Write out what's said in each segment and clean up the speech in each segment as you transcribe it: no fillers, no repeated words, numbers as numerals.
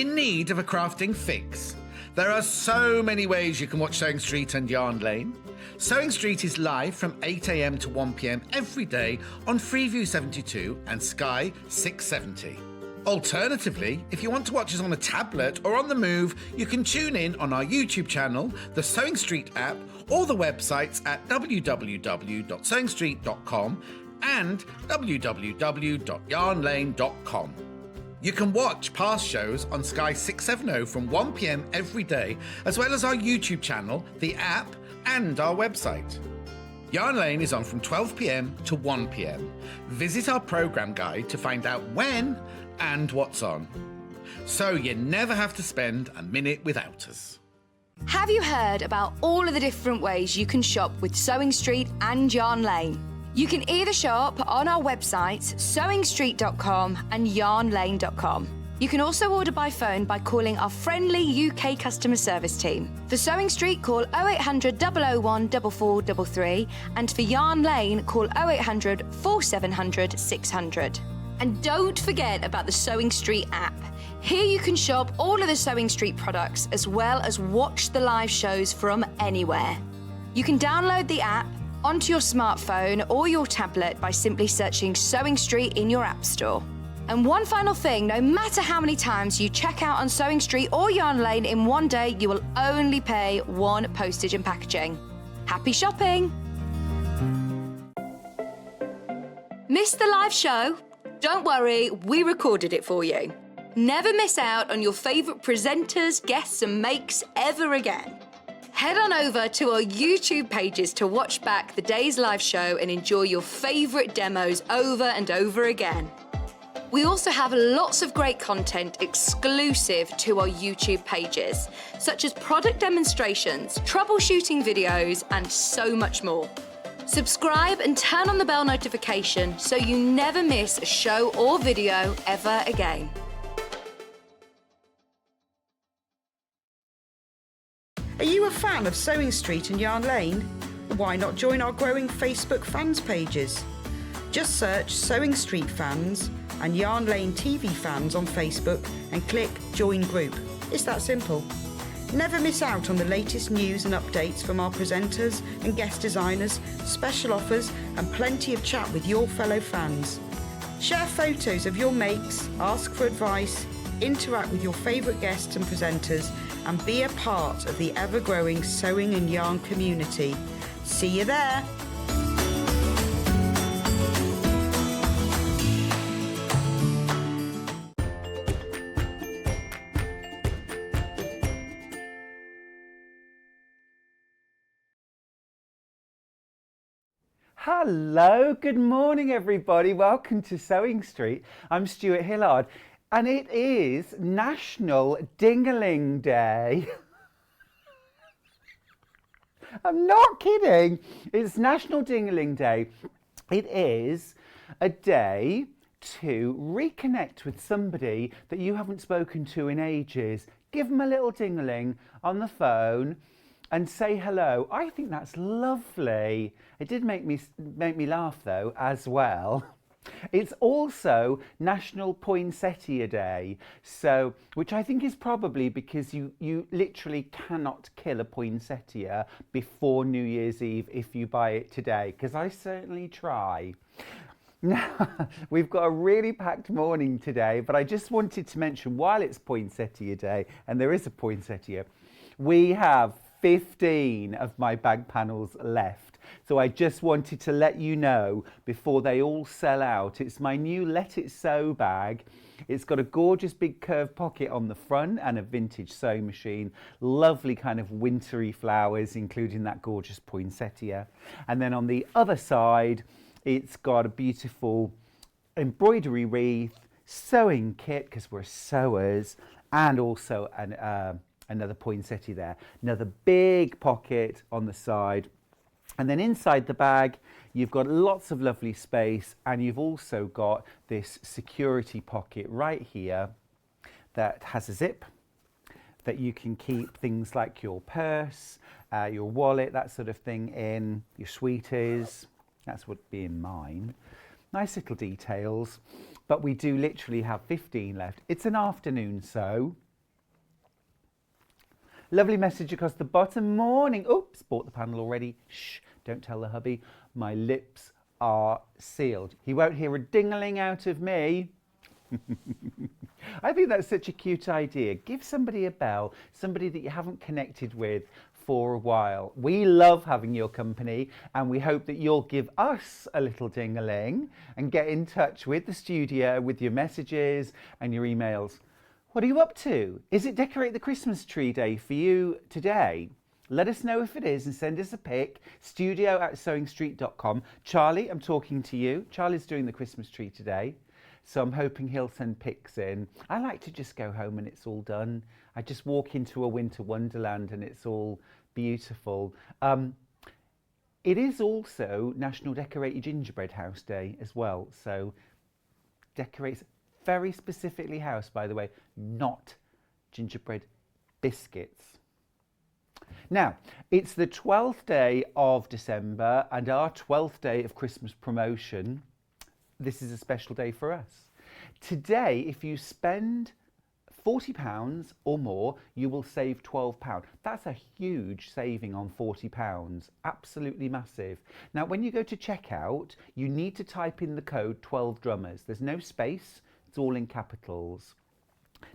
In need of a crafting fix? There are so many ways you can watch Sewing Street and Yarn Lane. Sewing Street is live from 8 a.m. to 1 p.m. every day on Freeview 72 and Sky 670. Alternatively, if you want to watch us on a tablet or on the move, you can tune in on our YouTube channel, the Sewing Street app, or the websites at www.sewingstreet.com and www.yarnlane.com. You can watch past shows on Sky 670 from 1 p.m. every day, as well as our YouTube channel, the app, and our website. Yarn Lane is on from 12 p.m. to 1 p.m. Visit our programme guide to find out when and what's on. So you never have to spend a minute without us. Have you heard about all of the different ways you can shop with Sewing Street and Yarn Lane? You can either shop on our websites, sewingstreet.com and yarnlane.com. You can also order by phone by calling our friendly UK customer service team. For Sewing Street, call 0800 001 4433, and for Yarn Lane, call 0800 4700 600. And don't forget about the Sewing Street app. Here you can shop all of the Sewing Street products as well as watch the live shows from anywhere. You can download the app onto your smartphone or your tablet by simply searching Sewing Street in your app store. And one final thing, no matter how many times you check out on Sewing Street or Yarn Lane in one day, you will only pay one postage and packaging. Happy shopping! Missed the live show? Don't worry, we recorded it for you. Never miss out on your favourite presenters, guests and makes ever again. Head on over to our YouTube pages to watch back the day's live show and enjoy your favourite demos over and over again. We also have lots of great content exclusive to our YouTube pages, such as product demonstrations, troubleshooting videos, and so much more. Subscribe and turn on the bell notification so you never miss a show or video ever again. Are you a fan of Sewing Street and Yarn Lane? Why not join our growing Facebook fans pages? Just search Sewing Street Fans and Yarn Lane TV Fans on Facebook and click Join Group. It's that simple. Never miss out on the latest news and updates from our presenters and guest designers, special offers and plenty of chat with your fellow fans. Share photos of your makes, ask for advice, interact with your favourite guests and presenters, and be a part of the ever-growing sewing and yarn community. See you there! Hello, good morning everybody. Welcome to Sewing Street. I'm Stuart Hillard. And it is National Ding-a-Ling Day. I'm not kidding. It's National Ding-a-Ling Day. It is a day to reconnect with somebody that you haven't spoken to in ages. Give them a little ding-a-ling on the phone and say hello. I think that's lovely. It did make me laugh though as well. It's also National Poinsettia Day, so which I think is probably because you literally cannot kill a poinsettia before New Year's Eve if you buy it today, because I certainly try. Now, we've got a really packed morning today, but I just wanted to mention, while it's Poinsettia Day, and there is a poinsettia, we have 15 of my bag panels left. So I just wanted to let you know before they all sell out. It's my new Let It Sew bag. It's got a gorgeous big curved pocket on the front and a vintage sewing machine. Lovely kind of wintry flowers, including that gorgeous poinsettia. And then on the other side, it's got a beautiful embroidery wreath, sewing kit, because we're sewers, and also another poinsettia there. Another big pocket on the side. And then inside the bag, you've got lots of lovely space, and you've also got this security pocket right here that has a zip that you can keep things like your purse, your wallet, that sort of thing in, your sweeties. That's what would be in mine. Nice little details, but we do literally have 15 left. It's an afternoon sew, Lovely message across the bottom. Morning. Oops, bought the panel already. Shh, don't tell the hubby. My lips are sealed. He won't hear a ding-a-ling out of me. I think that's such a cute idea. Give somebody a bell, somebody that you haven't connected with for a while. We love having your company, and we hope that you'll give us a little ding-a-ling and get in touch with the studio with your messages and your emails. What are you up to? Is it Decorate the Christmas Tree Day for you today? Let us know if it is and send us a pic, studio@sewingstreet.com. Charlie, I'm talking to you. Charlie's doing the Christmas tree today, so I'm hoping he'll send pics in. I like to just go home and it's all done. I just walk into a winter wonderland and it's all beautiful. It is also National Decorate Your Gingerbread House Day as well, so decorate very specifically house, by the way, not gingerbread biscuits. Now, it's the 12th day of December and our 12th day of Christmas promotion. This is a special day for us. Today, if you spend £40 or more, you will save £12. That's a huge saving on £40. Absolutely massive. Now, when you go to checkout, you need to type in the code 12 drummers. There's no space. It's all in capitals.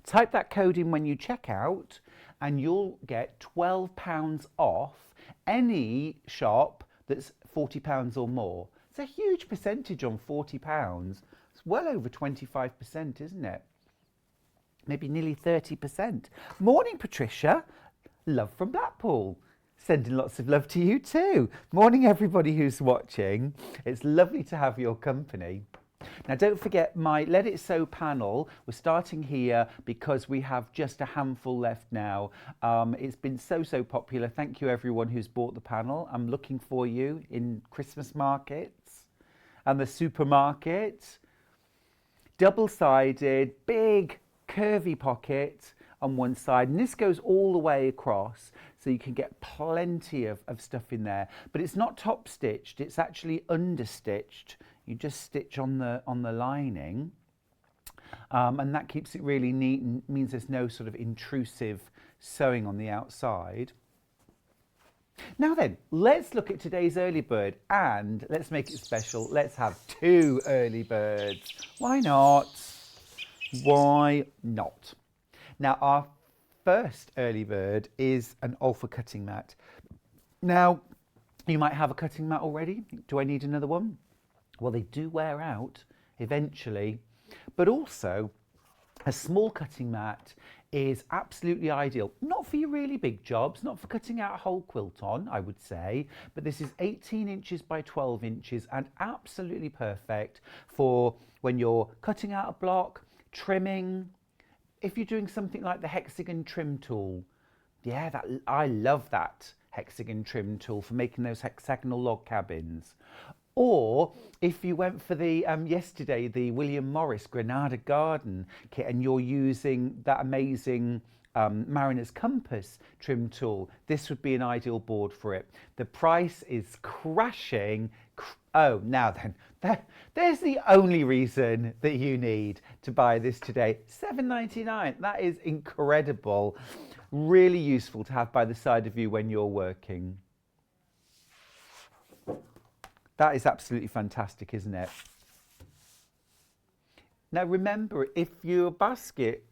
Type that code in when you check out and you'll get £12 off any shop that's £40 or more. It's a huge percentage on £40. It's well over 25%, isn't it? Maybe nearly 30%. Morning, Patricia. Love from Blackpool. Sending lots of love to you too. Morning, everybody who's watching. It's lovely to have your company. Now, don't forget my Let It Sew panel. We're starting here because we have just a handful left now. It's been so popular. Thank you, everyone who's bought the panel. I'm looking for you in Christmas markets and the supermarket. Double-sided, big, curvy pocket on one side. And this goes all the way across, so you can get plenty of stuff in there. But it's not top-stitched. It's actually understitched. You just stitch on the lining, and that keeps it really neat and means there's no sort of intrusive sewing on the outside. Now then, let's look at today's early bird and let's make it special. Let's have 2 early birds. Why not? Why not? Now, our first early bird is an Olfa cutting mat. Now, you might have a cutting mat already. Do I need another one? Well, they do wear out eventually, but also a small cutting mat is absolutely ideal. Not for your really big jobs, not for cutting out a whole quilt on, I would say, but this is 18 inches by 12 inches and absolutely perfect for when you're cutting out a block, trimming. If you're doing something like the hexagon trim tool, yeah, I love that hexagon trim tool for making those hexagonal log cabins. Or if you went for the yesterday, the William Morris Granada Garden kit, and you're using that amazing Mariner's Compass trim tool, this would be an ideal board for it. The price is crashing. Oh, now then, there's the only reason that you need to buy this today. £7.99. That is incredible. Really useful to have by the side of you when you're working. That is absolutely fantastic, isn't it? Now remember, if your basket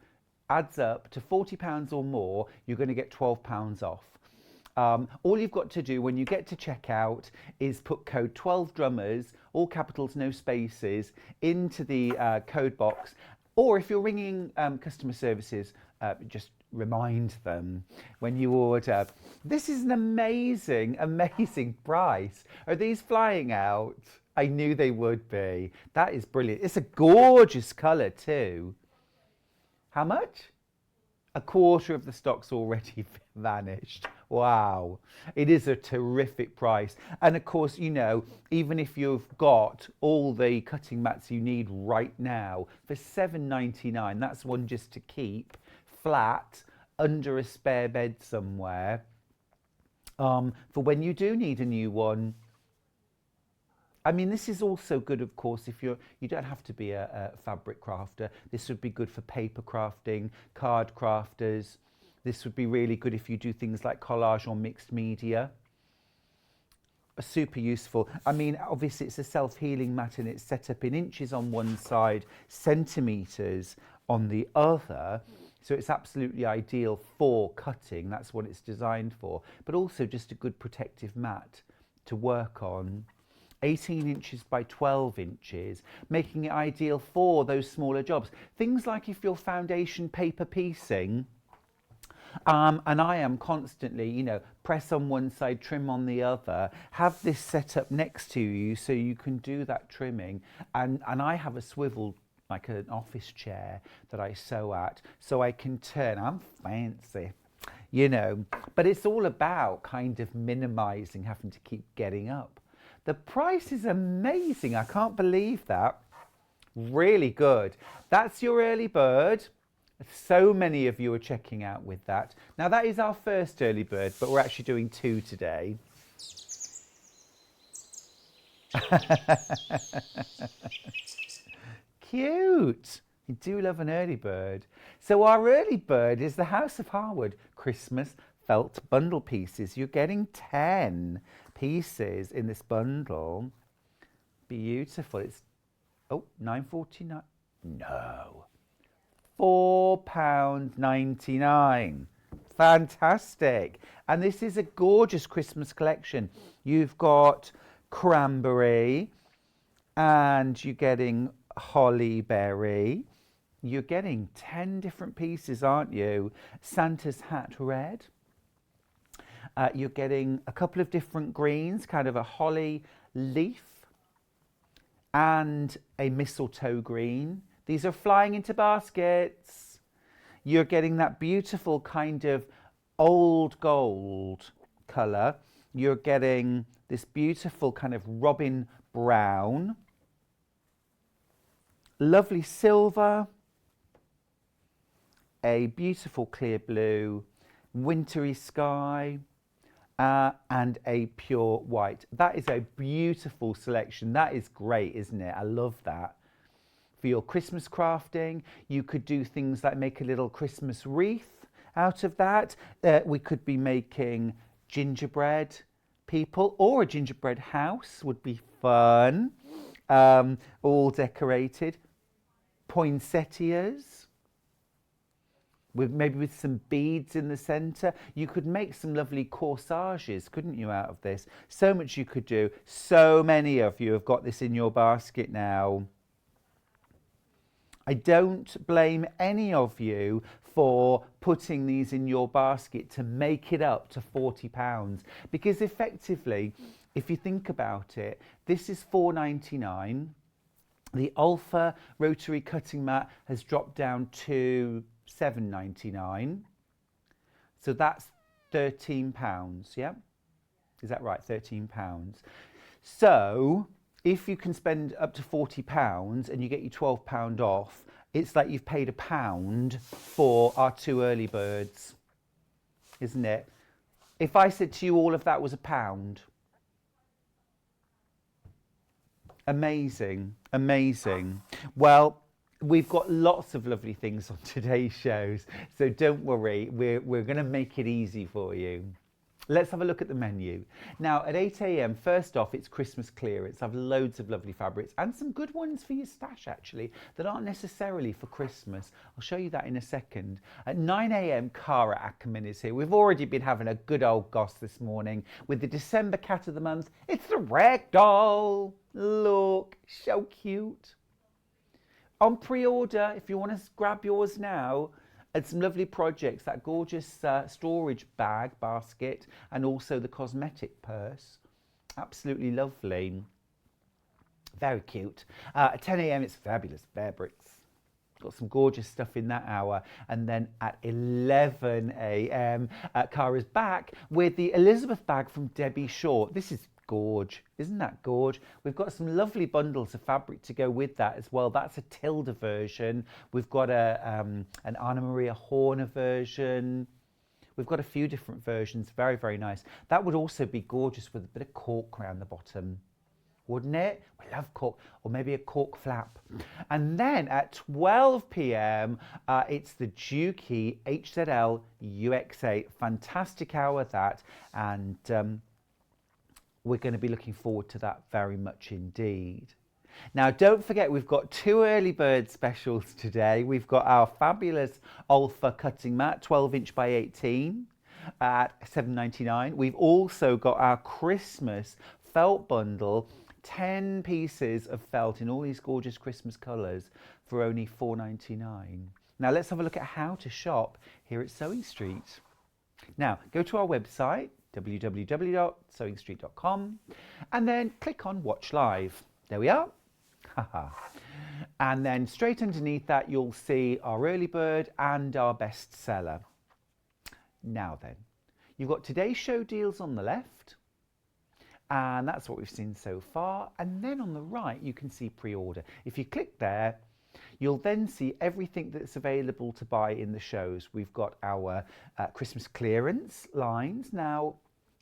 adds up to £40 or more, you're going to get £12 off. All you've got to do when you get to checkout is put code 12 drummers, all capitals, no spaces, into the code box. Or if you're ringing customer services, just remind them when you order. This is an amazing price. Are these flying out? I knew they would be. That is brilliant. It's a gorgeous colour too. How much? A quarter of the stock's already vanished. Wow. It is a terrific price. And of course, you know, even if you've got all the cutting mats you need right now, for £7.99, that's one just to keep flat under a spare bed somewhere, for when you do need a new one. I mean, this is also good, of course, if you don't have to be a fabric crafter. This would be good for paper crafting, card crafters, This would be really good if you do things like collage or mixed media. Super useful. I mean, obviously it's a self-healing mat and it's set up in inches on one side, centimetres on the other. So it's absolutely ideal for cutting. That's what it's designed for. But also just a good protective mat to work on. 18 inches by 12 inches, making it ideal for those smaller jobs. Things like if you're foundation paper piecing, and I am constantly, you know, press on one side, trim on the other, have this set up next to you so you can do that trimming. And I have a swivel, like an office chair that I sew at, so I can turn. I'm fancy, you know, but it's all about kind of minimizing having to keep getting up. The price is amazing. I can't believe that. Really good. That's your early bird. So many of you are checking out with that. Now that is our first early bird, but we're actually doing 2 today. Cute. You do love an early bird. So our early bird is the House of Harwood Christmas felt bundle pieces. You're getting 10 pieces in this bundle. Beautiful. It's £9.49. No. £4.99. Fantastic. And this is a gorgeous Christmas collection. You've got cranberry and you're getting holly berry. You're getting 10 different pieces, aren't you? Santa's hat red. You're getting a couple of different greens, kind of a holly leaf and a mistletoe green. These are flying into baskets. You're getting that beautiful kind of old gold colour. You're getting this beautiful kind of robin brown. Lovely silver. A beautiful clear blue. Wintry sky. And a pure white. That is a beautiful selection. That is great, isn't it? I love that. For your Christmas crafting, you could do things like make a little Christmas wreath out of that. We could be making gingerbread people, or a gingerbread house would be fun. All decorated. Poinsettias. Maybe with some beads in the centre. You could make some lovely corsages, couldn't you, out of this? So much you could do. So many of you have got this in your basket now. I don't blame any of you for putting these in your basket to make it up to £40, because effectively, if you think about it, this is £4.99. The Alpha rotary cutting mat has dropped down to £7.99. So that's £13, yeah? Is that right? £13. So if you can spend up to £40 and you get your £12 off, it's like you've paid £1 for our 2 early birds, isn't it? If I said to you all of that was £1, amazing, amazing. Well, we've got lots of lovely things on today's shows, so don't worry, we're going to make it easy for you. Let's have a look at the menu. Now, at 8 a.m, first off, it's Christmas clearance. I have loads of lovely fabrics and some good ones for your stash, actually, that aren't necessarily for Christmas. I'll show you that in a second. At 9 a.m, Cara Ackerman is here. We've already been having a good old goss this morning with the December cat of the month. It's the Ragdoll. Look, so cute. On pre-order, if you want to grab yours now, and some lovely projects, that gorgeous storage bag, basket, and also the cosmetic purse. Absolutely lovely. Very cute. At 10 a.m, it's fabulous fabrics. Got some gorgeous stuff in that hour. And then at 11 a.m, Cara's back with the Elizabeth bag from Debbie Shaw. This is gorge, isn't that gorge? We've got some lovely bundles of fabric to go with that as well. That's a Tilda version. We've got an Anna Maria Horner version. We've got a few different versions. Very, very nice. That would also be gorgeous with a bit of cork around the bottom. wouldn't it? We love cork, or maybe a cork flap. And then at 12 p.m, it's the Dukey HZL UX8. Fantastic hour that, and we're going to be looking forward to that very much indeed. Now, don't forget, we've got 2 early bird specials today. We've got our fabulous Olfa cutting mat, 12 inch by 18 at $7.99. We've also got our Christmas felt bundle, 10 pieces of felt in all these gorgeous Christmas colours for only $4.99. Now, let's have a look at how to shop here at Sewing Street. Now, go to our website, www.sewingstreet.com, and then click on Watch Live. There we are. And then straight underneath that, you'll see our early bird and our bestseller. Now then, you've got today's show deals on the left, and that's what we've seen so far. And then on the right, you can see pre-order. If you click there, you'll then see everything that's available to buy in the shows. We've got our Christmas clearance lines. Now,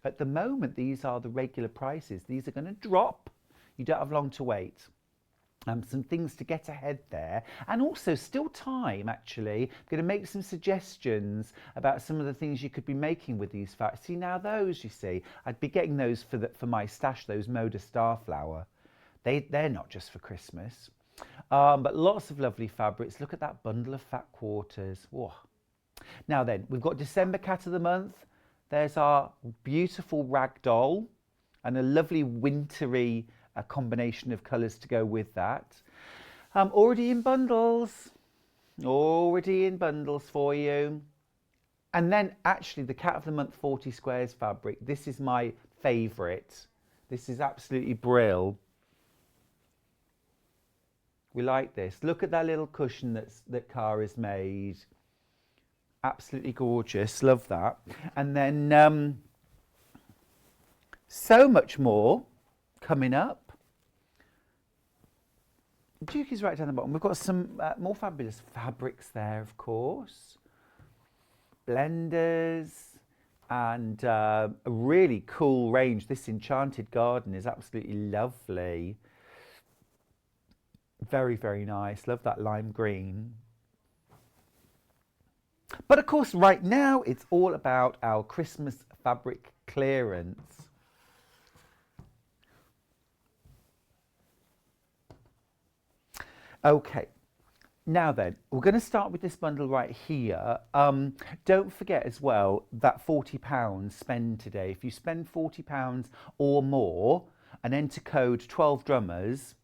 at the moment, these are the regular prices. These are going to drop. You don't have long to wait. Some things to get ahead there, and also still time actually. I'm going to make some suggestions about some of the things you could be making with these fabrics. See, now those, you see, I'd be getting those for my stash, those Moda Starflower. They're not just for Christmas, but lots of lovely fabrics. Look at that bundle of fat quarters. Whoa. Now then, we've got December Cat of the Month. There's our beautiful Ragdoll and a lovely wintry a combination of colours to go with that. Already in bundles for you. And then actually the Cat of the Month 40 squares fabric, this is my favourite. This is absolutely brill. We like this. Look at that little cushion that Cara's made. Absolutely gorgeous, love that. And then so much more coming up. Duke is right down the bottom. We've got some more fabulous fabrics there, of course. Blenders and a really cool range. This Enchanted Garden is absolutely lovely. Very, very nice. Love that lime green. But of course, right now, it's all about our Christmas fabric clearance. Okay, now then, we're going to start with this bundle right here. Don't forget as well that £40 spend today. If you spend £40 or more and enter code 12 drummers,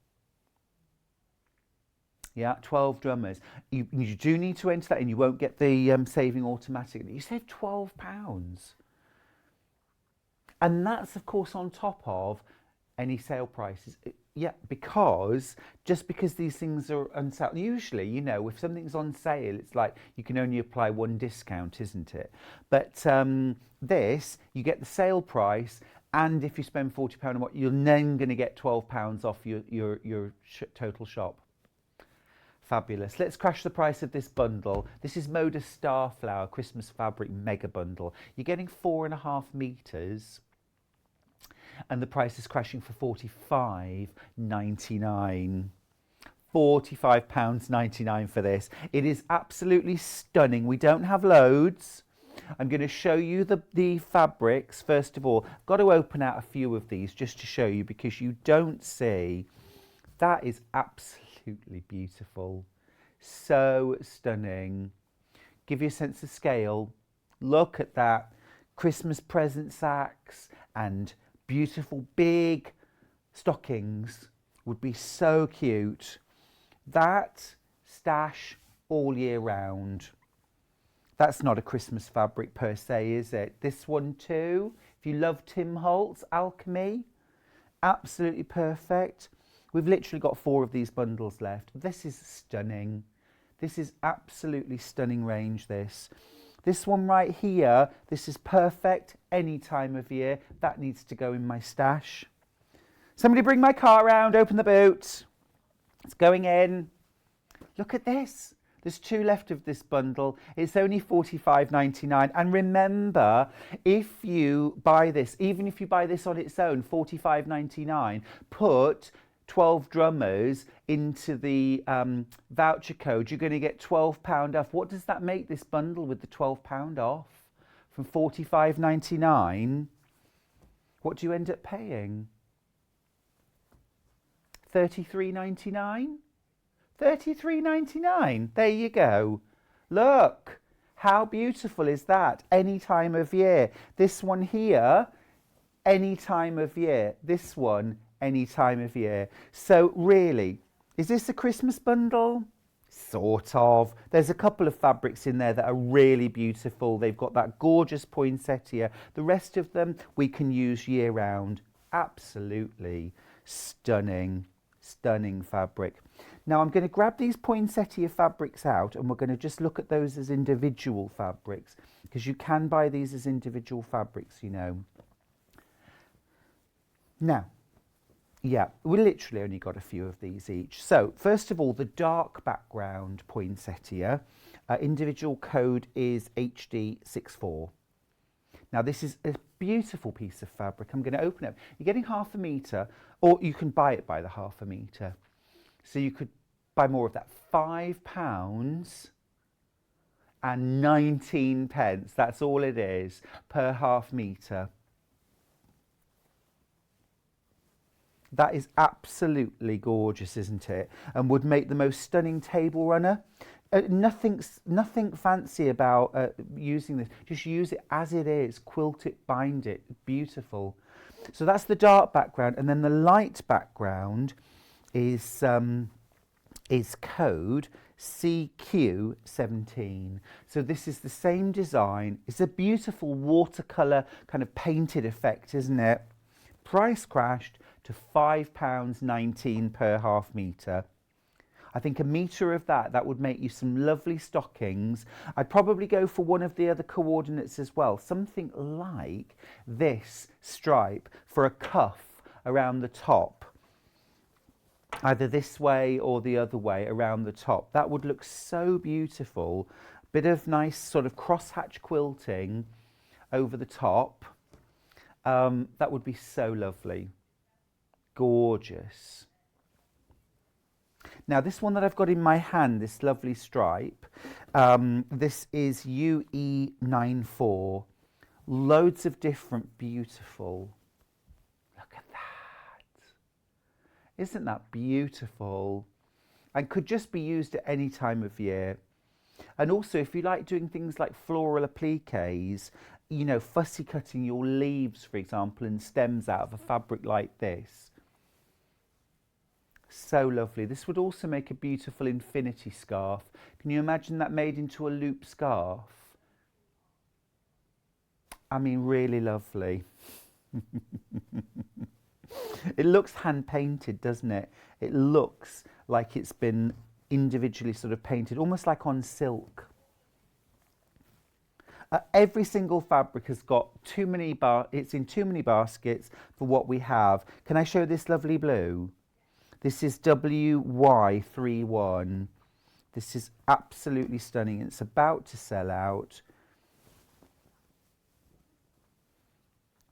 yeah, 12 drummers, you do need to enter that and you won't get the saving automatically. You save £12. And that's, of course, on top of any sale prices. Yeah, because just because these things are on sale, usually, you know, if something's on sale, it's like you can only apply one discount, isn't it? But this, you get the sale price, and if you spend £40 or more, you're then going to get £12 off your total shop. Fabulous. Let's crash the price of this bundle. This is Moda Starflower Christmas Fabric Mega Bundle. You're getting 4.5 metres. And the price is crashing for £45.99. £45.99 for this. It is absolutely stunning. We don't have loads. I'm going to show you the fabrics. First of all, I've got to open out a few of these just to show you because you don't see. That is absolutely beautiful. So stunning. Give you a sense of scale. Look at that. Christmas present sacks and beautiful big stockings would be so cute. That stash all year round. That's not a Christmas fabric per se, is it? This one too, if you love Tim Holtz Alchemy, absolutely perfect. We've literally got 4 of these bundles left. This is stunning. This is absolutely stunning range, this. This one right here, this is perfect any time of year. That needs to go in my stash. Somebody bring my car round, open the boot. It's going in. Look at this. There's 2 left of this bundle. It's only £45.99. And remember, if you buy this, even if you buy this on its own, £45.99, put 12 drummers into the voucher code. You're going to get £12 off. What does that make this bundle with the £12 off? From £45.99, what do you end up paying? £33.99? £33.99. There you go. Look, how beautiful is that? Any time of year. This one here, any time of year. This one, any time of year. So really, is this a Christmas bundle? Sort of. There's a couple of fabrics in there that are really beautiful. They've got that gorgeous poinsettia. The rest of them we can use year round. Absolutely stunning, stunning fabric. Now I'm going to grab these poinsettia fabrics out and we're going to just look at those as individual fabrics, because you can buy these as individual fabrics, you know. Now, yeah, we literally only got a few of these each. So first of all, the dark background poinsettia, individual code is HD64. Now this is a beautiful piece of fabric. I'm going to open it up. You're getting ½ a metre, or you can buy it by the ½ a metre. So you could buy more of that. £5.19. That's all it is per ½ metre. That is absolutely gorgeous, isn't it? And would make the most stunning table runner. Nothing fancy about using this. Just use it as it is. Quilt it, bind it. Beautiful. So that's the dark background, and then the light background is code CQ17. So this is the same design. It's a beautiful watercolour kind of painted effect, isn't it? Price crashed to £5.19 per ½ metre. I think a metre of that would make you some lovely stockings. I'd probably go for one of the other coordinates as well. Something like this stripe for a cuff around the top. Either this way or the other way around the top. That would look so beautiful. Bit of nice sort of crosshatch quilting over the top. That would be so lovely. Gorgeous. Now this one that I've got in my hand, this lovely stripe, this is UE94. Loads of different beautiful. Look at that. Isn't that beautiful? And could just be used at any time of year. And also if you like doing things like floral appliques, you know, fussy cutting your leaves, for example, and stems out of a fabric like this. So lovely. This would also make a beautiful infinity scarf. Can you imagine that made into a loop scarf? I mean, really lovely. It looks hand painted, doesn't it? It looks like it's been individually sort of painted, almost like on silk. Every single fabric has got it's in too many baskets for what we have. Can I show this lovely blue? This is WY31. This is absolutely stunning. It's about to sell out.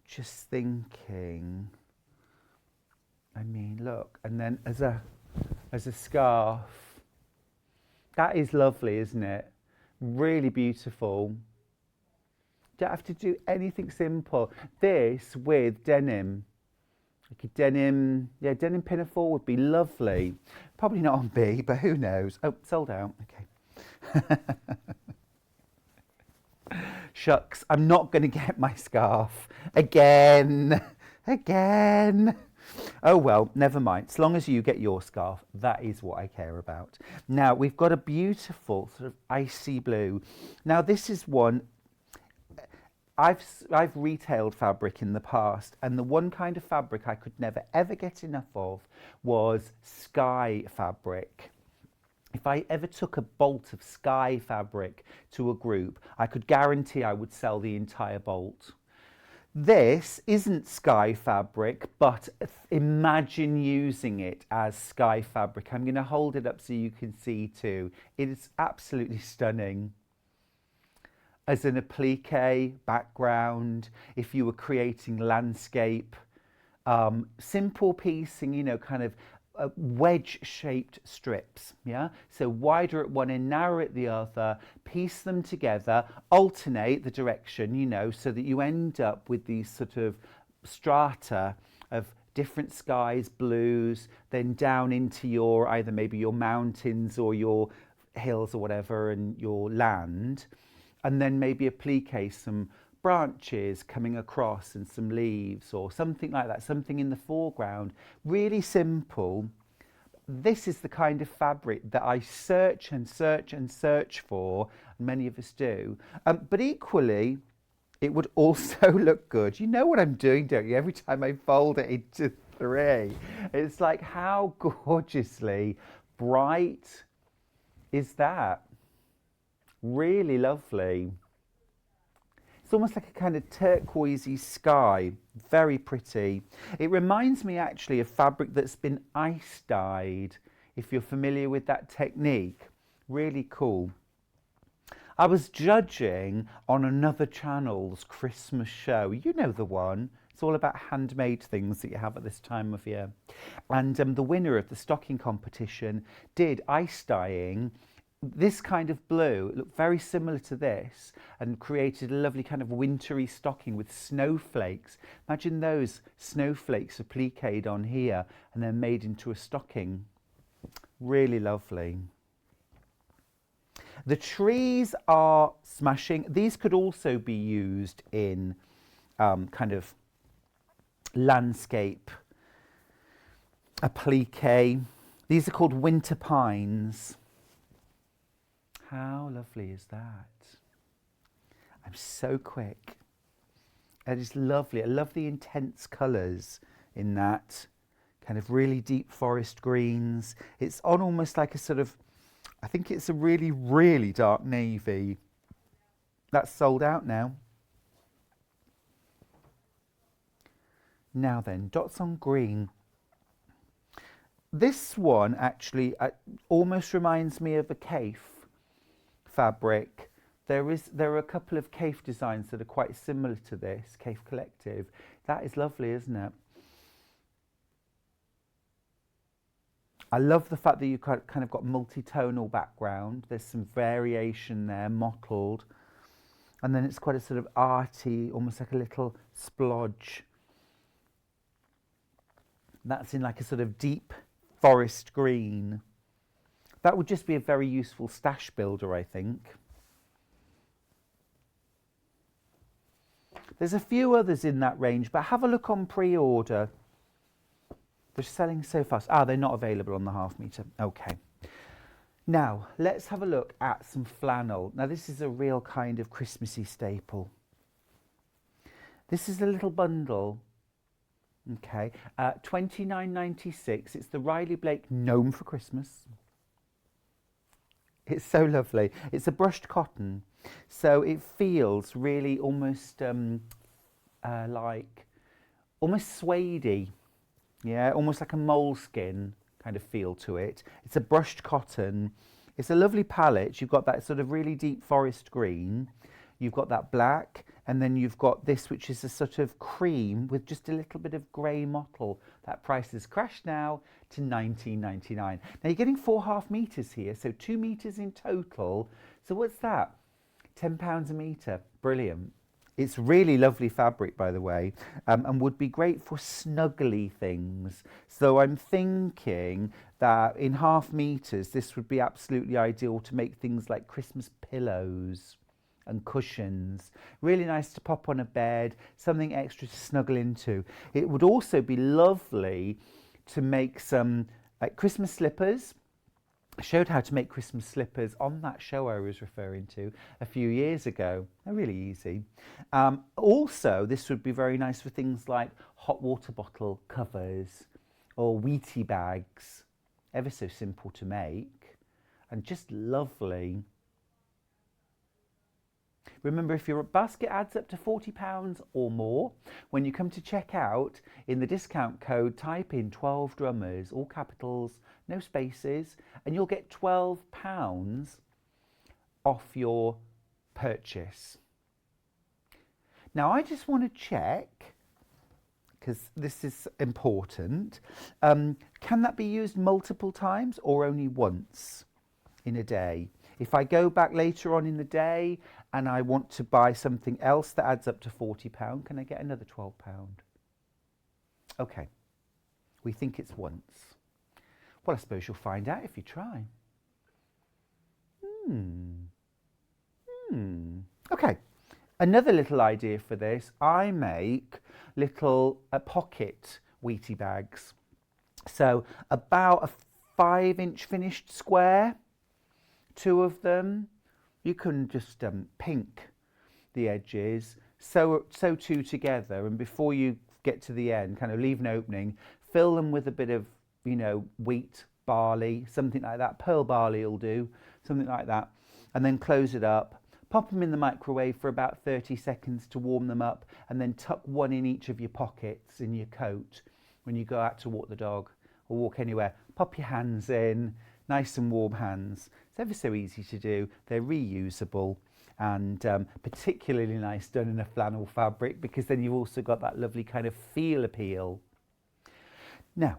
Just thinking. I mean, look, and then as a scarf. That is lovely, isn't it? Really beautiful. Don't have to do anything simple. This with denim. Like a denim, yeah, denim pinafore would be lovely. Probably not on B, but who knows? Oh, sold out. Okay. Shucks, I'm not going to get my scarf again. Oh well, never mind. As long as you get your scarf, that is what I care about. Now we've got a beautiful sort of icy blue. Now this is one. I've retailed fabric in the past, and the one kind of fabric I could never ever get enough of was sky fabric. If I ever took a bolt of sky fabric to a group, I could guarantee I would sell the entire bolt. This isn't sky fabric, but imagine using it as sky fabric. I'm going to hold it up so you can see too. It is absolutely stunning. As an applique background, if you were creating landscape, simple piecing, you know, kind of wedge-shaped strips, yeah? So wider at one end, narrower at the other, piece them together, alternate the direction, you know, so that you end up with these sort of strata of different skies, blues, then down into your, either maybe your mountains or your hills or whatever, and your land, and then maybe applique some branches coming across and some leaves or something like that, something in the foreground. Really simple. This is the kind of fabric that I search and search and search for, and many of us do. But equally, it would also look good. You know what I'm doing, don't you? Every time I fold it into three, it's like, how gorgeously bright is that? Really lovely. It's almost like a kind of turquoisey sky, very pretty. It reminds me actually of fabric that's been ice dyed, if you're familiar with that technique. Really cool. I was judging on another channel's Christmas show. You know the one. It's all about handmade things that you have at this time of year. And the winner of the stocking competition did ice dyeing this kind of blue. It looked very similar to this, and created a lovely kind of wintry stocking with snowflakes. Imagine those snowflakes appliqued on here and then made into a stocking. Really lovely. The trees are smashing. These could also be used in kind of landscape applique. These are called winter pines. How lovely is that? I'm so quick. It is lovely. I love the intense colours in that. Kind of really deep forest greens. It's on almost like a sort of, I think it's a really, really dark navy. That's sold out now. Now then, dots on green. This one actually almost reminds me of a caif fabric. There are a couple of caif designs that are quite similar to this, Caif Collective. That is lovely, isn't it? I love the fact that you kind of got multi-tonal background. There's some variation there, mottled. And then it's quite a sort of arty, almost like a little splodge. That's in like a sort of deep forest green. That would just be a very useful stash builder, I think. There's a few others in that range, but have a look on pre-order. They're selling so fast. Ah, they're not available on the half metre. Okay. Now, let's have a look at some flannel. Now, this is a real kind of Christmassy staple. This is a little bundle. Okay, $29.96. It's the Riley Blake Gnome for Christmas. It's so lovely. It's a brushed cotton, so it feels really almost like almost suede-y. Yeah, almost like a moleskin kind of feel to it. It's a brushed cotton. It's a lovely palette. You've got that sort of really deep forest green. You've got that black, and then you've got this, which is a sort of cream with just a little bit of grey mottle. That price has crashed now to $19.99. Now you're getting 4.5 metres here, so 2 metres in total. So what's that? £10 a metre. Brilliant. It's really lovely fabric, by the way, and would be great for snuggly things. So I'm thinking that in 0.5 metres, this would be absolutely ideal to make things like Christmas pillows and cushions. Really nice to pop on a bed, something extra to snuggle into. It would also be lovely to make some Christmas slippers. I showed how to make Christmas slippers on that show I was referring to a few years ago. They're really easy. Also, this would be very nice for things like hot water bottle covers or Wheatie bags. Ever so simple to make and just lovely. Remember, if your basket adds up to £40 or more, when you come to check out, in the discount code, type in 12 drummers, all capitals, no spaces, and you'll get £12 off your purchase. Now, I just want to check, because this is important, can that be used multiple times or only once in a day? If I go back later on in the day and I want to buy something else that adds up to £40, can I get another £12? Okay, we think it's once. Well, I suppose you'll find out if you try. Okay, another little idea for this, I make little pocket Wheatie bags. So about a 5-inch finished square, 2 of them. You can just pink the edges, sew 2 together, and before you get to the end, kind of leave an opening, fill them with a bit of, you know, wheat, barley, something like that. Pearl barley will do, something like that, and then close it up. Pop them in the microwave for about 30 seconds to warm them up, and then tuck one in each of your pockets in your coat when you go out to walk the dog or walk anywhere. Pop your hands in, nice and warm hands. It's ever so easy to do. They're reusable, and particularly nice done in a flannel fabric, because then you've also got that lovely kind of feel appeal. Now,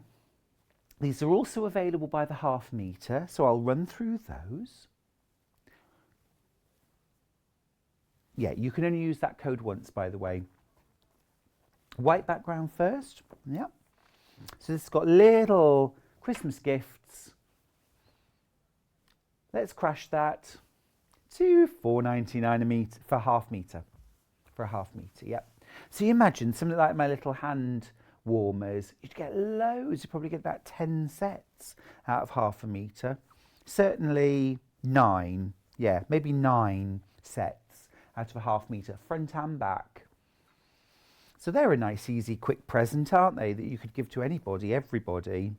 these are also available by the half metre, so I'll run through those. Yeah, you can only use that code once, by the way. White background first. Yeah. So this has got little Christmas gifts. Let's crash that to £4.99 a metre for half metre. For a half metre, yeah. So you imagine something like my little hand warmers. You'd get loads. You'd probably get about 10 sets out of half a metre. Certainly 9. Yeah, maybe 9 sets out of a half metre, front and back. So they're a nice, easy, quick present, aren't they, that you could give to anybody, everybody.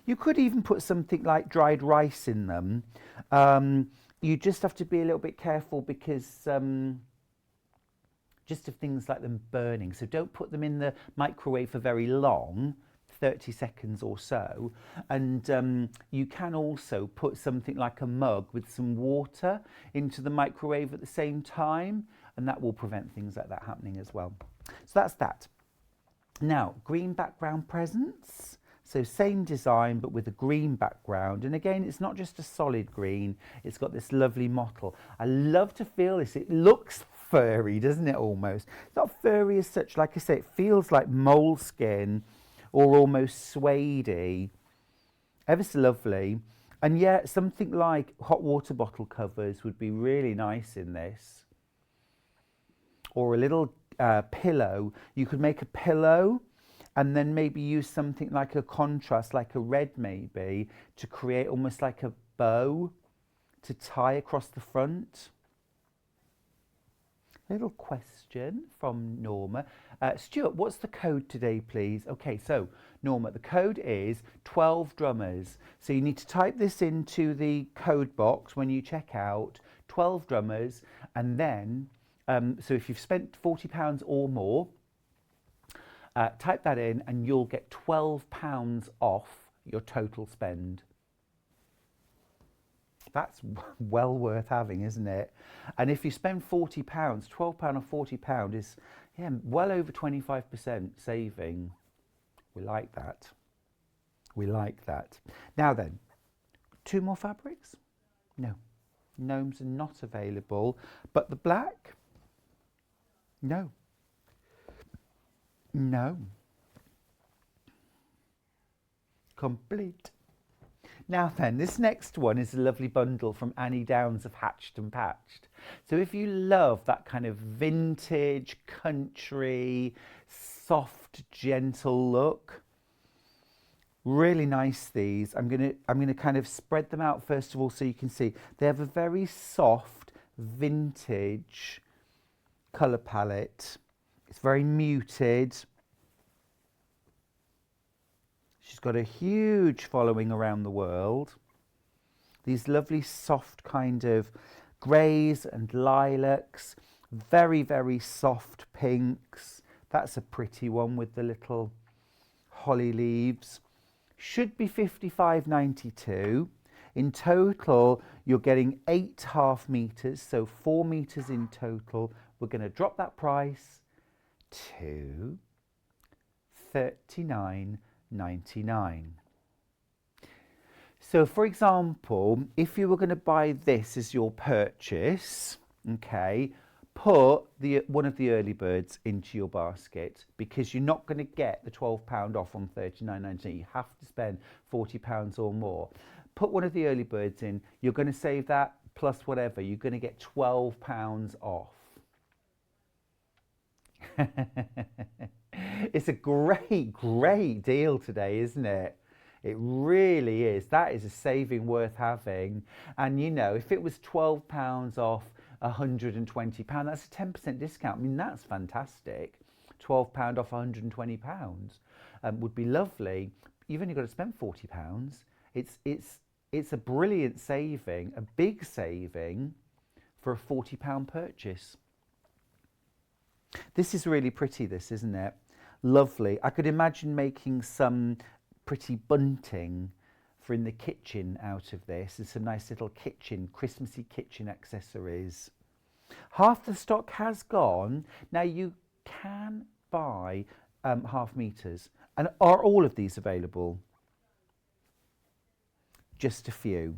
You could even put something like dried rice in them. You just have to be a little bit careful because just of things like them burning. So don't put them in the microwave for very long, 30 seconds or so. And you can also put something like a mug with some water into the microwave at the same time, and that will prevent things like that happening as well. So that's that. Now, green background presents. So same design, but with a green background. And again, it's not just a solid green, it's got this lovely mottle. I love to feel this. It looks furry, doesn't it, almost? It's not furry as such. Like I say, it feels like moleskin or almost suede-y. Ever so lovely. And yet, something like hot water bottle covers would be really nice in this. Or a little pillow. You could make a pillow and then maybe use something like a contrast, like a red maybe, to create almost like a bow to tie across the front. Little question from Norma. Stuart, what's the code today, please? Okay, so Norma, the code is 12 drummers. So you need to type this into the code box when you check out, 12 drummers, and then, so if you've spent £40 or more, type that in and you'll get £12 off your total spend. That's well worth having, isn't it? And if you spend £40, £12 or £40 is well over 25% saving. We like that. We like that. Now then, 2 more fabrics? No. Gnomes are not available. But the black? No. No. Complete. Now then, this next one is a lovely bundle from Annie Downs of Hatched and Patched. So if you love that kind of vintage, country, soft, gentle look, really nice these. I'm gonna kind of spread them out first of all so you can see. They have a very soft, vintage colour palette. It's very muted. She's got a huge following around the world. These lovely soft kind of greys and lilacs, very, very soft pinks. That's a pretty one with the little holly leaves. Should be £55.92. In total, you're getting 8 half meters, so 4 meters in total. We're going to drop that price to £39.99. So, for example, if you were going to buy this as your purchase, okay, put one of the early birds into your basket, because you're not going to get the £12 off on £39.99. You have to spend £40 or more. Put one of the early birds in. You're going to save that plus whatever. You're going to get £12 off. It's a great, great deal today, isn't it? It really is. That is a saving worth having. And you know, if it was £12 off £120, that's a 10% discount. I mean, that's fantastic. £12 off £120 would be lovely. You've only got to spend £40. It's a brilliant saving, a big saving for a £40 purchase. This is really pretty, this, isn't it? Lovely. I could imagine making some pretty bunting for in the kitchen out of this. There's some nice little kitchen, Christmassy kitchen accessories. Half the stock has gone. Now you can buy half meters. And are all of these available? Just a few.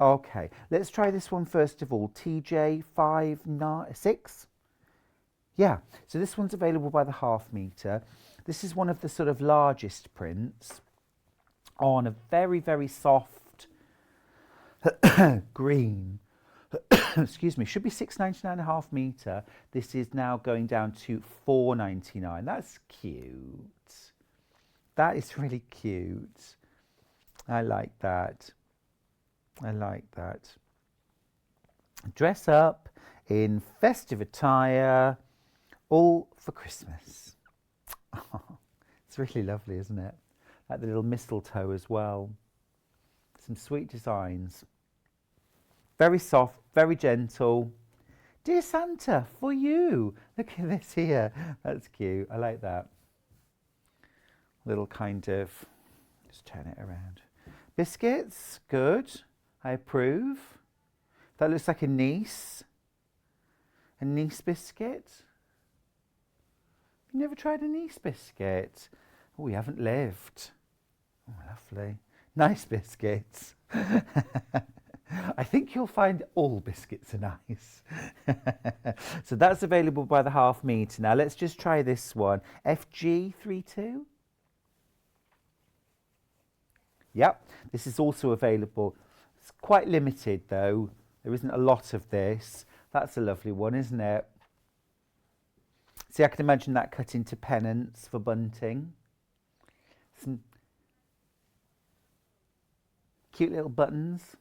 Okay, let's try this one first of all. TJ596. Yeah, so this one's available by the half meter. This is one of the sort of largest prints on a very, very soft green. Excuse me, should be £6.99 a half meter. This is now going down to £4.99. That's cute. That is really cute. I like that. I like that. Dress up in festive attire, all for Christmas. Oh, it's really lovely, isn't it? Like the little mistletoe as well. Some sweet designs. Very soft, very gentle. Dear Santa, for you. Look at this here. That's cute. I like that. Little kind of, just turn it around. Biscuits, good. I approve. That looks like a Nice biscuit. You never tried a Nice biscuit? Oh, we haven't lived. Oh, lovely. Nice biscuits. I think you'll find all biscuits are nice. So that's available by the half meter. Now let's just try this one. FG32. Yep, this is also available. It's quite limited though. There isn't a lot of this. That's a lovely one, isn't it? See, I can imagine that cut into pennants for bunting. Some cute little buttons.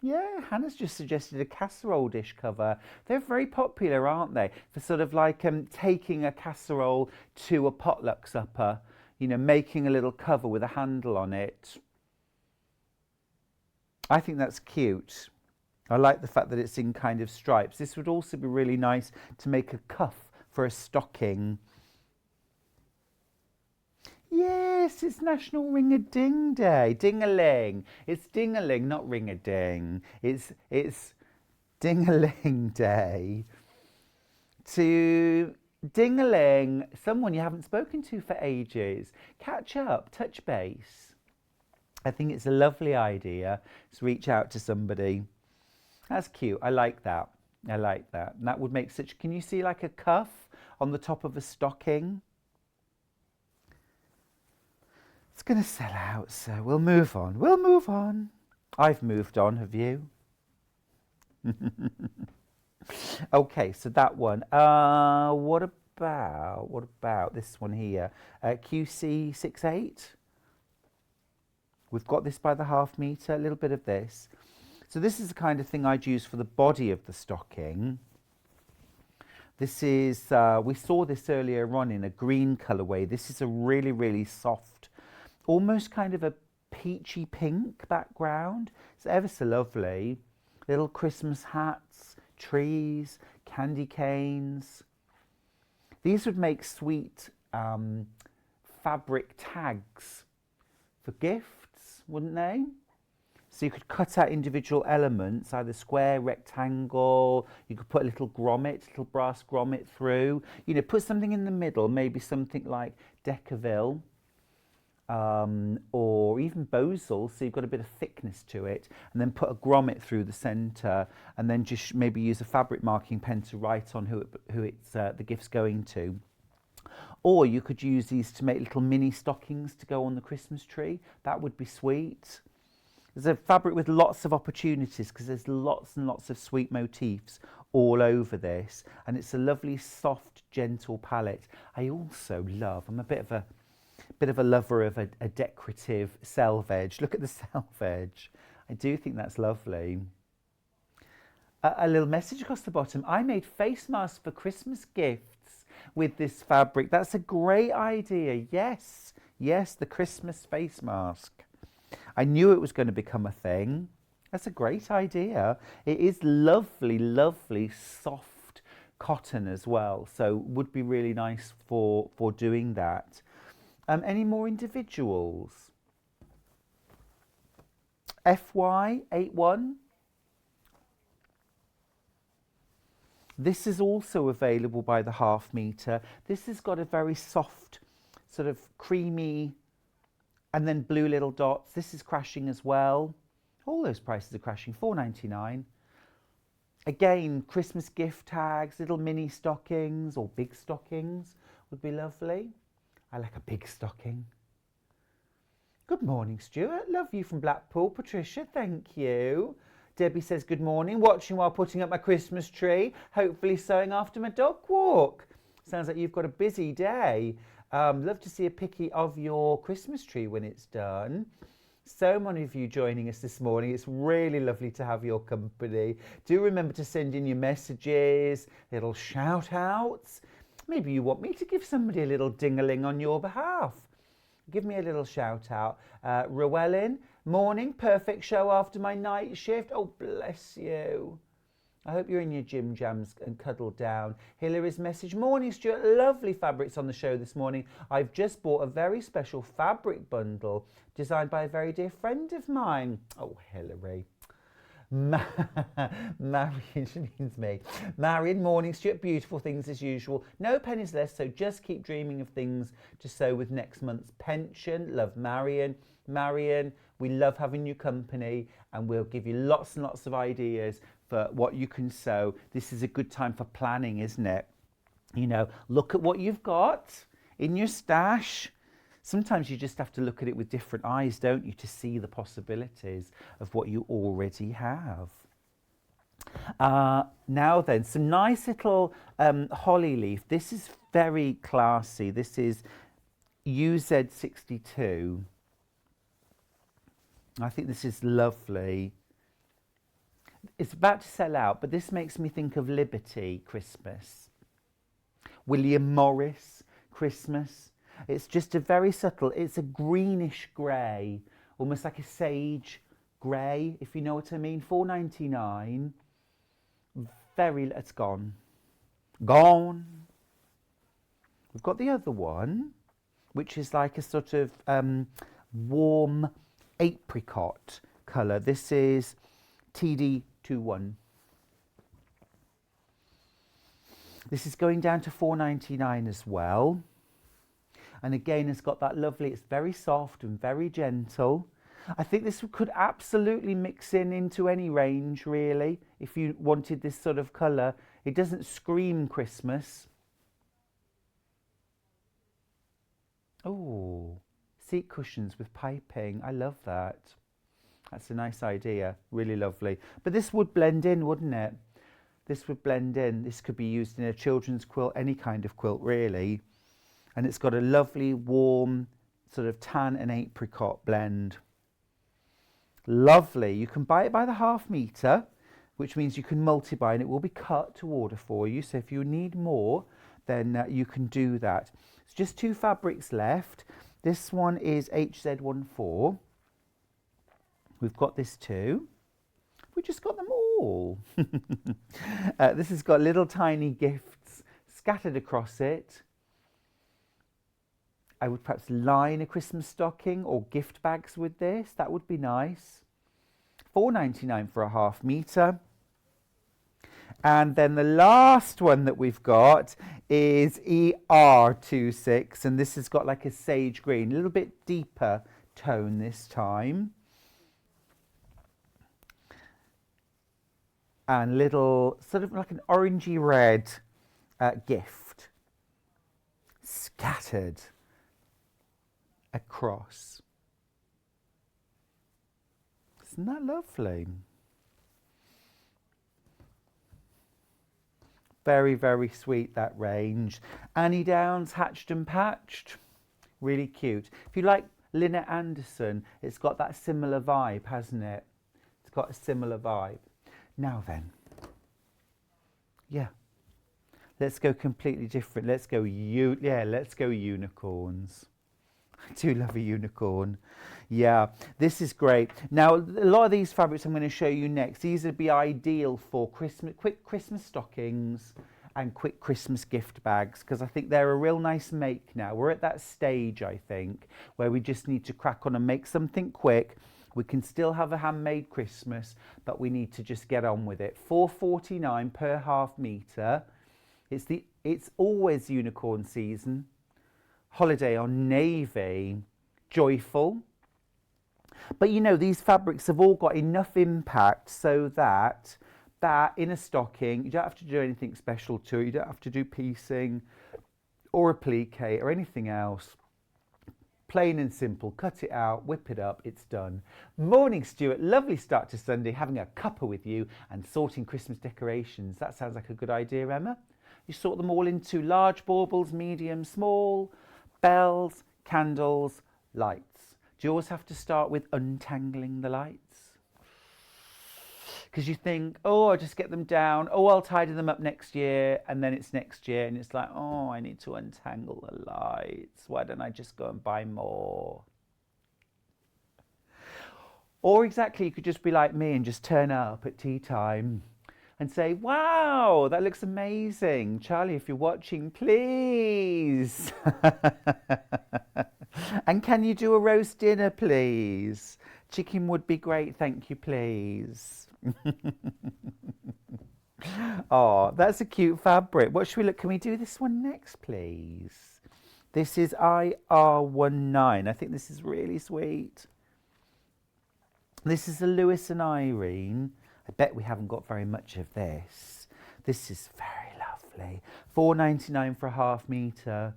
Yeah, Hannah's just suggested a casserole dish cover. They're very popular, aren't they? For sort of like taking a casserole to a potluck supper, you know, making a little cover with a handle on it. I think that's cute. I like the fact that it's in kind of stripes. This would also be really nice to make a cuff for a stocking. Yes, it's National Ring-a-Ding Day. Ding-a-ling. It's ding-a-ling, not ring-a-ding. It's ding-a-ling day. To ding-a-ling someone you haven't spoken to for ages. Catch up, touch base. I think it's a lovely idea to reach out to somebody. That's cute. I like that. I like that. And that would make such... Can you see like a cuff on the top of a stocking? It's going to sell out, so we'll move on. We'll move on. I've moved on, have you? Okay, so that one. What about this one here? QC68. We've got this by the half meter, a little bit of this. So this is the kind of thing I'd use for the body of the stocking. This is, we saw this earlier on in a green colourway. This is a really, really soft, almost kind of a peachy pink background. It's ever so lovely. little Christmas hats, trees, candy canes. These would make sweet fabric tags for gifts, wouldn't they? So you could cut out individual elements, either square, rectangle. You could put a little grommet, little brass grommet through. You know, put something in the middle, maybe something like Decaville, or even Bosal, so you've got a bit of thickness to it, and then put a grommet through the centre, and then just maybe use a fabric marking pen to write on who it's the gift's going to. Or you could use these to make little mini stockings to go on the Christmas tree. That would be sweet. There's a fabric with lots of opportunities because there's lots and lots of sweet motifs all over this, and it's a lovely, soft, gentle palette. I also love, I'm a bit of a lover of a decorative selvage. Look at the selvage. I do think that's lovely. A little message across the bottom. I made face masks for Christmas gifts with this fabric. That's a great idea. Yes, yes, the Christmas face mask. I knew it was going to become a thing. That's a great idea. It is lovely, lovely, soft cotton as well. So would be really nice for doing that. Any more individuals? FY81. This is also available by the half metre. This has got a very soft, sort of creamy, and then blue little dots. This is crashing as well. All those prices are crashing, £4.99. Again, Christmas gift tags, little mini stockings or big stockings would be lovely. I like a big stocking. Good morning, Stuart. Love you from Blackpool. Patricia, thank you. Debbie says, good morning. Watching while putting up my Christmas tree. Hopefully sewing after my dog walk. Sounds like you've got a busy day. Love to see a picky of your Christmas tree when it's done. So many of you joining us this morning. It's really lovely to have your company. Do remember to send in your messages, little shout outs. Maybe you want me to give somebody a little ding-a-ling on your behalf. Give me a little shout out. Rowellyn, morning, perfect show after my night shift. Oh, bless you. I hope you're in your gym jams and cuddled down. Hillary's message, morning Stuart, lovely fabrics on the show this morning. I've just bought a very special fabric bundle designed by a very dear friend of mine. Oh, Hillary. Marion, Janine's me. Marion, morning Stuart, beautiful things as usual. No pennies less, so just keep dreaming of things to sew with next month's pension. Love, Marion. Marion, we love having you company, and we'll give you lots and lots of ideas for what you can sew. This is a good time for planning, isn't it? You know, look at what you've got in your stash. Sometimes you just have to look at it with different eyes, don't you, to see the possibilities of what you already have. Now then, some nice little holly leaf. This is very classy. This is UZ62. I think this is lovely. It's about to sell out, but this makes me think of Liberty Christmas. William Morris Christmas. It's just a very subtle, it's a greenish grey, almost like a sage grey, if you know what I mean. £4.99. It's gone. Gone. We've got the other one, which is like a sort of warm apricot colour. This is TD21. This is going down to £4.99 as well. And again, it's got that lovely, it's very soft and very gentle. I think this could absolutely mix into any range, really, if you wanted this sort of colour. It doesn't scream Christmas. Oh, seat cushions with piping. I love that. That's a nice idea. Really lovely. But this would blend in, wouldn't it? This would blend in. This could be used in a children's quilt, any kind of quilt, really. And it's got a lovely, warm, sort of tan and apricot blend. Lovely. You can buy it by the half metre, which means you can multi-buy, and it will be cut to order for you. So if you need more, then you can do that. It's just 2 fabrics left. This one is HZ14. We've got this too. We just got them all. This has got little tiny gifts scattered across it. I would perhaps line a Christmas stocking or gift bags with this. That would be nice. £4.99 for a half metre. And then the last one that we've got is ER26, and this has got like a sage green, a little bit deeper tone this time. And little, sort of like an orangey red gift scattered across. Isn't that lovely? Very, very sweet, that range. Annie Downs, Hatched and Patched. Really cute. If you like Lynette Anderson, it's got that similar vibe, hasn't it? It's got a similar vibe. Now then. Yeah. Let's go completely different. Let's go let's go unicorns. I do love a unicorn. Yeah, this is great. Now, a lot of these fabrics I'm going to show you next, these would be ideal for quick Christmas stockings and quick Christmas gift bags, because I think they're a real nice make now. We're at that stage, I think, where we just need to crack on and make something quick. We can still have a handmade Christmas, but we need to just get on with it. £4.49 per half metre. It's always unicorn season. Holiday on navy, joyful. But you know, these fabrics have all got enough impact so that in a stocking, you don't have to do anything special to it. You don't have to do piecing or applique or anything else. Plain and simple, cut it out, whip it up, it's done. Morning, Stuart. Lovely start to Sunday, having a cuppa with you and sorting Christmas decorations. That sounds like a good idea, Emma. You sort them all into large baubles, medium, small, bells, candles, lights. Do you always have to start with untangling the lights? Because you think, oh, I'll just get them down. Oh, I'll tidy them up next year. And then it's next year and it's like, oh, I need to untangle the lights. Why don't I just go and buy more? Or exactly, you could just be like me and just turn up at tea time and say, wow, that looks amazing. Charlie, if you're watching, please. And can you do a roast dinner, please? Chicken would be great, thank you, please. Oh, that's a cute fabric. What should we look? Can we do this one next, please? This is IR19. I think this is really sweet. This is a Lewis and Irene. I bet we haven't got very much of this. This is very lovely. £4.99 for a half metre.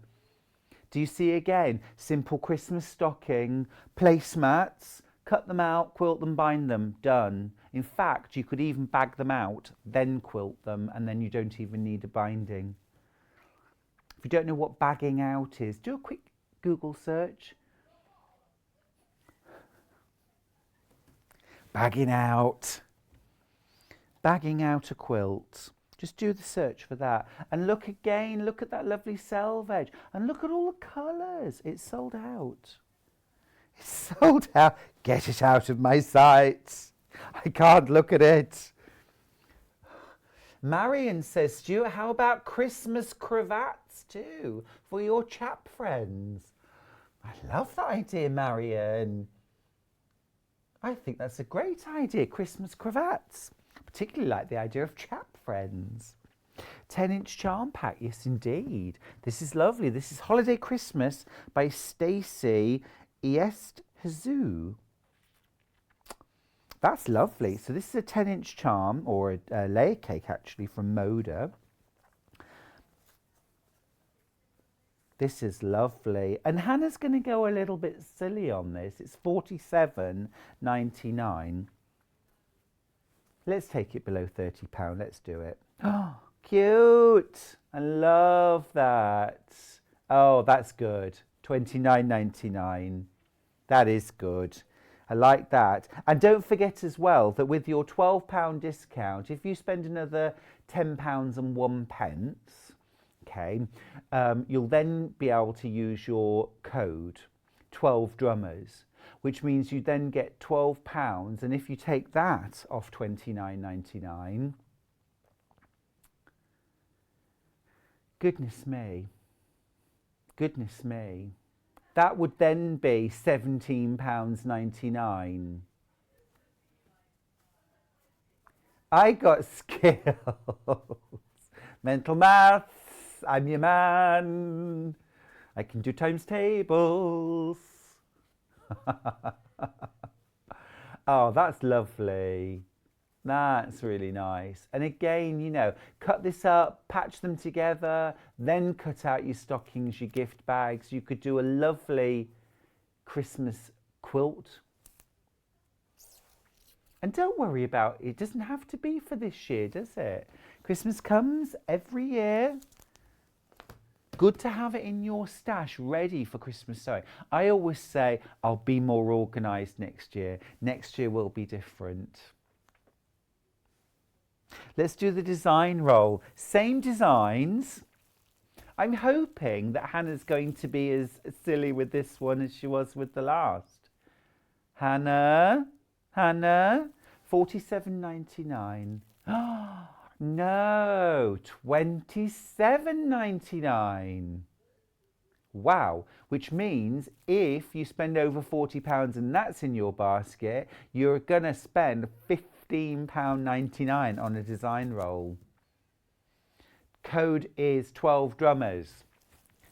Do you see again? Simple Christmas stocking, placemats, cut them out, quilt them, bind them, done. In fact, you could even bag them out, then quilt them, and then you don't even need a binding. If you don't know what bagging out is, do a quick Google search. Bagging out. Bagging out a quilt. Just do the search for that. And look again, look at that lovely selvage. And look at all the colours. It's sold out. It's sold out. Get it out of my sight. I can't look at it. Marion says, Stuart, how about Christmas cravats too for your chap friends? I love that idea, Marion. I think that's a great idea, Christmas cravats. Particularly like the idea of chap friends. 10-inch charm pack, yes indeed. This is lovely. This is Holiday Christmas by Stacey East Hazoo. That's lovely. So this is a 10-inch charm, or a layer cake actually, from Moda. This is lovely. And Hannah's going to go a little bit silly on this. It's £47.99. Let's take it below £30. Let's do it. Oh, cute. I love that. Oh, that's good. £29.99. That is good. I like that. And don't forget as well that with your £12 discount, if you spend another £10.01, okay, you'll then be able to use your code, 12 Drummers, which means you then get £12. And if you take that off £29.99, goodness me, that would then be £17.99. I got skills. Mental maths, I'm your man. I can do times tables. Oh, that's lovely. That's really nice. And again, you know, cut this up, patch them together, then cut out your stockings, your gift bags. You could do a lovely Christmas quilt. And don't worry about it. It doesn't have to be for this year, does it? Christmas comes every year. Good to have it in your stash ready for Christmas sewing. I always say I'll be more organised next year. Next year will be different. Let's do the design roll. Same designs. I'm hoping that Hannah's going to be as silly with this one as she was with the last. Hannah, £47.99. No, £27.99. Wow, which means if you spend over £40 and that's in your basket, you're going to spend £15.99 on a design roll. Code is 12 drummers.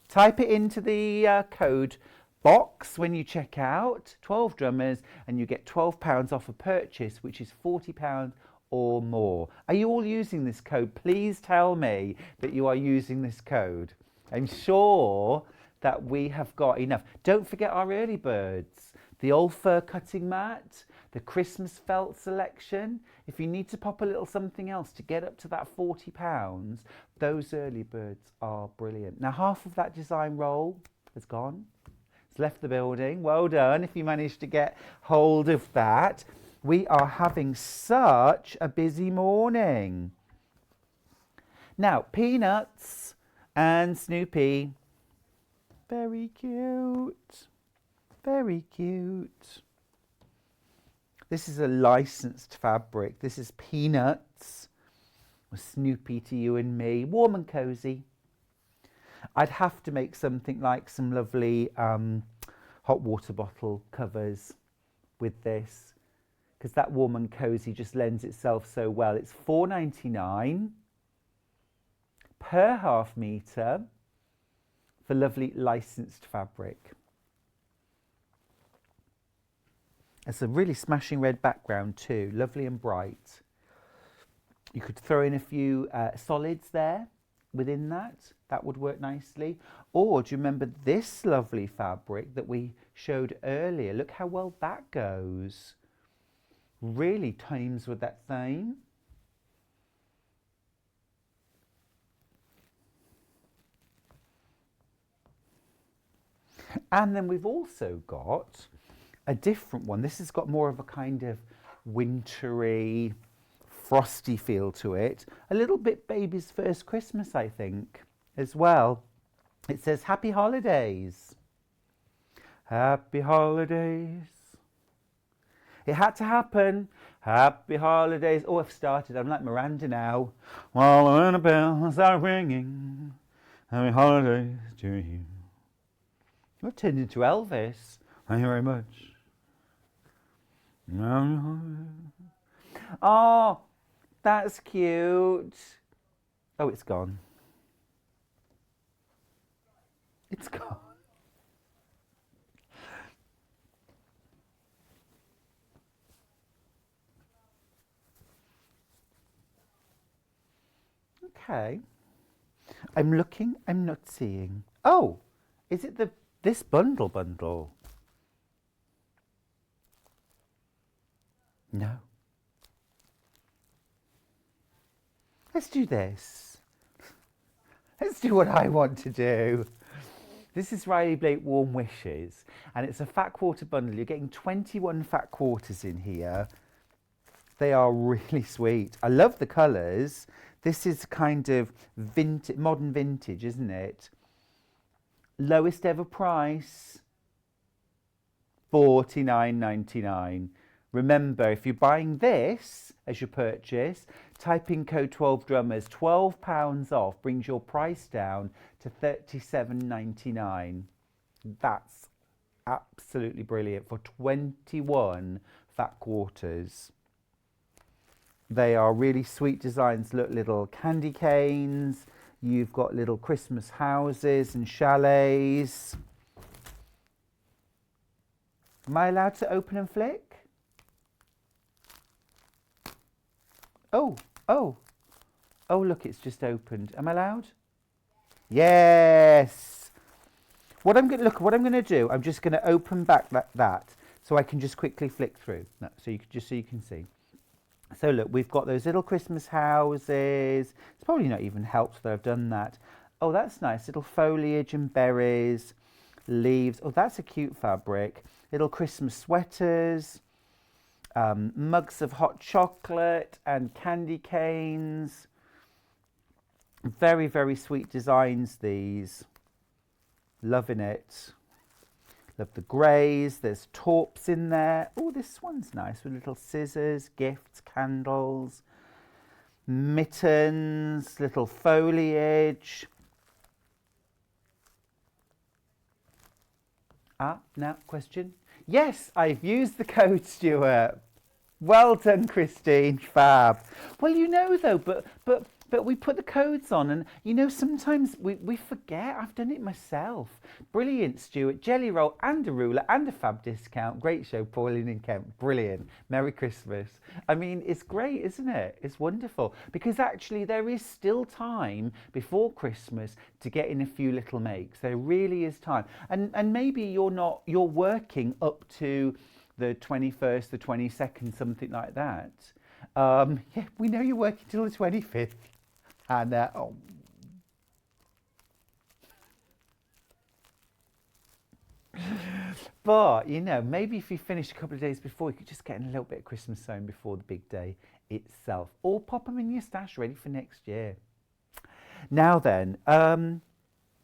Type it into the code box when you check out, 12 drummers, and you get £12 off a purchase, which is £40 or more. Are you all using this code? Please tell me that you are using this code. I'm sure that we have got enough. Don't forget our early birds, the old fur cutting mat, the Christmas felt selection. If you need to pop a little something else to get up to that £40, those early birds are brilliant. Now half of that design roll has gone. It's left the building. Well done if you managed to get hold of that. We are having such a busy morning. Now, Peanuts and Snoopy. Very cute. Very cute. This is a licensed fabric. This is Peanuts. With Snoopy to you and me. Warm and cosy. I'd have to make something like some lovely hot water bottle covers with this, because that warm and cosy just lends itself so well. It's £4.99 per half metre for lovely licensed fabric. It's a really smashing red background too, lovely and bright. You could throw in a few solids there within that. That would work nicely. Or do you remember this lovely fabric that we showed earlier? Look how well that goes. Really times with that theme. And then we've also got a different one. This has got more of a kind of wintry, frosty feel to it. A little bit baby's first Christmas, I think, as well. It says, Happy Holidays. Happy Holidays. It had to happen. Happy Holidays. Oh, I've started. I'm like Miranda now. While the bells are ringing, happy holidays to you. I've turned into Elvis. Thank you very much. Oh, that's cute. Oh, it's gone. It's gone. Okay. I'm looking, I'm not seeing. Oh, is it this bundle? No. Let's do this. Let's do what I want to do. This is Riley Blake Warm Wishes, and it's a fat quarter bundle. You're getting 21 fat quarters in here. They are really sweet. I love the colours. This is kind of vintage, modern vintage, isn't it? Lowest ever price, 49.99. Remember, if you're buying this as your purchase, type in code 12drummers, £12 off brings your price down to $37.99. That's absolutely brilliant for 21 fat quarters. They are really sweet designs. Look, little candy canes. You've got little Christmas houses and chalets. Am I allowed to open and flick? Oh, look, it's just opened. Am I allowed? Yes. What I'm going to do, I'm just going to open back that so I can just quickly flick through. No, so you can see. So look, we've got those little Christmas houses. It's probably not even helped that I've done that. Oh, that's nice. Little foliage and berries, leaves. Oh, that's a cute fabric. Little Christmas sweaters, mugs of hot chocolate and candy canes. Very, very sweet designs, these. Loving it. Love the greys. There's taupes in there. Oh, this one's nice with little scissors, gifts, candles, mittens, little foliage. Now, question. Yes, I've used the code, Stuart. Well done, Christine. Fab. Well, you know, though, but we put the codes on and, you know, sometimes we forget. I've done it myself. Brilliant, Stuart. Jelly roll and a ruler and a fab discount. Great show, Pauline and Kent. Brilliant. Merry Christmas. I mean, it's great, isn't it? It's wonderful because actually there is still time before Christmas to get in a few little makes. There really is time. And maybe you're working up to the 21st, the 22nd, something like that. Yeah, we know you're working till the 25th. And, But, you know, maybe if you finish a couple of days before, you could just get in a little bit of Christmas sewing before the big day itself. Or pop them in your stash ready for next year. Now then,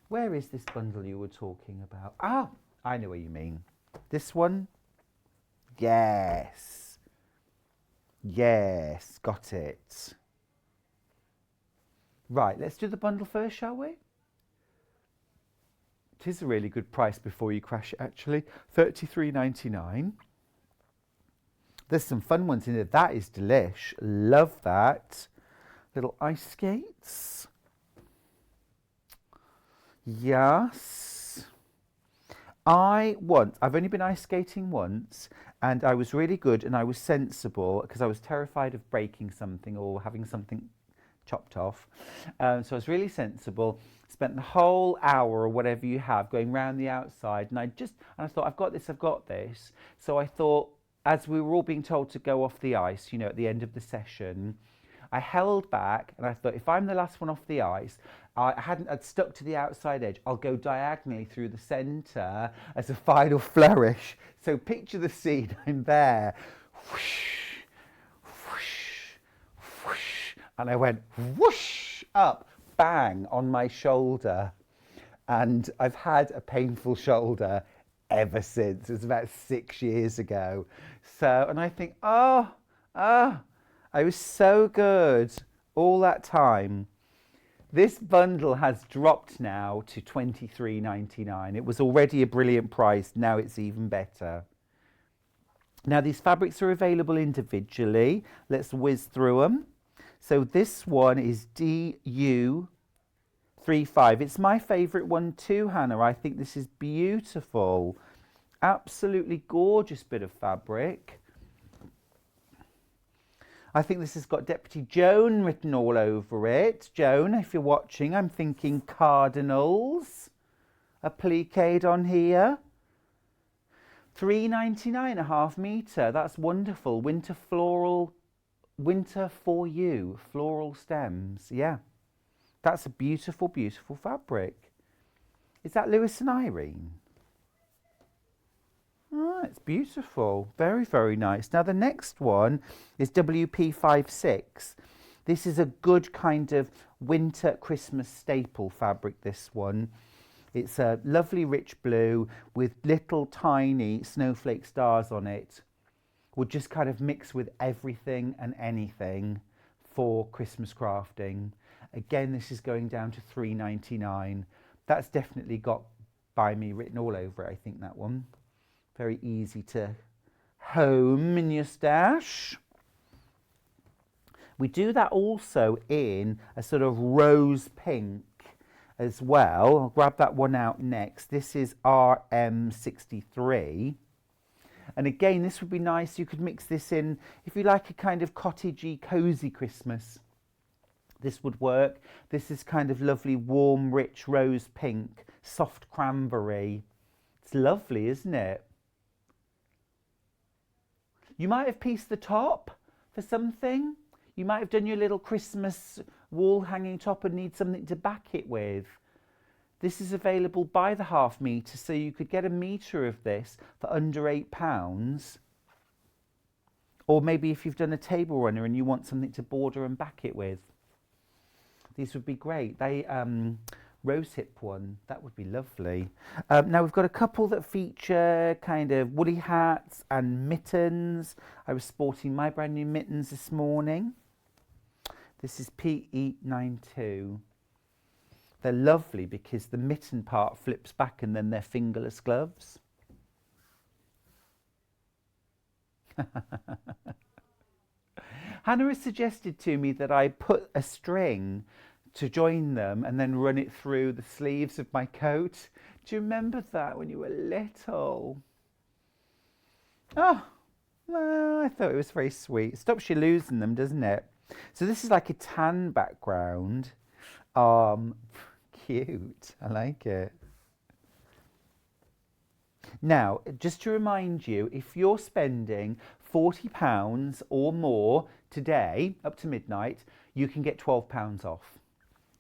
where is this bundle you were talking about? Ah, I know what you mean. This one? Yes. Yes, got it. Right, let's do the bundle first, shall we? It is a really good price before you crash it, actually. $33.99. There's some fun ones in there. That is delish. Love that. Little ice skates. Yes. I've only been ice skating once, and I was really good and I was sensible because I was terrified of breaking something or having something chopped off. So I was really sensible, spent the whole hour or whatever you have going round the outside, and I thought, I've got this. So I thought, as we were all being told to go off the ice, you know, at the end of the session, I held back and I thought, if I'm the last one off the ice, I'd stuck to the outside edge, I'll go diagonally through the centre as a final flourish. So picture the scene, I'm there, whoosh, whoosh, whoosh, and I went whoosh up, bang, on my shoulder. And I've had a painful shoulder ever since. It was about 6 years ago. So, and I think, I was so good all that time. This bundle has dropped now to $23.99. It was already a brilliant price. Now it's even better. Now these fabrics are available individually. Let's whiz through them. So this one is DU35. It's my favourite one too, Hannah. I think this is beautiful. Absolutely gorgeous bit of fabric. I think this has got Deputy Joan written all over it. Joan, if you're watching, I'm thinking cardinals. Appliqued on here. $3.99 a half metre. That's wonderful. Winter for you. Floral stems. Yeah. That's a beautiful, beautiful fabric. Is that Lewis and Irene? Oh, it's beautiful. Very, very nice. Now, the next one is WP56. This is a good kind of winter Christmas staple fabric, this one. It's a lovely rich blue with little tiny snowflake stars on it. Will just kind of mix with everything and anything for Christmas crafting. Again, this is going down to £3.99. That's definitely got Buy Me written all over it, I think, that one. Very easy to home in your stash. We do that also in a sort of rose pink as well. I'll grab that one out next. This is RM63. And again, this would be nice. You could mix this in if you like a kind of cottagey, cosy Christmas. This would work. This is kind of lovely, warm, rich rose pink, soft cranberry. It's lovely, isn't it? You might have pieced the top for something. You might have done your little Christmas wall hanging top and need something to back it with. This is available by the half metre, so you could get a metre of this for under £8. Or maybe if you've done a table runner and you want something to border and back it with. These would be great. They rosehip one, that would be lovely. Now we've got a couple that feature kind of woolly hats and mittens. I was sporting my brand new mittens this morning. This is PE92. They're lovely because the mitten part flips back and then they're fingerless gloves. Hannah has suggested to me that I put a string to join them and then run it through the sleeves of my coat. Do you remember that when you were little? Oh, well, I thought it was very sweet. It stops you losing them, doesn't it? So this is like a tan background. Cute. I like it. Now, just to remind you, if you're spending £40 or more today, up to midnight, you can get £12 off.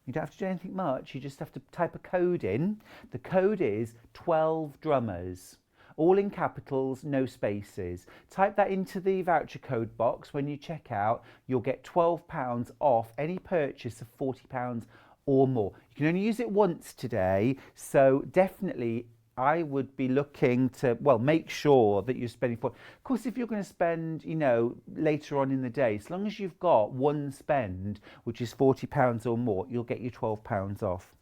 You don't have to do anything much. You just have to type a code in. The code is 12 drummers. All in capitals, no spaces. Type that into the voucher code box. When you check out, you'll get £12 off any purchase of £40 or more. You can only use it once today, so definitely I would be looking to, well, make sure that you're spending for. Of course, if you're going to spend, you know, later on in the day, as long as you've got one spend, which is £40 or more, you'll get your £12 off.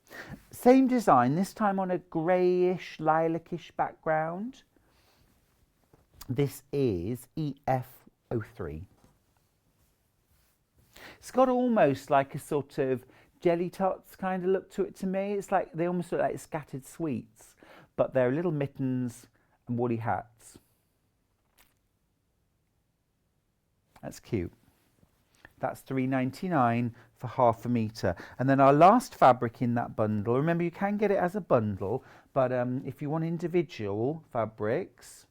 Same design, this time on a greyish, lilac-ish background. This is EF03. It's got almost like a sort of jelly tots kind of look to it to me. It's like they almost look like scattered sweets, but they're little mittens and woolly hats. That's cute. That's £3.99 for half a metre. And then our last fabric in that bundle, remember you can get it as a bundle, but if you want individual fabrics.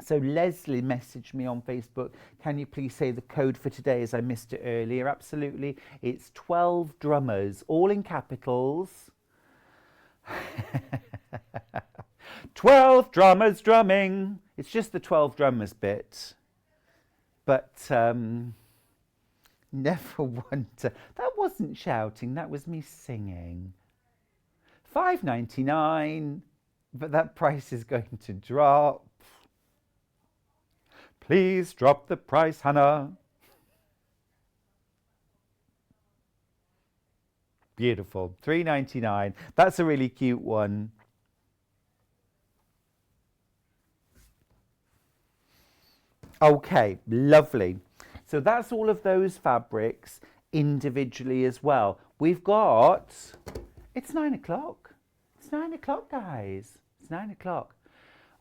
So Leslie messaged me on Facebook, can you please say the code for today as I missed it earlier? Absolutely. It's 12 drummers, all in capitals. 12 drummers drumming. It's just the 12 drummers bit. But never wonder. That wasn't shouting, that was me singing. £5.99, but that price is going to drop. Please drop the price, Hannah. Beautiful. £3.99. That's a really cute one. Okay, lovely. So that's all of those fabrics individually as well. We've got, it's 9 o'clock. It's 9 o'clock, guys. It's 9 o'clock.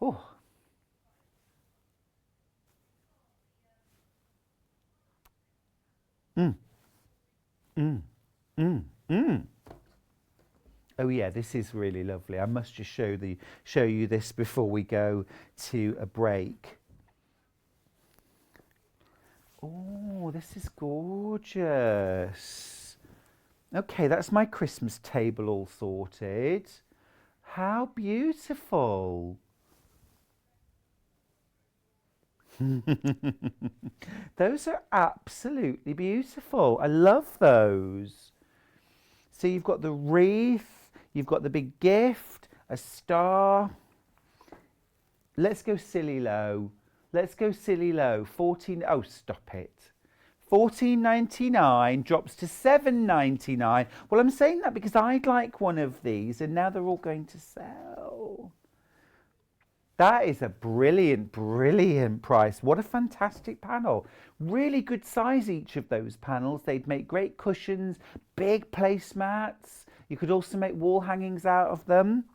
Oh. Oh yeah, this is really lovely. I must just show you this before we go to a break. Oh, this is gorgeous. Okay, that's my Christmas table all sorted. How beautiful. Those are absolutely beautiful. I love those. So you've got the wreath, you've got the big gift, a star. Let's go silly low. Let's go silly low. 14. Oh, stop it. $14.99 drops to $7.99. Well, I'm saying that because I'd like one of these, and now they're all going to sell. That is a brilliant, brilliant price. What a fantastic panel. Really good size, each of those panels. They'd make great cushions, big placemats. You could also make wall hangings out of them.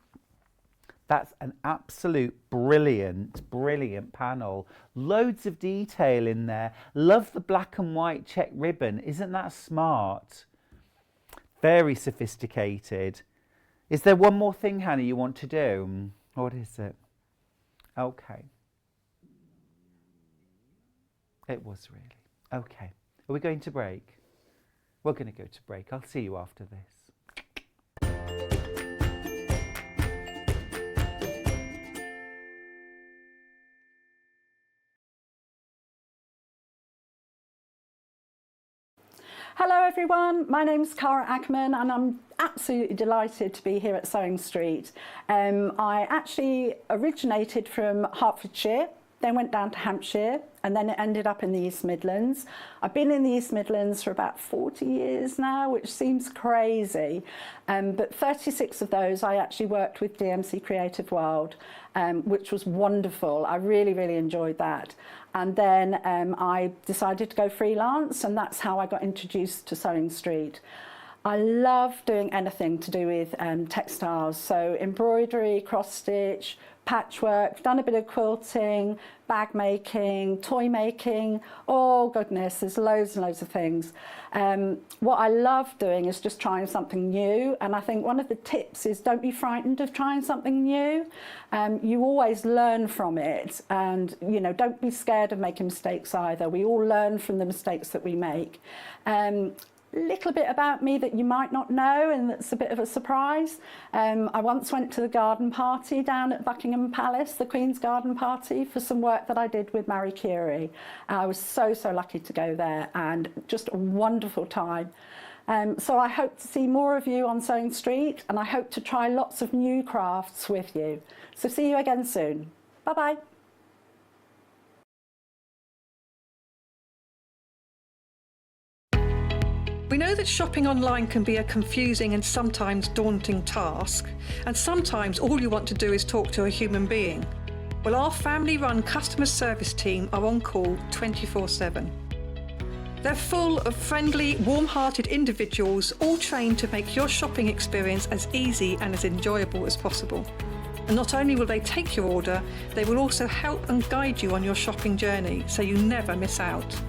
That's an absolute brilliant, brilliant panel. Loads of detail in there. Love the black and white check ribbon. Isn't that smart? Very sophisticated. Is there one more thing, Hannah, you want to do? What is it? Okay. It was really. Okay. Are we going to break? We're going to go to break. I'll see you after this. Hello everyone, my name's Cara Ackerman and I'm absolutely delighted to be here at Sewing Street. I actually originated from Hertfordshire, then went down to Hampshire and then it ended up in the East Midlands. I've been in the East Midlands for about 40 years now, which seems crazy, but 36 of those I actually worked with DMC Creative World, which was wonderful. I really, really enjoyed that. And then I decided to go freelance, and that's how I got introduced to Sewing Street. I love doing anything to do with textiles, so embroidery, cross stitch, patchwork, done a bit of quilting, bag making, toy making. Oh goodness, there's loads and loads of things. What I love doing is just trying something new, and I think one of the tips is don't be frightened of trying something new. You always learn from it, and you know, don't be scared of making mistakes either. We all learn from the mistakes that we make. Little bit about me that you might not know, and that's a bit of a surprise. I once went to the garden party down at Buckingham Palace, the Queen's garden party, for some work that I did with Marie Curie. I was so lucky to go there, and just a wonderful time. So I hope to see more of you on Sewing Street, and I hope to try lots of new crafts with you. So see you again soon. Bye bye. We know that shopping online can be a confusing and sometimes daunting task, and sometimes all you want to do is talk to a human being. Well, our family-run customer service team are on call 24/7. They're full of friendly, warm-hearted individuals, all trained to make your shopping experience as easy and as enjoyable as possible. And not only will they take your order, they will also help and guide you on your shopping journey, so you never miss out.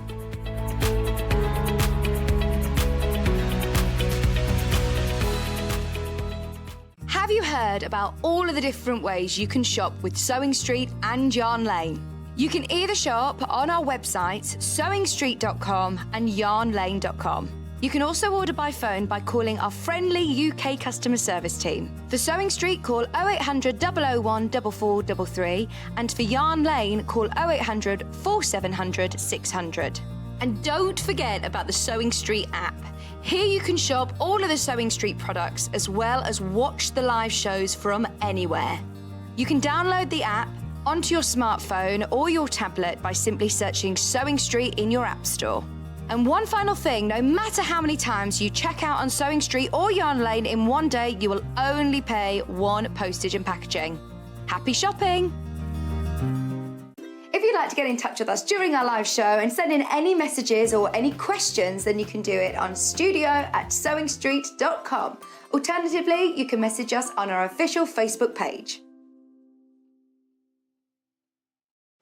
Have you heard about all of the different ways you can shop with Sewing Street and Yarn Lane? You can either shop on our websites, sewingstreet.com and yarnlane.com. You can also order by phone by calling our friendly UK customer service team. For Sewing Street, call 0800 001 4433, and for Yarn Lane, call 0800 4700 600. And don't forget about the Sewing Street app. Here you can shop all of the Sewing Street products as well as watch the live shows from anywhere. You can download the app onto your smartphone or your tablet by simply searching Sewing Street in your app store. And one final thing, no matter how many times you check out on Sewing Street or Yarn Lane in one day, you will only pay one postage and packaging. Happy shopping! If you'd like to get in touch with us during our live show and send in any messages or any questions, then you can do it on studio@sewingstreet.com. Alternatively, you can message us on our official Facebook page.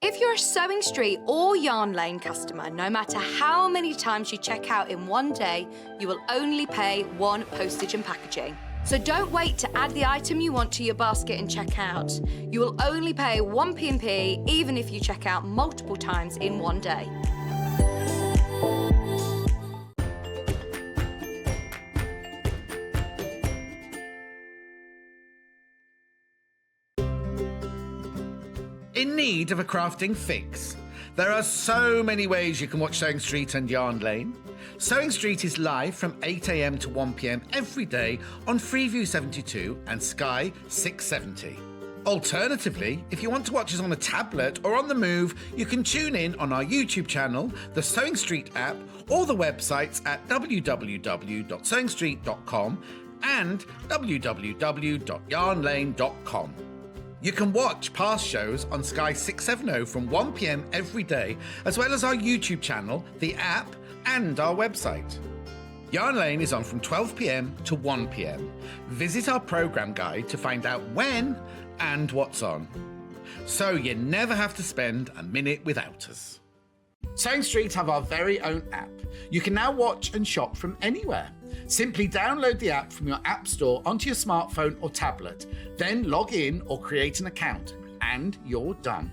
If you're a Sewing Street or Yarn Lane customer, no matter how many times you check out in one day, you will only pay one postage and packaging. So don't wait to add the item you want to your basket and check out. You will only pay one P&P even if you check out multiple times in one day. In need of a crafting fix? There are so many ways you can watch Sewing Street and Yarn Lane. Sewing Street is live from 8 a.m. to 1 p.m. every day on Freeview 72 and Sky 670. Alternatively, if you want to watch us on a tablet or on the move, you can tune in on our YouTube channel, the Sewing Street app, or the websites at www.sewingstreet.com and www.yarnlane.com. You can watch past shows on Sky 670 from 1 p.m. every day, as well as our YouTube channel, the app, and our website. Yarn Lane is on from 12 p.m. to 1 p.m. Visit our programme guide to find out when and what's on. So you never have to spend a minute without us. Sewing Street have our very own app. You can now watch and shop from anywhere. Simply download the app from your app store onto your smartphone or tablet, then log in or create an account, and you're done.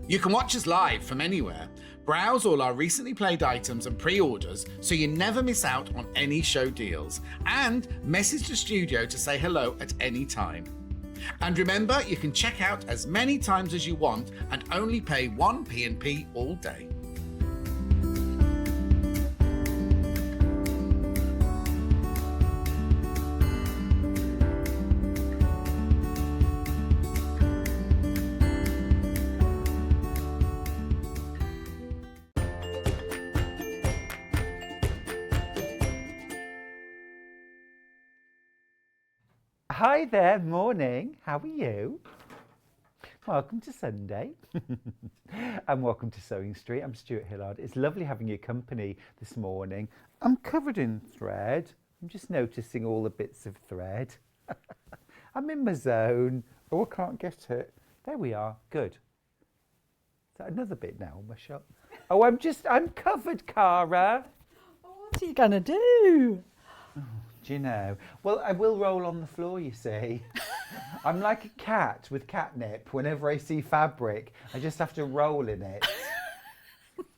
You can watch us live from anywhere, browse all our recently played items and pre-orders so you never miss out on any show deals, and message the studio to say hello at any time. And remember, you can check out as many times as you want and only pay 1 P&P all day. Hi there, morning. How are you? Welcome to Sunday. And welcome to Sewing Street. I'm Stuart Hillard. It's lovely having your company this morning. I'm covered in thread. I'm just noticing all the bits of thread. I'm in my zone. Oh, I can't get it. There we are. Good. Is that another bit now on my shop? Oh, I'm covered, Cara. What are you going to do? Do you know? Well, I will roll on the floor, you see. I'm like a cat with catnip. Whenever I see fabric, I just have to roll in it.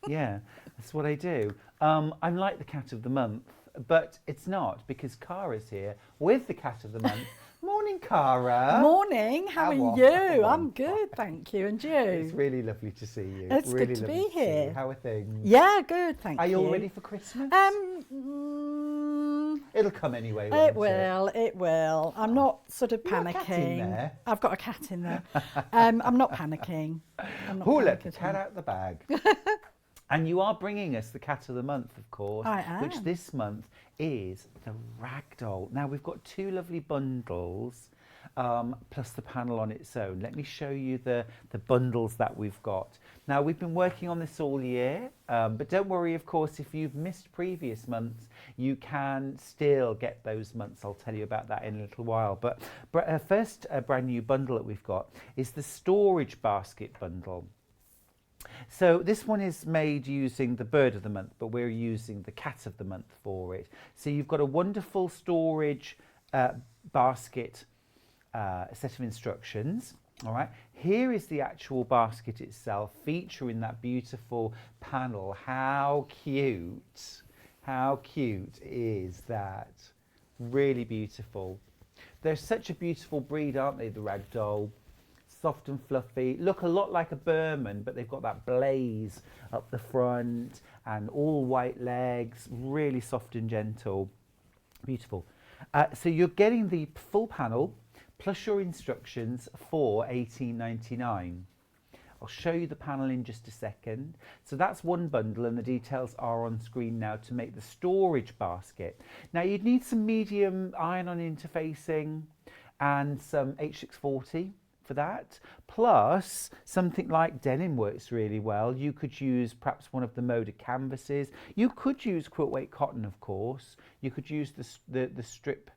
Yeah, that's what I do. I'm like the cat of the month, but it's not because Cara's here with the cat of the month. Morning, Cara. Morning, how are you? I'm good, thank you. And you? It's really lovely to see you. It's really good to lovely be here. See you. How are things? Yeah, good, thank you. Are you all ready for Christmas? It'll come anyway, won't it? It will. I'm not sort of You've got a panicking. cat in there. I've got a cat in there. I'm not panicking. Let the cat out the bag. And you are bringing us the cat of the month, of course. I am. Which this month is the Ragdoll. Now, we've got two lovely bundles, plus the panel on its own. Let me show you the bundles that we've got. Now, we've been working on this all year, but don't worry, of course, if you've missed previous months, you can still get those months. I'll tell you about that in a little while. But first, a brand new bundle that we've got is the storage basket bundle. So this one is made using the bird of the month, but we're using the cat of the month for it. So you've got a wonderful storage basket set of instructions. All right, here is the actual basket itself, featuring that beautiful panel. How cute is that? Really beautiful. They're such a beautiful breed, aren't they, the Ragdoll? Soft and fluffy, look a lot like a Berman, but they've got that blaze up the front and all white legs, really soft and gentle. Beautiful. So you're getting the full panel plus your instructions for $18.99. I'll show you the panel in just a second. So that's one bundle, and the details are on screen now to make the storage basket. Now you'd need some medium iron-on interfacing and some H640 for that, plus something like denim works really well. You could use perhaps one of the Moda canvases. You could use quilt weight cotton, of course. You could use the strip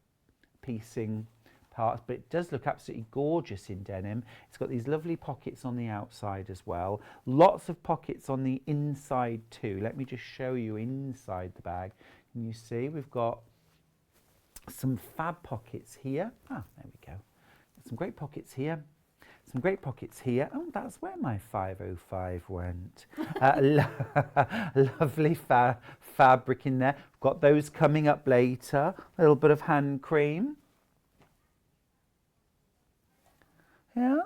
piecing parts, but it does look absolutely gorgeous in denim. It's got these lovely pockets on the outside as well. Lots of pockets on the inside too. Let me just show you inside the bag. Can you see we've got some fab pockets here. There we go. Some great pockets here. Some great pockets here. Oh, that's where my 505 went. Lovely fabric in there. We've got those coming up later. A little bit of hand cream. Yeah,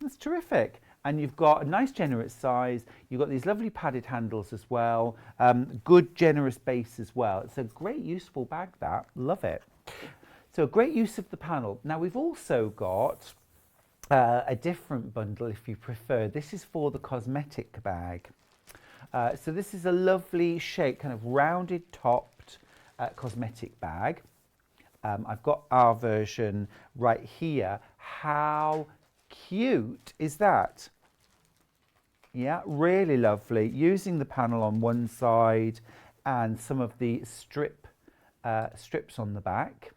that's terrific. And you've got a nice generous size. You've got these lovely padded handles as well. Good generous base as well. It's a great useful bag, that. Love it. So a great use of the panel. Now we've also got a different bundle if you prefer. This is for the cosmetic bag. So this is a lovely shape, kind of rounded topped cosmetic bag. I've got our version right here. How cute is that? Yeah, really lovely. Using the panel on one side and some of the strips on the back.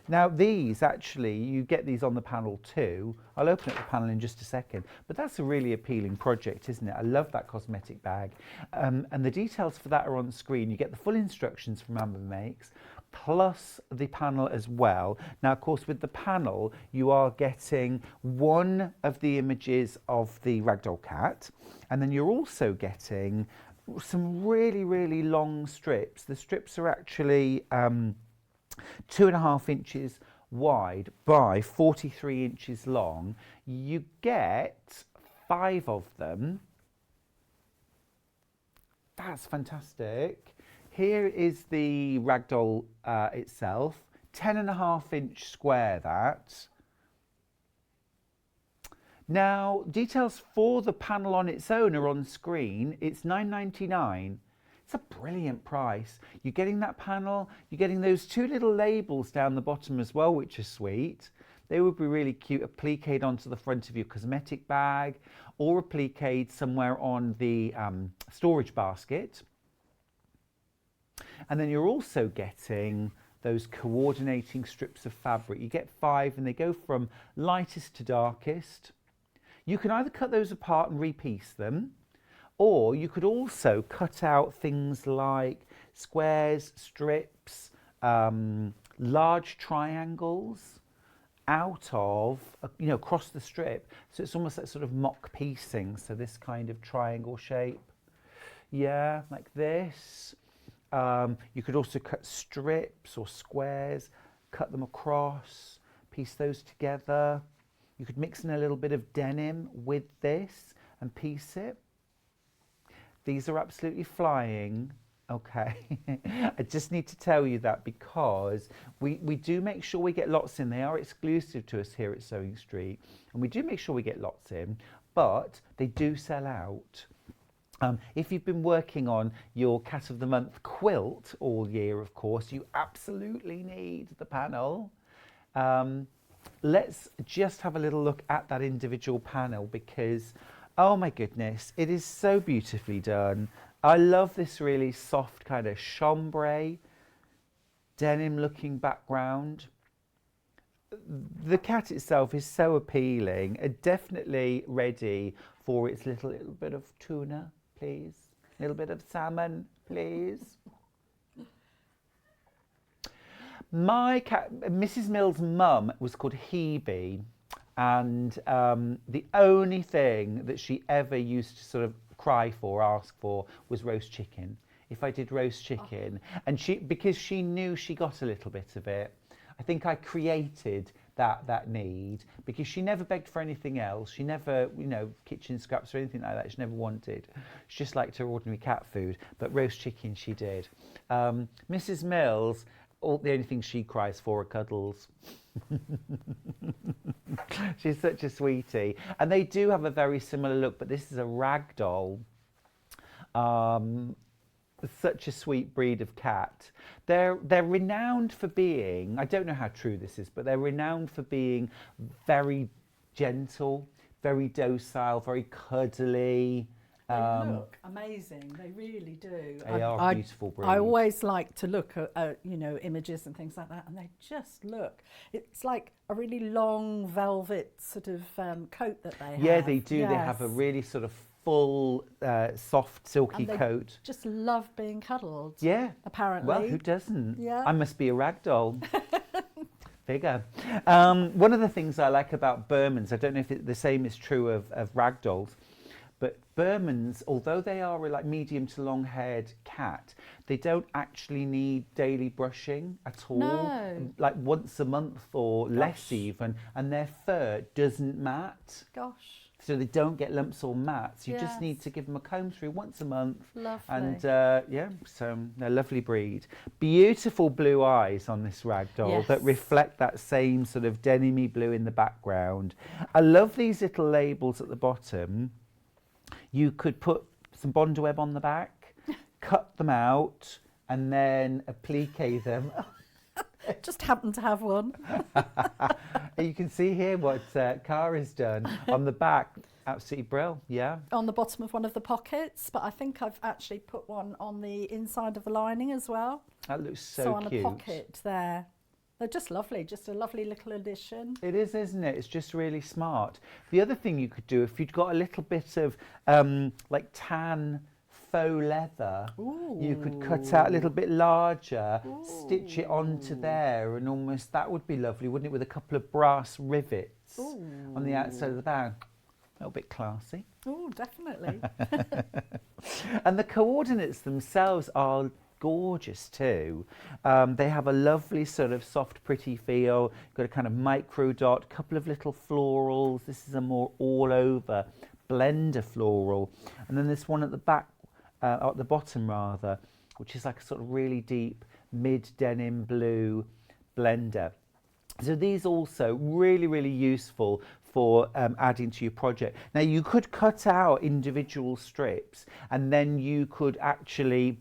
Now these actually, you get these on the panel too. I'll open up the panel in just a second, but that's a really appealing project, isn't it? I love that cosmetic bag. And the details for that are on the screen. You get the full instructions from Amber Makes, plus the panel as well. Now, of course, with the panel, you are getting one of the images of the Ragdoll cat, and then you're also getting some really, really long strips. The strips are actually 2.5 inches wide by 43 inches long. You get 5 of them. That's fantastic. Here is the Ragdoll itself, 10.5 inch square that. Now, details for the panel on its own are on screen. It's £9.99. It's a brilliant price. You're getting that panel, you're getting those 2 little labels down the bottom as well, which are sweet. They would be really cute, appliqued onto the front of your cosmetic bag or appliqued somewhere on the storage basket. And then you're also getting those coordinating strips of fabric. You get 5 and they go from lightest to darkest. You can either cut those apart and repiece them, or you could also cut out things like squares, strips, large triangles out of, across the strip. So it's almost like sort of mock piecing. So this kind of triangle shape. Yeah, like this. You could also cut strips or squares, cut them across, piece those together. You could mix in a little bit of denim with this and piece it. These are absolutely flying. Okay, I just need to tell you that because we do make sure we get lots in. They are exclusive to us here at Sewing Street, and we do make sure we get lots in, but they do sell out. If you've been working on your Cat of the Month quilt all year, of course, you absolutely need the panel. Let's just have a little look at that individual panel because, oh my goodness, it is so beautifully done. I love this really soft kind of chambray, denim looking background. The cat itself is so appealing, definitely ready for its little bit of tuna, please. A little bit of salmon, please. My cat, Mrs. Mill's mum, was called Hebe, and the only thing that she ever used to sort of cry for, ask for, was roast chicken. If I did roast chicken, and because she knew she got a little bit of it, I think I created that need because she never begged for anything else. She never, kitchen scraps or anything like that. She never wanted. She just liked her ordinary cat food, but roast chicken she did. Mrs. Mills, the only thing she cries for are cuddles. She's such a sweetie. And they do have a very similar look, but this is a Ragdoll. Such a sweet breed of cat. They're renowned for being, I don't know how true this is, but they're renowned for being very gentle, very docile, very cuddly. They look amazing. They really do. They are a beautiful breed. I always like to look at images and things like that, and they just look. It's like a really long velvet sort of coat that they have. Yeah, they do. Yes. They have a really sort of full, soft, silky and they coat. Just love being cuddled. Yeah. Apparently. Well, who doesn't? Yeah. I must be a Ragdoll. Figure. One of the things I like about Burmans, I don't know if the same is true of Ragdolls, but Burmans, although they are a like medium to long haired cat, they don't actually need daily brushing at all. No. Like once a month or less even, and their fur doesn't mat. Gosh. So they don't get lumps or mats. You just Yes. need to give them a comb through once a month. Lovely. And yeah, so they're a lovely breed. Beautiful blue eyes on this ragdoll that Yes. reflect that same sort of denim-y blue in the background. I love these little labels at the bottom. You could put some Bondo web on the back, cut them out, and then applique them. Just happen to have one. You can see here what Cara's done on the back. Absolutely brilliant, yeah. On the bottom of one of the pockets, but I think I've actually put one on the inside of the lining as well. That looks so So on cute. a pocket there. They're just lovely, just a lovely little addition. It is, isn't it? It's just really smart. The other thing you could do, if you'd got a little bit of like tan faux leather, you could cut out a little bit larger, stitch it onto there, and almost that would be lovely, wouldn't it? With a couple of brass rivets on the outside of the bag. A little bit classy. Oh, definitely. And the coordinates themselves are gorgeous too. They have a lovely sort of soft, pretty feel. Got a kind of micro dot, couple of little florals. This is a more all-over blender floral, and then this one at the back, at the bottom rather, which is like a sort of really deep mid denim blue blender. So these also really, really useful for adding to your project. Now you could cut out individual strips and then you could actually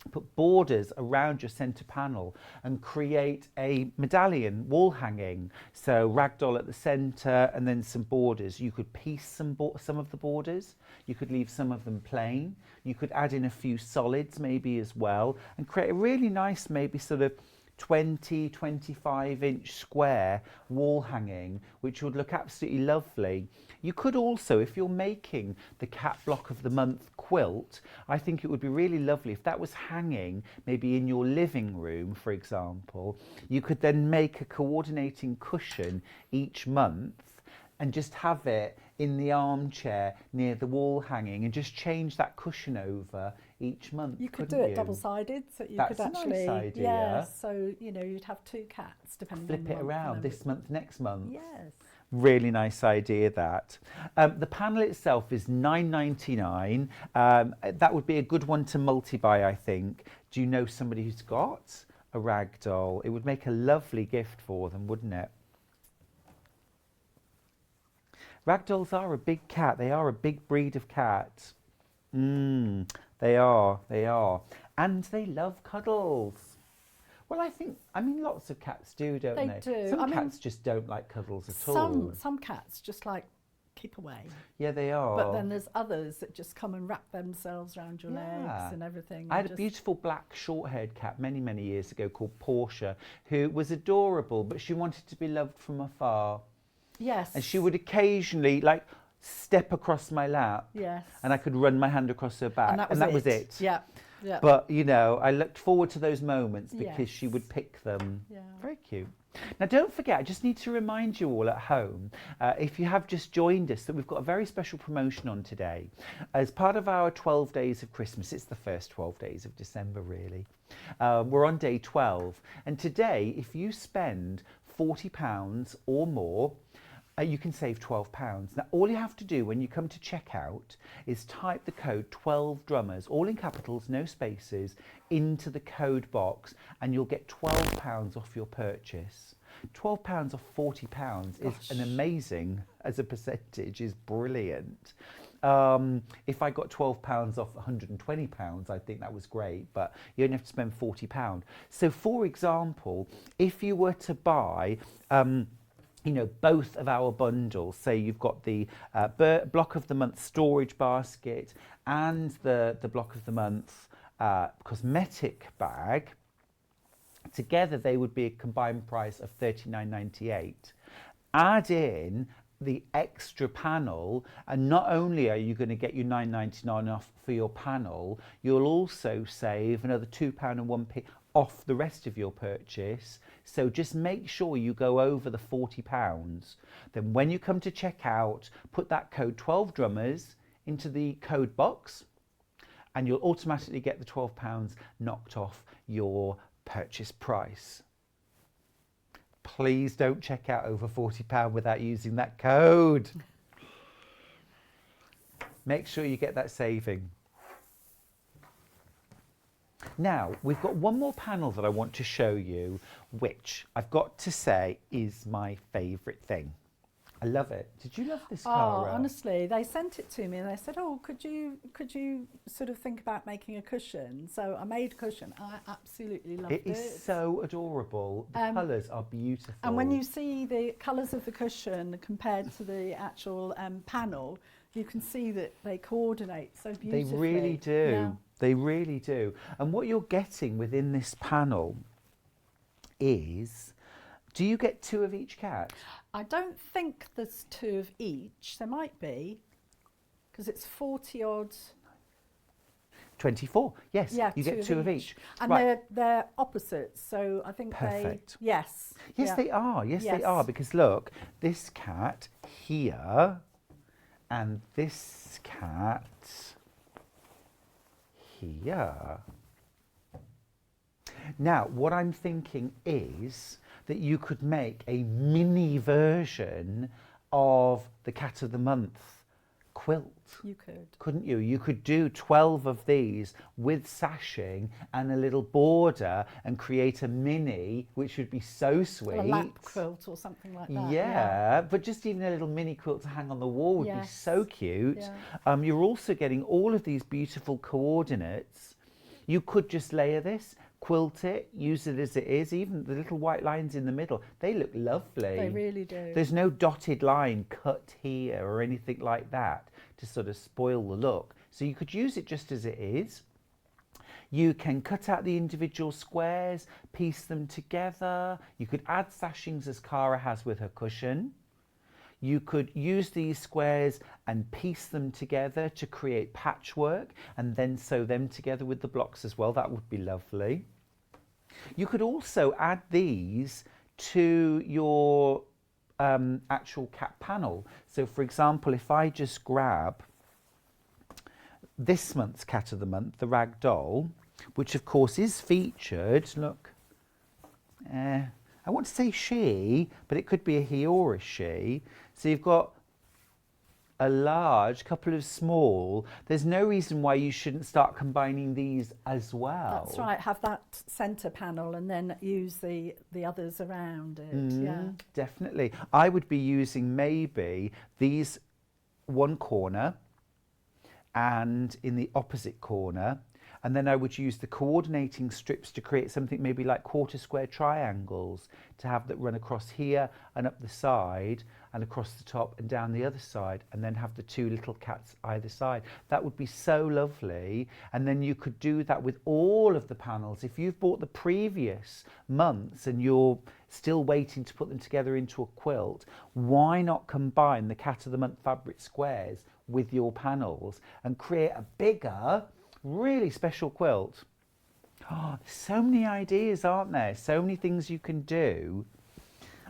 put borders around your center panel and create a medallion wall hanging. So ragdoll at the center and then some borders. You could piece some of the borders. You could leave some of them plain. You could add in a few solids maybe as well and create a really nice maybe sort of 20-25 inch square wall hanging, which would look absolutely lovely. You could also, if you're making the cat block of the month quilt, I think it would be really lovely if that was hanging maybe in your living room, for example. You could then make a coordinating cushion each month and just have it in the armchair near the wall hanging and just change that cushion over each month. You could do couldn't it you? double-sided, so you That's could a nice actually, idea. yeah. So you know, you'd have two cats depending on Flip the it month, around and then this month, next month. Yes. Really nice idea that. The panel itself is $9.99. That would be a good one to multi-buy, I think. Do you know somebody who's got a ragdoll? It would make a lovely gift for them, wouldn't it? Ragdolls are a big cat. They are a big breed of cat. They are. And they love cuddles. Well, I mean, lots of cats do, don't they? They do. Some I mean, cats just don't like cuddles at all. Some cats just like keep away, Yeah, they are. but then there's others that just come and wrap themselves around your Yeah. legs and everything. I had and a beautiful black short-haired cat many, many years ago called Portia, who was adorable, but she wanted to be loved from afar. Yes. And she would occasionally, like, step across my lap. Yes. And I could run my hand across her back. And that was it. Yeah. Yeah. But, you know, I looked forward to those moments because she Yes. would pick them. Yeah. Very cute. Now, don't forget, I just need to remind you all at home, if you have just joined us, that we've got a very special promotion on today. As part of our 12 days of Christmas, it's the first 12 days of December, really. We're on day 12. And today, if you spend £40 or more, you can save £12. Now, all you have to do when you come to checkout is type the code 12 drummers, all in capitals, no spaces, into the code box, and you'll get £12 off your purchase. £12 off £40 is an amazing, as a percentage, is brilliant. If I got £12 off £120, I think that was great, but you only have to spend £40. So, for example, if you were to buy you know, both of our bundles, say you've got the block of the month storage basket and the block of the month cosmetic bag, together they would be a combined price of $39.98. Add in the extra panel, and not only are you going to get your $9.99 off for your panel, you'll also save another £2 and 1p off the rest of your purchase. So just make sure you go over the £40. Then when you come to check out, put that code 12 drummers into the code box and you'll automatically get the £12 knocked off your purchase price. Please don't check out over £40 without using that code. Make sure you get that saving. Now, we've got one more panel that I want to show you, which I've got to say is my favourite thing. I love it. Did you love this, Cara? Oh, honestly, they sent it to me and they said, "Oh, could you sort of think about making a cushion?" So I made a cushion. I absolutely loved it. It is so adorable. The colours are beautiful. And when you see the colours of the cushion compared to the actual panel, you can see that they coordinate so beautifully. They really do. Yeah. They really do. And what you're getting within this panel is, do you get 2 of each cat? I don't think there's 2 of each. There might be, because it's 40 odd. 24. Yes. Yeah, you get 2 of each. And right. they're opposites, so I think Perfect. they. Yes. Yes, yeah. they are. Yes, Yes. they are. Because look, this cat here and this cat here. Now, what I'm thinking is that you could make a mini version of the Cat of the Month quilt. You could. Couldn't you? You could do 12 of these with sashing and a little border and create a mini, which would be so sweet. A lap quilt or something like that. Yeah, but just even a little mini quilt to hang on the wall would be Yes. so cute. Yeah. You're also getting all of these beautiful coordinates. You could just layer this, quilt it, use it as it is. Even the little white lines in the middle, they look lovely. They really do. There's no dotted line cut here or anything like that to sort of spoil the look. So you could use it just as it is. You can cut out the individual squares, piece them together. You could add sashings as Cara has with her cushion. You could use these squares and piece them together to create patchwork and then sew them together with the blocks as well. That would be lovely. You could also add these to your actual cat panel. So for example, if I just grab this month's Cat of the Month, the Ragdoll, which of course is featured, look, I want to say she, but it could be a he or a she. So you've got a large, couple of small. There's no reason why you shouldn't start combining these as well. That's right. Have that centre panel and then use the others around it. Yeah. Definitely. I would be using maybe these one corner and in the opposite corner. And then I would use the coordinating strips to create something maybe like quarter square triangles to have that run across here and up the side and across the top and down the other side, and then have the 2 little cats either side. That would be so lovely. And then you could do that with all of the panels. If you've bought the previous months and you're still waiting to put them together into a quilt, why not combine the Cat of the Month fabric squares with your panels and create a bigger, really special quilt? Oh, so many ideas, aren't there? So many things you can do.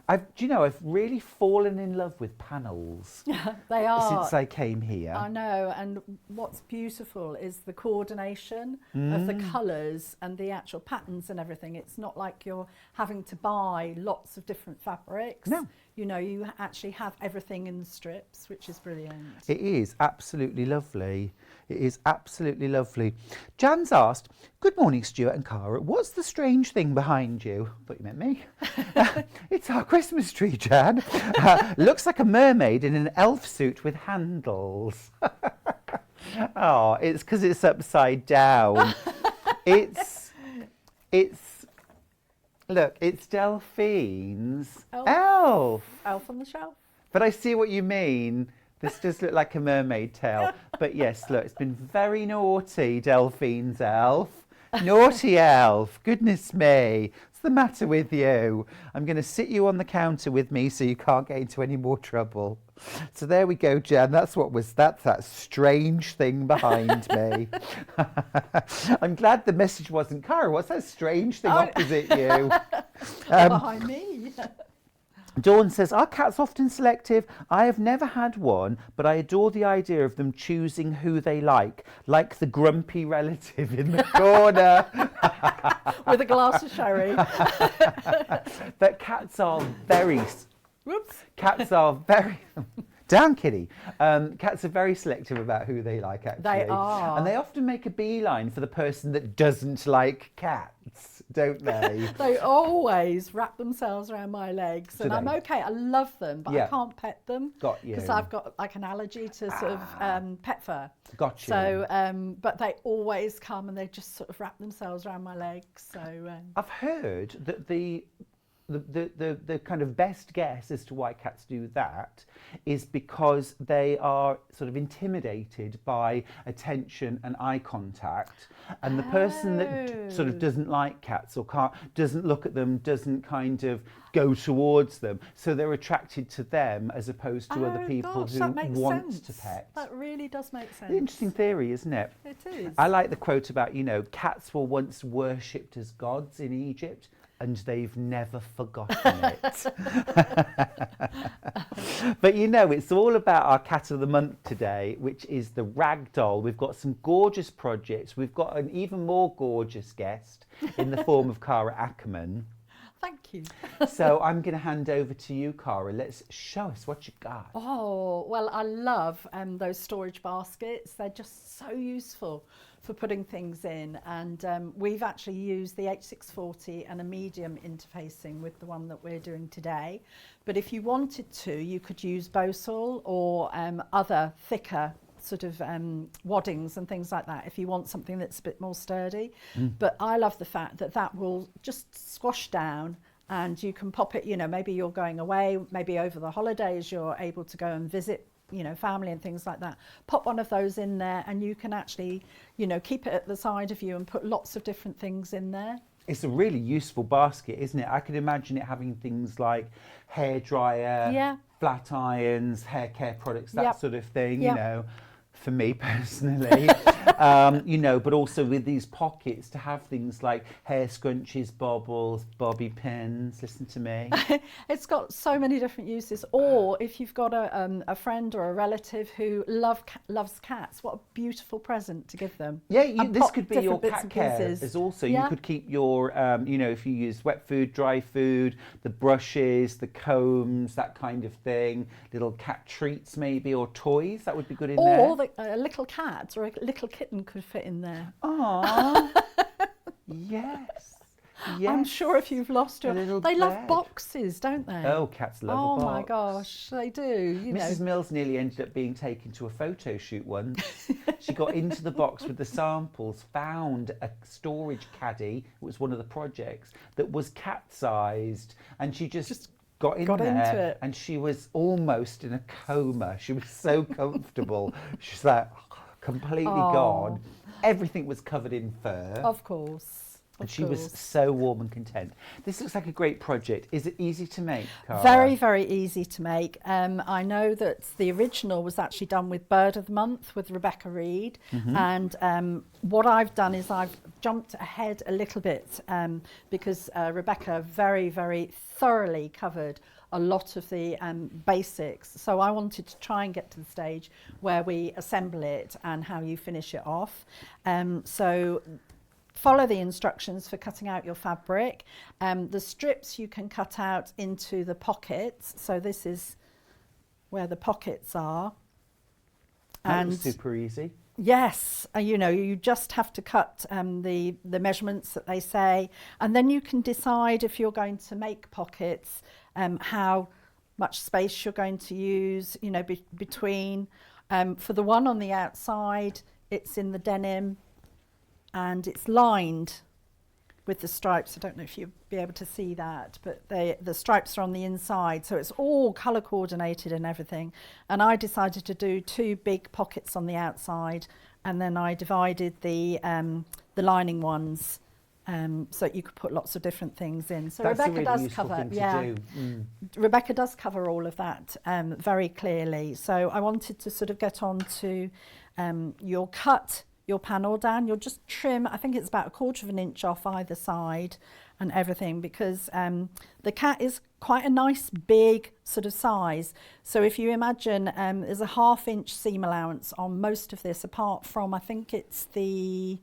I've really fallen in love with panels. They are. Since I came here. I know, and what's beautiful is the coordination of the colours and the actual patterns and everything. It's not like you're having to buy lots of different fabrics. No. You know, you actually have everything in the strips, which is brilliant. It is absolutely lovely. It is absolutely lovely. Jan's asked, "Good morning, Stuart and Cara. What's the strange thing behind you?" Thought you meant me. It's our Christmas tree, Jan. Looks like a mermaid in an elf suit with handles. Oh, it's because it's upside down. It's look, it's Delphine's elf. Elf on the Shelf. But I see what you mean. This does look like a mermaid tail. But yes, look, it's been very naughty, Delphine's elf. Naughty elf. Goodness me. the matter with you? I'm going to sit you on the counter with me so you can't get into any more trouble. So there we go, Jen. That's that strange thing behind me. I'm glad the message wasn't, Cara, what's that strange thing opposite you? Behind me. Dawn says, are cats often selective? I have never had one, but I adore the idea of them choosing who they like the grumpy relative in the corner. With a glass of sherry. But cats are very... Whoops. Cats are very... Down, kitty. Cats are very selective about who they like, actually. They are. And they often make a beeline for the person that doesn't like cats, don't they? They always wrap themselves around my legs. Do And I'm they? okay. I love them, but Yeah. I can't pet them. Got you. Because I've got like an allergy to sort of pet fur. Got you. So, but they always come and they just sort of wrap themselves around my legs. So I've heard that the kind of best guess as to why cats do that is because they are sort of intimidated by attention and eye contact, and the person that sort of doesn't like cats or doesn't look at them, doesn't kind of go towards them, so they're attracted to them as opposed to other people gosh, who that makes want sense. to pet. That really does make sense. Interesting theory, isn't it? It is. I like the quote about, cats were once worshipped as gods in Egypt, and they've never forgotten it. But it's all about our cat of the month today, which is the Ragdoll. We've got some gorgeous projects. We've got an even more gorgeous guest in the form of Cara Ackerman. Thank you. So I'm going to hand over to you, Cara. Let's show us what you got. Oh, well, I love those storage baskets. They're just so useful for putting things in. And we've actually used the H640 and a medium interfacing with the one that we're doing today. But if you wanted to, you could use Bosal or other thicker sort of waddings and things like that if you want something that's a bit more sturdy. But I love the fact that that will just squash down and you can pop it, maybe you're going away, maybe over the holidays you're able to go and visit family and things like that. Pop one of those in there and you can actually keep it at the side of you and put lots of different things in there. It's a really useful basket, isn't it? I can imagine it having things like hairdryer, flat irons, hair care products, that sort of thing, for me personally. But also with these pockets to have things like hair scrunchies, bobbles, bobby pins. Listen to me. It's got so many different uses. Or if you've got a friend or a relative who loves cats, what a beautiful present to give them. Yeah, this pop could be different your bits cat and care pieces. as also. You could keep your, if you use wet food, dry food, the brushes, the combs, that kind of thing. Little cat treats maybe, or toys, that would be good in there. Or a little cat or a little kitten could fit in there. Aww. Yes. I'm sure if you've lost your... They love boxes, don't they? Oh, cats love a box. Oh my gosh, they do. Mrs. Mills nearly ended up being taken to a photo shoot once. She got into the box with the samples, found a storage caddy, it was one of the projects, that was cat-sized, and she just got into it. And she was almost in a coma. She was so comfortable. She's like completely gone. Everything was covered in fur. Of course. And she was so warm and content. This looks like a great project. Is it easy to make, Cara? Very, very easy to make. I know that the original was actually done with Bird of the Month with Rebecca Reed. And what I've done is I've jumped ahead a little bit because Rebecca very, very thoroughly covered a lot of the basics. So I wanted to try and get to the stage where we assemble it and how you finish it off. So follow the instructions for cutting out your fabric. The strips you can cut out into the pockets. So this is where the pockets are. That was super easy. Yes, you just have to cut the measurements that they say, and then you can decide if you're going to make pockets, how much space you're going to use, between. For the one on the outside, it's in the denim, and it's lined with the stripes. I don't know if you'll be able to see that, but the stripes are on the inside, so it's all colour coordinated and everything. And I decided to do 2 big pockets on the outside, and then I divided the lining ones so you could put lots of different things in. So That's a Rebecca really does useful cover, thing to yeah, do. Rebecca does cover all of that very clearly. So I wanted to sort of get on to you'll cut your panel down. You'll just trim, I think it's about 1/4 of an inch off either side and everything, because the cat is quite a nice big sort of size. So if you imagine there's a 1/2 inch seam allowance on most of this, apart from I think it's the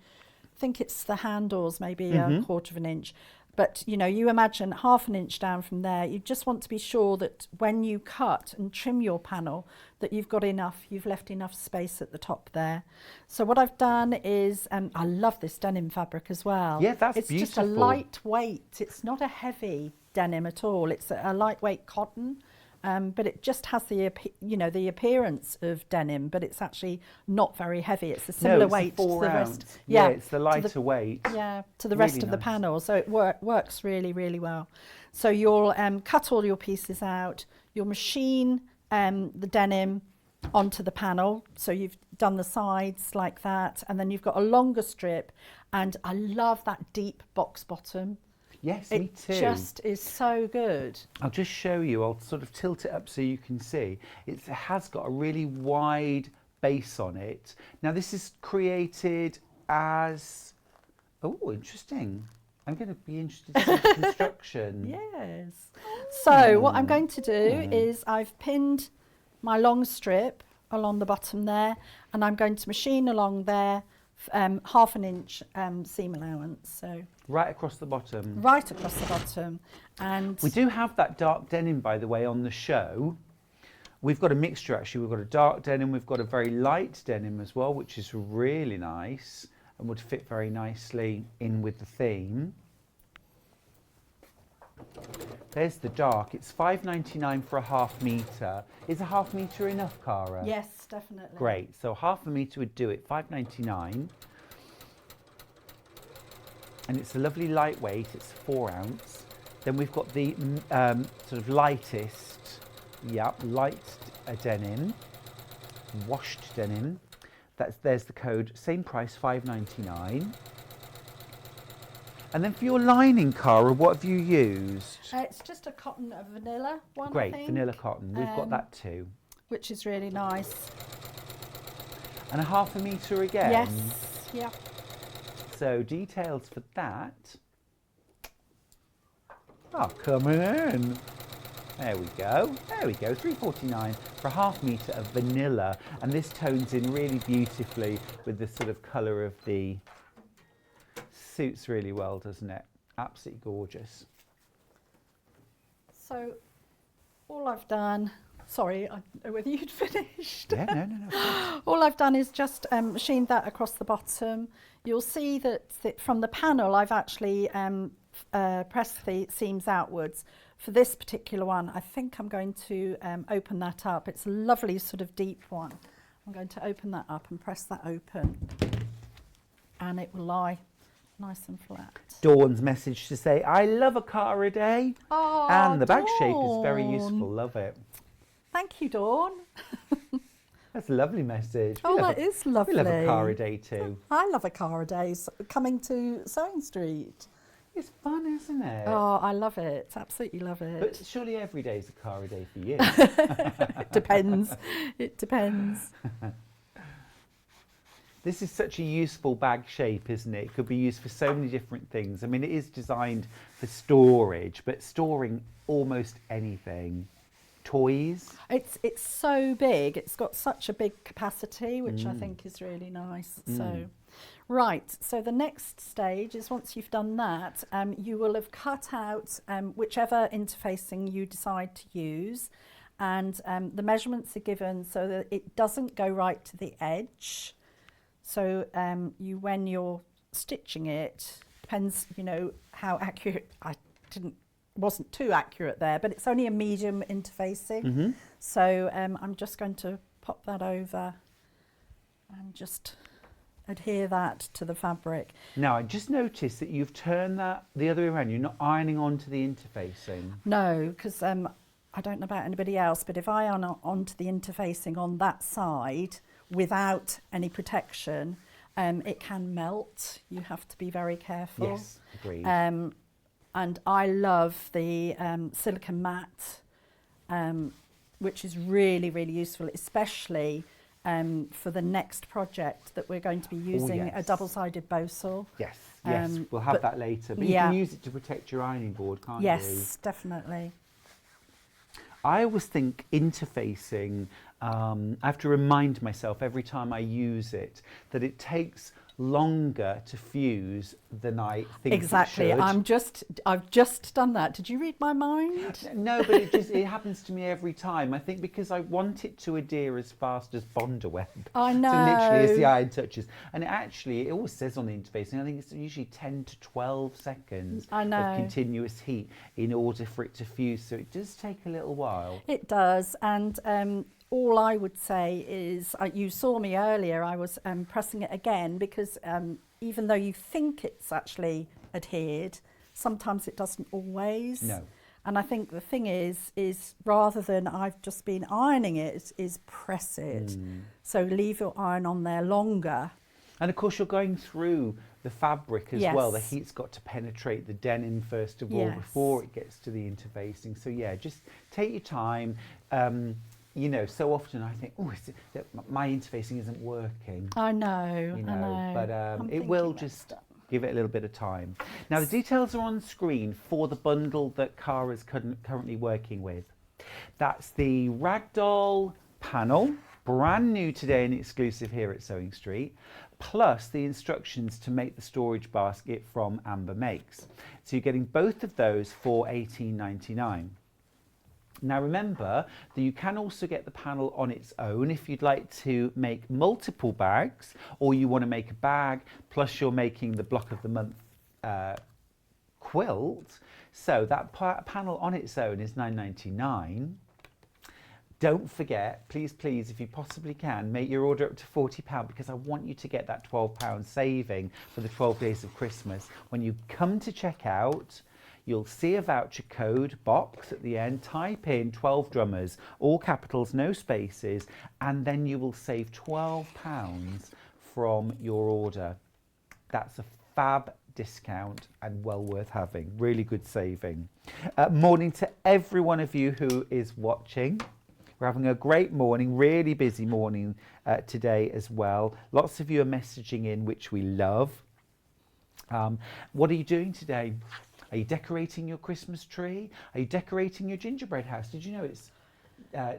handles, maybe a 1/4 of an inch. But you know, you imagine 1/2 an inch down from there. You just want to be sure that when you cut and trim your panel, that you've left enough space at the top there. So what I've done is, I love this denim fabric as well. Yeah, that's it's beautiful. It's just a lightweight. It's not a heavy denim at all. It's a lightweight cotton. But it just has the appearance of denim, but it's actually not very heavy. It's a similar weight to the rest. Yeah, it's the lighter weight. Yeah, to the rest Really of the nice. panel. So it works really, really well. So you'll cut all your pieces out. You'll machine the denim onto the panel. So you've done the sides like that, and then you've got a longer strip. And I love that deep box bottom. Yes, me too. It just is so good. I'll just show you. I'll sort of tilt it up so you can see. It has got a really wide base on it. Now this is created as... Oh, interesting. I'm going to be interested in the construction. Yes. So what I'm going to do is I've pinned my long strip along the bottom there, and I'm going to machine along there 1/2 an inch seam allowance. So Right across the bottom. right across the bottom. And We do have that dark denim, by the way, on the show. We've got a mixture, actually. We've got a dark denim, we've got a very light denim as well, which is really nice and would fit very nicely in with the theme. There's the dark. It's £5.99 for a 1/2 metre. Is a 1/2 metre enough, Cara? yes, definitely. Great. So 1/2 metre would do it, £5.99. And it's a lovely lightweight, it's 4 ounce. Then we've got the sort of lightest, light denim, washed denim. There's the code, same price, £5.99. And then for your lining, Cara, what have you used? It's just a cotton, a vanilla one, I Great, think, vanilla cotton. We've got that too. which is really nice. And a 1/2 metre again. Yes, yeah. So details for that. Oh, coming in. There we go. There we go. £3.49 for a 1/2 metre of vanilla. And this tones in really beautifully with the sort of colour of the... Suits really well, doesn't it? Absolutely gorgeous. So all I've done, sorry, I don't know whether you'd finished. Yeah, no. All I've done is just machined that across the bottom. You'll see that from the panel I've actually pressed the seams outwards. For this particular one, I think I'm going to open that up. It's a lovely sort of deep one. I'm going to open that up and press that open, and it will lie nice and flat. Dawn's message to say, I love a Cara day. Oh, And the bag shape is very Dawn. useful. Love it. Thank you, Dawn. That's a lovely message. Oh, We love that is We love a lovely. Cara day too. I love a Cara day coming to Sewing Street. It's fun, isn't it? Oh, I love it. Absolutely love it. But surely every day is a Cara day for you. It depends. It depends. This is such a useful bag shape, isn't it? It could be used for so many different things. I mean, it is designed for storage, but storing almost anything. Toys. It's so big. It's got such a big capacity, which I think is really nice. So, right. So the next stage is, once you've done that, you will have cut out whichever interfacing you decide to use, and the measurements are given so that it doesn't go right to the edge. So when you're stitching it, depends, how accurate. Wasn't too accurate there, but it's only a medium interfacing. So I'm just going to pop that over and just adhere that to the fabric. Now, I just noticed that you've turned that the other way around. You're not ironing onto the interfacing. No, because I don't know about anybody else, but if I iron onto the interfacing on that side without any protection, It can melt. You have to be very careful. Yes, agreed. And I love the silicone mat, which is really, really useful, especially for the next project that we're going to be using, a yes. double-sided bow saw. Yes, yes, we'll have but- that later. But you yeah. can use it to protect your ironing board, can't you? Yes, definitely. I always think interfacing, I have to remind myself every time I use it that it takes longer to fuse than I think Exactly. it should. I've just done that. Did you read my mind? No, but it happens to me every time. I think because I want it to adhere as fast as Bondaweb. I know. So literally as the iron touches. And it always says on the interfacing, I think it's usually 10 to 12 seconds I know. of continuous heat in order for it to fuse. So it does take a little while. It does. And all I would say is, you saw me earlier, I was pressing it again because even though you think it's actually adhered, sometimes it doesn't always. No. And I think the thing is rather than I've just been ironing it, is press it. So leave your iron on there longer. And of course, you're going through the fabric as well. The Yes. heat's got to penetrate the denim first of all Yes. before it gets to the interfacing. So yeah, just take your time. You know, so often I think, oh, my interfacing isn't working. I know, You know, I know. but I'm it will thinking just next give it a little bit of time. Now, the details are on screen for the bundle that Cara's currently working with. That's the Ragdoll panel, brand new today and exclusive here at Sewing Street, plus the instructions to make the storage basket from Amber Makes. So you're getting both of those for $18.99. Now remember that you can also get the panel on its own if you'd like to make multiple bags, or you want to make a bag plus you're making the block of the month quilt. So that panel on its own is $9.99. Don't forget, please, if you possibly can, make your order up to £40 because I want you to get that £12 saving for the 12 days of Christmas. When you come to check out, you'll see a voucher code box at the end. Type in 12 drummers, all capitals, no spaces, and then you will save £12 from your order. That's a fab discount and well worth having. Really good saving. Morning to every one of you who is watching. We're having a great morning, really busy morning today as well. Lots of you are messaging in, which we love. What are you doing today? Are you decorating your Christmas tree? Are you decorating your gingerbread house? Did you know it's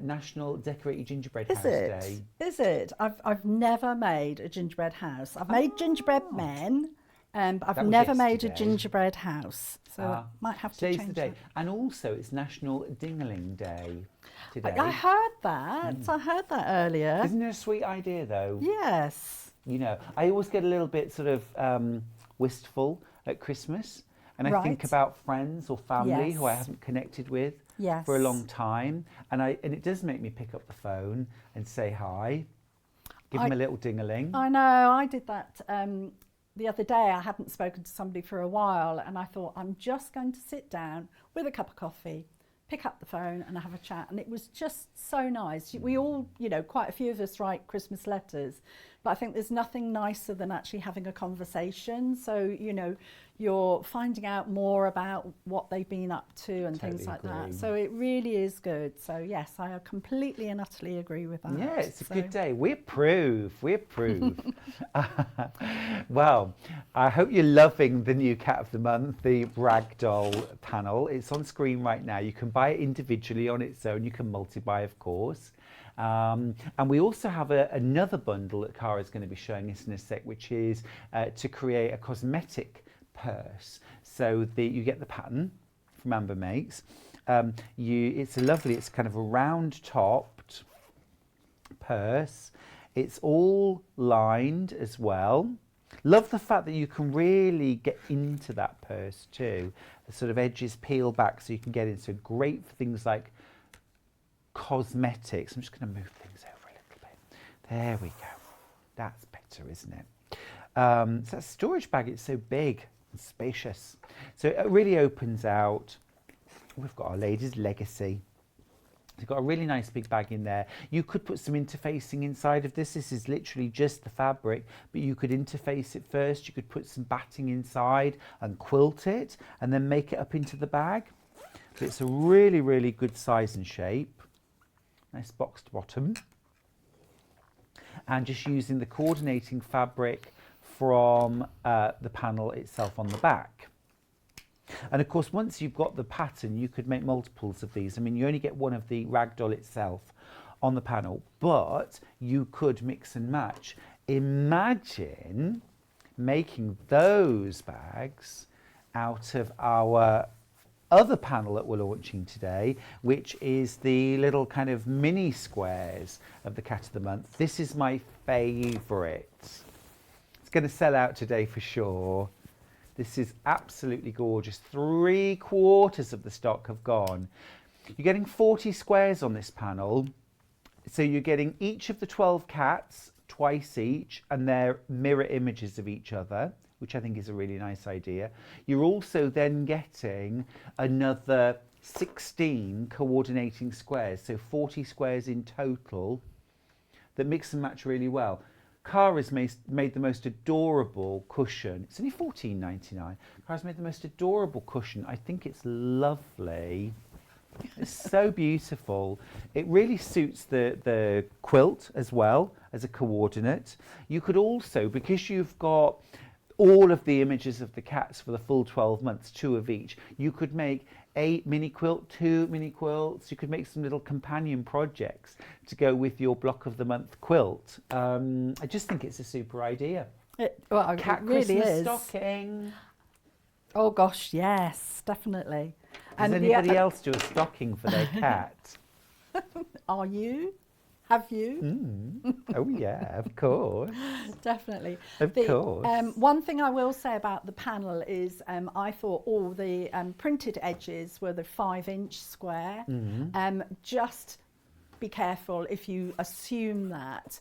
National Decorate Your Gingerbread House Day? Is it? I've never made a gingerbread house. I've made gingerbread men, but I've That was never made a yesterday. gingerbread house. So I might have to Today's change the day. that. And also it's National Dingling Day today. I heard that. I heard that earlier. Isn't it a sweet idea though? Yes. You know, I always get a little bit sort of wistful at Christmas. And I think Right. about friends or family who I Yes. haven't connected with Yes. for a long time. And it does make me pick up the phone and say hi, give them a little ding-a-ling. I know. I did that the other day. I hadn't spoken to somebody for a while, and I thought I'm just going to sit down with a cup of coffee, pick up the phone and have a chat. And it was just so nice. We all, you know, quite a few of us write Christmas letters, but I think there's nothing nicer than actually having a conversation. So, you know, you're finding out more about what they've been up to and things like Totally that. agree. So it really is good. So yes, I completely and utterly agree with that. Yeah, it's a So- good day. We approve. Well, I hope you're loving the new Cat of the Month, the Ragdoll panel. It's on screen right now. You can buy it individually on its own. You can multi-buy, of course. And we also have another bundle that Cara's going to be showing us in a sec, which is to create a cosmetic purse. So you get the pattern from Amber Makes. It's kind of a round topped purse. It's all lined as well. Love the fact that you can really get into that purse too. The sort of edges peel back so you can get in. So great for things like cosmetics. I'm just going to move things over a little bit. There we go. That's better, isn't it? So that storage bag, it's so big and spacious. So it really opens out. We've got our Ladies Legacy. You've got a really nice big bag in there. You could put some interfacing inside of this. This is literally just the fabric, but you could interface it first. You could put some batting inside and quilt it and then make it up into the bag. But it's a really, really good size and shape. Nice boxed bottom. And just using the coordinating fabric from the panel itself on the back. And of course, once you've got the pattern, you could make multiples of these. I mean, you only get one of the Ragdoll itself on the panel, but you could mix and match. Imagine making those bags out of our other panel that we're launching today, which is the little kind of mini squares of the Cat of the Month. This is my favourite. It's going to sell out today for sure. This is absolutely gorgeous. 3/4 of the stock have gone. You're getting 40 squares on this panel. So you're getting each of the 12 cats twice each, and they're mirror images of each other, which I think is a really nice idea. You're also then getting another 16 coordinating squares, so 40 squares in total that mix and match really well. Cara's made the most adorable cushion. It's only $14.99. Cara's made the most adorable cushion. I think it's lovely. It's so beautiful. It really suits the quilt as well as a coordinate. You could also, because you've got all of the images of the cats for the full 12 months, 2 of each, you could make a mini quilt, 2 mini quilts. You could make some little companion projects to go with your block of the month quilt. I just think it's a super idea. Well, Cat it really Christmas is. stocking. Oh gosh, yes, definitely. Does anybody else do a stocking for their cat? Are you? Have you? Oh yeah, of course. Definitely. Of course. One thing I will say about the panel is I thought all the printed edges were the 5-inch square. Just be careful if you assume that,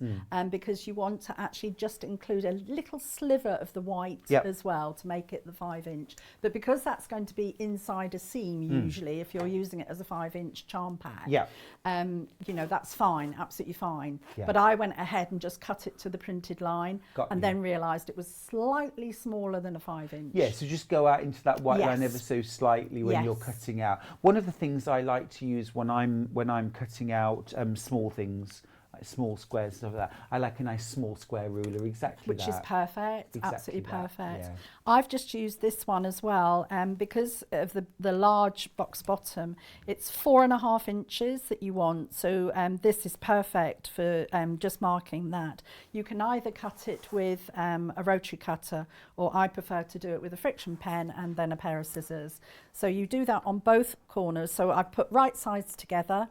because you want to actually just include a little sliver of the white as well to make it the 5-inch. But because that's going to be inside a seam usually, if you're using it as a 5-inch charm pack, you know, that's fine, absolutely fine. But I went ahead and just cut it to the printed line and then realised it was slightly smaller than a 5-inch. Yeah, so just go out into that white line ever so slightly when you're cutting out. One of the things I like to use when I'm cutting out small things, like small squares, stuff like that, I like a nice small square ruler, Which is perfect, absolutely perfect. Yeah. I've just used this one as well, because of the large box bottom. It's 4.5 inches that you want, so this is perfect for just marking that. You can either cut it with a rotary cutter, or I prefer to do it with a friction pen and then a pair of scissors. So you do that on both corners. So I've put right sides together.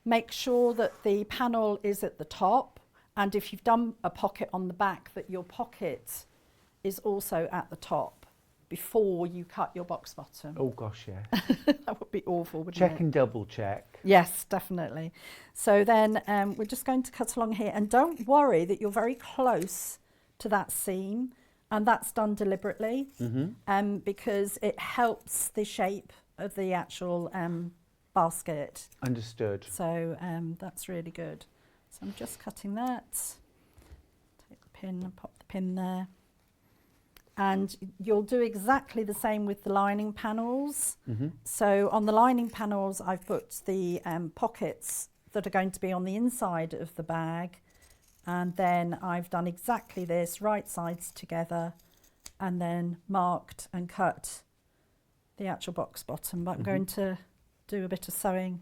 Make sure that the panel is at the top, and if you've done a pocket on the back, that your pocket is also at the top before you cut your box bottom. Oh gosh, yeah. That would be awful, wouldn't it? Check and double check. Yes, definitely. So then we're just going to cut along here, and don't worry that you're very close to that seam, and that's done deliberately, because it helps the shape of the actual basket. Understood. So that's really good. So I'm just cutting that. Take the pin and pop the pin there. And you'll do exactly the same with the lining panels. So on the lining panels, I've put the pockets that are going to be on the inside of the bag. And then I've done exactly this, right sides together, and then marked and cut the actual box bottom. But I'm going to do a bit of sewing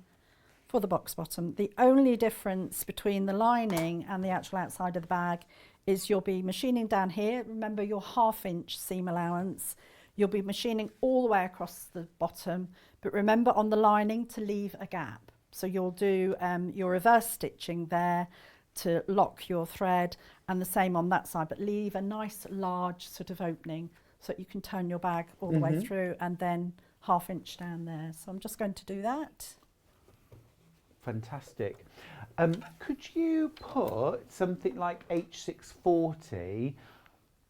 for the box bottom. The only difference between the lining and the actual outside of the bag is you'll be machining down here. Remember your 1/2-inch seam allowance. You'll be machining all the way across the bottom, but remember on the lining to leave a gap. So you'll do your reverse stitching there to lock your thread, and the same on that side, but leave a nice large sort of opening so that you can turn your bag all the way through, and then 1/2 inch down there. So I'm just going to do that. Fantastic. Could you put something like H640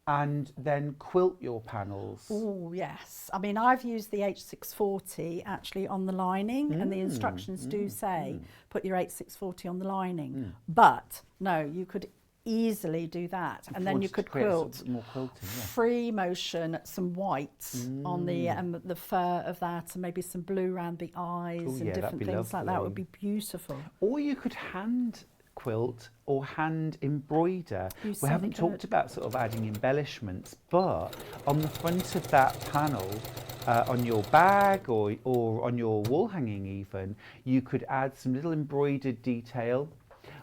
and then quilt your panels. Oh, yes. I mean, I've used the H640 actually on the lining, and the instructions do say put your H640 on the lining. But no, you could easily do that, and then you could quilt more quilting, free motion, some white on the fur of that, and maybe some blue around the eyes and different things like that would be beautiful. Or you could hand quilt or hand embroider. We haven't talked about sort of adding embellishments, but on the front of that panel, on your bag or on your wall hanging even, you could add some little embroidered detail.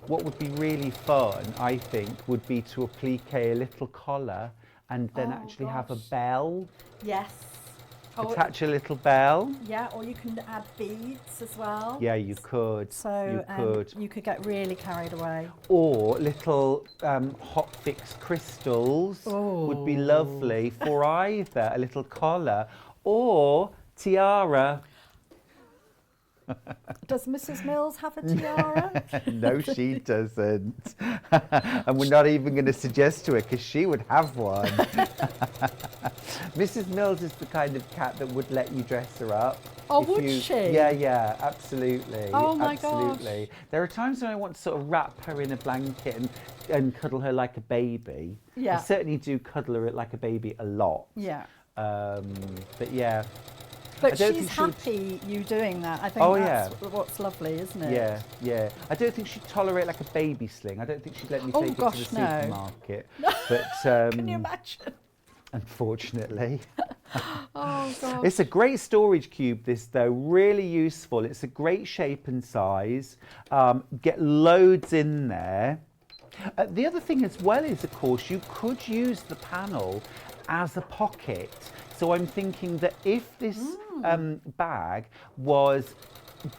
What would be really fun, I think, would be to applique a little collar and then actually have a bell. Yes. Attach a little bell. Yeah, or you can add beads as well. Yeah, you could. So you could get really carried away. Or little hot fix crystals would be lovely for either a little collar or tiara. Does Mrs. Mills have a tiara? No, she doesn't. And we're not even going to suggest to her because she would have one. Mrs. Mills is the kind of cat that would let you dress her up. Oh, would she? Yeah, absolutely. Oh my absolutely. gosh. There are times when I want to sort of wrap her in a blanket and cuddle her like a baby. Yeah. I certainly do cuddle her like a baby a lot. Yeah. But yeah. But she's happy you doing that. I think that's what's lovely, isn't it? Yeah. I don't think she'd tolerate like a baby sling. I don't think she'd let me take it to the supermarket. But can you imagine? Unfortunately. Oh gosh. It's a great storage cube, this though, really useful. It's a great shape and size. Get loads in there. The other thing as well is, of course, you could use the panel as a pocket. So I'm thinking that if this bag was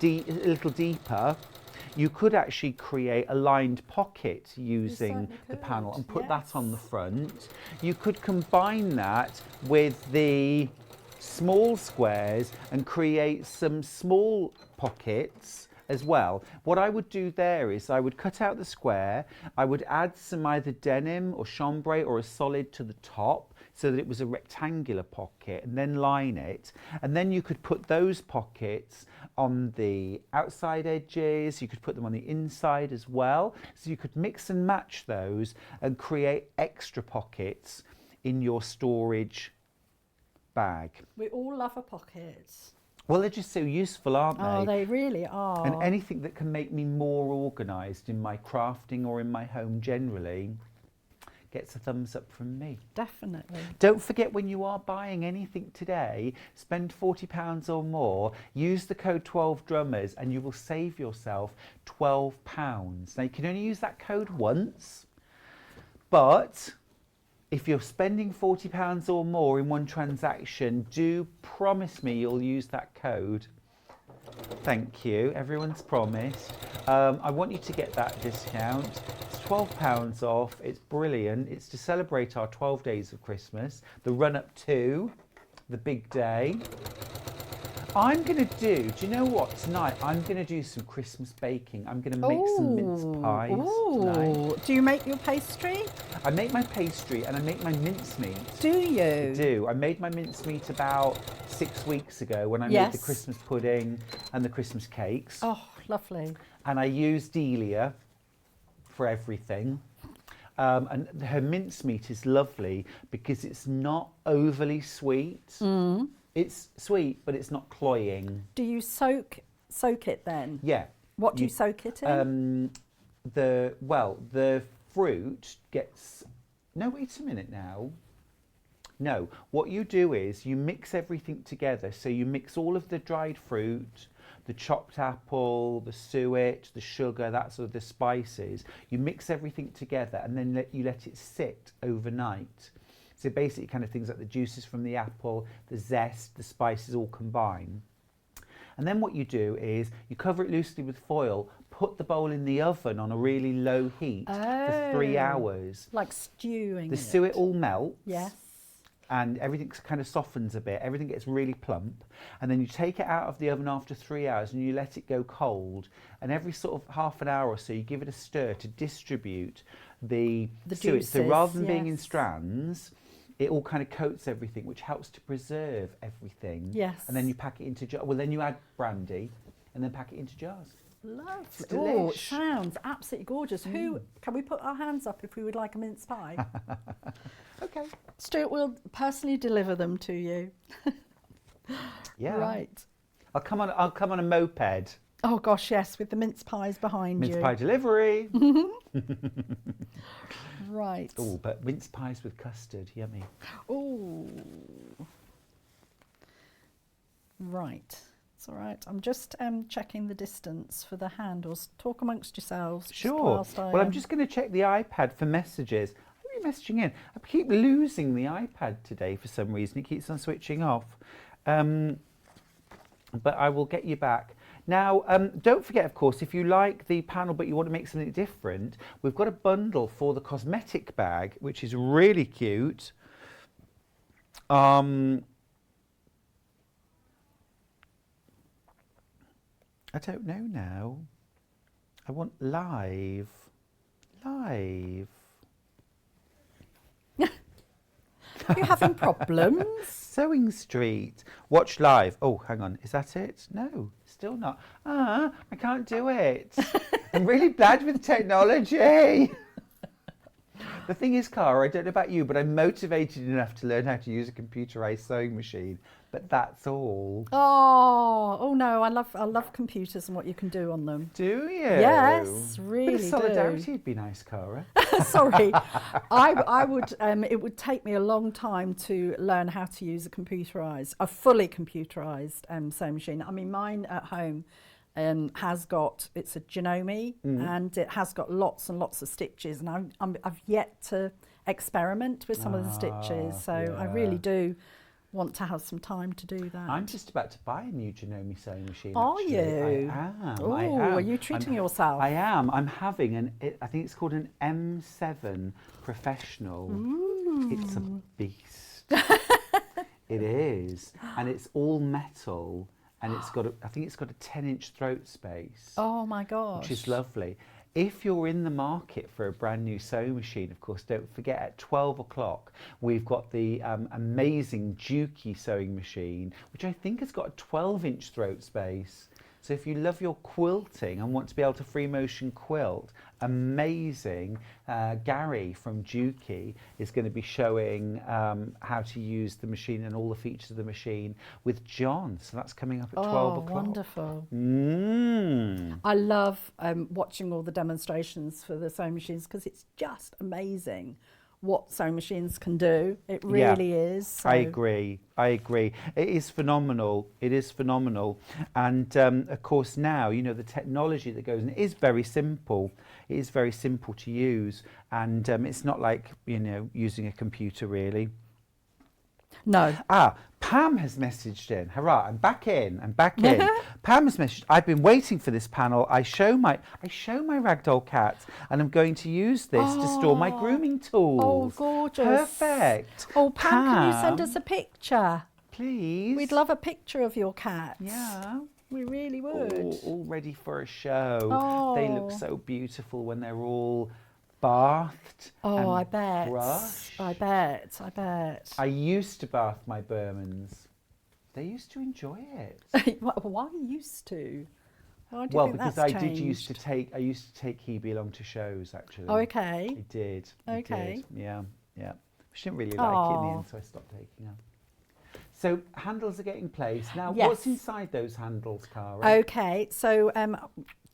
a little deeper, you could actually create a lined pocket using the panel and put that on the front. You could combine that with the small squares and create some small pockets as well. What I would do there is I would cut out the square, I would add some either denim or chambray or a solid to the top so that it was a rectangular pocket, and then line it. And then you could put those pockets on the outside edges, you could put them on the inside as well. So you could mix and match those and create extra pockets in your storage bag. We all love a pocket. Well, they're just so useful, aren't they? Oh, they really are. And anything that can make me more organised in my crafting or in my home generally gets a thumbs up from me. Definitely. Don't forget, when you are buying anything today, spend £40 or more, use the code 12drummers and you will save yourself £12. Now, you can only use that code once, but if you're spending £40 or more in one transaction, do promise me you'll use that code. Thank you. Everyone's promised. I want you to get that discount. It's £12 off. It's brilliant. It's to celebrate our 12 days of Christmas, the run up to the big day. I'm going to do you know what, tonight I'm going to do some Christmas baking. I'm going to make some mince pies tonight. Do you make your pastry? I make my pastry and I make my mincemeat. Do you? I do. I made my mincemeat about 6 weeks ago when I made the Christmas pudding and the Christmas cakes. Oh, lovely. And I used Delia for everything. And her mincemeat is lovely because it's not overly sweet. It's sweet, but it's not cloying. Do you soak it then? Yeah. What do you soak it in? The fruit gets... No, wait a minute now. No, what you do is you mix everything together. So you mix all of the dried fruit, the chopped apple, the suet, the sugar, that sort of the spices. You mix everything together and then you let it sit overnight. So basically kind of things like the juices from the apple, the zest, the spices all combine. And then what you do is you cover it loosely with foil, put the bowl in the oven on a really low heat for 3 hours. Like stewing The suet all melts. Yes. and everything kind of softens a bit, everything gets really plump, and then you take it out of the oven after 3 hours and you let it go cold, and every sort of half an hour or so you give it a stir to distribute the suet. So rather than being in strands, it all kind of coats everything, which helps to preserve everything. Yes. And then you pack it into jars. Well, then you add brandy and then pack it into jars. Lovely. It's Oh, it delish. sounds absolutely gorgeous. Who can we put our hands up if we would like a mince pie? Okay. Stuart will personally deliver them to you. Yeah. Right. I'll come on a moped. Oh gosh, yes, with the mince pies behind Mince you. pie delivery. Right. Oh, but mince pies with custard, yummy. Oh. Right. It's all right. I'm just checking the distance for the handles. Talk amongst yourselves. just Sure. whilst Well, I'm just going to check the iPad for messages. Who are you messaging in? I keep losing the iPad today for some reason. It keeps on switching off. But I will get you back. Now, don't forget, of course, if you like the panel but you want to make something different, we've got a bundle for the cosmetic bag, which is really cute. I don't know now. I want live. Live. Are you having problems? Sewing Street. Watch live. Oh, hang on. Is that it? No, still not. I can't do it. I'm really bad with technology. The thing is, Cara, I don't know about you, but I'm motivated enough to learn how to use a computerized sewing machine. But that's all. Oh no! I love computers and what you can do on them. Do you? Yes, really Bit of solidarity do. would be nice, Cara. Sorry, I would. It would take me a long time to learn how to use a fully computerized sewing machine. I mean, mine at home has got, it's a Janome, and it has got lots and lots of stitches, and I've yet to experiment with some of the stitches. So I really do want to have some time to do that. I'm just about to buy a new Janome sewing machine. Are actually. you? I am. Oh, I am. are you treating yourself? I am. I'm having I think it's called an M7 Professional. Ooh. It's a beast. It is, and it's all metal, and I think it's got a 10-inch throat space. Oh my gosh! Which is lovely. If you're in the market for a brand new sewing machine, of course, don't forget at 12 o'clock, we've got the amazing Juki sewing machine, which I think has got a 12-inch throat space. So if you love your quilting and want to be able to free motion quilt, amazing. Gary from Juki is going to be showing how to use the machine and all the features of the machine with John. So that's coming up at 12 o'clock. Wonderful. Mm. I love watching all the demonstrations for the sewing machines because it's just amazing what sewing machines can do. It really is. So. I agree. It is phenomenal. It is phenomenal. And of course now, you know, the technology that goes in is very simple. It is very simple to use. And it's not like, you know, using a computer really. No. Pam has messaged in. Hurrah, I'm back in. Pam has messaged, I've been waiting for this panel. I show my Ragdoll cat and I'm going to use this to store my grooming tools. Oh, gorgeous. Perfect. Oh, Pam, can you send us a picture? Please. We'd love a picture of your cat. Yeah. We really would. All ready for a show. Oh. They look so beautiful when they're all bathed. Oh, and I bet. brushed. I bet. I used to bath my Burmans. They used to enjoy it. Why used to? Why do you Well, think because that's I used to changed? take Hebe along to shows actually. Oh, okay. I did. Okay. Yeah. She didn't really like it in the end, so I stopped taking her. So handles are getting placed. Now, what's inside those handles, Cara? Okay, so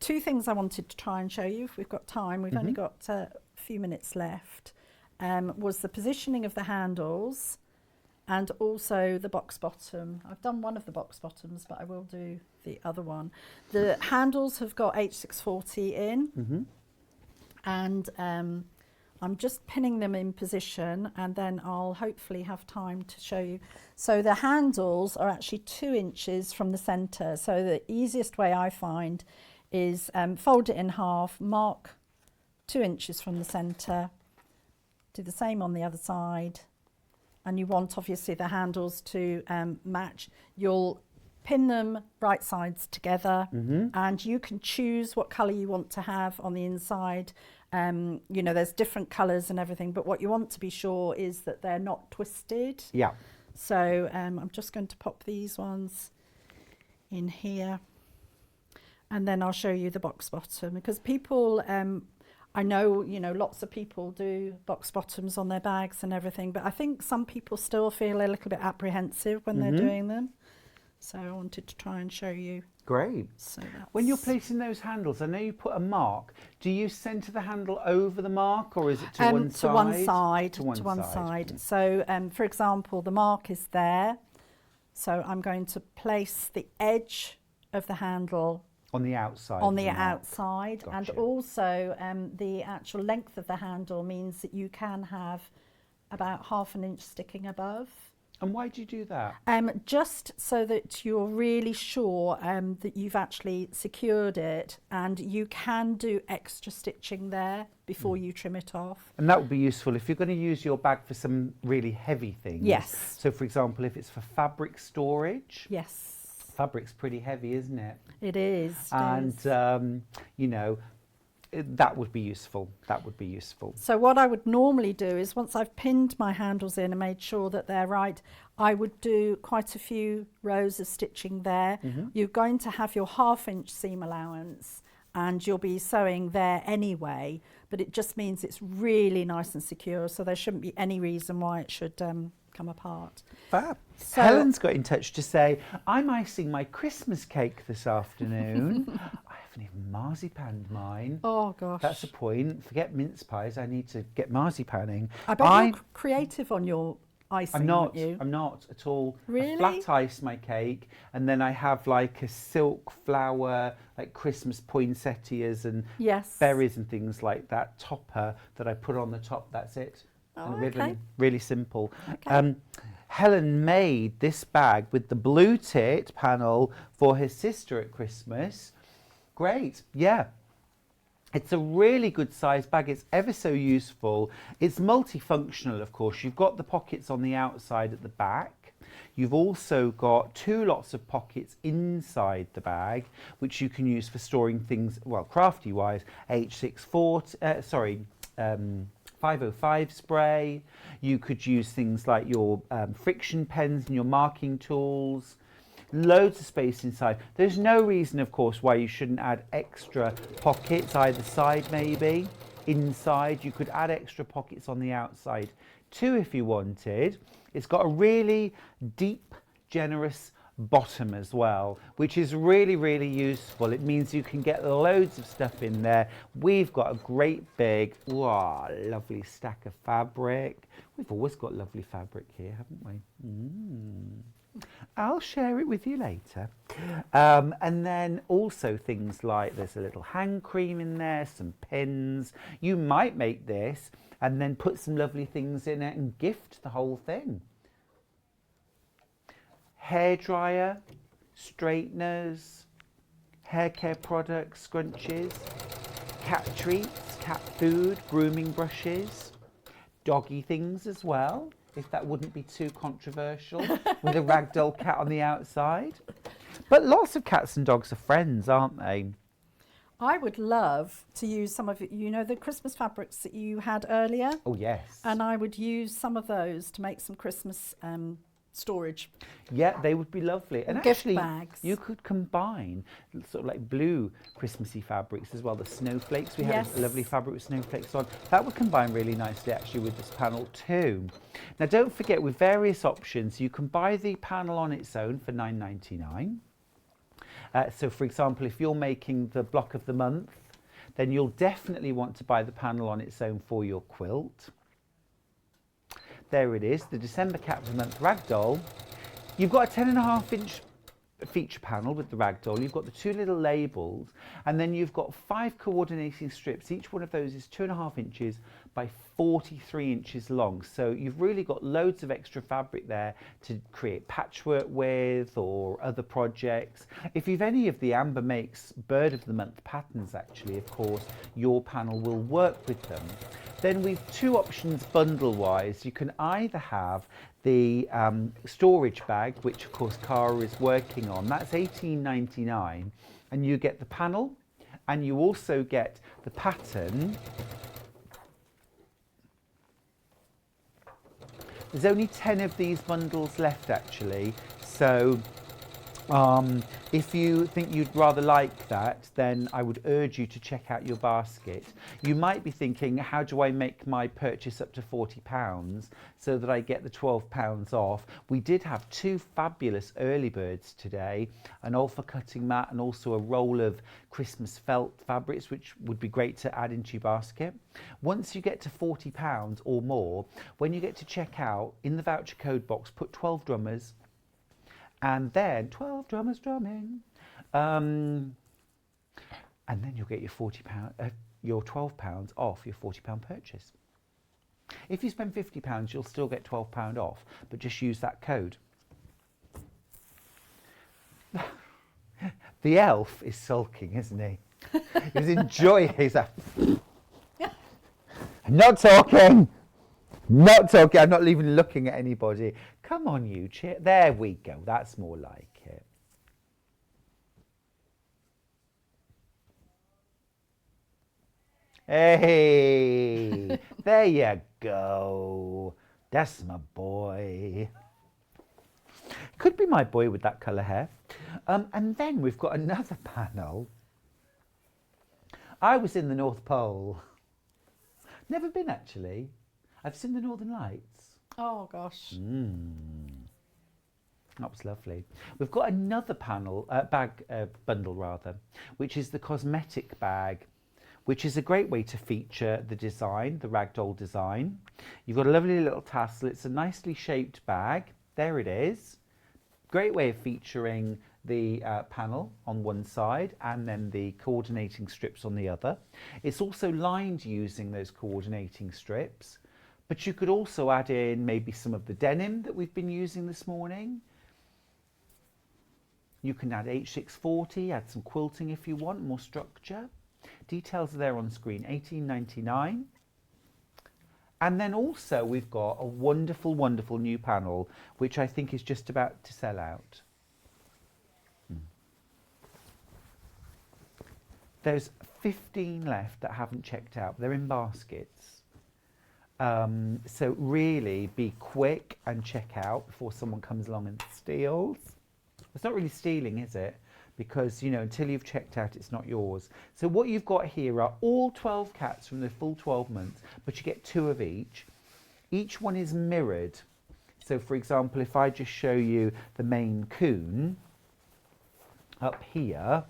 two things I wanted to try and show you if we've got time. We've only got a few minutes left. Was the positioning of the handles and also the box bottom. I've done one of the box bottoms, but I will do the other one. The handles have got H640 in, and I'm just pinning them in position, and then I'll hopefully have time to show you. So the handles are actually 2 inches from the centre. So the easiest way I find is fold it in half, mark 2 inches from the centre, do the same on the other side, and you want obviously the handles to match, you'll pin them right sides together, and you can choose what colour you want to have on the inside. You know, there's different colours and everything, but what you want to be sure is that they're not twisted. Yeah. So I'm just going to pop these ones in here, and then I'll show you the box bottom, because people, I know, you know, lots of people do box bottoms on their bags and everything, but I think some people still feel a little bit apprehensive when they're doing them. So I wanted to try and show you. Great. So When you're placing those handles, I know you put a mark. Do you centre the handle over the mark, or is it to one side? To one side. To one side. So, for example, the mark is there. So I'm going to place the edge of the handle on the outside. On the outside, Gotcha. and also the actual length of the handle means that you can have about 1/2 inch sticking above. And why do you do that? Just so that you're really sure that you've actually secured it, and you can do extra stitching there before you trim it off. And that would be useful if you're going to use your bag for some really heavy things. Yes. So, for example, if it's for fabric storage. Yes. Fabric's pretty heavy, isn't it? It is. And, you know, that would be useful. That would be useful. So what I would normally do is, once I've pinned my handles in and made sure that they're right, I would do quite a few rows of stitching there. You're going to have your 1/2 inch seam allowance, and you'll be sewing there anyway, but it just means it's really nice and secure, so there shouldn't be any reason why it should come apart. Fab. So Helen's got in touch to say, I'm icing my Christmas cake this afternoon. I haven't even marzipaned mine. Oh gosh. That's the point. Forget mince pies. I need to get marzipaning. I bet you're creative on your icing, I'm not. aren't you? I'm not at all. Really? I flat ice my cake, and then I have like a silk flower, like Christmas poinsettias and Yes. berries and things like that topper that I put on the top. That's it. Oh, And a ribbon. okay. Really simple. Okay. Helen made this bag with the blue tit panel for her sister at Christmas. Great. Yeah. It's a really good size bag. It's ever so useful. It's multifunctional, of course. You've got the pockets on the outside at the back. You've also got 2 lots of pockets inside the bag, which you can use for storing things, well, crafty-wise, 505 spray. You could use things like your friction pens and your marking tools. Loads of space inside. There's no reason, of course, why you shouldn't add extra pockets either side, maybe. Inside, you could add extra pockets on the outside too if you wanted. It's got a really deep, generous bottom as well, which is really, really useful. It means you can get loads of stuff in there. We've got a great big, wow, lovely stack of fabric. We've always got lovely fabric here, haven't we? I'll share it with you later. And then also things like there's a little hand cream in there, some pins. You might make this and then put some lovely things in it and gift the whole thing. Hairdryer, straighteners, hair care products, scrunchies, cat treats, cat food, grooming brushes, doggy things as well, if that wouldn't be too controversial, with a ragdoll cat on the outside. But lots of cats and dogs are friends, aren't they? I would love to use some of it, you know, the Christmas fabrics that you had earlier. Oh, yes. And I would use some of those to make some Christmas storage. Yeah, they would be lovely. And Gift actually, bags. you could combine sort of like blue Christmassy fabrics as well. The snowflakes, we have a lovely fabric with snowflakes on. That would combine really nicely actually with this panel too. Now don't forget, with various options, you can buy the panel on its own for $9.99. So for example, if you're making the block of the month, then you'll definitely want to buy the panel on its own for your quilt. There it is, the December Cat of the Month Ragdoll. You've got a 10.5-inch feature panel with the Ragdoll. You've got the 2 little labels, and then you've got 5 coordinating strips. Each one of those is 2.5 inches by 43 inches long. So you've really got loads of extra fabric there to create patchwork with or other projects. If you've any of the Amber Makes Bird of the Month patterns, actually, of course, your panel will work with them. Then we've two options bundle-wise. You can either have the storage bag, which of course Cara is working on. That's $18.99, and you get the panel, and you also get the pattern. There's only 10 of these bundles left actually, so if you think you'd rather like that, then I would urge you to check out your basket. You might be thinking, how do I make my purchase up to £40 so that I get the £12 off? We did have two fabulous early birds today, an alpha cutting mat and also a roll of Christmas felt fabrics, which would be great to add into your basket. Once you get to £40 or more, when you get to check out, in the voucher code box, put 12 drummers, and then 12 drummers drumming, and then you'll get your your £12 off your £40 purchase. If you spend £50, you'll still get £12 off, but just use that code. The elf is sulking, isn't he? He's enjoying. He's like, not talking. Not talking. I'm not even looking at anybody. Come on, you cheer. There we go. That's more like it. Hey, there you go. That's my boy. Could be my boy with that colour hair. And then we've got another panel. I was in the North Pole. Never been actually. I've seen the Northern Lights. Oh gosh. That was lovely. We've got another panel, bundle rather, which is the cosmetic bag, which is a great way to feature the design, the Ragdoll design. You've got a lovely little tassel. It's a nicely shaped bag. There it is. Great way of featuring the panel on one side and then the coordinating strips on the other. It's also lined using those coordinating strips. But you could also add in maybe some of the denim that we've been using this morning. You can add H640, add some quilting if you want, more structure. Details are there on screen, $18.99. And then also we've got a wonderful, wonderful new panel, which I think is just about to sell out. There's 15 left that haven't checked out. They're in baskets. So really be quick and check out before someone comes along and steals. It's not really stealing, is it? Because, you know, until you've checked out, it's not yours. So what you've got here are all 12 cats from the full 12 months, but you get 2 of each. Each one is mirrored. So, for example, if I just show you the Maine Coon up here,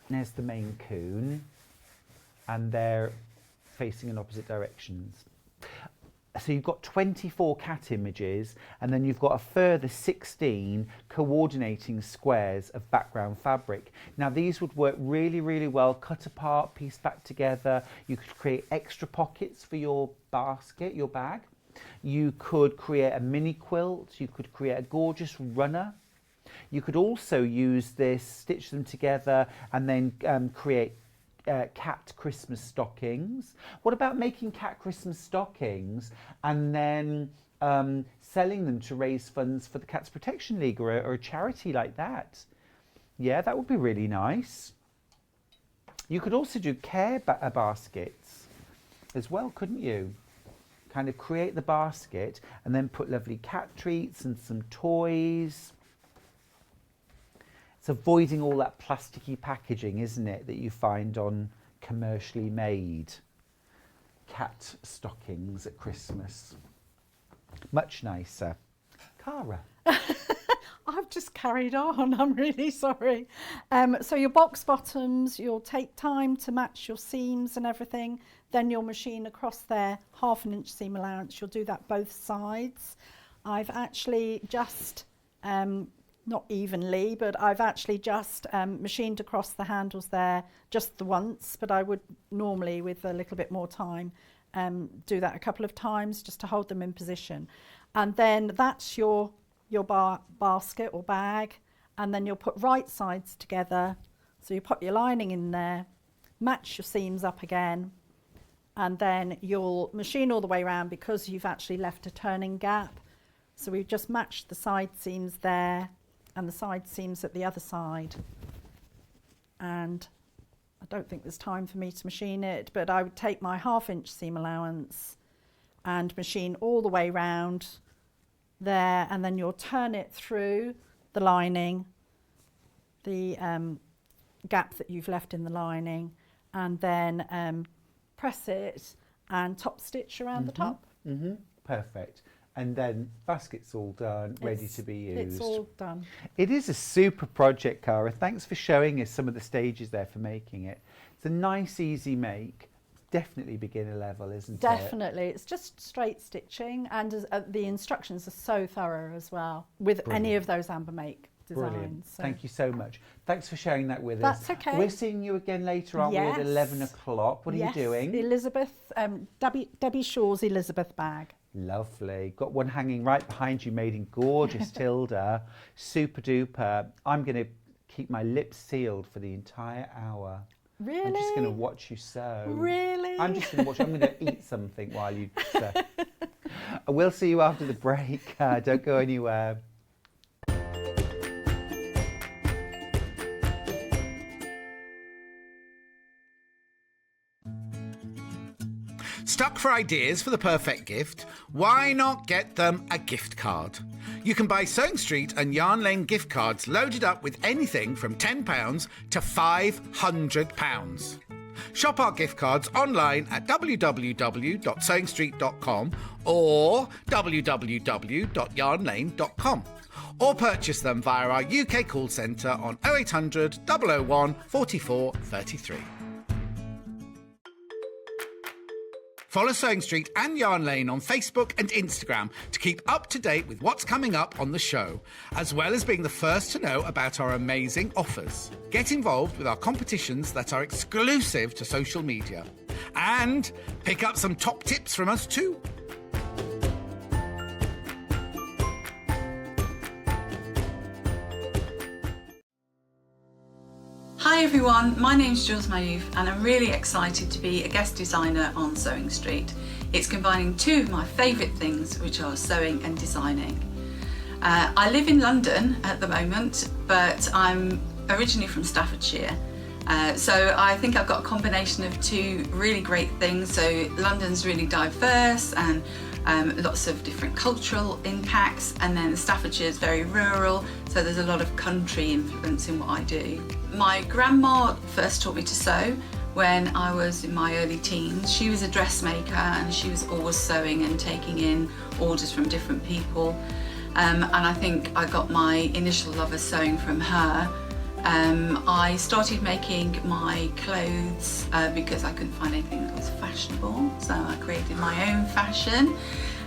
there's the Maine Coon, and they're facing in opposite directions. So you've got 24 cat images, and then you've got a further 16 coordinating squares of background fabric. Now these would work really, really well, cut apart, pieced back together. You could create extra pockets for your basket, your bag. You could create a mini quilt. You could create a gorgeous runner. You could also use this, stitch them together, and then create cat Christmas stockings. What about making cat Christmas stockings and then selling them to raise funds for the Cats Protection League or a charity like that? Yeah, that would be really nice. You could also do care baskets as well, couldn't you? Kind of create the basket and then put lovely cat treats and some toys. It's avoiding all that plasticky packaging, isn't it, that you find on commercially made cat stockings at Christmas. Much nicer. Cara. I've just carried on, I'm really sorry. So your box bottoms, you'll take time to match your seams and everything, then you'll machine across there 1/2 inch seam allowance. You'll do that both sides. I've actually just not evenly, but I've actually just machined across the handles there just the once, but I would normally, with a little bit more time, do that a couple of times just to hold them in position. And then that's your basket or bag, and then you'll put right sides together. So you put your lining in there, match your seams up again, and then you'll machine all the way around because you've actually left a turning gap. So we've just matched the side seams there and the side seams at the other side. And I don't think there's time for me to machine it, but I would take my 1/2 inch seam allowance and machine all the way round there, and then you'll turn it through the lining, the gap that you've left in the lining, and then press it and top stitch around the top. Perfect. And then basket's all done, ready to be used. It's all done. It is a super project, Cara. Thanks for showing us some of the stages there for making it. It's a nice, easy make. Definitely beginner level, isn't it? Definitely. It's just straight stitching, and the instructions are so thorough as well with any of those Amber Make designs. Brilliant. So. Thank you so much. Thanks for sharing that with us. That's okay. We're seeing you again later, aren't we, at 11 o'clock? What are you doing? Elizabeth, Debbie Shaw's Elizabeth bag. Lovely. Got one hanging right behind you, made in gorgeous Tilda. Super duper. I'm going to keep my lips sealed for the entire hour. Really? I'm just going to watch you sew. Really? I'm just going to watch. I'm going to eat something while you sew. We'll see you after the break. Don't go anywhere. Stuck for ideas for the perfect gift? Why not get them a gift card? You can buy Sewing Street and Yarn Lane gift cards loaded up with anything from £10 to £500. Shop our gift cards online at www.sewingstreet.com or www.yarnlane.com, or purchase them via our UK call centre on 0800 001 44 33. Follow Sewing Street and Yarn Lane on Facebook and Instagram to keep up to date with what's coming up on the show, as well as being the first to know about our amazing offers. Get involved with our competitions that are exclusive to social media. And pick up some top tips from us too. Hi everyone, my name's Jules Mayouf and I'm really excited to be a guest designer on Sewing Street. It's combining two of my favourite things, which are sewing and designing. I live in London at the moment, but I'm originally from Staffordshire. So I think I've got a combination of two really great things. So London's really diverse and lots of different cultural impacts, and then Staffordshire is very rural, so there's a lot of country influence in what I do. My grandma first taught me to sew when I was in my early teens. She was a dressmaker and she was always sewing and taking in orders from different people, and I think I got my initial love of sewing from her. I started making my clothes because I couldn't find anything that was fashionable, so I created my own fashion.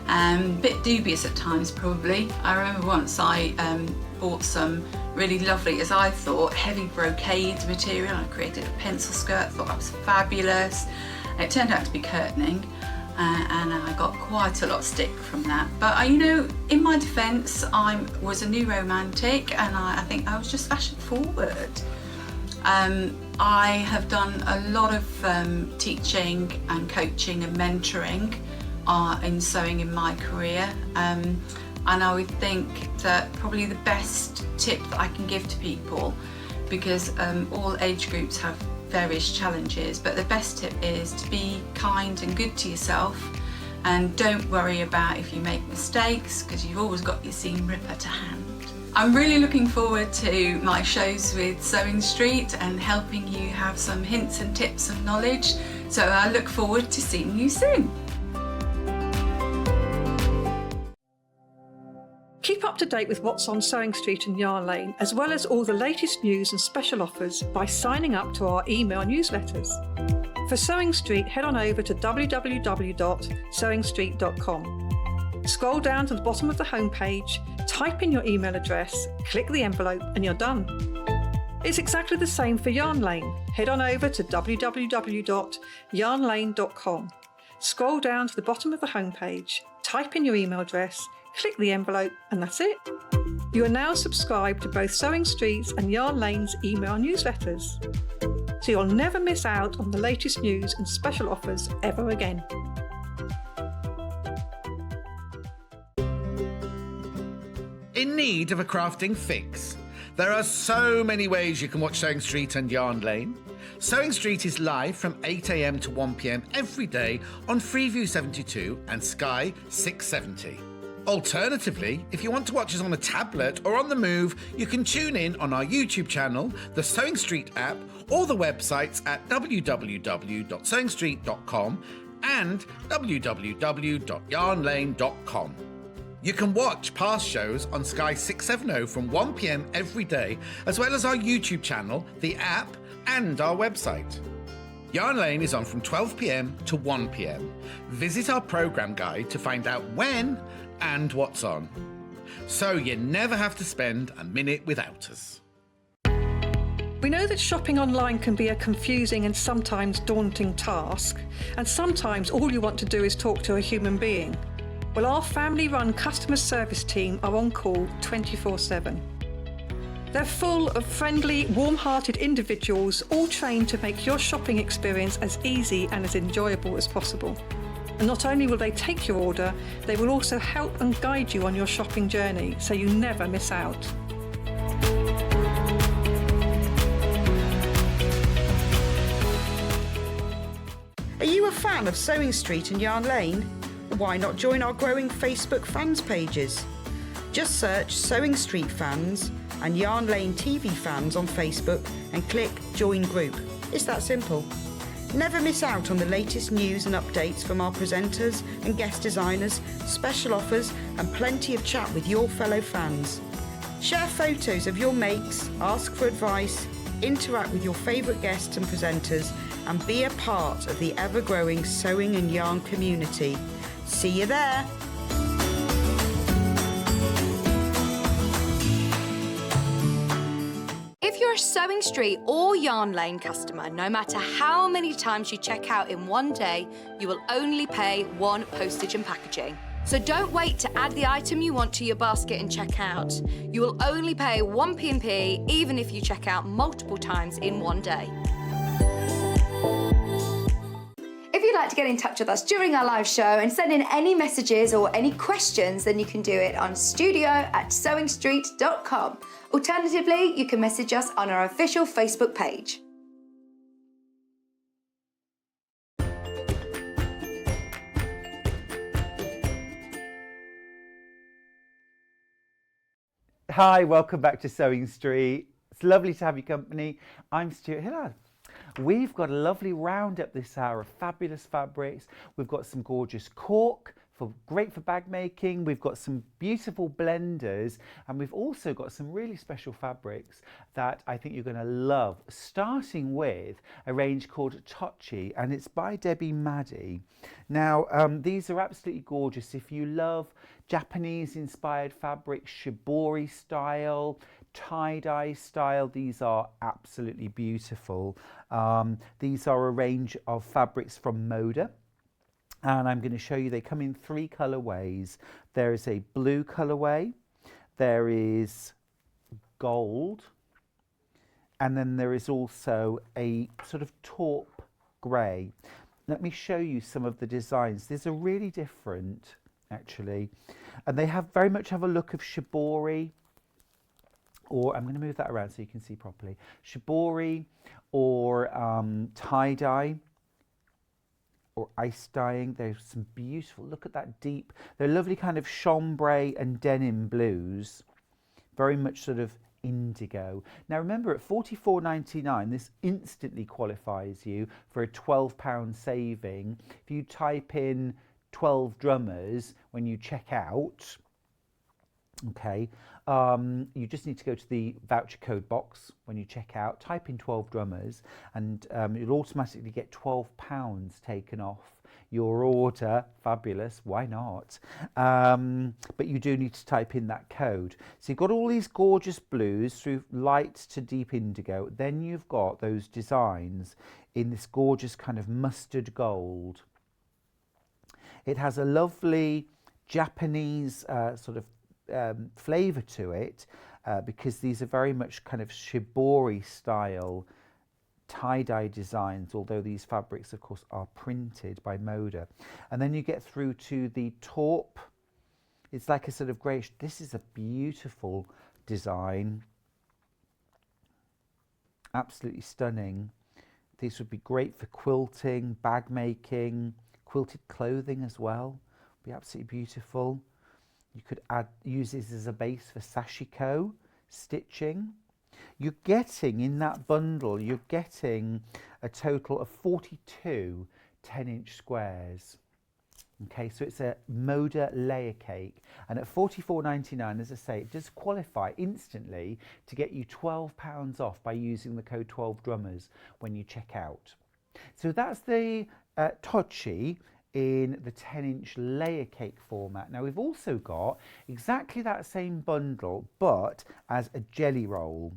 A bit dubious at times probably. I remember once I bought some really lovely, as I thought, heavy brocade material. I created a pencil skirt, thought that was fabulous. It turned out to be curtaining, and I got quite a lot of stick from that. But you know, in my defence, I was a new romantic, and I think I was just fashion forward. I have done a lot of teaching and coaching and mentoring in sewing in my career, and I would think that probably the best tip that I can give to people, because all age groups have various challenges, but the best tip is to be kind and good to yourself, and don't worry about if you make mistakes, because you've always got your seam ripper to hand. I'm really looking forward to my shows with Sewing Street and helping you have some hints and tips of knowledge, so I look forward to seeing you soon. Keep up to date with what's on Sewing Street and Yarn Lane, as well as all the latest news and special offers by signing up to our email newsletters. For Sewing Street, head on over to www.sewingstreet.com. Scroll down to the bottom of the homepage, type in your email address, click the envelope, and you're done. It's exactly the same for Yarn Lane. Head on over to www.yarnlane.com. Scroll down to the bottom of the homepage, type in your email address, click the envelope, and that's it. You are now subscribed to both Sewing Street's and Yarn Lane's email newsletters. so you'll never miss out on the latest news and special offers ever again. In need of a crafting fix? There are so many ways you can watch Sewing Street and Yarn Lane. Sewing Street is live from 8 a.m. to 1 p.m. every day on Freeview 72 and Sky 670. Alternatively, if you want to watch us on a tablet or on the move, you can tune in on our YouTube channel, the Sewing Street app, or the websites at www.sewingstreet.com and www.yarnlane.com. You can watch past shows on Sky 670 from 1 p.m. every day, as well as our YouTube channel, the app, and our website. Yarn Lane is on from 12 p.m. to 1 p.m. Visit our programme guide to find out when and what's on, so you never have to spend a minute without us. We know that shopping online can be a confusing and sometimes daunting task, and sometimes all you want to do is talk to a human being. Well, our family-run customer service team are on call 24/7. They're full of friendly, warm-hearted individuals, all trained to make your shopping experience as easy and as enjoyable as possible. And not only will they take your order, they will also help and guide you on your shopping journey, so you never miss out. Are you a fan of Sewing Street and Yarn Lane? Why not join our growing Facebook fans pages? Just search Sewing Street Fans and Yarn Lane TV Fans on Facebook and click Join Group. It's that simple. Never miss out on the latest news and updates from our presenters and guest designers, special offers and plenty of chat with your fellow fans. Share photos of your makes, ask for advice, interact with your favourite guests and presenters and be a part of the ever-growing sewing and yarn community. See you there! If you're a Sewing Street or Yarn Lane customer, no matter how many times you check out in one day, you will only pay one postage and packaging. So don't wait to add the item you want to your basket and check out. You will only pay one P&P even if you check out multiple times in one day. If you'd like to get in touch with us during our live show and send in any messages or any questions, then you can do it on studio@sewingstreet.com. Alternatively, you can message us on our official Facebook page. Hi, welcome back to Sewing Street. It's lovely to have your company. I'm Stuart Hillard. We've got a lovely roundup this hour of fabulous fabrics. We've got some gorgeous cork, great for bag making. We've got some beautiful blenders, and we've also got some really special fabrics that I think you're going to love, starting with a range called Tochi, and it's by Debbie Maddie. Now, these are absolutely gorgeous. If you love Japanese inspired fabrics, shibori style, tie-dye style, these are absolutely beautiful. These are a range of fabrics from Moda, and I'm going to show you, they come in 3 colorways. There is a blue colorway, there is gold, and then there is also a sort of taupe grey. Let me show you some of the designs. These are really different actually, and they have very much have a look of shibori, or I'm going to move that around so you can see properly. Shibori or tie-dye or ice dyeing. There's some beautiful, look at that deep, they're lovely kind of chambray and denim blues, very much sort of indigo. Now remember, at $44.99 this instantly qualifies you for a £12 saving. If you type in 12 drummers when you check out, okay, you just need to go to the voucher code box when you check out, type in 12 drummers, and you'll automatically get £12 taken off your order. Fabulous, why not? But you do need to type in that code. So you've got all these gorgeous blues through light to deep indigo, then you've got those designs in this gorgeous kind of mustard gold. It has a lovely Japanese sort of flavour to it, because these are very much kind of shibori style tie-dye designs, although these fabrics, of course, are printed by Moda. And then you get through to the taupe. It's like a sort of greyish. This is a beautiful design. Absolutely stunning. These would be great for quilting, bag making, quilted clothing as well. Be absolutely beautiful. You could use this as a base for sashiko stitching. You're getting in that bundle, you're getting a total of 42 10-inch squares. Okay, so it's a Moda layer cake, and at £44.99, as I say, it does qualify instantly to get you £12 off by using the code 12drummers when you check out. So that's the Tocci in the 10-inch layer cake format. Now we've also got exactly that same bundle, but as a jelly roll.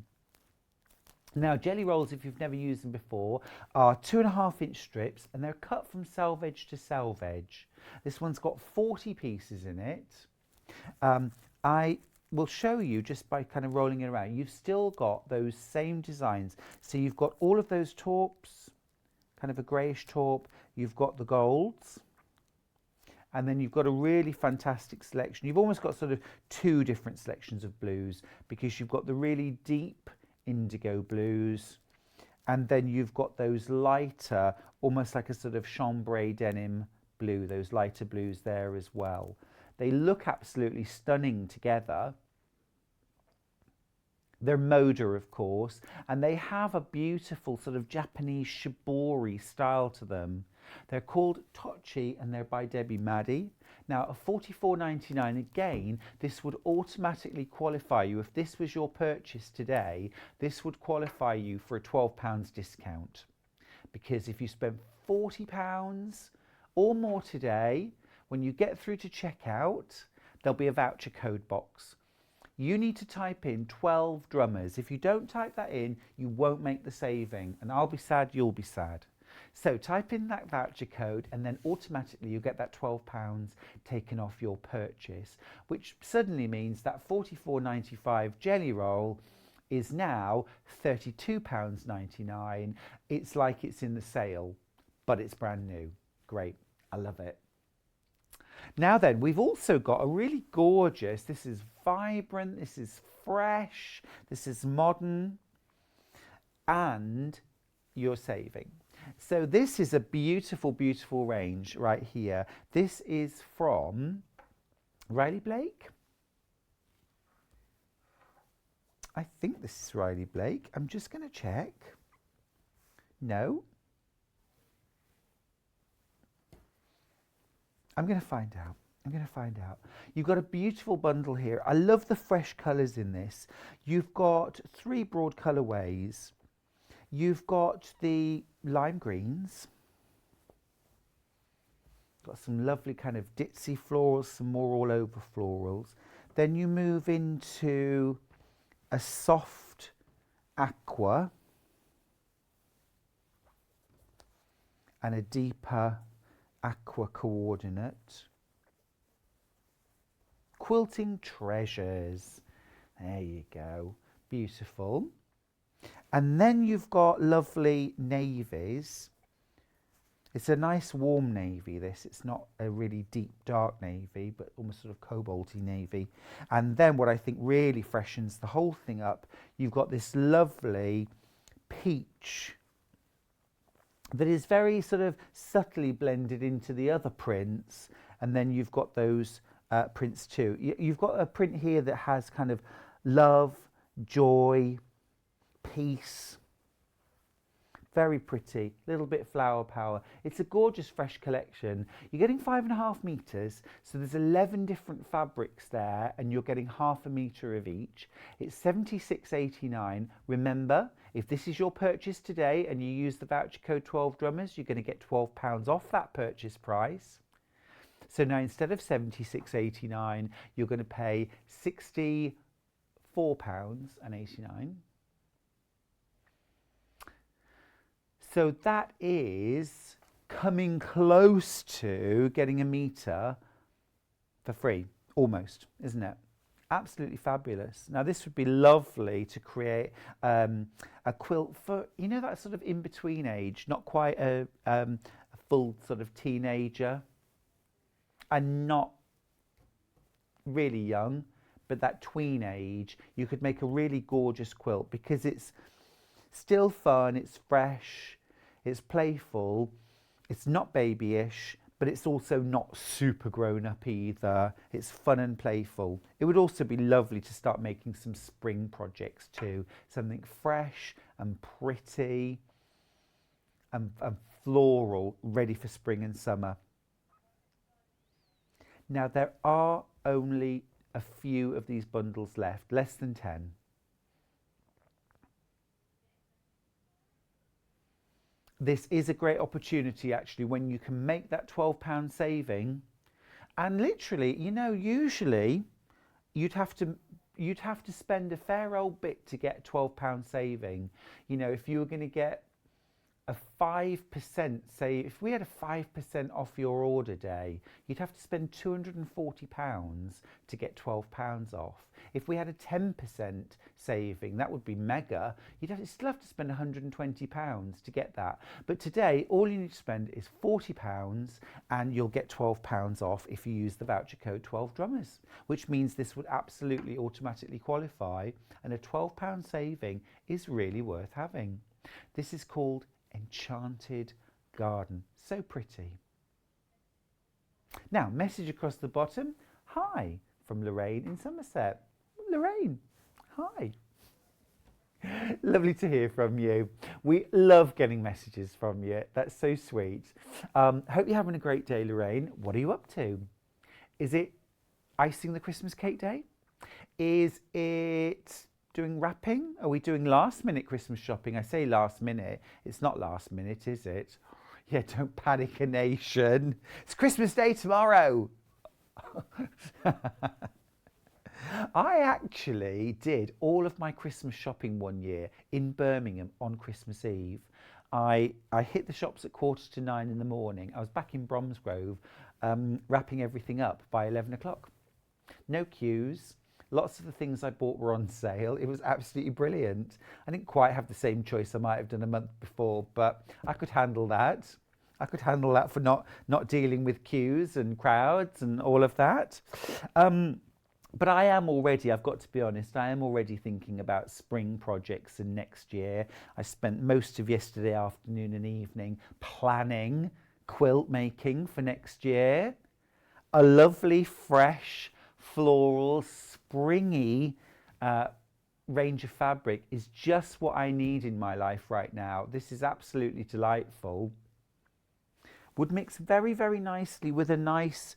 Now, jelly rolls, if you've never used them before, are 2.5-inch strips, and they're cut from selvage to selvage. This one's got 40 pieces in it. I will show you just by kind of rolling it around. You've still got those same designs. So you've got all of those taupes, kind of a greyish taupe. You've got the golds. And then you've got a really fantastic selection. You've almost got sort of two different selections of blues, because you've got the really deep indigo blues, and then you've got those lighter, almost like a sort of chambray denim blue, those lighter blues there as well. They look absolutely stunning together. They're Moda, of course, and they have a beautiful sort of Japanese shibori style to them. They're called Tocci, and they're by Debbie Maddie. Now, at £44.99, again, this would automatically qualify you. If this was your purchase today, this would qualify you for a £12 discount. Because if you spend £40 or more today, when you get through to checkout, there'll be a voucher code box. You need to type in 12 drummers. If you don't type that in, you won't make the saving. And I'll be sad, you'll be sad. So type in that voucher code, and then automatically you'll get that £12 taken off your purchase, which suddenly means that £44.95 jelly roll is now £32.99. It's like it's in the sale, but it's brand new. Great, I love it. Now then, we've also got a really gorgeous, this is vibrant, this is fresh, this is modern, and you're saving. So this is a beautiful, beautiful range right here. This is from Riley Blake. I think this is Riley Blake. I'm just going to check. No. I'm going to find out. I'm going to find out. You've got a beautiful bundle here. I love the fresh colours in this. You've got 3 broad colourways. You've got the lime greens. Got some lovely kind of ditzy florals, some more all over florals. Then you move into a soft aqua and a deeper aqua coordinate. Quilting treasures. There you go. Beautiful. And then you've got lovely navies. It's a nice warm navy, this. It's not a really deep dark navy, but almost sort of cobalty navy. And then what I think really freshens the whole thing up, you've got this lovely peach that is very sort of subtly blended into the other prints. And then you've got those prints too. You've got a print here that has kind of love, joy, peace. Very pretty, little bit flower power. It's a gorgeous fresh collection. You're getting 5.5 meters, so there's 11 different fabrics there, and you're getting half a meter of each. It's £76.89. Remember, if this is your purchase today and you use the voucher code 12drummers, you're going to get £12 off that purchase price. So now instead of £76.89, you're going to pay £64.89. So that is coming close to getting a meter for free, almost, isn't it? Absolutely fabulous. Now this would be lovely to create a quilt for, you know, that sort of in-between age, not quite a full sort of teenager and not really young, but that tween age. You could make a really gorgeous quilt because it's still fun, it's fresh, it's playful, it's not babyish, but it's also not super grown up either. It's fun and playful. It would also be lovely to start making some spring projects too. Something fresh and pretty and floral, ready for spring and summer. Now there are only a few of these bundles left, less than 10. This is a great opportunity actually when you can make that £12 saving, and literally, you know, usually you'd have to spend a fair old bit to get £12 saving. You know, if you were going to get a 5%, say if we had a 5% off your order day, you'd have to spend £240 to get £12 off. If we had a 10% saving, that would be mega. You'd still have to spend £120 to get that. But today, all you need to spend is £40 and you'll get £12 off if you use the voucher code 12 Drummers, which means this would absolutely automatically qualify, and a £12 saving is really worth having. This is called Enchanted Garden. So pretty. Now, message across the bottom. Hi, from Lorraine in Somerset. Lorraine, hi. Lovely to hear from you. We love getting messages from you. That's so sweet. Hope you're having a great day, Lorraine. What are you up to? Is it icing the Christmas cake day? Is it doing wrapping? Are we doing last minute Christmas shopping? I say last minute. It's not last minute, is it? Yeah, don't panic a nation. It's Christmas Day tomorrow. I actually did all of my Christmas shopping one year in Birmingham on Christmas Eve. I hit the shops at 9:15 in the morning. I was back in Bromsgrove wrapping everything up by 11 o'clock. No queues. Lots of the things I bought were on sale. It was absolutely brilliant. I didn't quite have the same choice I might have done a month before, but I could handle that. I could handle that for not dealing with queues and crowds and all of that. But I am already, I've got to be honest, I am already thinking about spring projects and next year. I spent most of yesterday afternoon and evening planning quilt making for next year. A lovely, fresh, floral, springy range of fabric is just what I need in my life right now. This is absolutely delightful. Would mix very, very nicely with a nice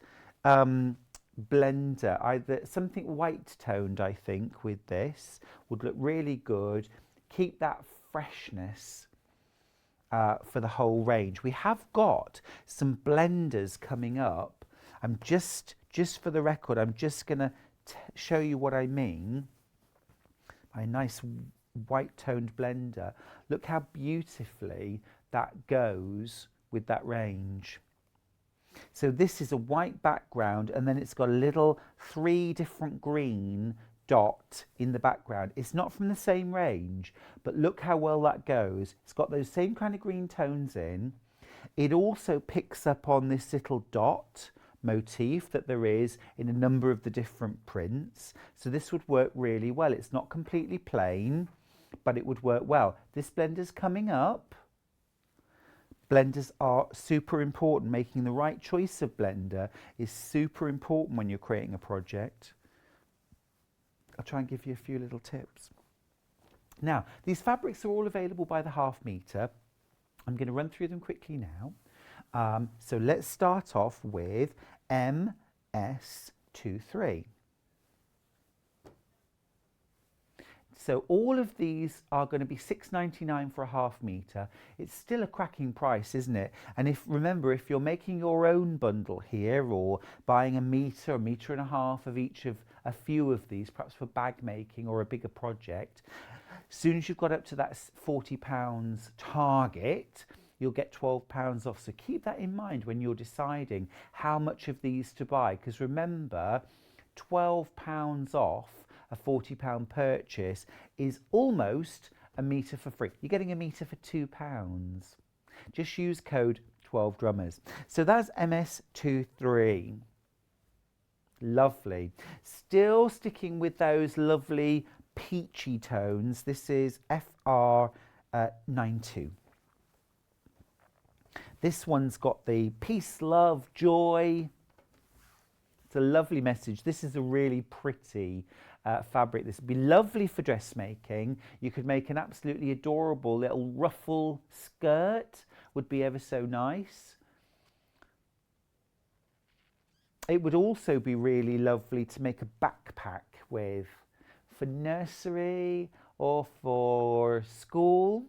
blender, either something white toned, I think, with this would look really good. Keep that freshness for the whole range. We have got some blenders coming up. I'm just for the record, I'm just going to show you what I mean. My nice white toned blender. Look how beautifully that goes with that range. So this is a white background and then it's got a little 3 different green dot in the background. It's not from the same range, but look how well that goes. It's got those same kind of green tones in. It also picks up on this little dot motif that there is in a number of the different prints. So this would work really well. It's not completely plain, but it would work well. This blender's coming up. Blenders are super important. Making the right choice of blender is super important when you're creating a project. I'll try and give you a few little tips. Now, these fabrics are all available by the half metre. I'm going to run through them quickly now. So let's start off with MS23. So all of these are going to be £6.99 for a half metre. It's still a cracking price, isn't it? And remember, if you're making your own bundle here or buying a metre and a half of each of a few of these, perhaps for bag making or a bigger project, as soon as you've got up to that £40 target, you'll get £12 off. So keep that in mind when you're deciding how much of these to buy, because remember, £12 off a £40 purchase is almost a metre for free. You're getting a metre for £2. Just use code 12drummers. So that's MS23. Lovely. Still sticking with those lovely peachy tones. This is FR92. This one's got the peace, love, joy. It's a lovely message. This is a really pretty fabric. This would be lovely for dressmaking. You could make an absolutely adorable little ruffle skirt. Would be ever so nice. It would also be really lovely to make a backpack with, for nursery or for school.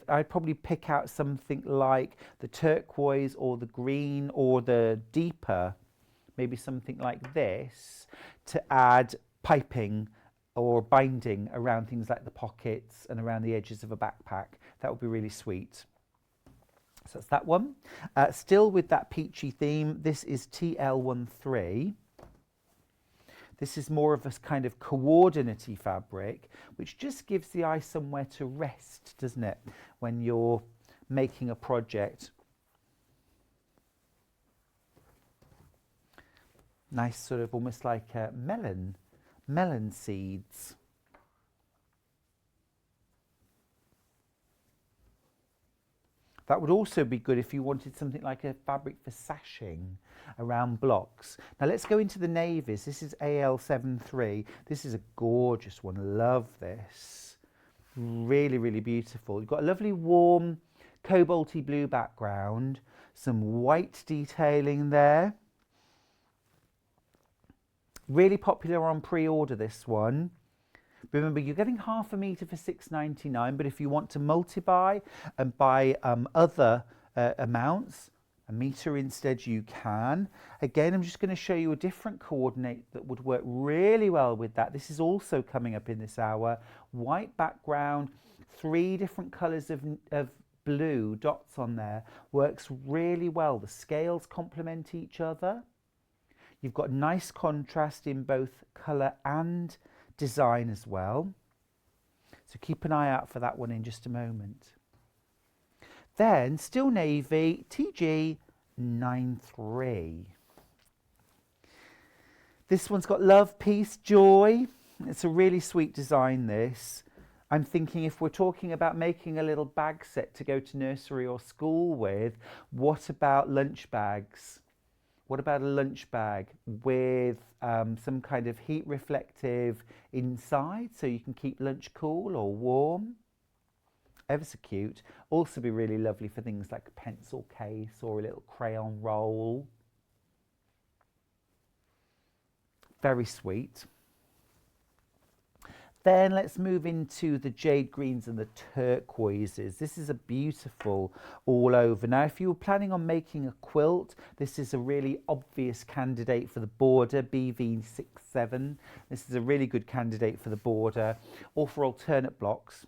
I'd probably pick out something like the turquoise or the green or the deeper, maybe something like this, to add piping or binding around things like the pockets and around the edges of a backpack. That would be really sweet. So that's that one. Still with that peachy theme, this is TL13. This is more of a kind of coordinate-y fabric, which just gives the eye somewhere to rest, doesn't it, when you're making a project. Nice sort of almost like melon seeds. That would also be good if you wanted something like a fabric for sashing around blocks. Now let's go into the navies. This is AL73. This is a gorgeous one. Love this. Really, really beautiful. You've got a lovely warm cobalty blue background, some white detailing there. Really popular on pre-order, this one. Remember, you're getting half a metre for £6.99, but if you want to multi-buy and buy other amounts, a metre instead, you can. Again, I'm just going to show you a different coordinate that would work really well with that. This is also coming up in this hour. White background, 3 different colours of blue dots on there. Works really well. The scales complement each other. You've got nice contrast in both colour and design as well. So keep an eye out for that one in just a moment. Then, still navy, TG93. This one's got love, peace, joy. It's a really sweet design, this. I'm thinking if we're talking about making a little bag set to go to nursery or school with, what about lunch bags? What about a lunch bag with some kind of heat reflective inside so you can keep lunch cool or warm? Ever so cute. Also be really lovely for things like a pencil case or a little crayon roll. Very sweet. Then let's move into the jade greens and the turquoises. This is a beautiful all over. Now, if you were planning on making a quilt, this is a really obvious candidate for the border, BV67. This is a really good candidate for the border or for alternate blocks.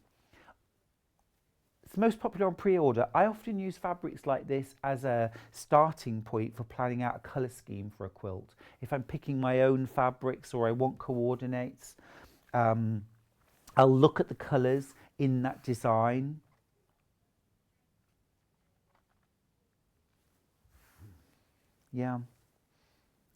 It's most popular on pre-order. I often use fabrics like this as a starting point for planning out a colour scheme for a quilt. If I'm picking my own fabrics or I want coordinates, I'll look at the colours in that design. Yeah,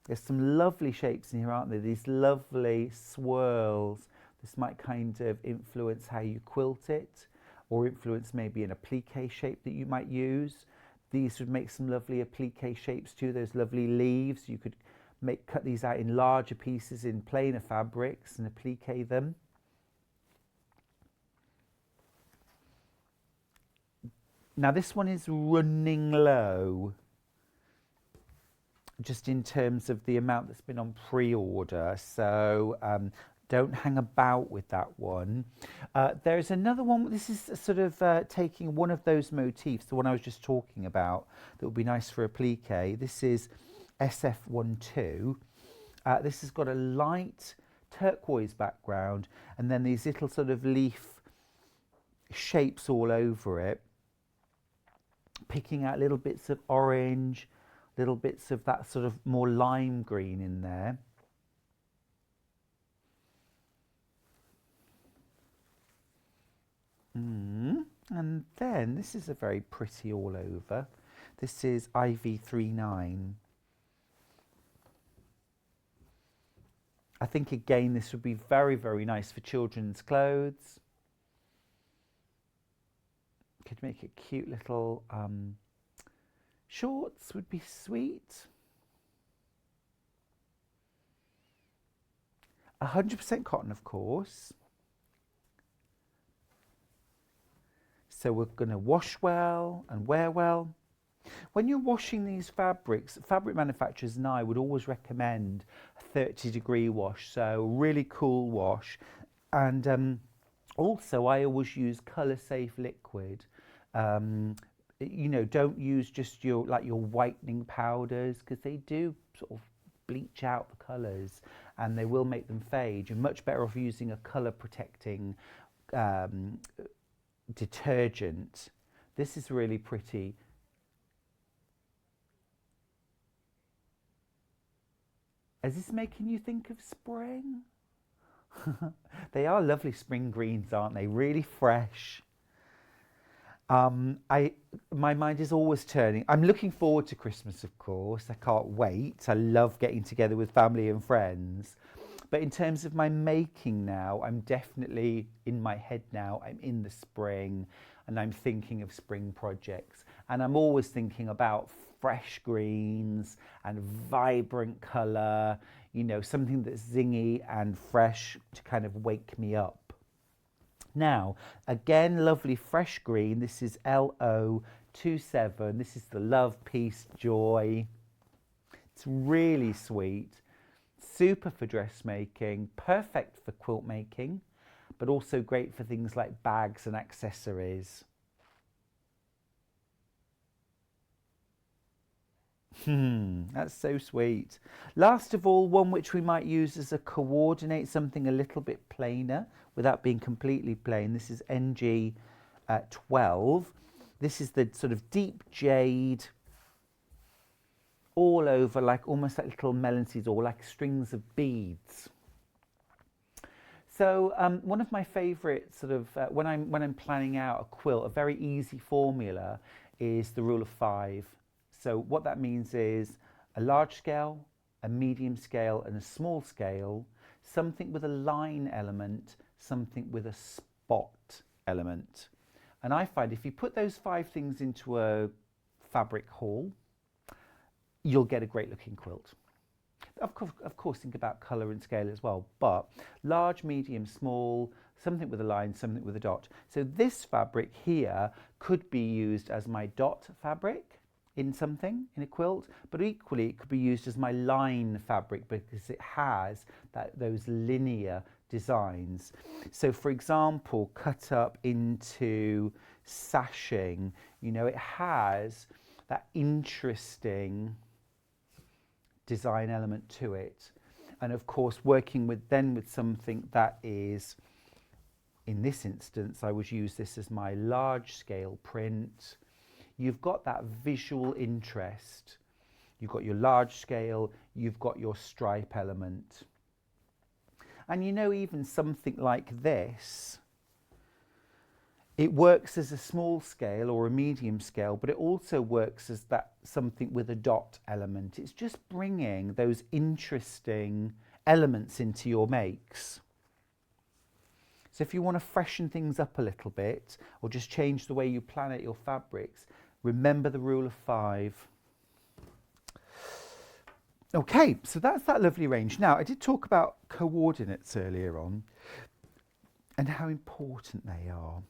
there's some lovely shapes in here, aren't there? These lovely swirls. This might kind of influence how you quilt it, or influence maybe an applique shape that you might use. These would make some lovely applique shapes too, those lovely leaves. You could cut these out in larger pieces in plainer fabrics and applique them. Now this one is running low, just in terms of the amount that's been on pre-order, so don't hang about with that one. There's another one. This is sort of taking one of those motifs, the one I was just talking about, that would be nice for applique. This is SF12. This has got a light turquoise background and then these little sort of leaf shapes all over it, picking out little bits of orange, little bits of that sort of more lime green in there. And then this is a very pretty all over. This is IV39. I think again this would be very, very nice for children's clothes. Could make it cute little shorts would be sweet. 100% cotton, of course. So we're going to wash well and wear well. When you're washing these fabrics, fabric manufacturers and I would always recommend a 30-degree wash, so really cool wash. And also I always use colour-safe liquid. You know, don't use just your whitening powders, because they do sort of bleach out the colours and they will make them fade. You're much better off using a colour protecting detergent. This is really pretty. Is this making you think of spring? They are lovely spring greens, aren't they? Really fresh. My mind is always turning. I'm looking forward to Christmas, of course. I can't wait. I love getting together with family and friends. But in terms of my making now, I'm definitely in my head now. I'm in the spring and I'm thinking of spring projects. And I'm always thinking about fresh greens and vibrant colour, you know, something that's zingy and fresh to kind of wake me up. Now, again, lovely fresh green. This is LO27. This is the Love, Peace, Joy. It's really sweet. Super for dressmaking, perfect for quilt making, but also great for things like bags and accessories. That's so sweet. Last of all, one which we might use as a coordinate, something a little bit plainer without being completely plain. This is NG12. This is the sort of deep jade, all over, like almost like little melon seeds or like strings of beads. So one of my favourite sort of when I'm planning out a quilt, a very easy formula is the rule of 5. So what that means is a large scale, a medium scale and a small scale, something with a line element, something with a spot element. And I find if you put those 5 things into a fabric haul, you'll get a great looking quilt. Of course, think about colour and scale as well, but large, medium, small, something with a line, something with a dot. So this fabric here could be used as my dot fabric in something, in a quilt, but equally it could be used as my line fabric because it has those linear designs. So for example, cut up into sashing, you know, it has that interesting design element to it. And of course, working with something that is, in this instance, I would use this as my large scale print. You've got that visual interest. You've got your large scale, you've got your stripe element. And you know, even something like this, it works as a small scale or a medium scale, but it also works as that something with a dot element. It's just bringing those interesting elements into your makes. So if you want to freshen things up a little bit or just change the way you plan out your fabrics, remember the rule of 5. Okay, so that's that lovely range. Now, I did talk about coordinates earlier on and how important they are.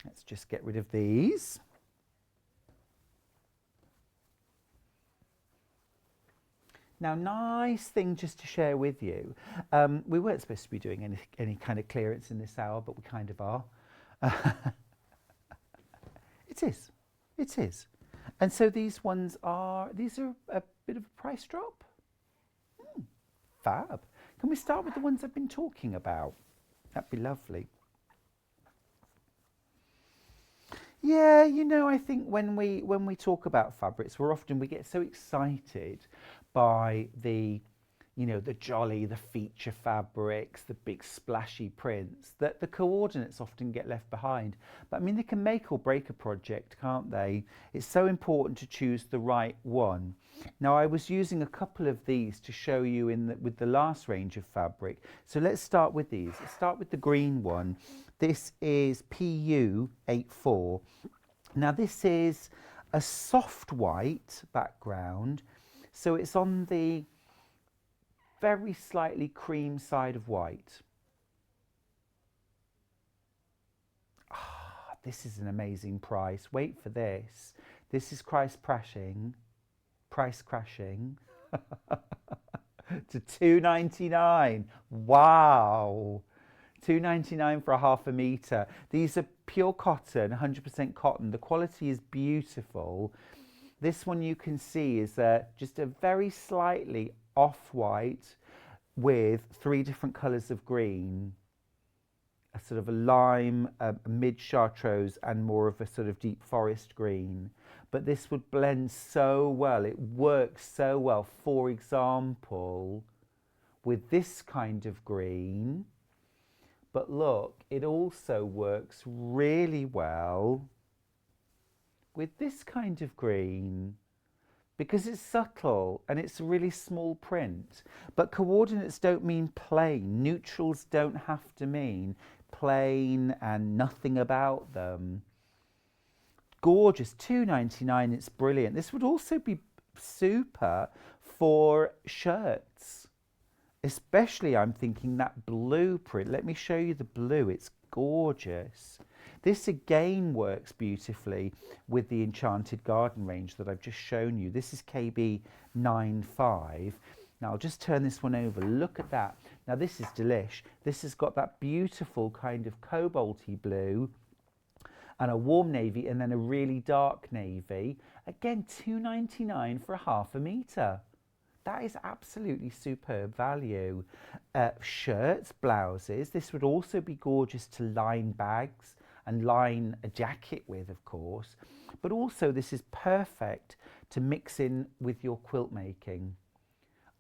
Let's just get rid of these. Now, nice thing just to share with you. We weren't supposed to be doing any kind of clearance in this hour, but we kind of are. It is. And so these are a bit of a price drop. Fab. Can we start with the ones I've been talking about? That'd be lovely. Yeah, you know, I think when we talk about fabrics, we get so excited by the you know, the jolly, the feature fabrics, the big splashy prints, that the coordinates often get left behind. But I mean, they can make or break a project, can't they? It's so important to choose the right one. Now, I was using a couple of these to show you with the last range of fabric. So let's start with these. Let's start with the green one. This is PU84. Now, this is a soft white background. So it's on the very slightly cream side of white. Ah, this is an amazing price. Wait for this. This is price crashing to £2.99. Wow. £2.99 for a half a metre. These are pure cotton, 100% cotton. The quality is beautiful. This one you can see is just a very slightly off-white with 3 different colours of green, a sort of a lime, a mid-chartreuse, and more of a sort of deep forest green. But this would blend so well, it works so well, for example, with this kind of green. But look, it also works really well with this kind of green, because it's subtle and it's a really small print. But coordinates don't mean plain. Neutrals don't have to mean plain and nothing about them. Gorgeous, £2.99, it's brilliant. This would also be super for shirts, especially I'm thinking that blue print. Let me show you the blue, it's gorgeous. This again works beautifully with the Enchanted Garden range that I've just shown you. This is KB95. Now I'll just turn this one over. Look at that. Now this is delish. This has got that beautiful kind of cobalty blue and a warm navy and then a really dark navy. Again, £2.99 for a half a metre. That is absolutely superb value. Shirts, blouses. This would also be gorgeous to line bags and line a jacket with, of course. But also this is perfect to mix in with your quilt making.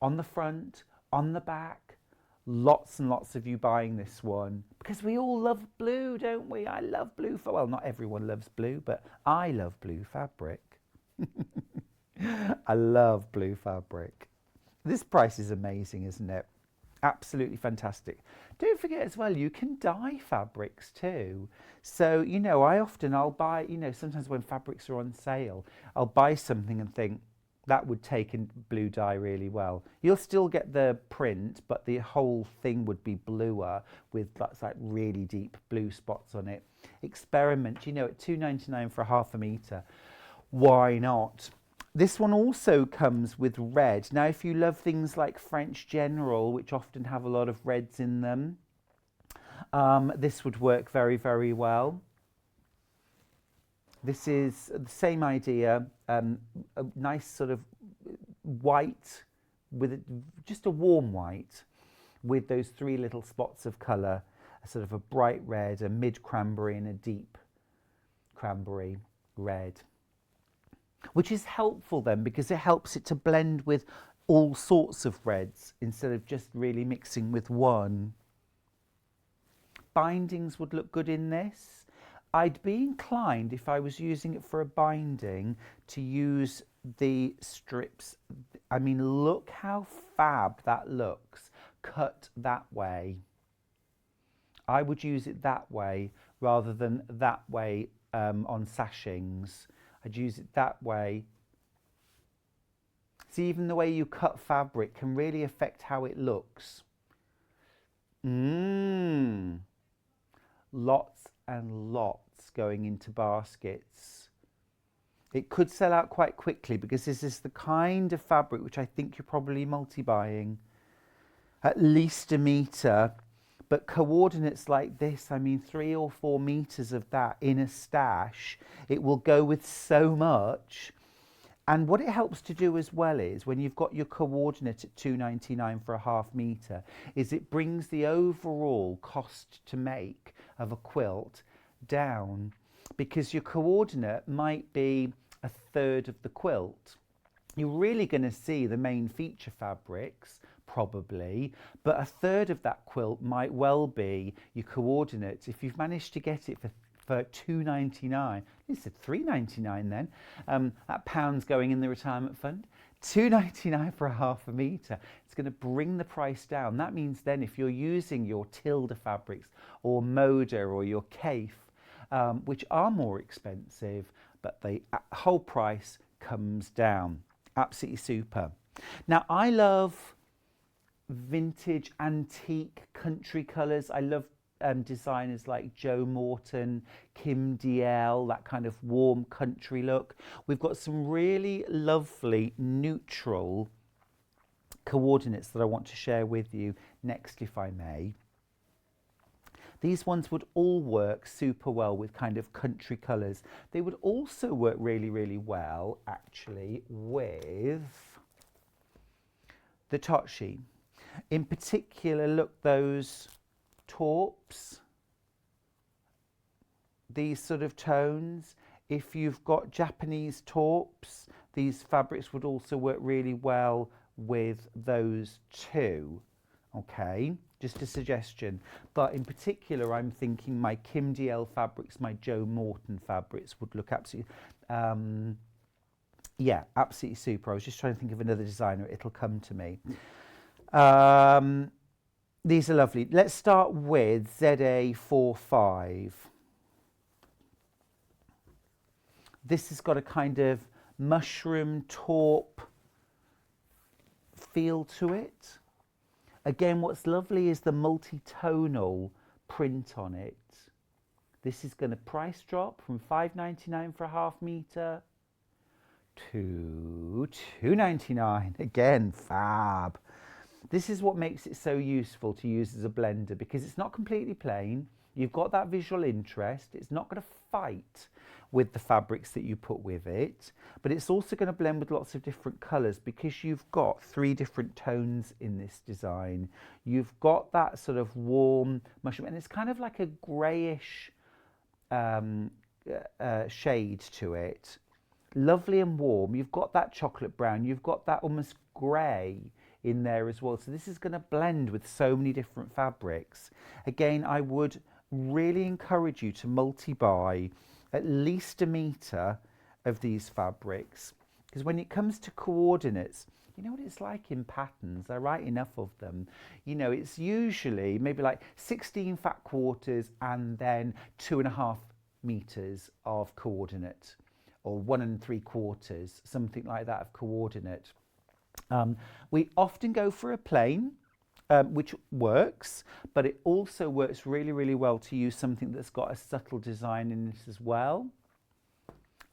On the front, on the back, lots and lots of you buying this one. Because we all love blue, don't we? I love blue. Well, not everyone loves blue, but I love blue fabric. I love blue fabric. This price is amazing, isn't it? Absolutely fantastic. Don't forget as well, you can dye fabrics too. So, you know, I'll buy, you know, sometimes when fabrics are on sale, I'll buy something and think that would take in blue dye really well. You'll still get the print, but the whole thing would be bluer with lots like really deep blue spots on it. Experiment, you know, at £2.99 for a half a metre. Why not? This one also comes with red. Now, if you love things like French General, which often have a lot of reds in them, this would work very, very well. This is the same idea, a nice sort of white, with just a warm white, with those 3 little spots of colour, a sort of a bright red, a mid-cranberry and a deep cranberry red. Which is helpful then because it helps it to blend with all sorts of reds instead of just really mixing with one. Bindings would look good in this. I'd be inclined, if I was using it for a binding, to use the strips. I mean, look how fab that looks cut that way. I would use it that way rather than that way on sashings. I'd use it that way. See, even the way you cut fabric can really affect how it looks. Lots and lots going into baskets. It could sell out quite quickly because this is the kind of fabric which I think you're probably multi-buying. At least a metre. But coordinates like this, I mean 3 or 4 meters of that in a stash, it will go with so much. And what it helps to do as well is when you've got your coordinate at £2.99 for a half metre, is it brings the overall cost to make of a quilt down, because your coordinate might be a third of the quilt. you're really going to see the main feature fabrics probably, but a third of that quilt might well be your coordinates. If you've managed to get it for £2.99, you said £3.99 then, that pound's going in the retirement fund. £2.99 for a half a metre. It's going to bring the price down. That means then if you're using your Tilda fabrics or Moda or your Kaif, which are more expensive, but the whole price comes down. Absolutely super. Now I love vintage, antique, country colours. I love designers like Jo Morton, Kim DL, that kind of warm country look. We've got some really lovely neutral coordinates that I want to share with you next, if I may. These ones would all work super well with kind of country colours. They would also work really, really well actually with the Tochi. In particular, look, those taupes, these sort of tones. If you've got Japanese taupes, these fabrics would also work really well with those too. Okay, just a suggestion. But in particular, I'm thinking my Kim DL fabrics, my Jo Morton fabrics would look absolutely, yeah, absolutely super. I was just trying to think of another designer. It'll come to me. These are lovely. Let's start with ZA45. This has got a kind of mushroom taupe feel to it. Again, what's lovely is the multi-tonal print on it. This is going to price drop from £5.99 for a half metre to £2.99. Again, fab. This is what makes it so useful to use as a blender, because it's not completely plain. You've got that visual interest. It's not going to fight with the fabrics that you put with it, but it's also going to blend with lots of different colours because you've got 3 different tones in this design. You've got that sort of warm mushroom, and it's kind of like a greyish shade to it. Lovely and warm. You've got that chocolate brown. You've got that almost grey in there as well. So this is going to blend with so many different fabrics. Again, I would really encourage you to multi-buy at least a metre of these fabrics, because when it comes to coordinates, you know what it's like in patterns, I write enough of them, you know, it's usually maybe like 16 fat quarters and then 2.5 metres of coordinate, or 1 3/4, something like that of coordinate. We often go for a plain, which works, but it also works really, really well to use something that's got a subtle design in it as well.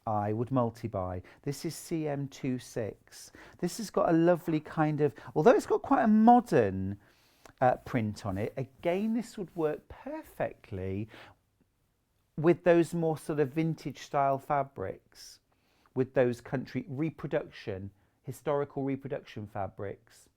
I would multi-buy. This is CM26. This has got a lovely kind of, although it's got quite a modern print on it, again, this would work perfectly with those more sort of vintage style fabrics, with those country reproduction, historical reproduction fabrics.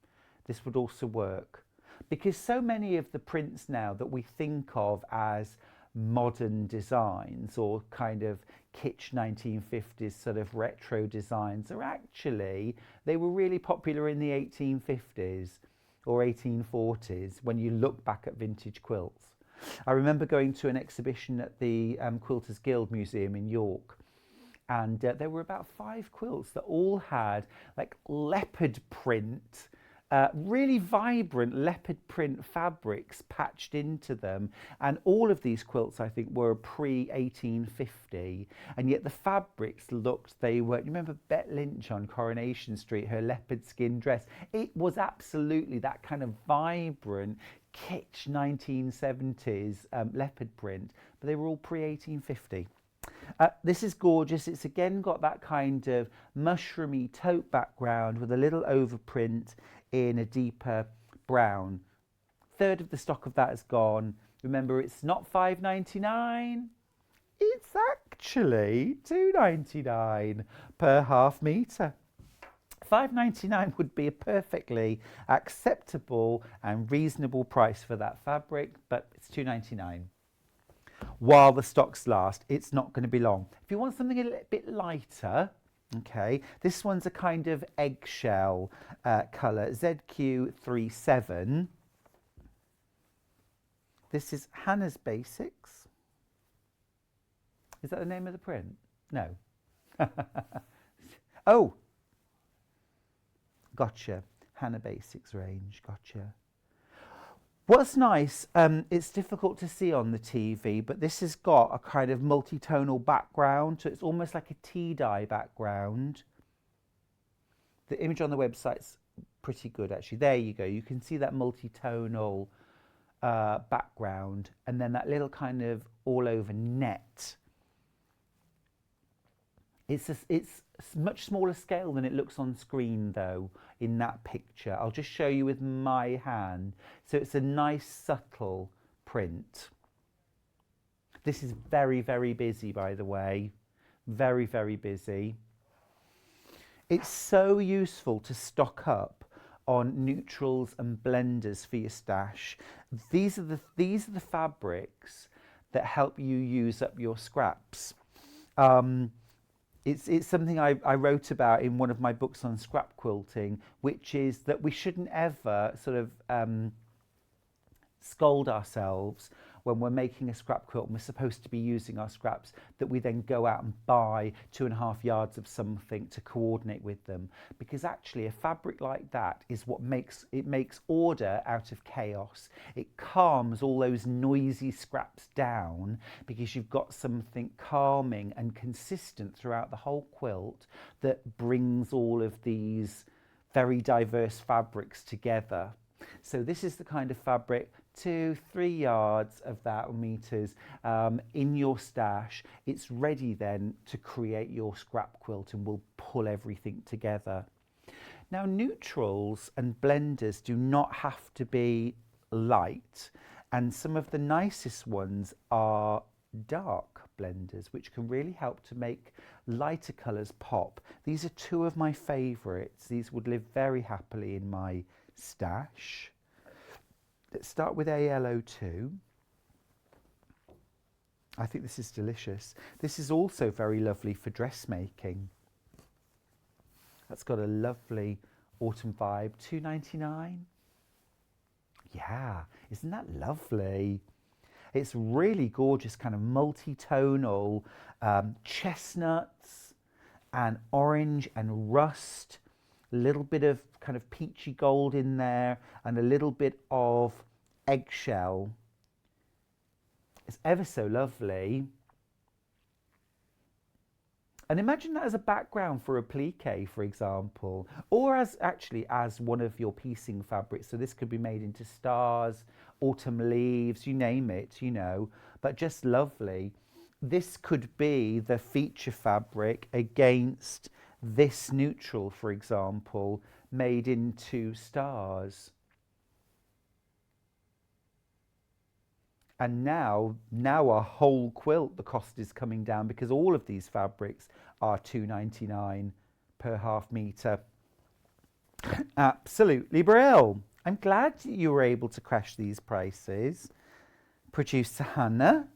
This would also work, because so many of the prints now that we think of as modern designs or kind of kitsch 1950s sort of retro designs are actually, they were really popular in the 1850s or 1840s when you look back at vintage quilts. I remember going to an exhibition at the Quilters Guild Museum in York, and there were about 5 quilts that all had like leopard print, really vibrant leopard print fabrics patched into them, and all of these quilts I think were pre-1850, and yet the fabrics looked, they were, you remember Bet Lynch on Coronation Street, her leopard skin dress, it was absolutely that kind of vibrant kitsch 1970s leopard print, but they were all pre-1850. This is gorgeous. It's again got that kind of mushroomy taupe background with a little overprint in a deeper brown. 1/3 of the stock of that is gone. Remember, it's not £5.99. It's actually £2.99 per half metre. £5.99 would be a perfectly acceptable and reasonable price for that fabric, but it's £2.99. While the stocks last, it's not going to be long. If you want something a little bit lighter, Okay, this one's a kind of eggshell colour, ZQ37. This is Hannah's Basics. Is that the name of the print? No. Oh, gotcha. Hannah Basics range, gotcha. What's nice, it's difficult to see on the TV, but this has got a kind of multi-tonal background, so it's almost like a tea dye background. The image on the website's pretty good, actually. There you go. You can see that multi-tonal background, and then that little kind of all-over net. It's much smaller scale than it looks on screen, though, in that picture. I'll just show you with my hand. So it's a nice, subtle print. This is very, very busy, by the way. Very, very busy. It's so useful to stock up on neutrals and blenders for your stash. These are the fabrics that help you use up your scraps. It's something I wrote about in one of my books on scrap quilting, which is that we shouldn't ever sort of scold ourselves when we're making a scrap quilt and we're supposed to be using our scraps, that we then go out and buy 2.5 yards of something to coordinate with them. Because actually a fabric like that is what makes order out of chaos. It calms all those noisy scraps down because you've got something calming and consistent throughout the whole quilt that brings all of these very diverse fabrics together. So this is the kind of fabric, 2-3 yards of that, or meters, in your stash. It's ready then to create your scrap quilt and will pull everything together. Now, neutrals and blenders do not have to be light, and some of the nicest ones are dark blenders, which can really help to make lighter colours pop. These are two of my favourites. These would live very happily in my stash. Let's start with AL02. I think this is delicious. This is also very lovely for dressmaking. That's got a lovely autumn vibe. $2.99. Yeah, isn't that lovely? It's really gorgeous, kind of multi-tonal chestnuts and orange and rust. A little bit of kind of peachy gold in there and a little bit of eggshell. It's ever so lovely. And imagine that as a background for a plique, for example, or as one of your piecing fabrics. So this could be made into stars, autumn leaves, you name it, you know, but just lovely. This could be the feature fabric against this neutral, for example, made into stars. And now our whole quilt, the cost is coming down because all of these fabrics are $2.99 per half metre. Absolutely brill. I'm glad you were able to crash these prices, producer Hannah,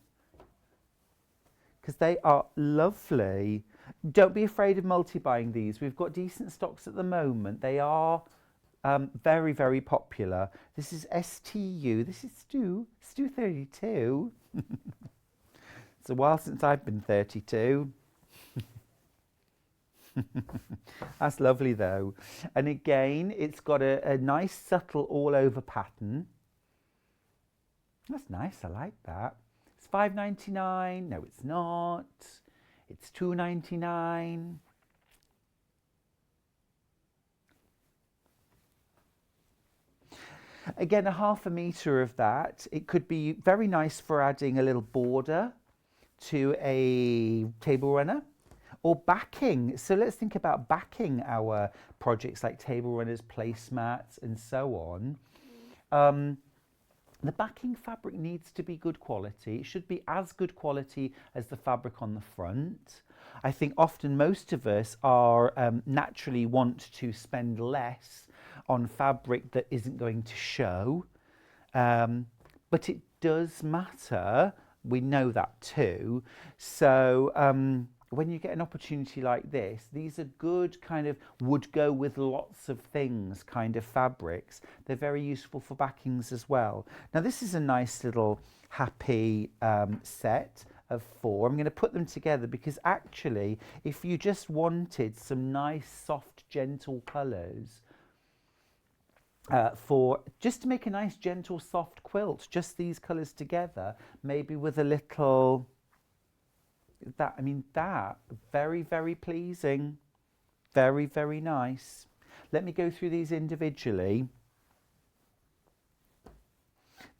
because they are lovely. Don't be afraid of multi-buying these. We've got decent stocks at the moment. They are very, very popular. This is STU. This is Stu 32. It's a while since I've been 32. That's lovely though. And again, it's got a nice subtle all over pattern. That's nice, I like that. It's $5.99. No, it's not. It's $2.99. Again, a half a metre of that. It could be very nice for adding a little border to a table runner or backing. So let's think about backing our projects like table runners, placemats and so on. The backing fabric needs to be good quality. It should be as good quality as the fabric on the front. I think often most of us are naturally want to spend less on fabric that isn't going to show, but it does matter. We know that too. So when you get an opportunity like this, these are good kind of would go with lots of things kind of fabrics. They're very useful for backings as well. Now this is a nice little happy set of 4. I'm going to put them together because actually if you just wanted some nice soft gentle colours for just to make a nice gentle soft quilt, just these colours together, maybe with a little that, I mean, that very, very pleasing, very, very nice. Let me go through these individually.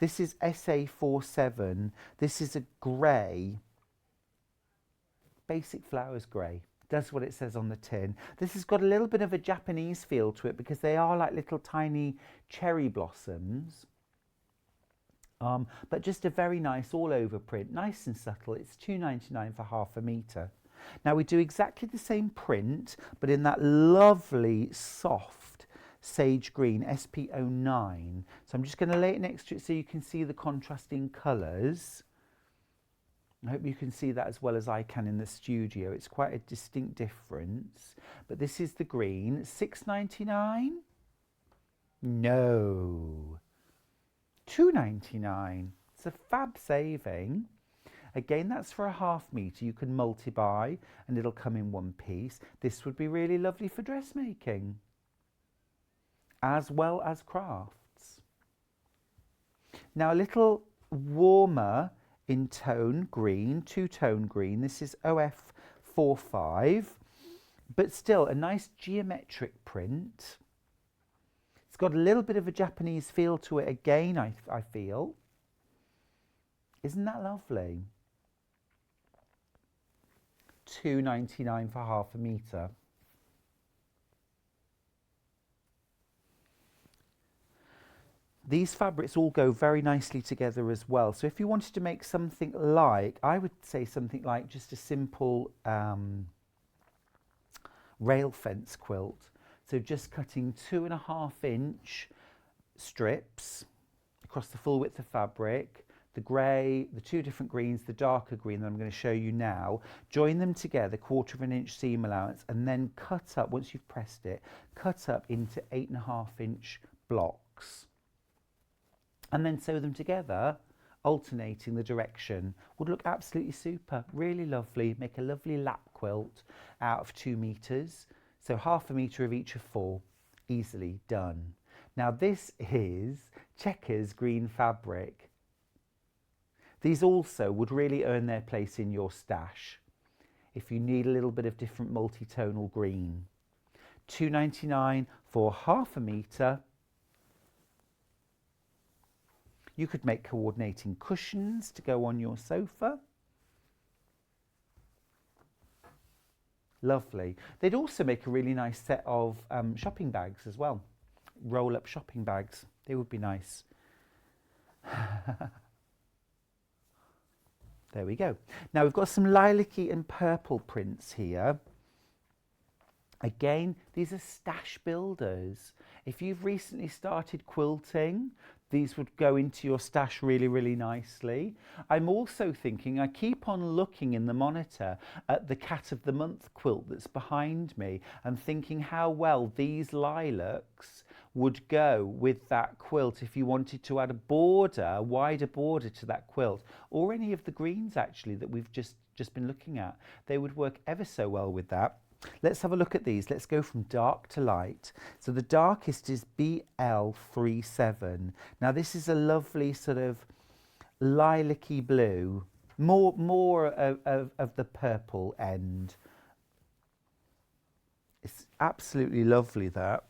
This is SA47. This is a grey, basic flowers grey. Does what it says on the tin. This has got a little bit of a Japanese feel to it because they are like little tiny cherry blossoms. But just a very nice all over print, nice and subtle. It's £2.99 for half a metre. Now we do exactly the same print, but in that lovely soft sage green SP09. So I'm just going to lay it next to it so you can see the contrasting colours. I hope you can see that as well as I can in the studio. It's quite a distinct difference. But this is the green, £6.99? No. £2.99. It's a fab saving. Again, that's for a half metre. You can multi-buy and it'll come in one piece. This would be really lovely for dressmaking as well as crafts. Now a little warmer in tone green, two-tone green. This is OF45, but still a nice geometric print. It's got a little bit of a Japanese feel to it again, I feel. Isn't that lovely? £2.99 for half a metre. These fabrics all go very nicely together as well. So if you wanted to make something like, I would say something like just a simple rail fence quilt. So just cutting 2.5-inch strips across the full width of fabric, the grey, the two different greens, the darker green that I'm going to show you now, join them together, 1/4-inch seam allowance, and then cut up, once you've pressed it, cut up into 8.5-inch blocks. And then sew them together, alternating the direction. Would look absolutely super, really lovely. Make a lovely lap quilt out of 2 metres. So half a metre of each of 4, easily done. Now this is Checkers green fabric. These also would really earn their place in your stash if you need a little bit of different multi-tonal green. £2.99 for half a metre. You could make coordinating cushions to go on your sofa. Lovely. They'd also make a really nice set of shopping bags as well. Roll-up shopping bags. They would be nice. There we go. Now we've got some lilac-y and purple prints here. Again, these are stash builders. If you've recently started quilting, these would go into your stash really, really nicely. I'm also thinking, I keep on looking in the monitor at the Cat of the Month quilt that's behind me and thinking how well these lilacs would go with that quilt if you wanted to add a border, a wider border to that quilt, or any of the greens actually that we've just been looking at. They would work ever so well with that. Let's have a look at these. Let's go from dark to light. So the darkest is BL37. Now this is a lovely sort of lilac-y blue, more of the purple end. It's absolutely lovely, that.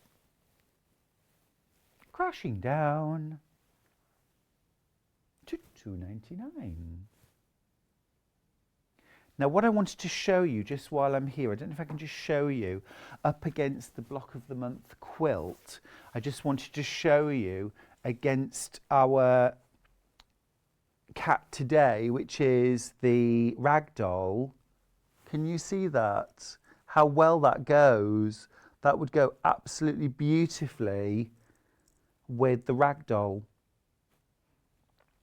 Crashing down to £2.99. Now what I wanted to show you just while I'm here, I don't know if I can just show you up against the Block of the Month quilt. I just wanted to show you against our cat today, which is the Ragdoll. Can you see that? How well that goes? That would go absolutely beautifully with the Ragdoll,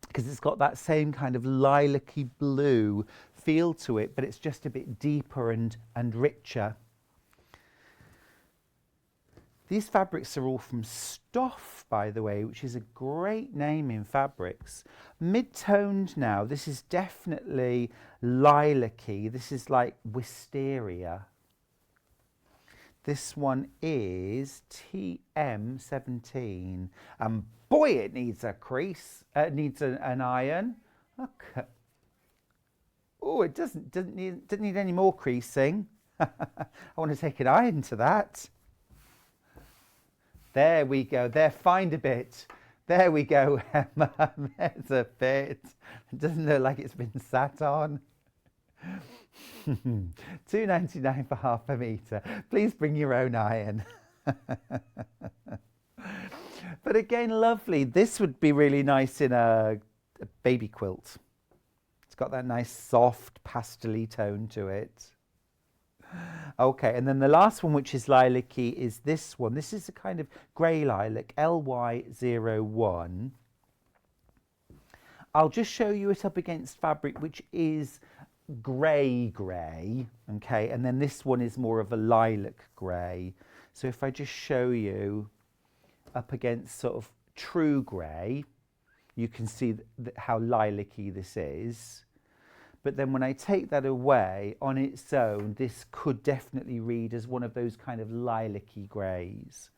because it's got that same kind of lilac-y blue feel to it, but it's just a bit deeper and richer. These fabrics are all from Stoff, by the way, which is a great name in fabrics. Mid-toned now, this is definitely lilac-y. This is like wisteria. This one is TM17. And boy, it needs a crease. It needs an iron. Okay. Oh, it doesn't need any more creasing. I want to take an iron to that. There we go. There, find a bit. There we go, Emma. There's a bit. It doesn't look like it's been sat on. £2.99 for half a metre. Please bring your own iron. But again, lovely. This would be really nice in a baby quilt. It's got that nice soft pastel-y tone to it. Okay, and then the last one, which is lilac-y, is this one. This is a kind of grey lilac, LY01. I'll just show you it up against fabric, which is grey, okay, and then this one is more of a lilac grey. So if I just show you up against sort of true grey, you can see how lilac-y this is. But then when I take that away on its own, this could definitely read as one of those kind of lilac-y greys.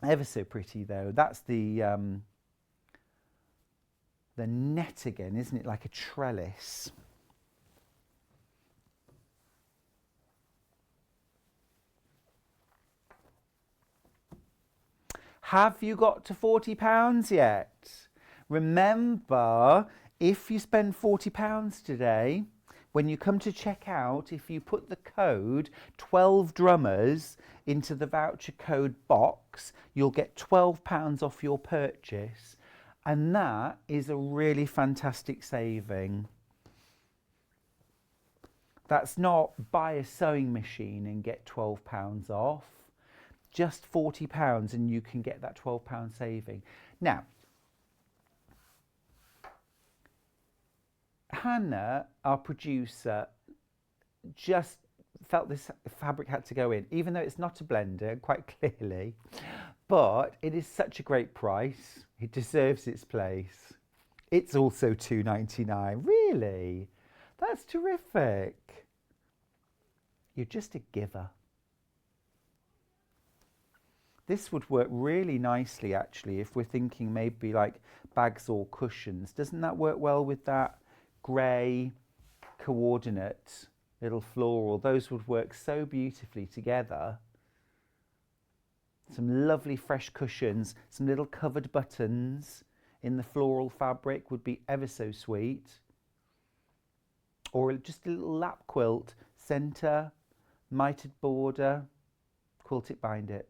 Ever so pretty though. That's the net again, isn't it? Like a trellis. Have you got to £40 yet? Remember, if you spend £40 today, when you come to check out, if you put the code 12 drummers into the voucher code box, you'll get £12 off your purchase. And that is a really fantastic saving. That's not buy a sewing machine and get £12 off. Just £40 and you can get that £12 saving. Now, Hannah, our producer, just felt this fabric had to go in, even though it's not a blender, quite clearly, but it is such a great price. It deserves its place. It's also £2.99. Really? That's terrific. You're just a giver. This would work really nicely, actually, if we're thinking maybe like bags or cushions. Doesn't that work well with that grey coordinate little floral? Those would work so beautifully together. Some lovely fresh cushions, some little covered buttons in the floral fabric would be ever so sweet. Or just a little lap quilt, centre, mitered border, quilt it, bind it.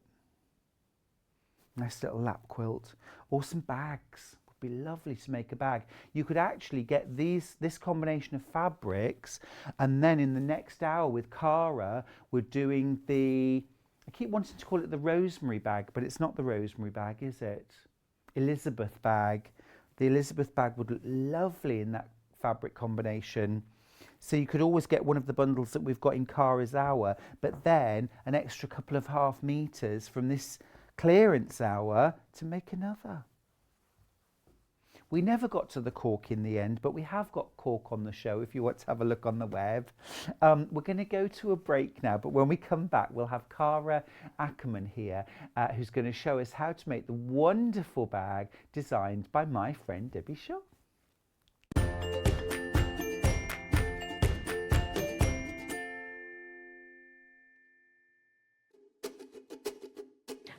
Nice little lap quilt. Or some bags. Would be lovely to make a bag. You could actually get this combination of fabrics, and then in the next hour with Cara, we're doing the, I keep wanting to call it the rosemary bag, but it's not the rosemary bag, is it? Elizabeth bag. The Elizabeth bag would look lovely in that fabric combination. So you could always get one of the bundles that we've got in Cara's hour, but then an extra couple of half meters from this clearance hour to make another. We never got to the cork in the end, but we have got cork on the show if you want to have a look on the web. We're going to go to a break now, but when we come back, we'll have Cara Ackerman here, who's going to show us how to make the wonderful bag designed by my friend Debbie Shaw.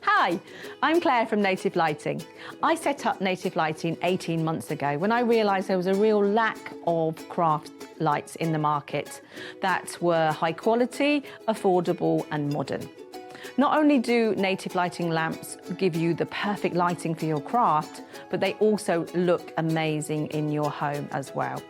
Hi, I'm Claire from Native Lighting. I set up Native Lighting 18 months ago when I realised there was a real lack of craft lights in the market that were high quality, affordable and modern. Not only do Native Lighting lamps give you the perfect lighting for your craft, but they also look amazing in your home as well.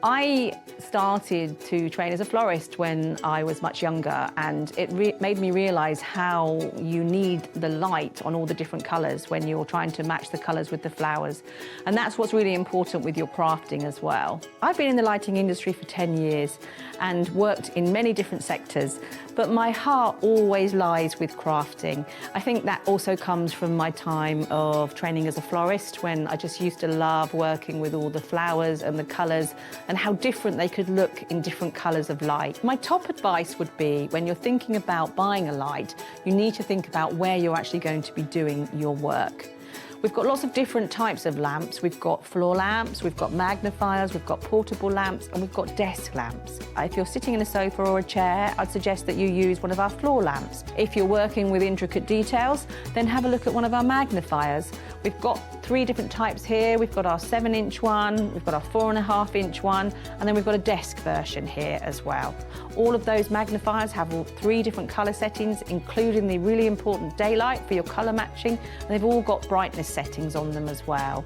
I started to train as a florist when I was much younger, and it made me realise how you need the light on all the different colours when you're trying to match the colours with the flowers. And that's what's really important with your crafting as well. I've been in the lighting industry for 10 years and worked in many different sectors, but my heart always lies with crafting. I think that also comes from my time of training as a florist, when I just used to love working with all the flowers and the colours and how different they could look in different colours of light. My top advice would be, when you're thinking about buying a light, you need to think about where you're actually going to be doing your work. We've got lots of different types of lamps. We've got floor lamps, we've got magnifiers, we've got portable lamps, and we've got desk lamps. If you're sitting in a sofa or a chair, I'd suggest that you use one of our floor lamps. If you're working with intricate details, then have a look at one of our magnifiers. We've got 3 different types here. We've got our 7-inch one, we've got our 4.5-inch one, and then we've got a desk version here as well. All of those magnifiers have all 3 different colour settings, including the really important daylight for your colour matching, and they've all got brightness settings on them as well.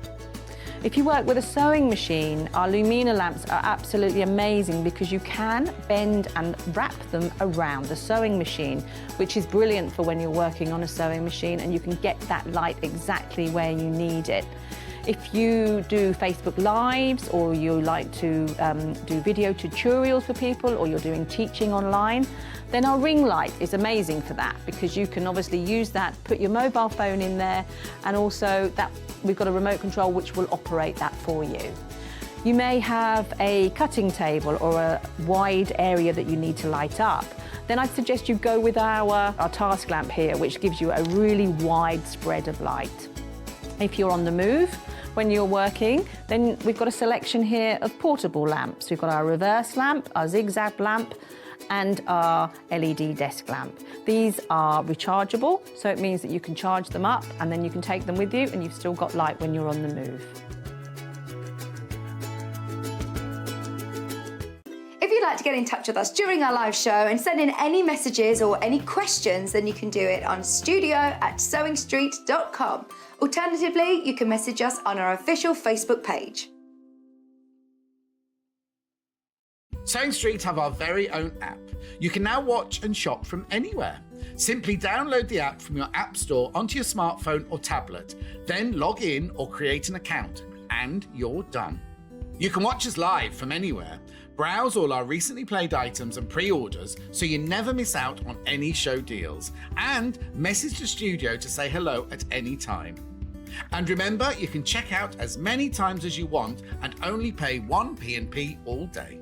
If you work with a sewing machine, our Lumina lamps are absolutely amazing because you can bend and wrap them around the sewing machine, which is brilliant for when you're working on a sewing machine, and you can get that light exactly where you need it. If you do Facebook Lives, or you like to do video tutorials for people, or you're doing teaching online, then our ring light is amazing for that, because you can obviously use that, put your mobile phone in there, and also that we've got a remote control which will operate that for you. You may have a cutting table or a wide area that you need to light up. Then I'd suggest you go with our task lamp here, which gives you a really wide spread of light. If you're on the move, when you're working, then we've got a selection here of portable lamps. We've got our reverse lamp, our zigzag lamp, and our LED desk lamp. These are rechargeable, so it means that you can charge them up and then you can take them with you, and you've still got light when you're on the move. If you'd like to get in touch with us during our live show and send in any messages or any questions, then you can do it on studio@sewingstreet.com. Alternatively, you can message us on our official Facebook page. Sewing Street have our very own app. You can now watch and shop from anywhere. Simply download the app from your app store onto your smartphone or tablet, then log in or create an account, and you're done. You can watch us live from anywhere, browse all our recently played items and pre-orders so you never miss out on any show deals, and message the studio to say hello at any time. And remember, you can check out as many times as you want and only pay 1 P&P all day.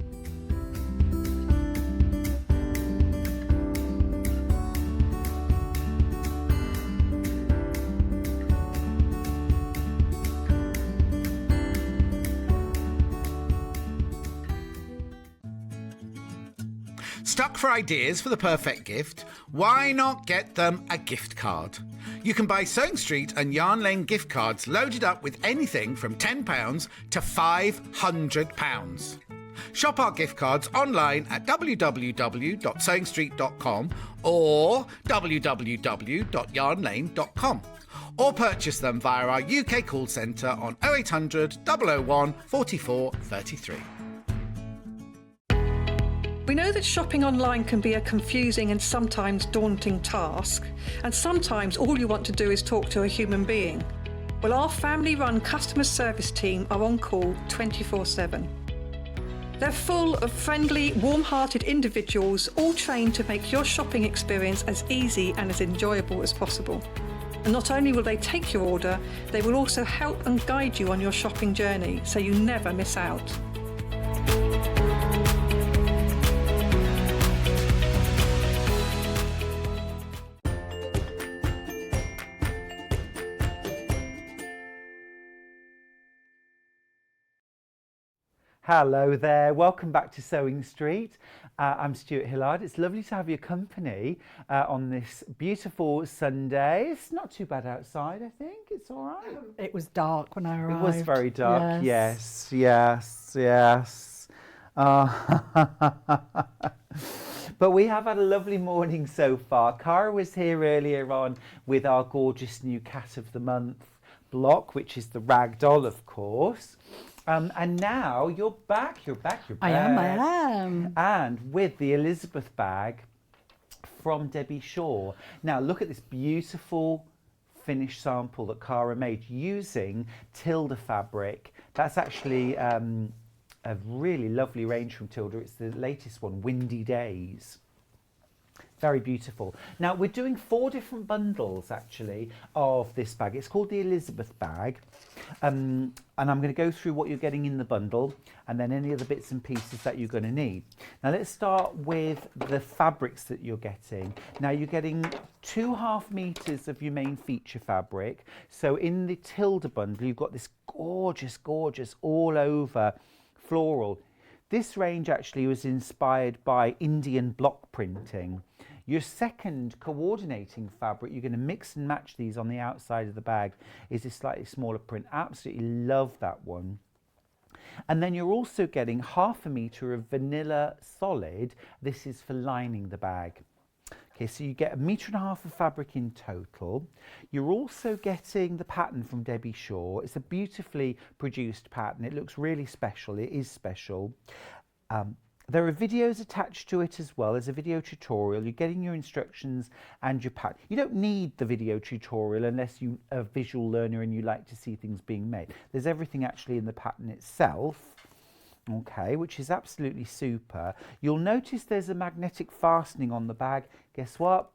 Stuck for ideas for the perfect gift? Why not get them a gift card? You can buy Sewing Street and Yarn Lane gift cards loaded up with anything from £10 to £500. Shop our gift cards online at www.sewingstreet.com or www.yarnlane.com, or purchase them via our UK call centre on 0800 001 44 33. We know that shopping online can be a confusing and sometimes daunting task, and sometimes all you want to do is talk to a human being. Well, our family-run customer service team are on call 24/7. They're full of friendly, warm-hearted individuals, all trained to make your shopping experience as easy and as enjoyable as possible. And not only will they take your order, they will also help and guide you on your shopping journey, so you never miss out. Hello there, welcome back to Sewing Street. I'm Stuart Hillard. It's lovely to have your company on this beautiful Sunday. It's not too bad outside, I think. It's all right. It was dark when I arrived. It was very dark, yes. But we have had a lovely morning so far. Cara was here earlier on with our gorgeous new Cat of the Month block, which is the Ragdoll, of course. And now you're back. I am. And with the Elizabeth bag from Debbie Shaw. Now look at this beautiful finished sample that Cara made using Tilda fabric. That's actually a really lovely range from Tilda. It's the latest one, Windy Days. Very beautiful. Now we're doing 4 different bundles actually of this bag. It's called the Elizabeth bag. And I'm going to go through what you're getting in the bundle and then any other bits and pieces that you're going to need. Now let's start with the fabrics that you're getting. Now you're getting 2.5 meters of your main feature fabric. So in the Tilda bundle, you've got this gorgeous, gorgeous all over floral. This range actually was inspired by Indian block printing. Your second coordinating fabric, you're going to mix and match these on the outside of the bag, is this slightly smaller print. Absolutely love that one. And then you're also getting 0.5 meter of vanilla solid. This is for lining the bag. Okay, so you get 1.5 meters of fabric in total. You're also getting the pattern from Debbie Shaw. It's a beautifully produced pattern. It looks really special. It is special. There are videos attached to it as well as a video tutorial. You're getting your instructions and your pattern. You don't need the video tutorial unless you're a visual learner and you like to see things being made. There's everything actually in the pattern itself, okay, which is absolutely super. You'll notice there's a magnetic fastening on the bag. Guess what?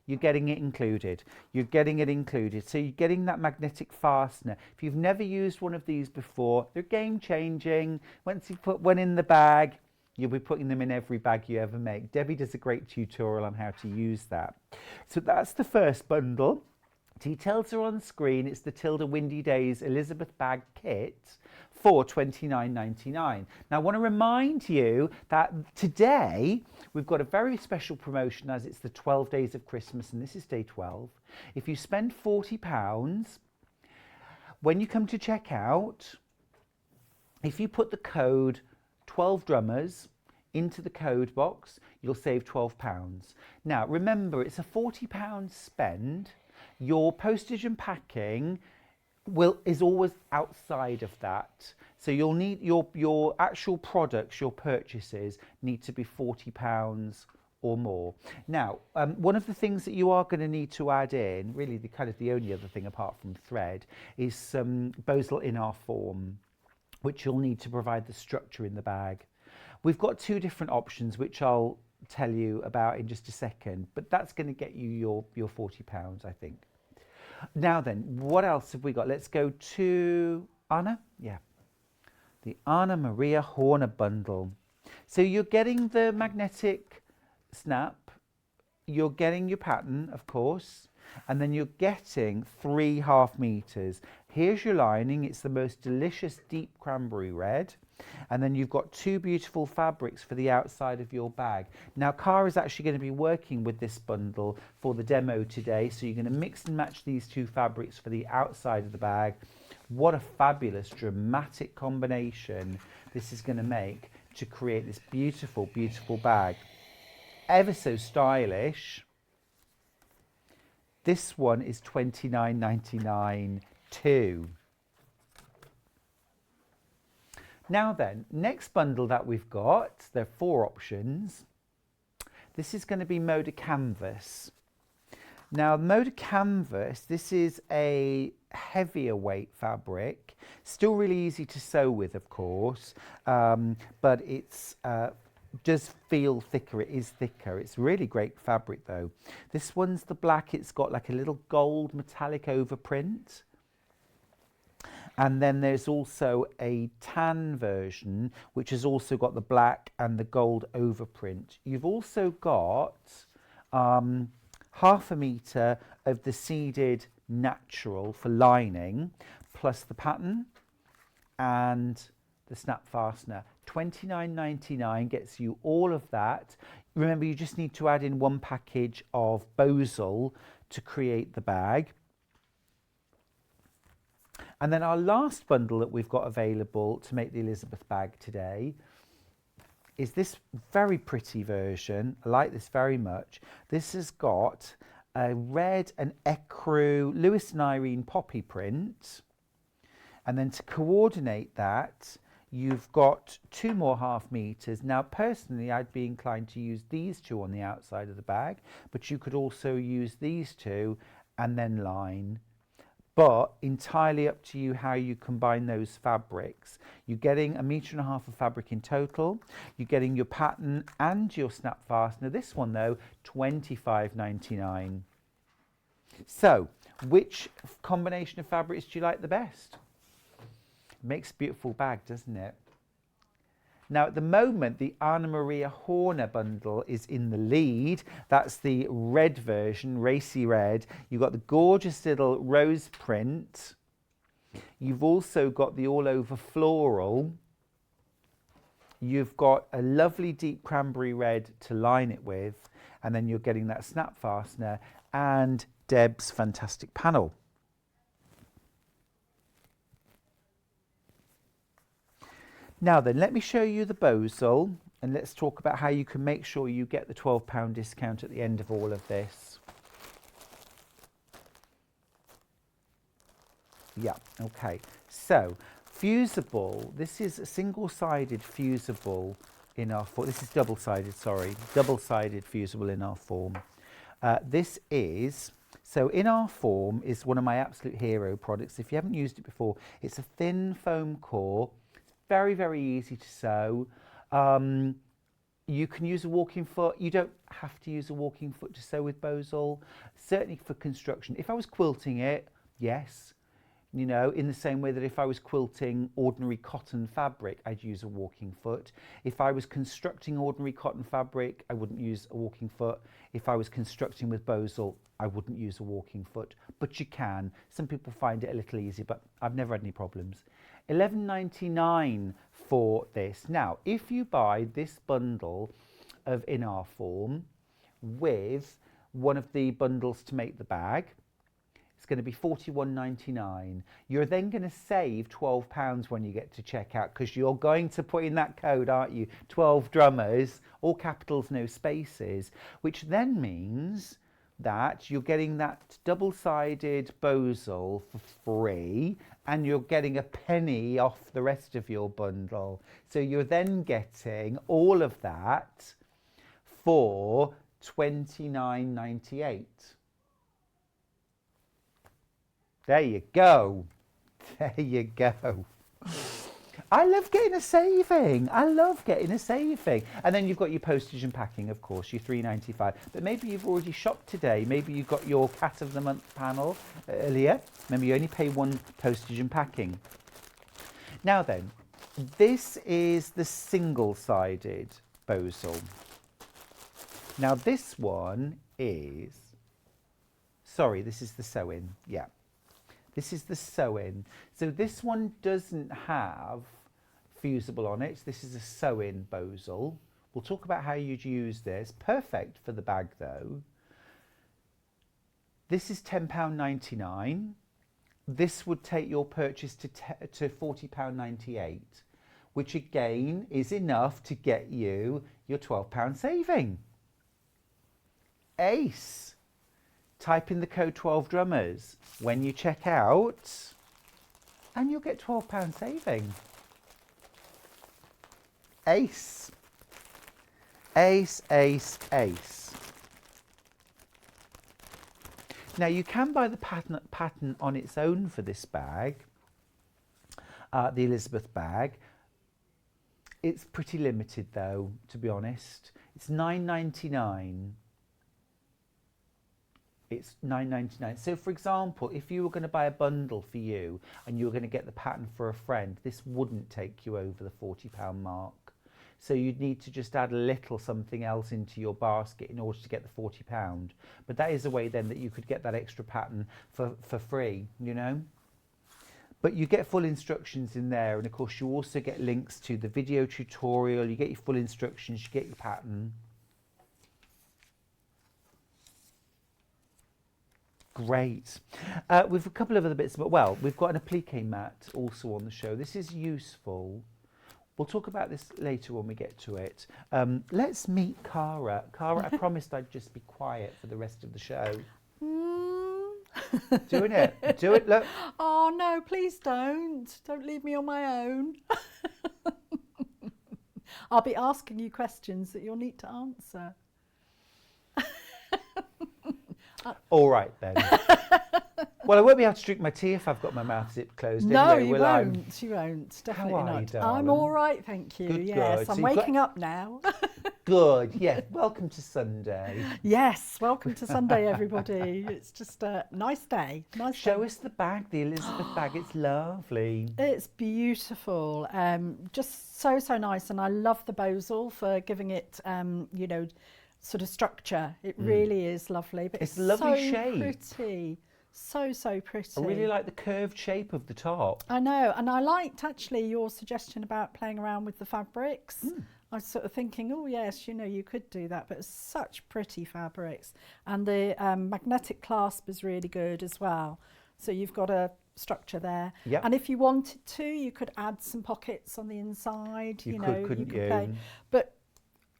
You're getting it included. You're getting it included. So you're getting that magnetic fastener. If you've never used one of these before, they're game changing. Once you put one in the bag, you'll be putting them in every bag you ever make. Debbie does a great tutorial on how to use that. So that's the first bundle. Details are on screen. It's the Tilda Windy Days Elizabeth bag kit for $29.99. Now I want to remind you that today we've got a very special promotion as it's the 12 days of Christmas and this is day 12. If you spend £40, when you come to check out, if you put the code 12 drummers into the code box, you'll save £12. Now remember, it's a £40 spend. Your postage and packing is always outside of that. So you'll need your actual products, your purchases need to be £40 or more. Now, one of the things that you are going to need to add in, really the only other thing apart from thread, is some Bosal Innar form, which you'll need to provide the structure in the bag. We've got 2 different options, which I'll tell you about in just a second, but that's going to get you your £40, I think. Now then, what else have we got? Let's go to Anna. Yeah, the Anna Maria Horner bundle. So you're getting the magnetic snap, you're getting your pattern, of course, and then you're getting 3.5 meters. Here's your lining. It's the most delicious deep cranberry red. And then you've got 2 beautiful fabrics for the outside of your bag. Now, Cara is actually going to be working with this bundle for the demo today. So you're going to mix and match these 2 fabrics for the outside of the bag. What a fabulous, dramatic combination this is going to make to create this beautiful, beautiful bag. Ever so stylish. This one is $29.99 too. Now then, next bundle that we've got, there are 4 options. This is going to be Moda Canvas. Now, Moda Canvas, this is a heavier weight fabric, still really easy to sew with, of course, but it's does feel thicker. It is thicker. It's really great fabric though. This one's the black. It's got like a little gold metallic overprint. And then there's also a tan version, which has also got the black and the gold overprint. You've also got 0.5 meter of the seeded natural for lining, plus the pattern and the snap fastener. $29.99 gets you all of that. Remember, you just need to add in 1 package of Bosal to create the bag. And then our last bundle that we've got available to make the Elizabeth bag today is this very pretty version. I like this very much. This has got a red and ecru Lewis and Irene poppy print. And then to coordinate that, you've got 2 more half meters. Now, personally, I'd be inclined to use these 2 on the outside of the bag, but you could also use these 2 and then line. But entirely up to you how you combine those fabrics. You're getting 1.5 meters of fabric in total. You're getting your pattern and your snap fastener. This one though, $25.99. So, which combination of fabrics do you like the best? Makes a beautiful bag, doesn't it? Now, at the moment, the Anna Maria Horner bundle is in the lead. That's the red version, racy red. You've got the gorgeous little rose print. You've also got the all-over floral. You've got a lovely deep cranberry red to line it with. And then you're getting that snap fastener and Deb's fantastic panel. Now then, let me show you the Bozal, and let's talk about how you can make sure you get the £12 discount at the end of all of this. Yeah, okay. So, fusible, this is a single-sided fusible in our form. This is double-sided, sorry. Double-sided fusible in our form. This is, so in our form is one of my absolute hero products. If you haven't used it before, it's a thin foam core. Very, very easy to sew. You can use a walking foot. You don't have to use a walking foot to sew with Bozal. Certainly for construction. If I was quilting it, yes. You know, in the same way that if I was quilting ordinary cotton fabric, I'd use a walking foot. If I was constructing ordinary cotton fabric, I wouldn't use a walking foot. If I was constructing with Bozal, I wouldn't use a walking foot. But you can. Some people find it a little easy, but I've never had any problems. $11.99 for this. Now, if you buy this bundle of In Our Form with one of the bundles to make the bag, it's going to be $41.99. You're then going to save £12 when you get to checkout because you're going to put in that code, aren't you? 12 drummers, all capitals, no spaces, which then means that you're getting that double-sided Bozal for free and you're getting a penny off the rest of your bundle. So you're then getting all of that for $29.98. There you go. There you go. I love getting a saving. I love getting a saving. And then you've got your postage and packing, of course, your $3.95. But maybe you've already shopped today. Maybe you've got your Cat of the Month panel earlier. Remember, you only pay one postage and packing. Now then, this is the single-sided Bozal. Now this one is, sorry, this is the sew-in, yeah. This is the sew-in. So this one doesn't have fusible on it. This is a sew-in Bozal. We'll talk about how you'd use this. Perfect for the bag though. This is £10.99. This would take your purchase to £40.98, which again is enough to get you your £12 saving. Ace. Type in the code 12 drummers when you check out and you'll get £12 saving. Ace. Ace, ace, ace. Now you can buy the pattern on its own for this bag, the Elizabeth bag. It's pretty limited though, to be honest. It's $9.99. It's $9.99. So for example, if you were going to buy a bundle for you and you were going to get the pattern for a friend, this wouldn't take you over the £40 mark. So you'd need to just add a little something else into your basket in order to get the £40. But that is a way then that you could get that extra pattern for free, you know. But you get full instructions in there, and of course you also get links to the video tutorial, you get your full instructions, you get your pattern. Great. We've a couple of other bits, but well, we've got an applique mat also on the show. This is useful. We'll talk about this later when we get to it. Let's meet Cara. Cara, I promised I'd just be quiet for the rest of the show. Doing it. Do it, look. Oh no, please don't. Don't leave me on my own. I'll be asking you questions that you'll need to answer. All right then. Well, I won't be able to drink my tea if I've got my mouth zipped closed. No, anyway, you will I? won't. You won't. Definitely How are not. you, darling? I'm all right, thank you. Good, yes, good. I'm So you've got- waking up now. Good. Yeah. Welcome to Sunday. Yes, welcome to Sunday, everybody. It's just a nice day. Nice Show day. us the bag, the Elizabeth bag. It's lovely. It's beautiful. Just so nice, and I love the bosal for giving it, you know, sort of structure. It really is lovely. But It's a lovely so shape. pretty. So pretty. I really like the curved shape of the top. I know, and I liked actually your suggestion about playing around with the fabrics. I was sort of thinking, oh yes, you know, you could do that, but it's such pretty fabrics. And the magnetic clasp is really good as well. So you've got a structure there. Yep. And if you wanted to, you could add some pockets on the inside. You know, could, couldn't you? play. But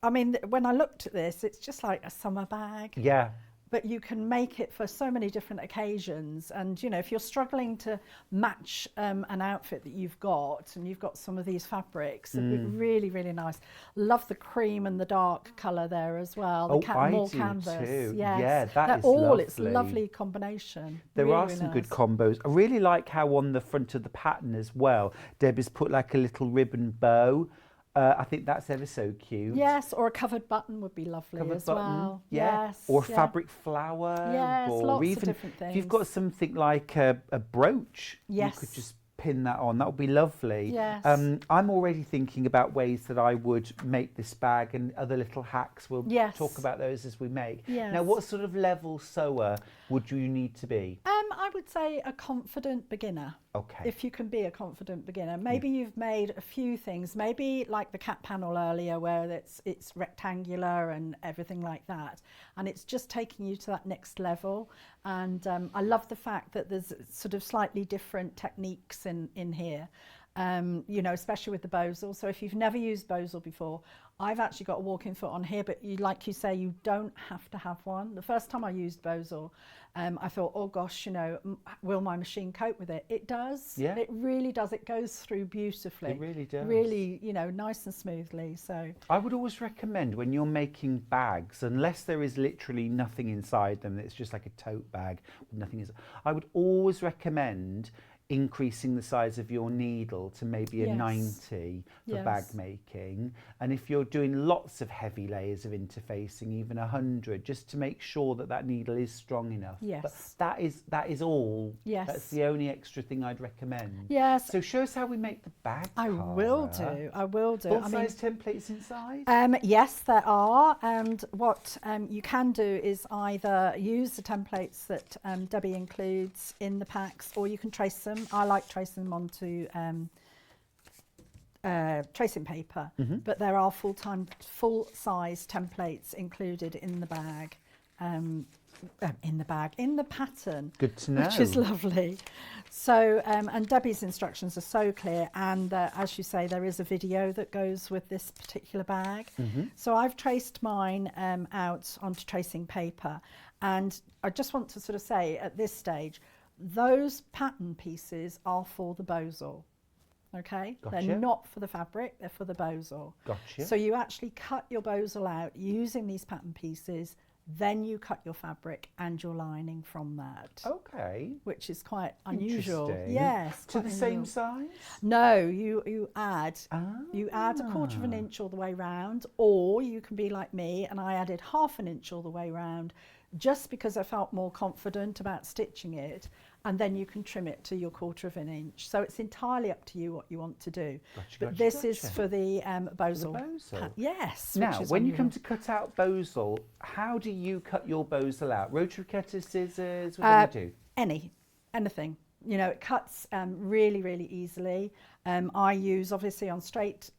I mean, when I looked at this, it's just like a summer bag. Yeah. But you can make it for so many different occasions. And, you know, if you're struggling to match an outfit that you've got, and you've got some of these fabrics, it'd be really, really nice. Love the cream and the dark colour there as well. Oh, The I more do canvas. too. Yes. Yeah, that They're is all, it's lovely. lovely combination. There Really, are really some good nice. combos. I really like how on the front of the pattern as well, Debbie's put like a little ribbon bow. I think that's ever so cute. Yes, or a covered button would be lovely Covered as button, well. yeah. Yes. Or a yeah. fabric flower. Yes, or lots of even different if you've got things. something like a brooch, Yes. you could just pin that on. That would be lovely. Yes. I'm already thinking about ways that I would make this bag, and other little hacks. We'll Yes. talk about those as we make. Yes. Now, what sort of level sewer would you need to be? I would say a confident beginner. Okay. If you can be a confident beginner. Maybe you've made a few things, maybe like the cat panel earlier where it's rectangular and everything like that. And it's just taking you to that next level. And I love the fact that there's sort of slightly different techniques in here. You know, especially with the bosal. So if you've never used bosal before, I've actually got a walking foot on here, but like you say, you don't have to have one. The first time I used bosal, I thought, oh gosh, you know, will my machine cope with it? It does. Yeah. It really does. It goes through beautifully. It really does. Really, you know, nice and smoothly. So I would always recommend when you're making bags, unless there is literally nothing inside them, it's just like a tote bag with nothing inside, I would always recommend increasing the size of your needle to maybe a Yes. 90 for bag Yes. making. And if you're doing lots of heavy layers of interfacing, even 100, just to make sure that that needle is strong enough. Yes. But that is all. Yes. That's the only extra thing I'd recommend. yes, So show us how we make the bag, I will Cara. do. I will do. Full I mean, size templates inside? yes, there are. And what you can do is either use the templates that Debbie includes in the packs, or you can trace them. I like tracing them onto tracing paper, but there are full-size templates included in the bag. In the pattern. Good to know. Which is lovely. So, and Debbie's instructions are so clear, and as you say, there is a video that goes with this particular bag. So I've traced mine out onto tracing paper, and I just want to sort of say at this stage, those pattern pieces are for the bosal. Okay, Gotcha. they're not for the fabric, they're for the bosal. Gotcha. So you actually cut your bosal out using these pattern pieces, then you cut your fabric and your lining from that, Okay. which is quite unusual. Interesting. Yes. To quite the same unusual. size? No, you add you add a quarter of Ah. an inch all the way round, or you can be like me and I added half an inch all the way round, just because I felt more confident about stitching it, and then you can trim it to your quarter of an inch. So it's entirely up to you what you want to do. Gotcha, But gotcha, this is gotcha. for the bosal. bosal. Yes. Now, which is when you come unusual. to cut out bosal, how do you cut your bosal out? Rotary cutter, scissors, what do you do? Anything. You know, it cuts really, really easily. I use, obviously, on straight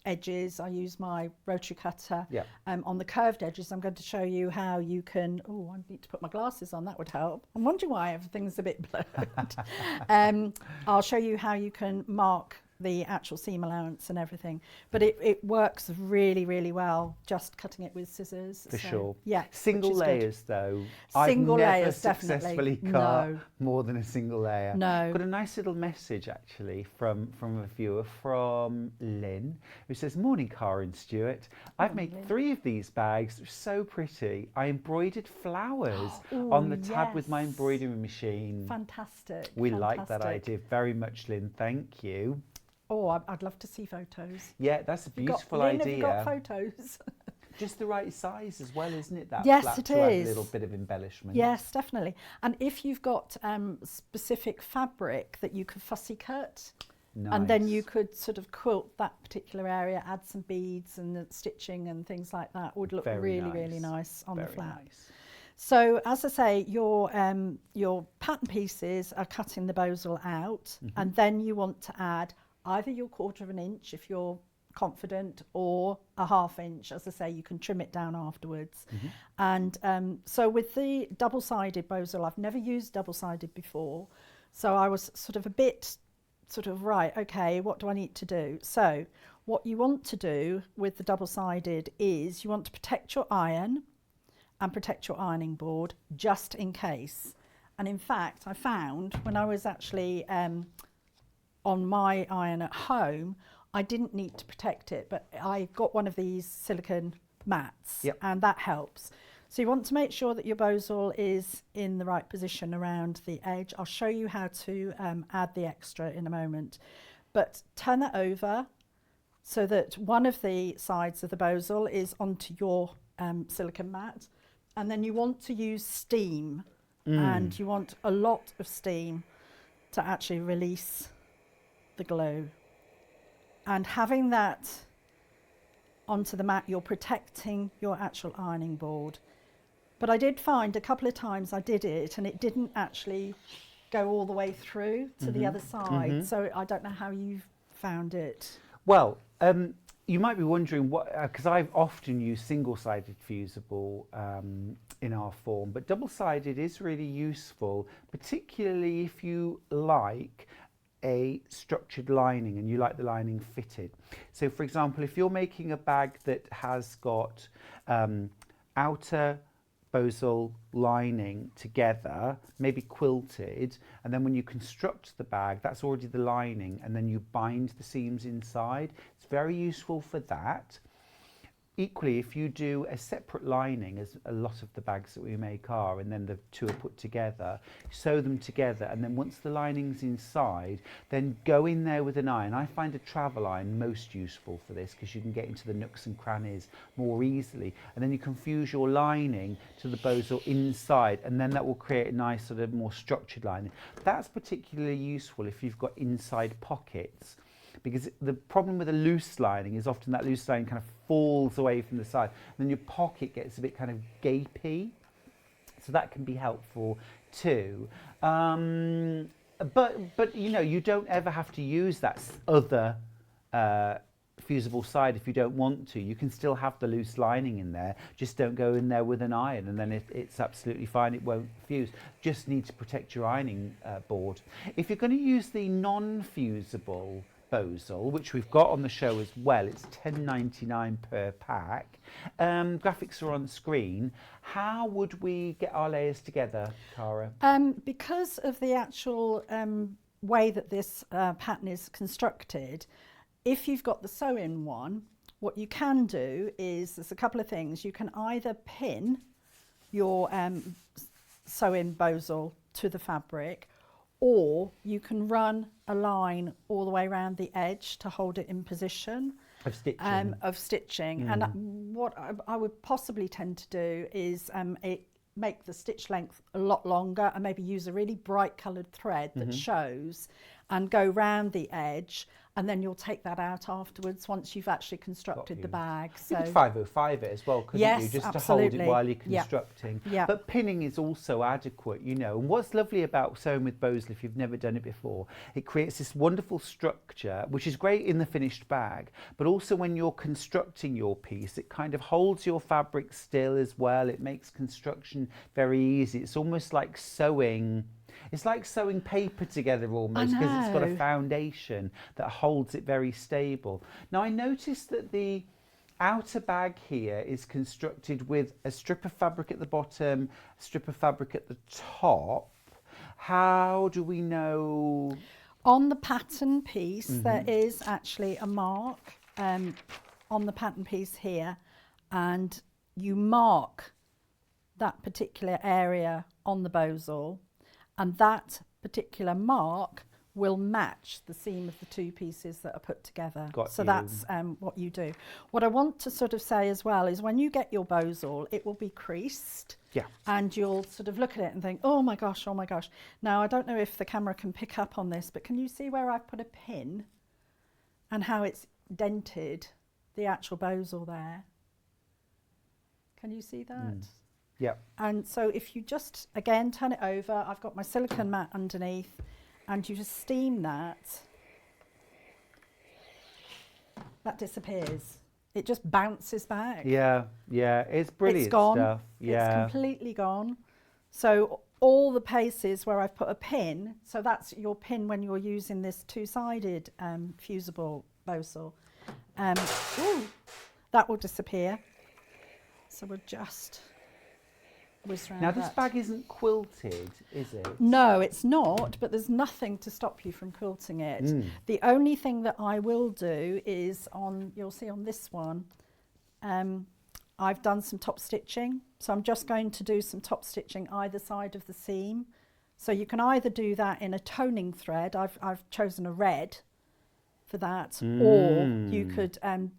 edges, I use my rotary cutter. Yeah. On the curved edges, I'm going to show you how you can, oh, I need to put my glasses on, that would help. I'm wondering why everything's a bit blurred. I'll show you how you can mark the actual seam allowance and everything. But it works really, really well, just cutting it with scissors. For sure. Yeah. Single which is good. layers though. Single I've never layers, successfully definitely. cut No. more than a single layer. No. Got a nice little message actually from a viewer, from Lynn, who says, "Morning, Cara and Stuart. I've made 3 of these bags. They're so pretty. I embroidered flowers on the tab with my embroidery machine." Fantastic. We like that fantastic. idea very much, Lynn. Thank you. Oh, I'd love to see photos. Yeah, that's a beautiful Lynn, idea. have you got photos? Just the right size as well, isn't it? That Yes, flap it to add a is. little bit of embellishment. Yes, definitely. And if you've got specific fabric that you could fussy cut, and then you could sort of quilt that particular area, add some beads and the stitching and things like that, would look really nice on the flap. Nice. So as I say, your pattern pieces are cutting the bosal out, and then you want to add either your 1/4 of an inch if you're confident, or a 1/2 inch. As I say, you can trim it down afterwards. And so with the double-sided bosal, I've never used double-sided before, so I was sort of a bit right, okay, what do I need to do? So what you want to do with the double-sided is you want to protect your iron and protect your ironing board, just in case. And in fact, I found when I was actually on my iron at home, I didn't need to protect it, but I got one of these silicone mats, and that helps. So you want to make sure that your bosal is in the right position around the edge. I'll show you how to add the extra in a moment, but turn that over so that one of the sides of the bosal is onto your silicone mat, and then you want to use steam, and you want a lot of steam to actually release the glue. And having that onto the mat, you're protecting your actual ironing board. But I did find a couple of times I did it and it didn't actually go all the way through to the other side. So I don't know how you've found it. Well, you might be wondering what, because I've often used single-sided fusible in our form, but double-sided is really useful, particularly if you like a structured lining and you like the lining fitted. So for example, if you're making a bag that has got outer bosal lining together, maybe quilted, and then when you construct the bag, that's already the lining, and then you bind the seams inside, it's very useful for that. Equally, if you do a separate lining, as a lot of the bags that we make are, and then the two are put together, sew them together, and then once the lining's inside, then go in there with an iron. I find a travel iron most useful for this because you can get into the nooks and crannies more easily, and then you can fuse your lining to the bosal inside, and then that will create a nice sort of more structured lining. That's particularly useful if you've got inside pockets, because the problem with a loose lining is often that loose lining kind of falls away from the side, and then your pocket gets a bit kind of gapey, so that can be helpful too. But you know, you don't ever have to use that other fusible side if you don't want to. You can still have the loose lining in there, just don't go in there with an iron, and then it's absolutely fine, it won't fuse. Just need to protect your ironing board. If you're going to use the non-fusible bosal, which we've got on the show as well, it's £10.99 per pack. Graphics are on screen. How would we get our layers together, Cara? Because of the actual way that this pattern is constructed, if you've got the sew-in one, what you can do is, there's a couple of things. You can either pin your sew-in bosal to the fabric, or you can run a line all the way around the edge to hold it in position. Of stitching. And what I would possibly tend to do is make the stitch length a lot longer, and maybe use a really bright coloured thread that shows, and go round the edge, and then you'll take that out afterwards once you've actually constructed the bag. So you could 505 it as well, couldn't you? Just absolutely. to hold it while you're constructing. Yeah. But pinning is also adequate, you know. And what's lovely about sewing with bosal, if you've never done it before, it creates this wonderful structure, which is great in the finished bag, but also when you're constructing your piece, it kind of holds your fabric still as well. It makes construction very easy. It's almost like sewing It's like sewing paper together almost, because it's got a foundation that holds it very stable. Now I noticed that the outer bag here is constructed with a strip of fabric at the bottom, a strip of fabric at the top. How do we know? On the pattern piece, there is actually a mark on the pattern piece here, and you mark that particular area on the bowsle, and that particular mark will match the seam of the two pieces that are put together. So that's what you do. What I want to sort of say as well is when you get your bowsle, it will be creased. Yeah. And you'll sort of look at it and think, oh my gosh, oh my gosh. Now, I don't know if the camera can pick up on this, but can you see where I've put a pin and how it's dented the actual bowsle there? Can you see that? Yeah. And so if you just, again, turn it over, I've got my silicone mat underneath, and you just steam that disappears. It just bounces back. Yeah, yeah, it's brilliant It's gone. stuff. Yeah. It's completely gone. So all the places where I've put a pin, so that's your pin when you're using this two-sided fusible bowsle, that will disappear. So we'll just whiz round Now this that. bag isn't quilted, is it? No, it's not, but there's nothing to stop you from quilting it. The only thing that I will do is you'll see on this one, I've done some top stitching. So I'm just going to do some top stitching either side of the seam. So you can either do that in a toning thread. I've chosen a red for that, or you could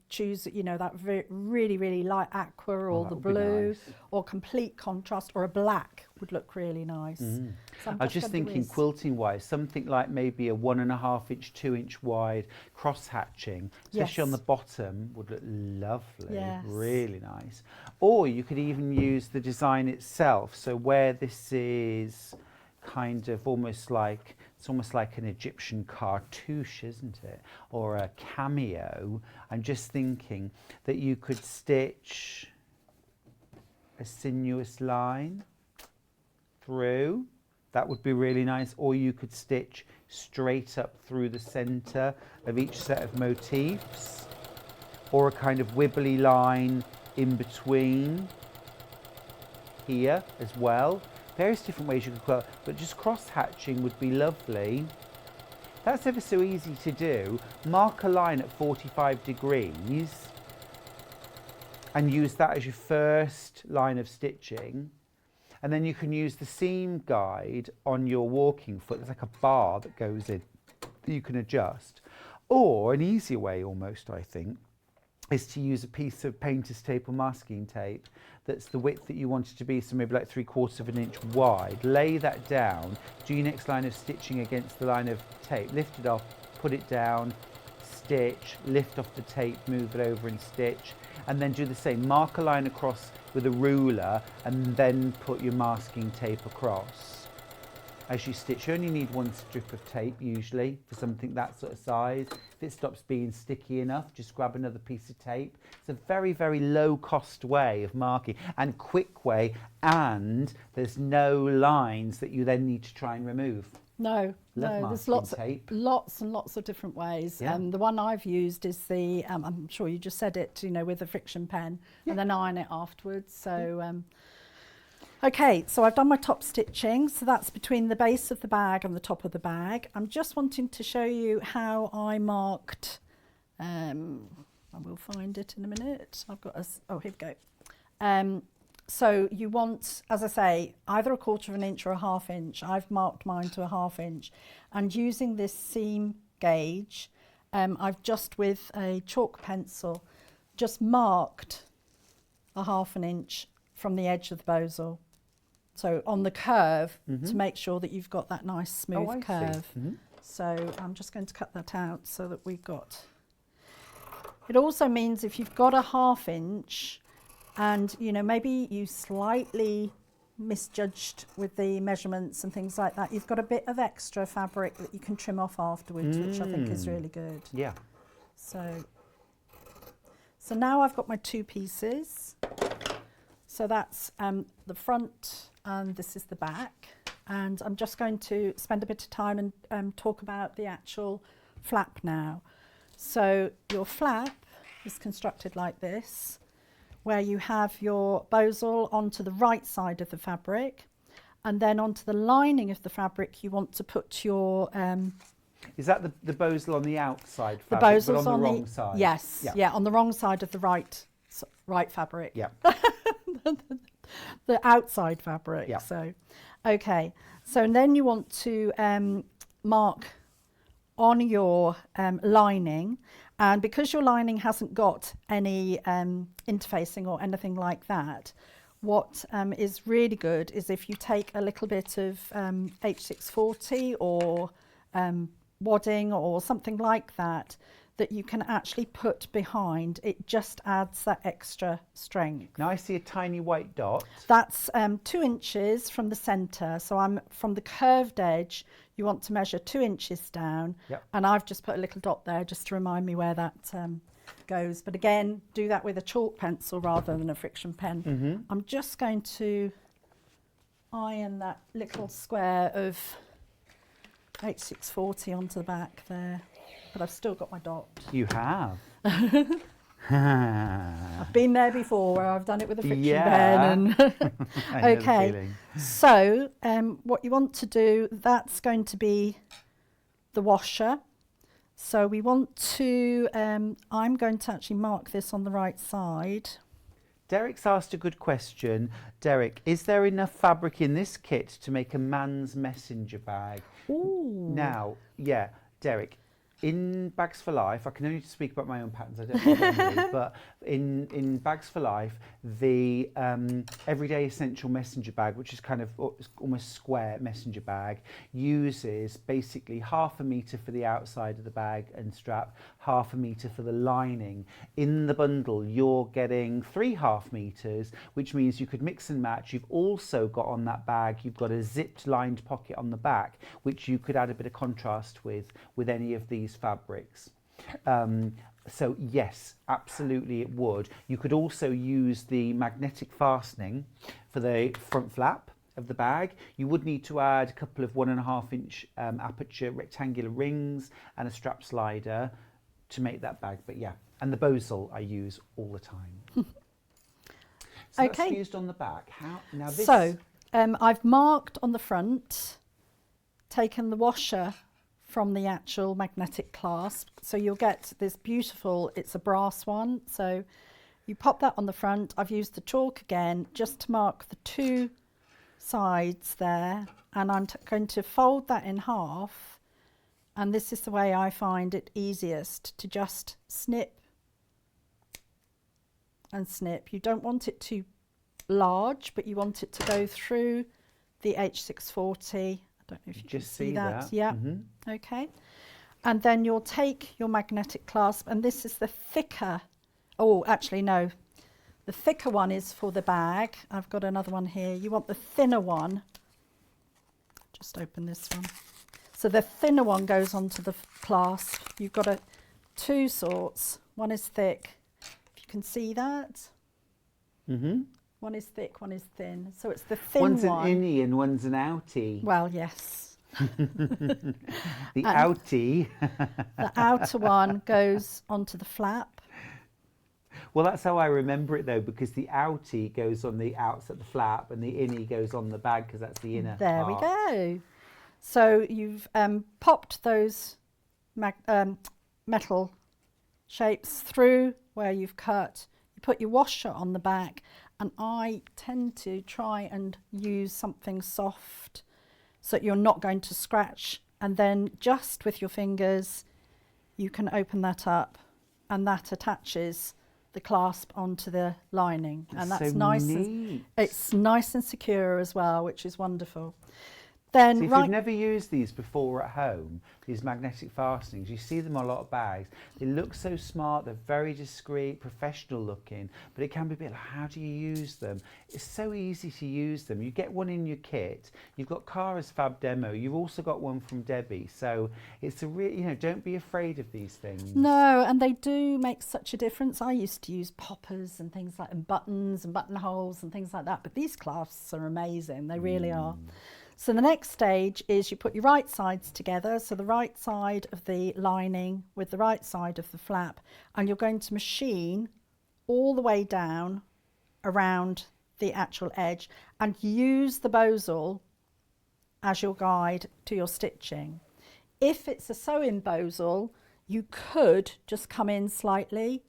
choose, you know, that really, really light aqua, or the blue, or complete contrast, or a black would look really nice. So I was just thinking quilting wise, something like maybe a 1.5 inch, 2 inch wide cross hatching, especially on the bottom, would look lovely, really nice. Or you could even use the design itself. So where this is kind of almost like, it's almost like an Egyptian cartouche, isn't it? Or a cameo. I'm just thinking that you could stitch a sinuous line through. That would be really nice. Or you could stitch straight up through the center of each set of motifs. Or a kind of wibbly line in between here as well. Various different ways you could quilt, but just cross hatching would be lovely. That's ever so easy to do. Mark a line at 45 degrees and use that as your first line of stitching. And then you can use the seam guide on your walking foot. There's like a bar that goes in that you can adjust. Or an easier way almost, I think, is to use a piece of painter's tape or masking tape that's the width that you want it to be, so maybe like 3/4 inch wide. Lay that down, do your next line of stitching against the line of tape, lift it off, put it down, stitch, lift off the tape, move it over and stitch, and then do the same. Mark a line across with a ruler and then put your masking tape across. As you stitch, you only need one strip of tape usually for something that sort of size. If it stops being sticky enough, just grab another piece of tape. It's a very, very low cost way of marking and quick way, and there's no lines that you then need to try and remove. No, there's lots and lots of different ways. Yeah. The one I've used is the, I'm sure you just said it, you know, with a friction pen, and then iron it afterwards. So, okay, so I've done my top stitching, so that's between the base of the bag and the top of the bag. I'm just wanting to show you how I marked, I will find it in a minute. I've got oh, here we go. So you want, as I say, either 1/4 inch or a 1/2 inch. I've marked mine to a 1/2 inch. And using this seam gauge, I've just with a chalk pencil, just marked a 1/2 inch from the edge of the bowsle. So on the curve, to make sure that you've got that nice smooth curve. So I'm just going to cut that out so that we've got... It also means if you've got a 1/2 inch and, you know, maybe you slightly misjudged with the measurements and things like that, you've got a bit of extra fabric that you can trim off afterwards, which I think is really good. Yeah. So now I've got my two pieces. So that's the front and this is the back. and I'm just going to spend a bit of time and talk about the actual flap now. So your flap is constructed like this, where you have your bosal onto the right side of the fabric, and then onto the lining of the fabric you want to put your Is that the bosal on the outside the fabric, bosal's but on the on wrong side? Yes, yeah, on the wrong side of the right fabric. Yeah. The outside fabric. Yeah. So, okay. So then you want to mark on your lining, and because your lining hasn't got any interfacing or anything like that, what is really good is if you take a little bit of H640 or wadding or something like that, that you can actually put behind. It just adds that extra strength. Now I see a tiny white dot. That's 2 inches from the centre. So I'm from the curved edge, you want to measure 2 inches down. Yep. And I've just put a little dot there just to remind me where that goes. But again, do that with a chalk pencil rather than a friction pen. Mm-hmm. I'm just going to iron that little square of H640 onto the back there. But I've still got my dot. You have. I've been there before where I've done it with a friction Yeah. pen. And I know the okay, feeling. so what you want to do, that's going to be the washer. So we want to, I'm going to actually mark this on the right side. Derek's asked a good question. Derek, is there enough fabric in this kit to make a man's messenger bag? Ooh. Now, yeah, Derek, in Bags for Life, I can only speak about my own patterns, I don't know generally, but in Bags for Life, the Everyday Essential Messenger Bag, which is kind of almost square messenger bag, uses basically 1/2 metre for the outside of the bag and strap, 1/2 metre for the lining. In the bundle, you're getting 3/2 metres, which means you could mix and match. You've also got on that bag, you've got a zipped lined pocket on the back, which you could add a bit of contrast with any of these fabrics. So yes, absolutely it would. You could also use the magnetic fastening for the front flap of the bag. You would need to add a couple of 1.5 inch aperture rectangular rings and a strap slider to make that bag. But yeah, and the bosal I use all the time. So Okay. that's used on the back. How now this? So I've marked on the front, taken the washer from the actual magnetic clasp. So you'll get this beautiful, it's a brass one. So you pop that on the front. I've used the chalk again just to mark the 2 sides there. And I'm going to fold that in half. And this is the way I find it easiest to just snip and snip. You don't want it too large, but you want it to go through the H640. I don't know if you can Just see see that. that. Yeah. Mhm. Okay. And then you'll take your magnetic clasp, and this is the thicker. Oh, actually, no. The thicker one is for the bag. I've got another one here. You want the thinner one. Just open this one. So the thinner one goes onto the clasp. You've got 2 sorts. One is thick. If you can see that. Mm-hmm. One is thick, one is thin. So it's the thin One's an one. innie and one's an outie. Well, yes. The outie. The outer one goes onto the flap. Well, that's how I remember it though, because the outie goes on the outs at the flap and the innie goes on the bag because that's the inner There part. we go. So you've popped those metal shapes through where you've cut. You put your washer on the back, and I tend to try and use something soft so that you're not going to scratch, and then just with your fingers you can open that up, and that attaches the clasp onto the lining, and that's so nice. neat. It's nice and secure as well, which is wonderful. Then So if you've never used these before at home, these magnetic fastenings, you see them on a lot of bags. They look so smart, they're very discreet, professional looking, but it can be a bit like, how do you use them? It's so easy to use them. You get one in your kit, you've got Cara's Fab Demo, you've also got one from Debbie, so it's a real, don't be afraid of these things. No, and they do make such a difference. I used to use poppers and things like, and buttons and buttonholes and things like that, but these clasps are amazing, they really are. So the next stage is you put your right sides together, so the right side of the lining with the right side of the flap, and you're going to machine all the way down around the actual edge and use the bosal as your guide to your stitching. If it's a sew-in bosal, you could just come in slightly,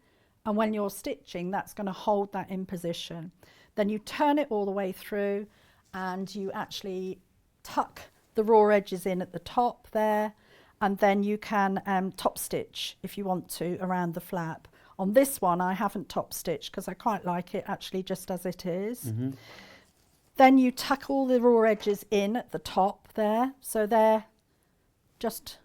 and when you're stitching, that's going to hold that in position. Then you turn it all the way through and you actually tuck the raw edges in at the top there, and then you can top stitch if you want to around the flap. On this one I haven't top stitched because I quite like it actually just as it is. Then you tuck all the raw edges in at the top there, so they're just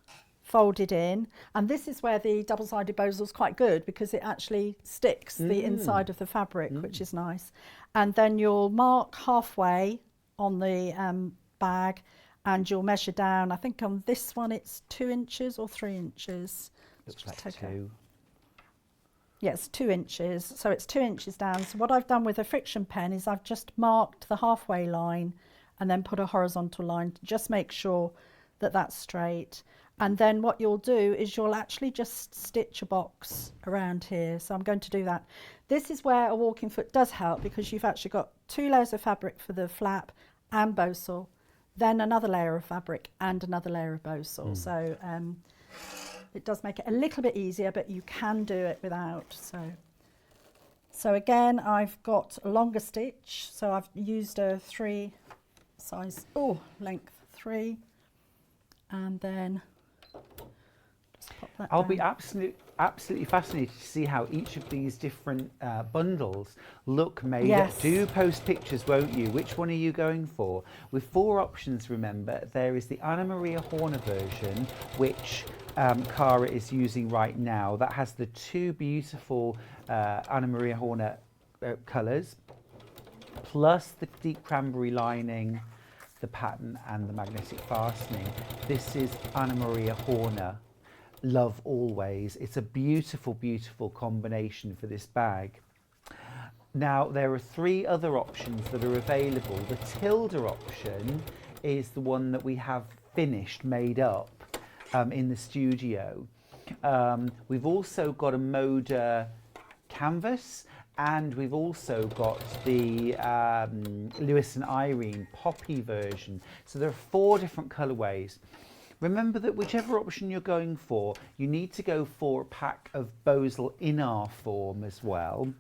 folded in, and this is where the double-sided bosal is quite good because it actually sticks the inside of the fabric, which is nice. And then you'll mark halfway on the bag and you'll measure down. I think on this one it's 2 inches or 3 inches. Looks like 2. Yes, 2 inches. So it's 2 inches down. So what I've done with a friction pen is I've just marked the halfway line and then put a horizontal line to just make sure that that's straight. And then what you'll do is you'll actually just stitch a box around here. So I'm going to do that. This is where a walking foot does help because you've actually got 2 layers of fabric for the flap and bosal, then another layer of fabric and another layer of bosal. So it does make it a little bit easier, but you can do it without. So again, I've got a longer stitch. So I've used a 3 size, length 3, and then just pop that I'll down. be absolutely fascinated to see how each of these different bundles look made up. Do post pictures, won't you? Which one are you going for? With 4 options, remember, there is the Anna Maria Horner version, which Cara is using right now. That has the 2 beautiful Anna Maria Horner colours, plus the deep cranberry lining, the pattern and the magnetic fastening. This is Anna Maria Horner Love Always. It's a beautiful, beautiful combination for this bag. Now there are 3 other options that are available. The Tilda option is the one that we have finished, made up in the studio. We've also got a Moda canvas, and we've also got the Lewis and Irene poppy version. So there are 4 different colorways. Remember that whichever option you're going for, you need to go for a pack of Bosal in our form as well.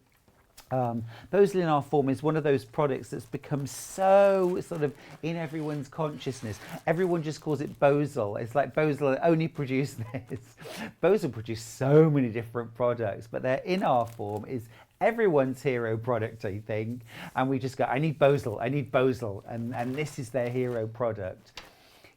Bosal in our form is one of those products that's become so sort of in everyone's consciousness. Everyone just calls it Bosal. It's like Bosal only produce this. Bosal produce so many different products, but their in our form is everyone's hero product, I think. And we just go, I need Bosal, I need Bosal. And this is their hero product.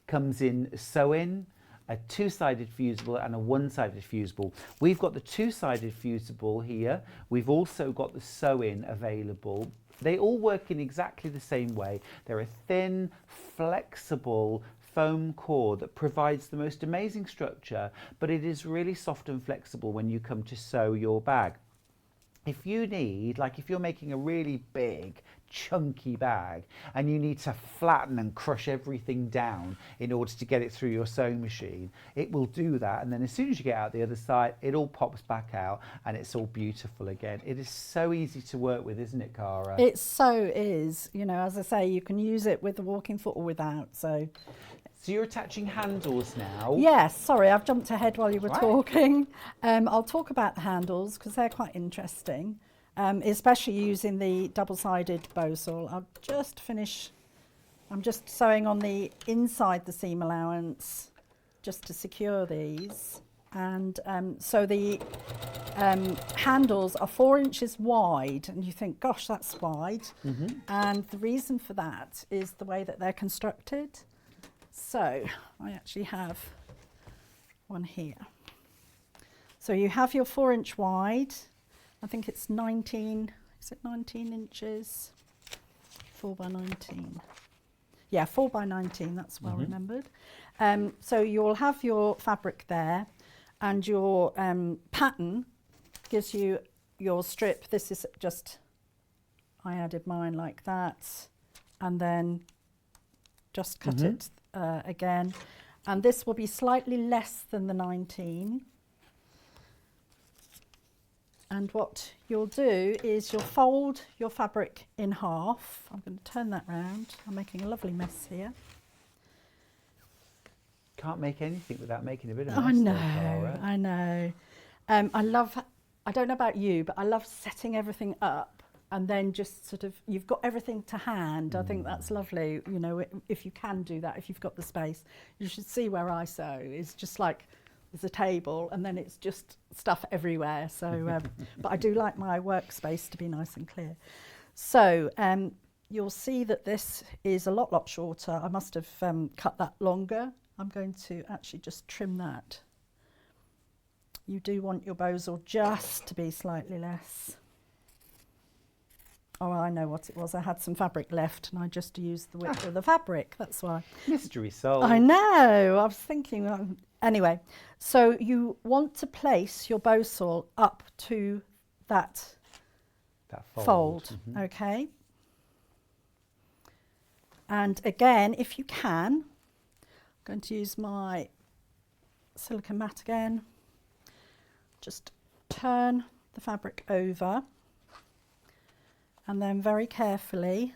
Comes in sew-in, a 2-sided fusible and a 1-sided fusible. We've got the 2-sided fusible here. We've also got the sew-in available. They all work in exactly the same way. They're a thin, flexible foam core that provides the most amazing structure, but it is really soft and flexible when you come to sew your bag. If you need, like if you're making a really big, chunky bag and you need to flatten and crush everything down in order to get it through your sewing machine, it will do that. And then as soon as you get out the other side, it all pops back out and it's all beautiful again. It is so easy to work with, isn't it, Cara? It so is. You know, as I say, you can use it with the walking foot or without. So you're attaching handles now? Yes, sorry, I've jumped ahead while you were talking. I'll talk about the handles because they're quite interesting, especially using the double-sided Bosal. I'll just finish, I'm just sewing on the inside the seam allowance just to secure these. And so the handles are 4 inches wide, and you think, gosh, that's wide. And the reason for that is the way that they're constructed. So I actually have one here. So you have your 4 inch wide. I think it's 19, is it 19 inches? 4 by 19. Yeah, 4 by 19, that's well remembered. So you'll have your fabric there, and your pattern gives you your strip. This is just, I added mine like that, and then just cut it again. And this will be slightly less than the 19. And what you'll do is you'll fold your fabric in half. I'm going to turn that round. I'm making a lovely mess here. Can't make anything without making a bit of mess. I know, though, Cara. I know. I don't know about you, but I love setting everything up and then just sort of, you've got everything to hand. I think that's lovely, you know, if you can do that, if you've got the space. You should see where I sew. It's just like, there's a table and then it's just stuff everywhere. So, but I do like my workspace to be nice and clear. So you'll see that this is a lot shorter. I must have cut that longer. I'm going to actually just trim that. You do want your bosal just to be slightly less. Oh, I know what it was. I had some fabric left and I just used the width of the fabric. That's why. Mystery solved. I know. I was thinking. Anyway, so you want to place your bosal up to that fold. Mm-hmm. Okay. And again, if you can, I'm going to use my silicone mat again. Just turn the fabric over and then very carefully,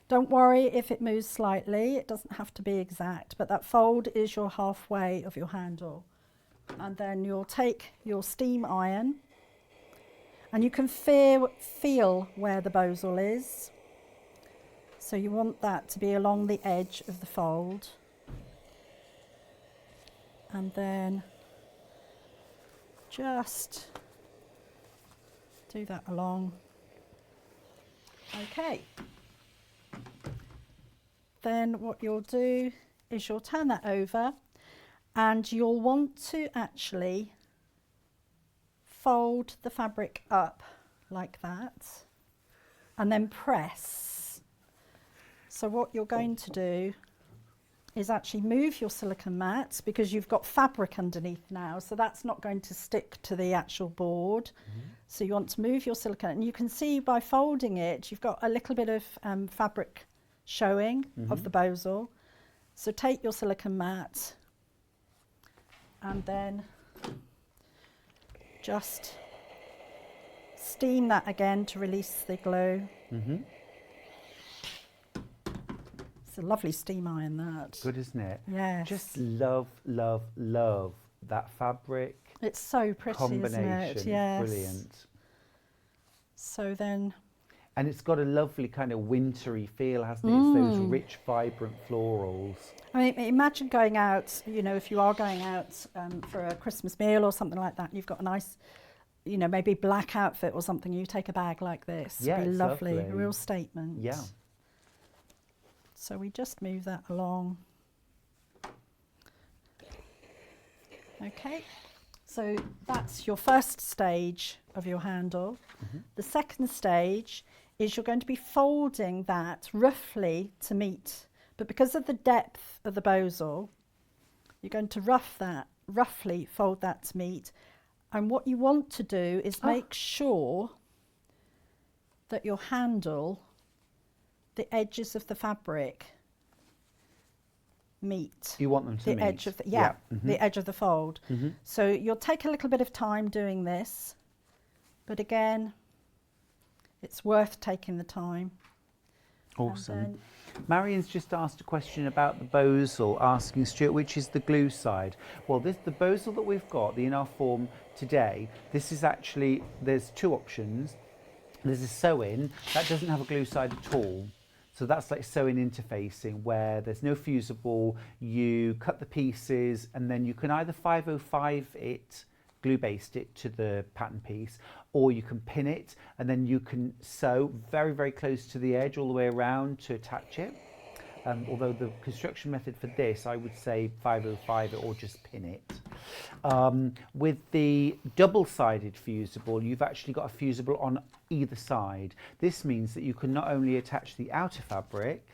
don't worry if it moves slightly, it doesn't have to be exact, but that fold is your halfway of your handle. And then you'll take your steam iron and you can feel where the bosal is. So you want that to be along the edge of the fold. And then just do that along. Okay. Then what you'll do is you'll turn that over and you'll want to actually fold the fabric up like that and then press. So what you're going to do is actually move your silicone mat because you've got fabric underneath now, so that's not going to stick to the actual board. So you want to move your silicone, and you can see by folding it, you've got a little bit of fabric showing of the bosal. So take your silicone mat and then just steam that again to release the glue. It's a lovely steam iron, that. Good, isn't it? Yes. Just love, love, love that fabric. It's so pretty, combination. isn't it? Yes. Brilliant. So then. And it's got a lovely kind of wintry feel, hasn't it? It's those rich, vibrant florals. I mean, imagine going out, you know, if you are going out for a Christmas meal or something like that, you've got a nice, you know, maybe black outfit or something, you take a bag like this. Yeah, It'd be it's lovely. lovely. A real statement. Yeah. So we just move that along. Okay, so that's your first stage of your handle. The second stage is you're going to be folding that roughly to meet, but because of the depth of the bosal, you're going to roughly fold that to meet. And what you want to do is make sure that your handle, the edges of the fabric, meet. You want them to the meet. edge of the, the edge of the fold. So you'll take a little bit of time doing this, but again, it's worth taking the time. Awesome. Marion's just asked a question about the bosal, asking Stuart, which is the glue side. Well, the bosal that we've got, the in our form today, this is actually, there's two options. There's a sew-in that doesn't have a glue side at all. So that's like sewing interfacing, where there's no fusible, you cut the pieces and then you can either 505 it, glue baste it to the pattern piece, or you can pin it and then you can sew very, very close to the edge all the way around to attach it. Although the construction method for this, I would say 505 it or just pin it. With the double-sided fusible, you've actually got a fusible on either side. This means that you can not only attach the outer fabric,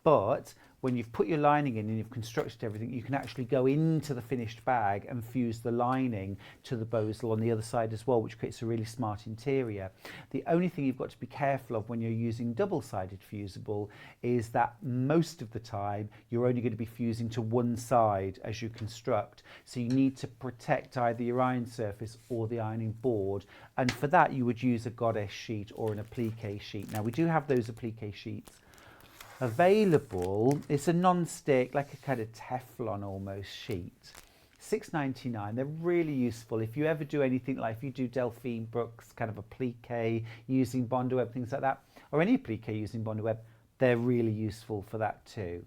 But when you've put your lining in and you've constructed everything, you can actually go into the finished bag and fuse the lining to the bosal on the other side as well, which creates a really smart interior. The only thing you've got to be careful of when you're using double-sided fusible is that most of the time you're only going to be fusing to one side as you construct. So you need to protect either your iron surface or the ironing board. And for that, you would use a goddess sheet or an applique sheet. Now, we do have those applique sheets available. It's a non-stick, like a kind of Teflon almost sheet. $6.99. They're really useful if you ever do anything, like if you do Delphine Brooks kind of applique using Bondo Web, things like that, or any applique using Bondo Web, they're really useful for that too.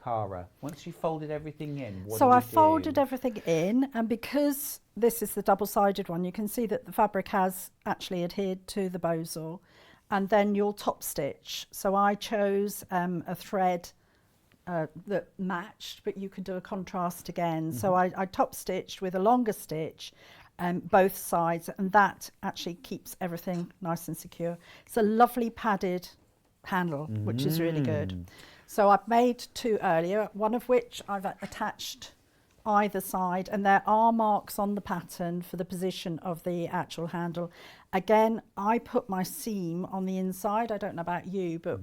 Cara, once you folded everything in, what do you do? So I folded everything in, and because this is the double-sided one, you can see that the fabric has actually adhered to the bosal. And then you'll top stitch. So I chose a thread that matched, but you can do a contrast again. So I top stitched with a longer stitch both sides, and that actually keeps everything nice and secure. It's a lovely padded handle, which is really good. So I've made 2 earlier, one of which I've attached either side, and there are marks on the pattern for the position of the actual handle. Again, I put my seam on the inside. I don't know about you, but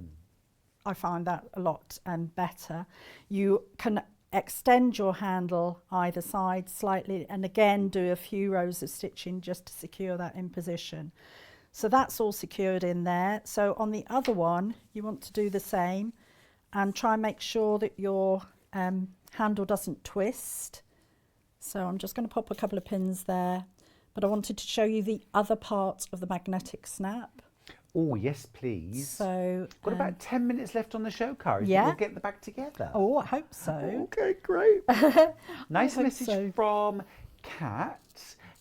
I find that a lot better. You can extend your handle either side slightly, and again do a few rows of stitching just to secure that in position. So that's all secured in there. So on the other one, you want to do the same and try and make sure that your handle doesn't twist. So I'm just going to pop a couple of pins there, but I wanted to show you the other part of the magnetic snap. Oh yes, please. So got about 10 minutes left on the show, Cara. Yeah. We'll get the bag together. Oh, I hope so. Okay, great. Nice hope message so. from Kat,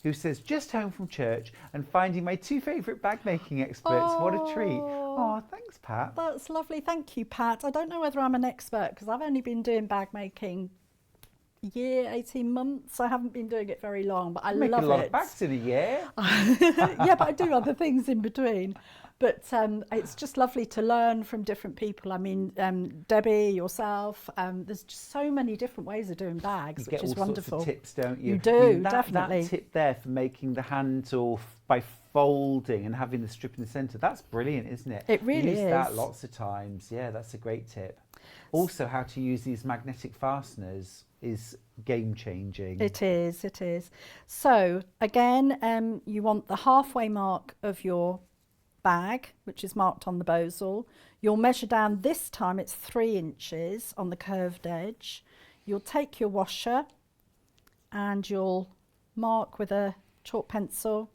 who says, just home from church and finding my 2 favourite bag making experts. What a treat. Oh, thanks, Pat. That's lovely. Thank you, Pat. I don't know whether I'm an expert because I've only been doing bag making a year, 18 months. I haven't been doing it very long, but I Make love a lot it. of bags in a year. Yeah, but I do other things in between. But it's just lovely to learn from different people. I mean, Debbie, yourself, there's just so many different ways of doing bags, which is wonderful. You get all sorts of tips, don't you? You do, I mean, definitely. That tip there for making the handle by folding and having the strip in the centre, that's brilliant, isn't it? It really Use is. that lots of times. Yeah, that's a great tip. Also, how to use these magnetic fasteners is game-changing. It is, it is. So, again, you want the halfway mark of your bag, which is marked on the bosal. You'll measure down, this time it's 3 inches on the curved edge. You'll take your washer and you'll mark with a chalk pencil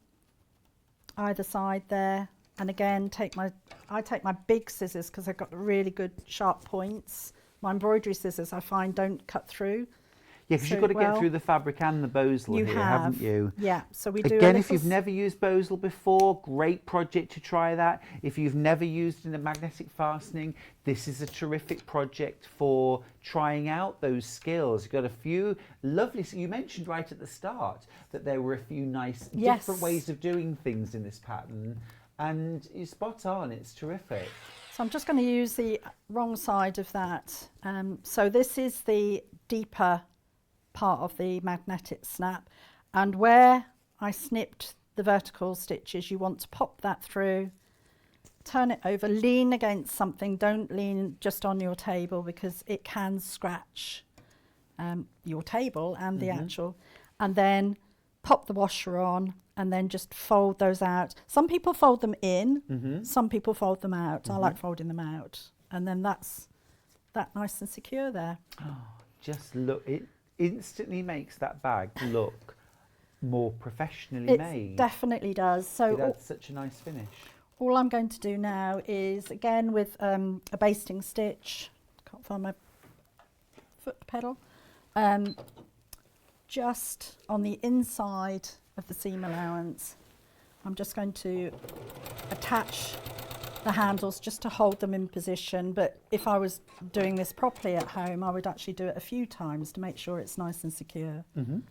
either side there, and again I take my big scissors because I've got really good sharp points. My embroidery scissors I find don't cut through. Yeah, because you've got to get through the fabric and the bosal here, haven't you? Yeah, so we do. Again, if you've never used bosal before, great project to try that. If you've never used in a magnetic fastening, this is a terrific project for trying out those skills. You've got a few lovely, so you mentioned right at the start that there were a few nice different ways of doing things in this pattern, and you're spot on, it's terrific. So I'm just going to use the wrong side of that. So this is the deeper part of the magnetic snap, and where I snipped the vertical stitches, you want to pop that through, turn it over, lean against something, don't lean just on your table because it can scratch your table and the actual, and then pop the washer on and then just fold those out. Some people fold them in, some people fold them out. I like folding them out, and then that's that nice and secure there. Oh, just look, it instantly makes that bag look more professionally made. It definitely does. So it adds such a nice finish. All I'm going to do now is, again with a basting stitch, can't find my foot pedal, just on the inside of the seam allowance, I'm just going to attach the handles just to hold them in position. But if I was doing this properly at home, I would actually do it a few times to make sure it's nice and secure. And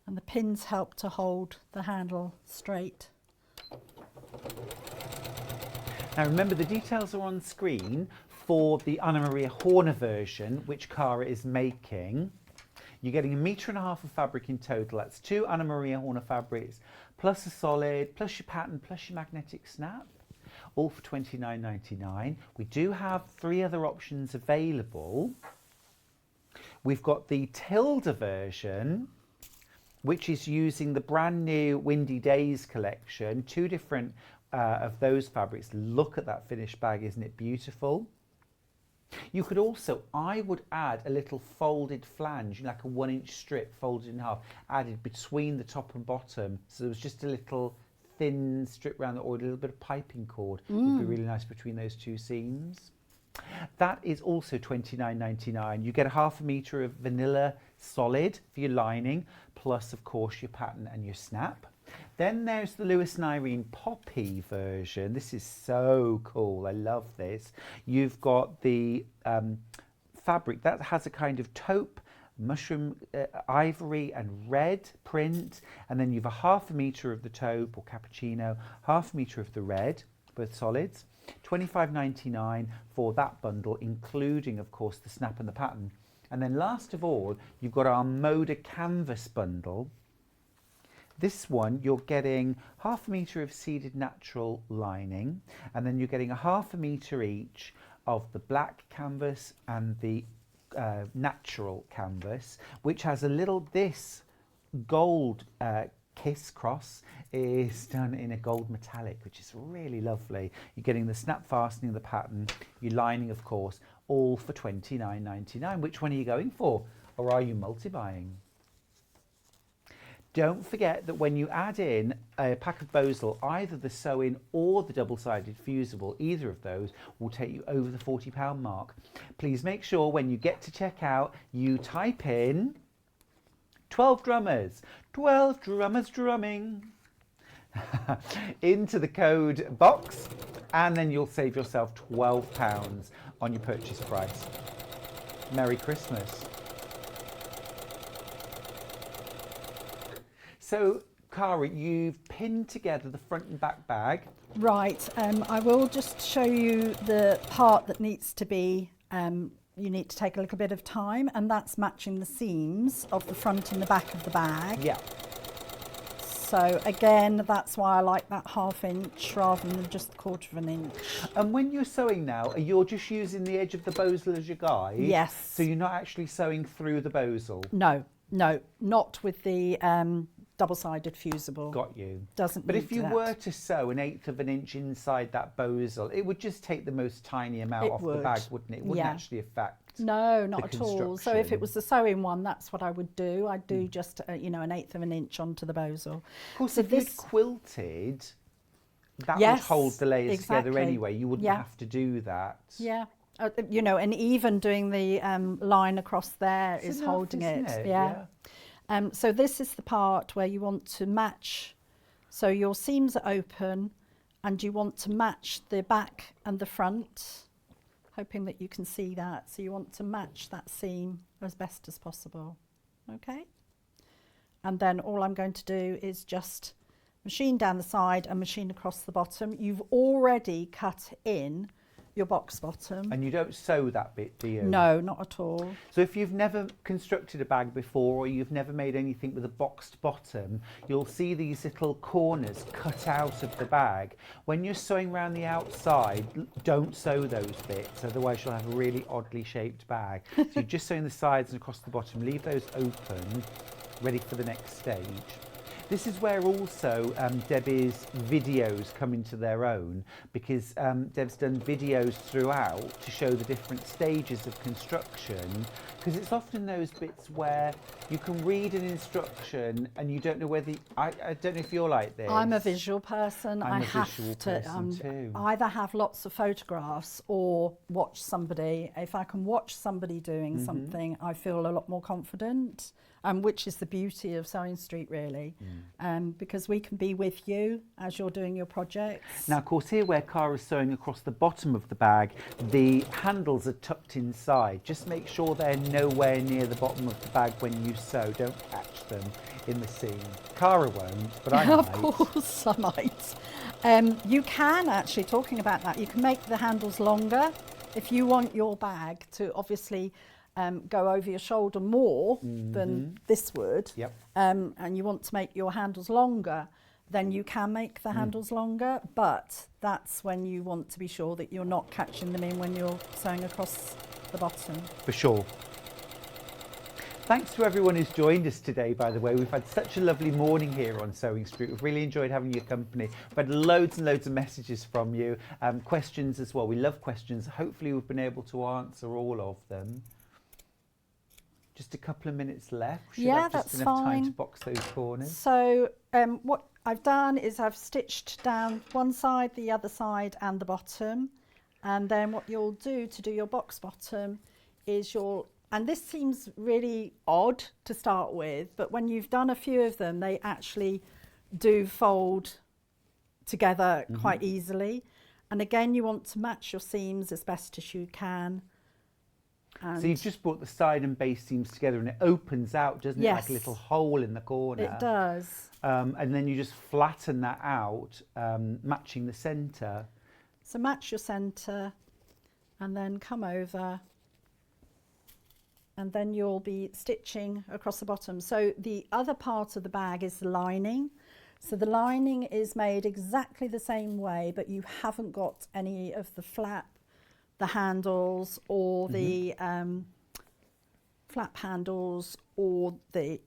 the pins help to hold the handle straight. Now remember, the details are on screen for the Anna Maria Horner version, which Cara is making. You're getting 1.5 meters of fabric in total. That's 2 Anna Maria Horner fabrics, plus a solid, plus your pattern, plus your magnetic snap, all for £29.99. We do have 3 other options available. We've got the Tilda version, which is using the brand new Windy Days collection, 2 different of those fabrics. Look at that finished bag, isn't it beautiful? You could also, I would add a little folded flange, like a 1-inch strip folded in half, added between the top and bottom. So there was just a little thin strip around the, or a little bit of piping cord. Would be really nice between those 2 seams. That is also £29.99. You get 0.5 meter of vanilla solid for your lining, plus of course your pattern and your snap. Then there's the Lewis and Irene Poppy version. This is so cool. I love this. You've got the fabric that has a kind of taupe, mushroom, ivory and red print, and then you've 0.5 meter of the taupe or cappuccino, 0.5 meter of the red, both solids. £25.99 for that bundle, including of course the snap and the pattern. And then last of all, you've got our Moda canvas bundle. This one, you're getting 0.5 meter of seeded natural lining, and then you're getting 0.5 meter each of the black canvas and the natural canvas, which has a little, this gold kiss cross is done in a gold metallic, which is really lovely. You're getting the snap fastening of the pattern, your lining of course, all for £29.99. Which one are you going for, or are you multi-buying? Don't forget that when you add in a pack of Bozel, either the sew-in or the double-sided fusible, either of those will take you over the £40 mark. Please make sure when you get to checkout, you type in 12 drummers, 12 drummers drumming into the code box, and then you'll save yourself £12 on your purchase price. Merry Christmas. So, Cara, you've pinned together the front and back bag. Right, I will just show you the part that needs to be, you need to take a little bit of time, and that's matching the seams of the front and the back of the bag. Yeah. So again, that's why I like that 1/2 inch rather than just 1/4 inch. And when you're sewing now, you're just using the edge of the Bozel as your guide? Yes. So you're not actually sewing through the Bozel? No, not with the double-sided fusible. Got you. Doesn't But need if you that. were to sew 1/8 inch inside that Bozel, it would just take the most tiny amount It off the would. bag, wouldn't it? It wouldn't Yeah. actually affect No, not the at all. So if construction. it was the sewing one, that's what I would do. I'd do just, 1/8 inch onto the Bozel. Of course, So if you'd quilted, that would Yes, hold the layers together exactly. anyway. You wouldn't Yeah. have to do that. Yeah, and even doing the line across there It's is enough, holding isn't it. it? Yeah. So this is the part where you want to match. So your seams are open, and you want to match the back and the front, hoping that you can see that. So you want to match that seam as best as possible. Okay. And then all I'm going to do is just machine down the side and machine across the bottom. You've already cut in your box bottom. And you don't sew that bit, do you? No, not at all. So if you've never constructed a bag before, or you've never made anything with a boxed bottom, you'll see these little corners cut out of the bag. When you're sewing around the outside, don't sew those bits, otherwise you'll have a really oddly shaped bag. So you're just sewing the sides and across the bottom, leave those open, ready for the next stage. This is where also Debbie's videos come into their own, because Deb's done videos throughout to show the different stages of construction, because it's often those bits where you can read an instruction and you don't know whether, I don't know if you're like this. I'm a visual person. I'm I a have visual to person too. either have lots of photographs or watch somebody. If I can watch somebody doing something, I feel a lot more confident. Which is the beauty of Sewing Street, really, because we can be with you as you're doing your projects. Now, of course, here where Cara's sewing across the bottom of the bag, the handles are tucked inside. Just make sure they're nowhere near the bottom of the bag when you sew. Don't catch them in the seam. Cara won't, but I might. Of course I might. You can actually, talking about that, you can make the handles longer if you want your bag to obviously go over your shoulder more than this would. Yep. And you want to make your handles longer, then you can make the handles longer, but that's when you want to be sure that you're not catching them in when you're sewing across the bottom. For sure. Thanks to everyone who's joined us today, by the way. We've had such a lovely morning here on Sewing Street. We've really enjoyed having your company. We've had loads and loads of messages from you, questions as well. We love questions. Hopefully we've been able to answer all of them. Just a couple of minutes left. Should have just enough time to box those corners. So what I've done is I've stitched down one side, the other side and the bottom. And then what you'll do to do your box bottom is and this seems really odd to start with, but when you've done a few of them, they actually do fold together quite easily. And again, you want to match your seams as best as you can. And so you've just brought the side and base seams together and it opens out, doesn't it? Like a little hole in the corner. It does. And then you just flatten that out, matching the centre. So match your centre and then come over. And then you'll be stitching across the bottom. So the other part of the bag is the lining. So the lining is made exactly the same way, but you haven't got any of the flap, the handles, or the flap handles, or this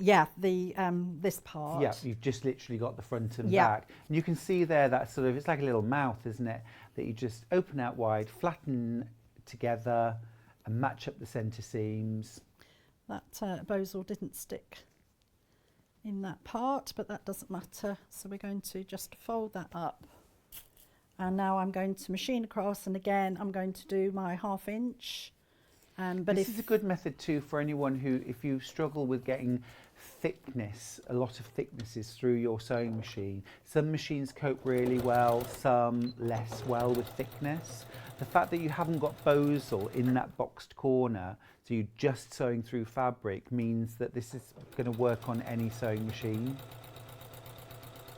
part. Yeah, you've just literally got the front and back. And you can see there that sort of, it's like a little mouth, isn't it? That you just open out wide, flatten together, and match up the centre seams. That bosal didn't stick in that part, but that doesn't matter. So we're going to just fold that up. And now I'm going to machine across, and again, I'm going to do my 1/2 inch. But this is a good method too for anyone who, if you struggle with getting thickness, a lot of thicknesses through your sewing machine. Some machines cope really well, some less well with thickness. The fact that you haven't got bosal in that boxed corner, so you're just sewing through fabric, means that this is going to work on any sewing machine,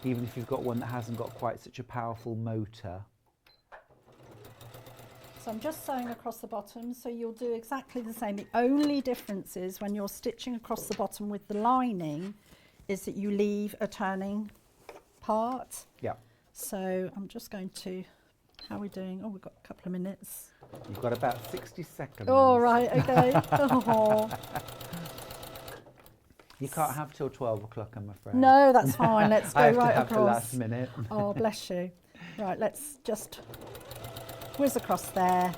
even if you've got one that hasn't got quite such a powerful motor. So I'm just sewing across the bottom, so you'll do exactly the same. The only difference is when you're stitching across the bottom with the lining is that you leave a turning part. Yeah. So I'm just going to, how are we doing? Oh, we've got a couple of minutes. You've got about 60 seconds. Oh, right, okay. Oh. You can't have till 12 o'clock, I'm afraid. No, that's fine. Let's go I have right to have across. the last minute. Oh, bless you. Right, let's just whiz across there.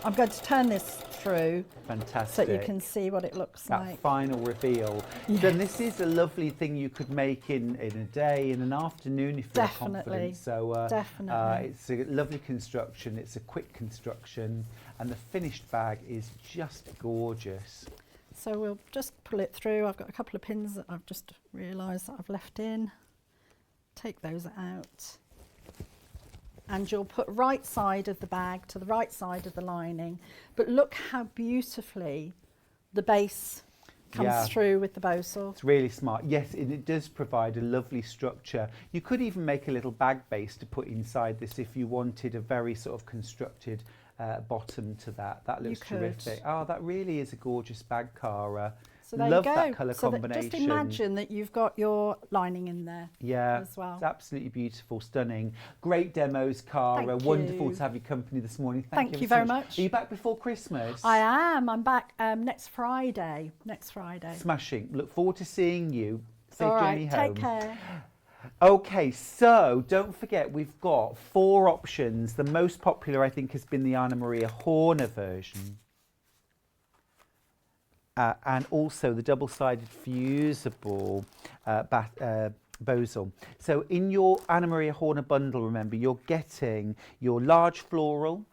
I'm going to turn this through. Fantastic. So you can see what it looks that like. Final reveal. Yes. Then this is a lovely thing you could make in a day, in an afternoon if you're confident. So Definitely. it's a lovely construction, it's a quick construction, and the finished bag is just gorgeous. So we'll just pull it through. I've got a couple of pins that I've just realised that I've left in. Take those out. And you'll put right side of the bag to the right side of the lining. But look how beautifully the base comes through with the bosal. It's really smart. Yes, it does provide a lovely structure. You could even make a little bag base to put inside this if you wanted a very sort of constructed bottom to that. That looks terrific. Oh, that really is a gorgeous bag, Cara. So there Love you go. that colour so combination. Just imagine that you've got your lining in there as well. It's absolutely beautiful, stunning. Great demos, Cara. Thank Wonderful you. to have your company this morning. Thank you so very much. Are you back before Christmas? I am. I'm back next Friday. Smashing. Look forward to seeing you. Safe All journey right, home. take care. Okay, so don't forget we've got 4 options. The most popular, I think, has been the Anna Maria Horner version. And also the double-sided fusible bosal. So in your Anna Maria Horner bundle, remember, you're getting your large floral.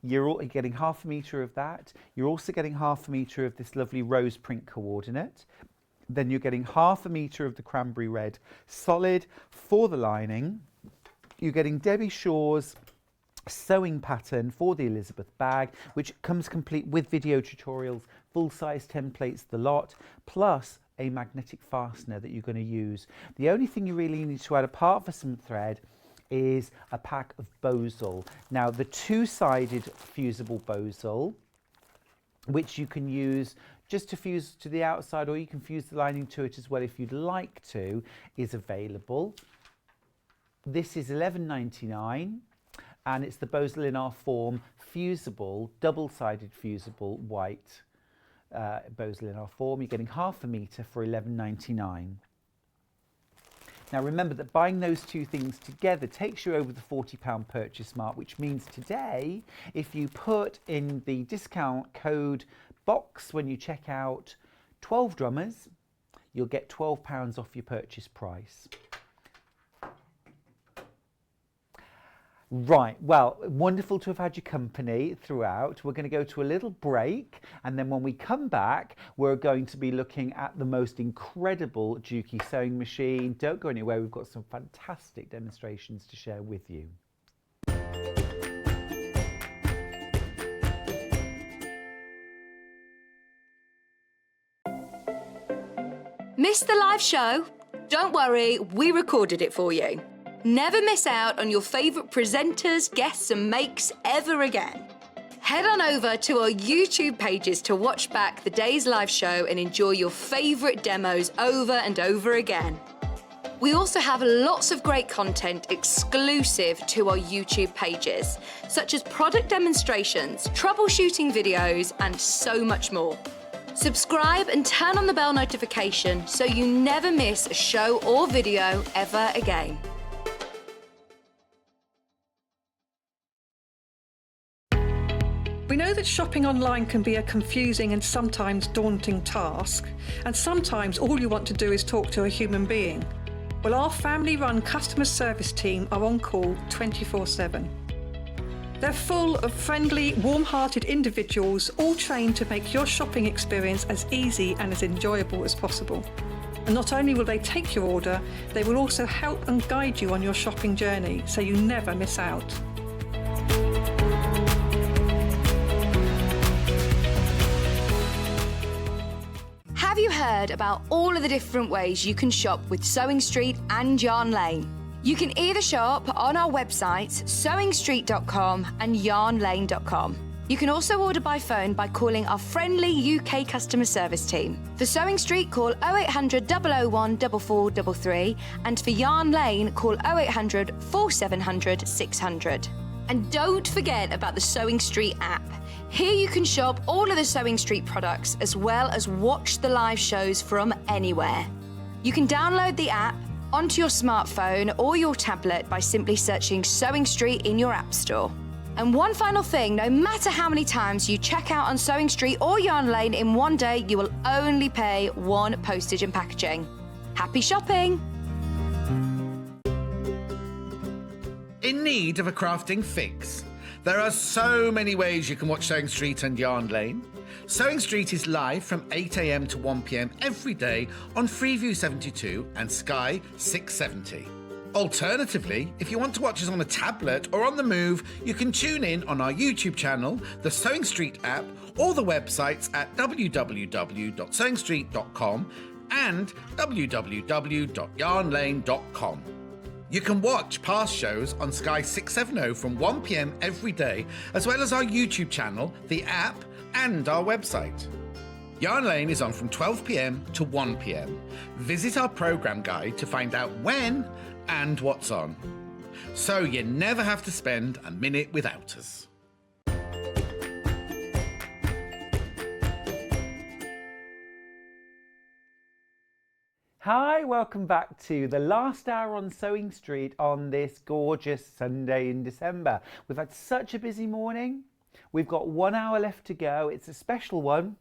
You're getting 1/2 metre of that. You're also getting 1/2 metre of this lovely rose print coordinate. Then you're getting 1/2 metre of the cranberry red solid for the lining. You're getting Debbie Shaw's sewing pattern for the Elizabeth bag, which comes complete with video tutorials, full-size templates, the lot, plus a magnetic fastener that you're going to use. The only thing you really need to add, apart from some thread, is a pack of Bosal. Now, the two-sided fusible Bosal, which you can use just to fuse to the outside, or you can fuse the lining to it as well if you'd like to, is available. This is £11.99, and it's the Bosal in our form fusible, double-sided fusible white Bosal in our form. You're getting half a metre for £11.99. Now remember that buying those two things together takes you over the £40 purchase mark, which means today, if you put in the discount code box when you check out 12 drummers, you'll get £12 off your purchase price. Right, well, wonderful to have had your company throughout. We're going to go to a little break, and then when we come back, we're going to be looking at the most incredible Juki sewing machine. Don't go anywhere, we've got some fantastic demonstrations to share with you. Missed the live show? Don't worry, we recorded it for you. Never miss out on your favourite presenters, guests and makes ever again. Head on over to our YouTube pages to watch back the day's live show and enjoy your favourite demos over and over again. We also have lots of great content exclusive to our YouTube pages, such as product demonstrations, troubleshooting videos, and so much more. Subscribe and turn on the bell notification so you never miss a show or video ever again. We know that shopping online can be a confusing and sometimes daunting task, and sometimes all you want to do is talk to a human being. Well, our family-run customer service team are on call 24/7. They're full of friendly, warm-hearted individuals, all trained to make your shopping experience as easy and as enjoyable as possible. And not only will they take your order, they will also help and guide you on your shopping journey, so you never miss out. Have you heard about all of the different ways you can shop with Sewing Street and Yarn Lane? You can either shop on our websites, sewingstreet.com and yarnlane.com. You can also order by phone by calling our friendly UK customer service team. For Sewing Street, call 0800 001 4433, and for Yarn Lane, call 0800 4700 600. And don't forget about the Sewing Street app. Here you can shop all of the Sewing Street products as well as watch the live shows from anywhere. You can download the app onto your smartphone or your tablet by simply searching Sewing Street in your app store. And one final thing, no matter how many times you check out on Sewing Street or Yarn Lane in one day, you will only pay one postage and packaging. Happy shopping! In need of a crafting fix? There are so many ways you can watch Sewing Street and Yarn Lane. Sewing Street is live from 8 AM to 1 PM every day on Freeview 72 and Sky 670. Alternatively, if you want to watch us on a tablet or on the move, you can tune in on our YouTube channel, the Sewing Street app, or the websites at www.sewingstreet.com and www.yarnlane.com. You can watch past shows on Sky 670 from 1 PM every day, as well as our YouTube channel, the app, and our website. Yarn Lane is on from 12 PM to 1 PM. Visit our programme guide to find out when and what's on, so you never have to spend a minute without us. Hi, welcome back to the last hour on Sewing Street on this gorgeous Sunday in December. We've had such a busy morning. We've got 1 hour left to go. It's a special one.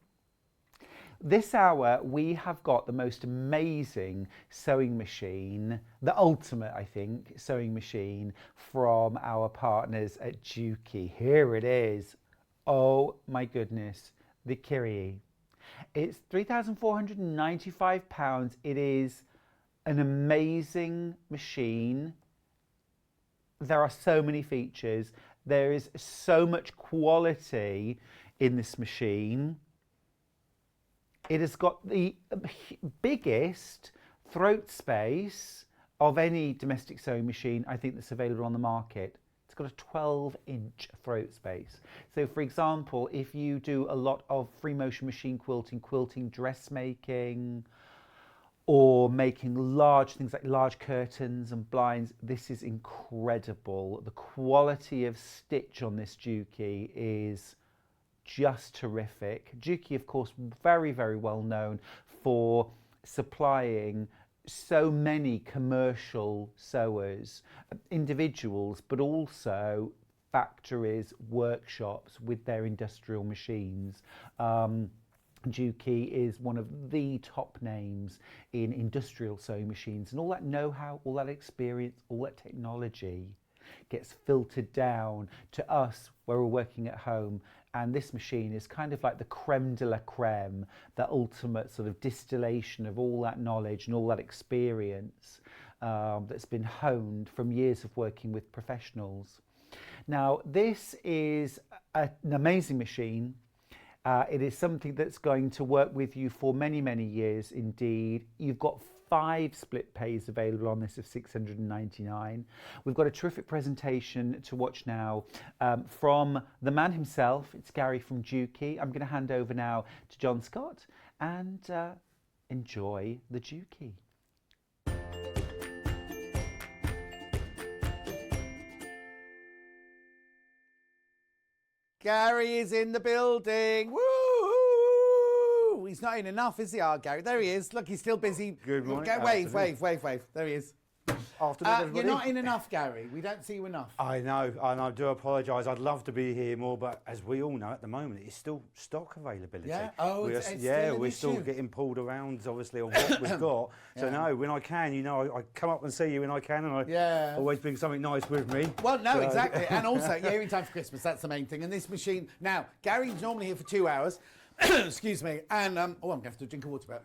This hour, we have got the most amazing sewing machine, the ultimate, I think, sewing machine from our partners at Juki. Here it is. Oh my goodness, the Kyrie. It's £3,495. It is an amazing machine. There are so many features. There is so much quality in this machine. It has got the biggest throat space of any domestic sewing machine, I think, that's available on the market. It's got a 12-inch throat space. So, for example, if you do a lot of free motion machine quilting, dressmaking, or making large things like large curtains and blinds, this is incredible. The quality of stitch on this Juki is just terrific. Juki, of course, very, very well known for supplying so many commercial sewers, individuals, but also factories, workshops with their industrial machines. Juki is one of the top names in industrial sewing machines, and all that know-how, all that experience, all that technology gets filtered down to us where we're working at home. And this machine is kind of like the creme de la creme, the ultimate sort of distillation of all that knowledge and all that experience that's been honed from years of working with professionals. Now, this is an amazing machine. It is something that's going to work with you for many, many years indeed. You've got 5 split pays available on this of $699. We've got a terrific presentation to watch now from the man himself. It's Gary from Juki. I'm going to hand over now to John Scott and enjoy the Juki. Gary is in the building. Woo! He's not in enough, is he, Gary? There he is. Look, he's still busy. Good morning. Wave. There he is. Afternoon, everybody. You're not in enough, Gary. We don't see you enough. I know, and I do apologise. I'd love to be here more, but as we all know at the moment, it's still stock availability. Yeah? Oh, we're, it's yeah, still an we're still issue. getting pulled around, obviously, on what we've got. So, no, when I can, you know, I come up and see you when I can, and I always bring something nice with me. Well, no, exactly. And also, you're in time for Christmas. That's the main thing. And this machine... Now, Gary's normally here for 2 hours. Excuse me. And, I'm going to have to drink a water.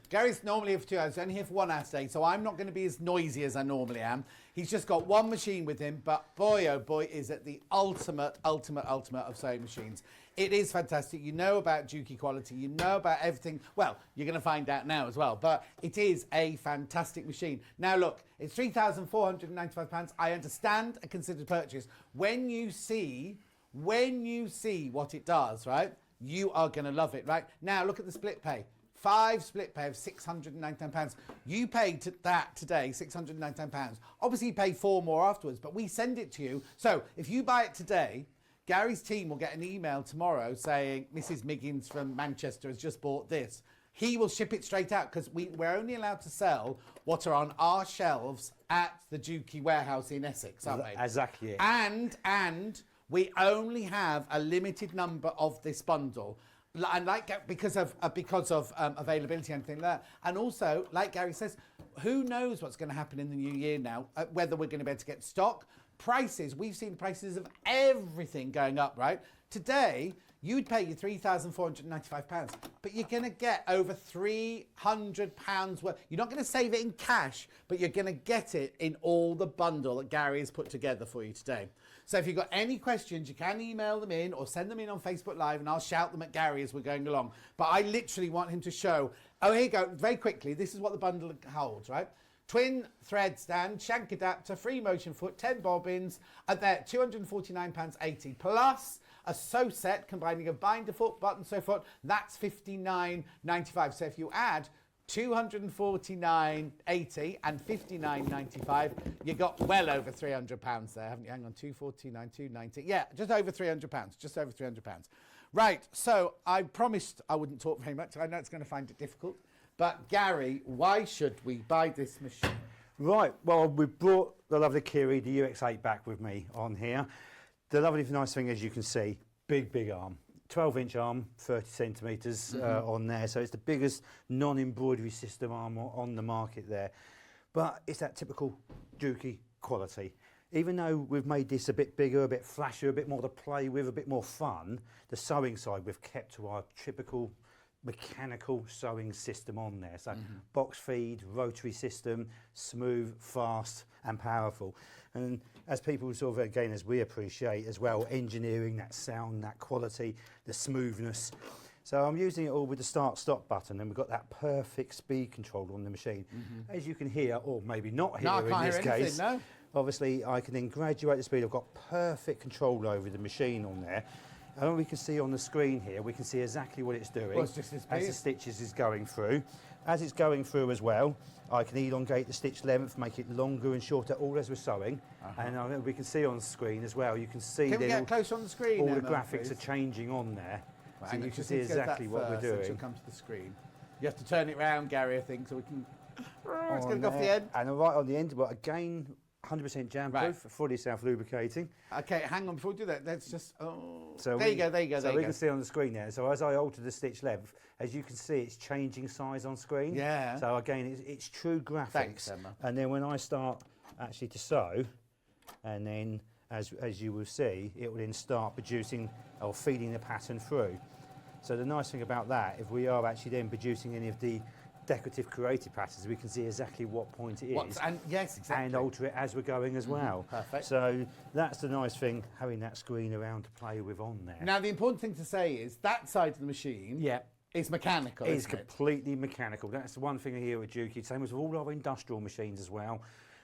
Gary's normally here for 2 hours. He's only here for 1 hour today, so I'm not going to be as noisy as I normally am. He's just got one machine with him, but boy, oh boy, is it the ultimate of sewing machines. It is fantastic. You know about Juki quality. You know about everything. Well, you're going to find out now as well, but it is a fantastic machine. Now, look, it's £3,495. I understand a considered purchase. When you see what it does, right, you are going to love it, right? Now, look at the split pay. 5 split pay of £699. You paid that today, £699. Obviously, you pay 4 more afterwards, but we send it to you. So if you buy it today, Gary's team will get an email tomorrow saying, Mrs. Miggins from Manchester has just bought this. He will ship it straight out because we're only allowed to sell what are on our shelves at the Juki warehouse in Essex, aren't we? Exactly. And we only have a limited number of this bundle. And because of availability and everything like that. And also, like Gary says, who knows what's going to happen in the new year now, whether we're going to be able to get stock. Prices, we've seen prices of everything going up, right? Today, you'd pay your £3,495, but you're going to get over £300 worth. You're not going to save it in cash, but you're going to get it in all the bundle that Gary has put together for you today. So if you've got any questions, you can email them in or send them in on Facebook Live and I'll shout them at Gary as we're going along. But I literally want him to show, oh, here you go, very quickly, this is what the bundle holds, right? Twin thread stand, shank adapter, free motion foot, 10 bobbins, at there, £249.80, plus a sew set combining a binder foot, button sew foot, that's £59.95. So if you add £249.80 and £59.95, you got well over £300 there, haven't you? Hang on, £249.290. Yeah, just over £300. Just over £300. Right, so I promised I wouldn't talk very much. I know it's going to find it difficult. But Gary, why should we buy this machine? Right, well, we've brought the lovely Kiri, the UX8, back with me on here. The lovely nice thing, as you can see, big arm. 12-inch arm, 30 centimetres on there. So it's the biggest non-embroidery system arm on the market there. But it's that typical Juki quality. Even though we've made this a bit bigger, a bit flashier, a bit more to play with, a bit more fun, the sewing side we've kept to our typical mechanical sewing system on there. So box feed, rotary system, smooth, fast and powerful. And as people sort of, again, as we appreciate as well, engineering that sound, that quality, the smoothness. So I'm using it all with the start-stop button, and we've got that perfect speed control on the machine. As you can hear, or maybe not hear I in can't this hear anything, case, no. obviously I can then graduate the speed. I've got perfect control over the machine on there. And we can see on the screen here, we can see exactly what it's doing Well, it's just this as big. the stitches is going through. As it's going through as well, I can elongate the stitch length, make it longer and shorter, all as we're sewing. And we can see on the screen as well, you can see Can we then get close on the screen? all the Emma, graphics please? are changing on there. Right, So hang on, you can just see need to get that exactly what we're first, and doing. she'll come to the screen. You have to turn it round, Gary, I think, so we can... Oh, it's going to go off the there. end. And right on the end, but again, 100% jam proof, fully self-lubricating. Okay, hang on, before we do that, let's just... Oh, So there you go, there you go, So there you we go. can see on the screen there. So as I alter the stitch length, as you can see, it's changing size on screen. Yeah. So again, it's true graphics. Thanks, Emma. And then when I start actually to sew, and then as you will see, it will then start producing or feeding the pattern through. So the nice thing about that, if we are actually then producing any of the decorative creative patterns, we can see exactly what point it is. And yes, exactly. And alter it as we're going as well. Perfect. So that's the nice thing, having that screen around to play with on there. Now, the important thing to say is that side of the machine is mechanical, It's isn't it? completely mechanical. That's the one thing here at Juki. Same as all our industrial machines as well.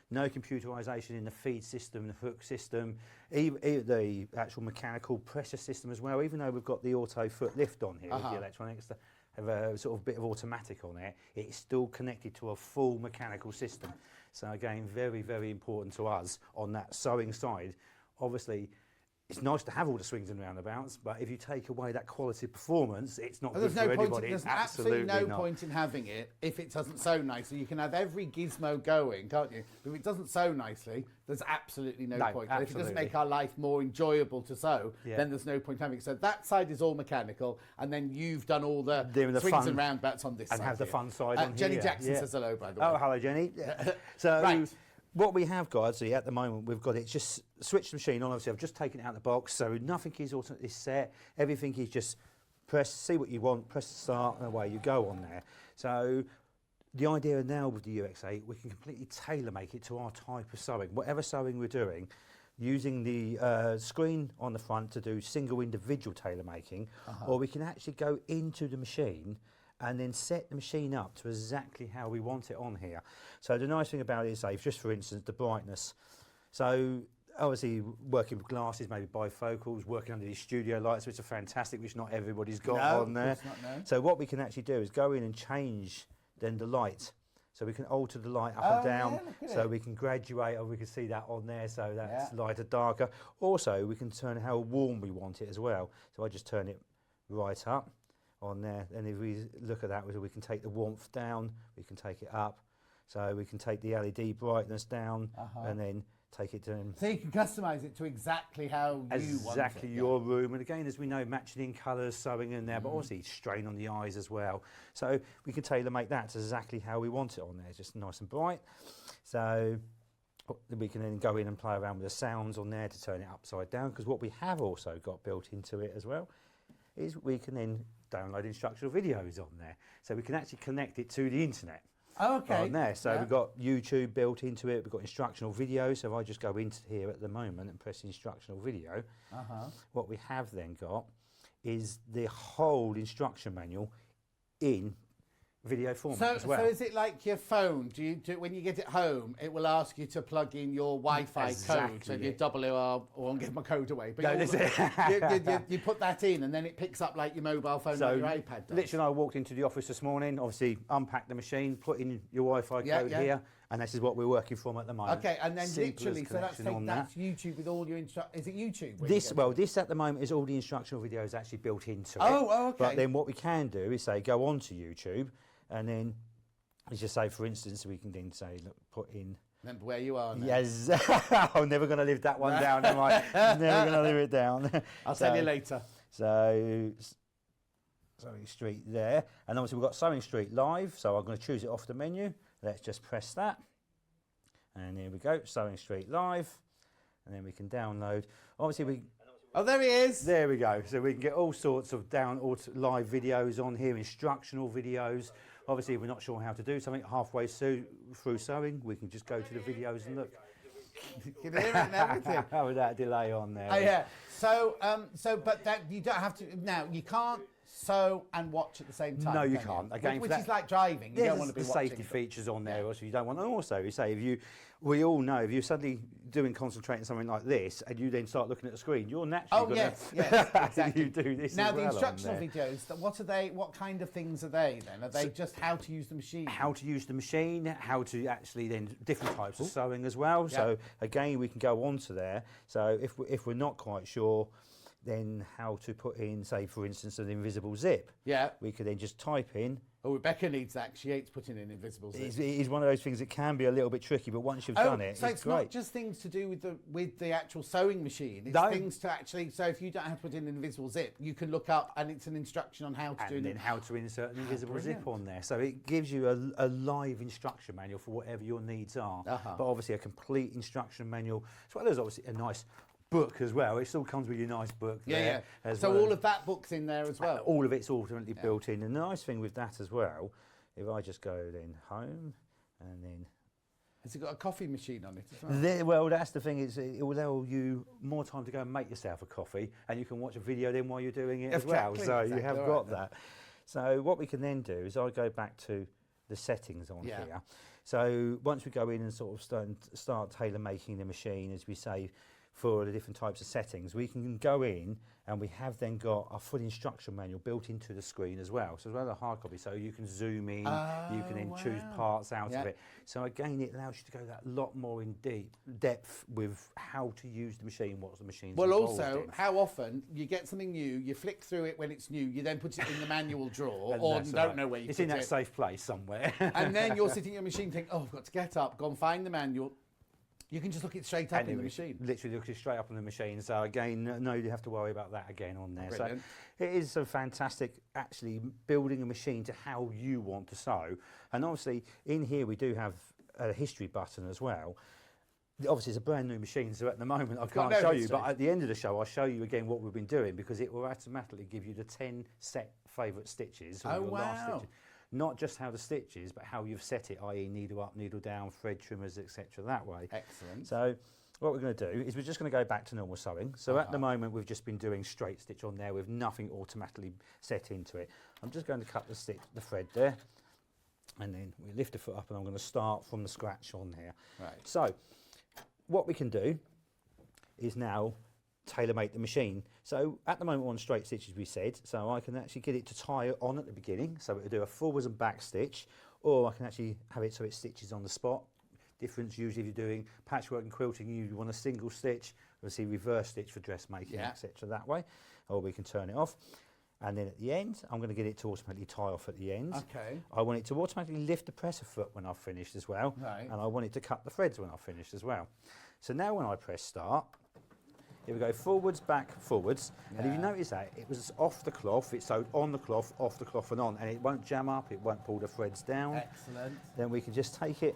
No computerisation in the feed system, the hook system, even the actual mechanical pressure system as well. Even though we've got the auto foot lift on here with the electronics that have a sort of bit of automatic on there, it's still connected to a full mechanical system. So again, very, very important to us on that sewing side. Obviously, it's nice to have all the swings and roundabouts, but if you take away that quality performance, it's not good for anybody. There's It's absolutely no not. point in having it if it doesn't sew nicely. You can have every gizmo going, can't you? But if it doesn't sew nicely, there's absolutely no point. And if it doesn't absolutely. make our life more enjoyable to sew, Yeah. then there's no point having it. So that side is all mechanical, and then you've done all the Doing the swings fun- and roundabouts on this and side. have the here. fun side on Jenny here. Jackson Yeah. says hello, by the way. Oh, hello, Jenny. So Right. what we have got, see, at the moment, we've got it just switch the machine on. Obviously, I've just taken it out of the box, so nothing is set. Everything is just press, see what you want, press start, and away you go on there. So the idea now with the UX8, we can completely tailor make it to our type of sewing. Whatever sewing we're doing, using the screen on the front to do single individual tailor making, or we can actually go into the machine and then set the machine up to exactly how we want it on here. So the nice thing about it is, say, just for instance, the brightness. So obviously working with glasses, maybe bifocals, working under these studio lights, which are fantastic, which not everybody's got on there. of course not, no. So what we can actually do is go in and change then the light. So we can alter the light up and down, yeah, look at so it. we can graduate, or we can see that on there, so that's lighter, darker. Also, we can turn how warm we want it as well. So I just turn it right up on there, and if we look at that, we can take the warmth down, we can take it up, so we can take the LED brightness down, and then take it to So you can customise it to exactly how you want it. exactly your room. And again, as we know, matching in colours, sewing in there, but obviously strain on the eyes as well. So we can tailor make that to exactly how we want it on there, just nice and bright. So we can then go in and play around with the sounds on there to turn it upside down, because what we have also got built into it as well is we can then download instructional videos on there. So we can actually connect it to the internet. Oh, okay. On there. So we've got YouTube built into it, we've got instructional videos. So if I just go into here at the moment and press instructional video, what we have then got is the whole instruction manual in video format as well. So is it like your phone? Do you when you get it home, it will ask you to plug in your Wi-Fi code? So Exactly. you I won't give my code away. But No, you- this is- you put that in, and then it picks up like your mobile phone or your iPad does. Literally, I walked into the office this morning, obviously unpacked the machine, put in your Wi-Fi code here, and this is what we're working from at the moment. Okay, and then Simplest literally, so connection on that's YouTube with all your Is it YouTube? This at the moment is all the instructional videos actually built into it. Oh, okay. But then what we can do is say go on to YouTube, and then let's just say, for instance, we can then say, look, put in. Remember where you are now. Yes, I'm never going to live that one down, am I? Never going to live it down. I'll tell you later. So, Sewing Street there, and obviously we've got Sewing Street Live. So I'm going to choose it off the menu. Let's just press that, and here we go, Sewing Street Live, and then we can download. Obviously we. Oh, there he is. There we go. So we can get all sorts of live videos on here, instructional videos. Obviously, if we're not sure how to do something halfway through sewing, we can just go to the videos and look. You can hear it and everything. Without delay on there. Oh, yeah. So, but that you don't have to. Now you can't sew and watch at the same time? No, you can can't. Again, which for is that- like driving. You don't want to be the watching. safety features on there, also you don't want. And also, you say we all know if you're suddenly concentrating something like this, and you then start looking at the screen, you're naturally going yes, to exactly. you do this. Now as the well instructional on there. videos. What are they? What kind of things are they then? Are they just how to use the machine? How to use the machine, how to actually then different types of sewing as well. So again, we can go on to there. So if we're not quite sure, then how to put in, say, for instance, an invisible zip. Yeah. We could then just type in. Oh, Rebecca needs that. She hates putting in invisible zip. It is one of those things that can be a little bit tricky, but once you've done it, so it's not great. just things to do with the actual sewing machine. It's No. things to actually. So if you don't have to put in an invisible zip, you can look up and it's an instruction on how to do And then it. how to insert an invisible zip brilliant. on there. So it gives you a live instruction manual for whatever your needs are. But obviously a complete instruction manual, as well as obviously a nice book as well. It still comes with your nice book there. As So well. all of that book's in there as well. All of it's ultimately built in. And the nice thing with that as well, if I just go then home and then... Has it got a coffee machine on it as well? Well, that's the thing, is it will allow you more time to go and make yourself a coffee, and you can watch a video then while you're doing it as well. So you have got that. So what we can then do is I go back to the settings on here. So once we go in and sort of start tailor making the machine, as we say, for the different types of settings, we can go in and we have then got a full instruction manual built into the screen as well. So as well as a hard copy, so you can zoom in, you can then choose parts out of it. So again, it allows you to go that lot more in depth with how to use the machine, what's the machine's Well, involved also, in. how often you get something new, you flick through it when it's new, you then put it in the manual drawer, or That's don't right. know where you It's put in that it. safe place somewhere. And then you're sitting at your machine thinking, oh, I've got to get up, go and find the manual. You can just look it straight up in the machine. Literally look it straight up on the machine. So again, no, you have to worry about that again on there. Brilliant. So it is so fantastic, actually building a machine to how you want to sew. And obviously in here we do have a history button as well. Obviously it's a brand new machine, so at the moment I can't show you, but at the end of the show I'll show you again what we've been doing, because it will automatically give you the 10 set favourite stitches. Oh, wow. Not just how the stitch is, but how you've set it, i.e. needle up, needle down, thread trimmers, etc. that way. Excellent. So what we're going to do is we're just going to go back to normal sewing. So at the moment we've just been doing straight stitch on there with nothing automatically set into it. I'm just going to cut the thread there, and then we lift the foot up, and I'm going to start from the scratch on here. Right. So what we can do is now tailor-make the machine. So at the moment we're on straight stitches, we said, so I can actually get it to tie it on at the beginning, so it'll do a forwards and back stitch, or I can actually have it so it stitches on the spot. Difference usually if you're doing patchwork and quilting, you want a single stitch, obviously reverse stitch for dressmaking, etc. that way, or we can turn it off. And then at the end, I'm going to get it to automatically tie off at the end. Okay. I want it to automatically lift the presser foot when I've finished as well, Right. and I want it to cut the threads when I've finished as well. So now when I press start, here we go, forwards, back, forwards. And if you notice that, it was off the cloth, it's sewed on the cloth, off the cloth and on, and it won't jam up, it won't pull the threads down. Excellent. Then we can just take it,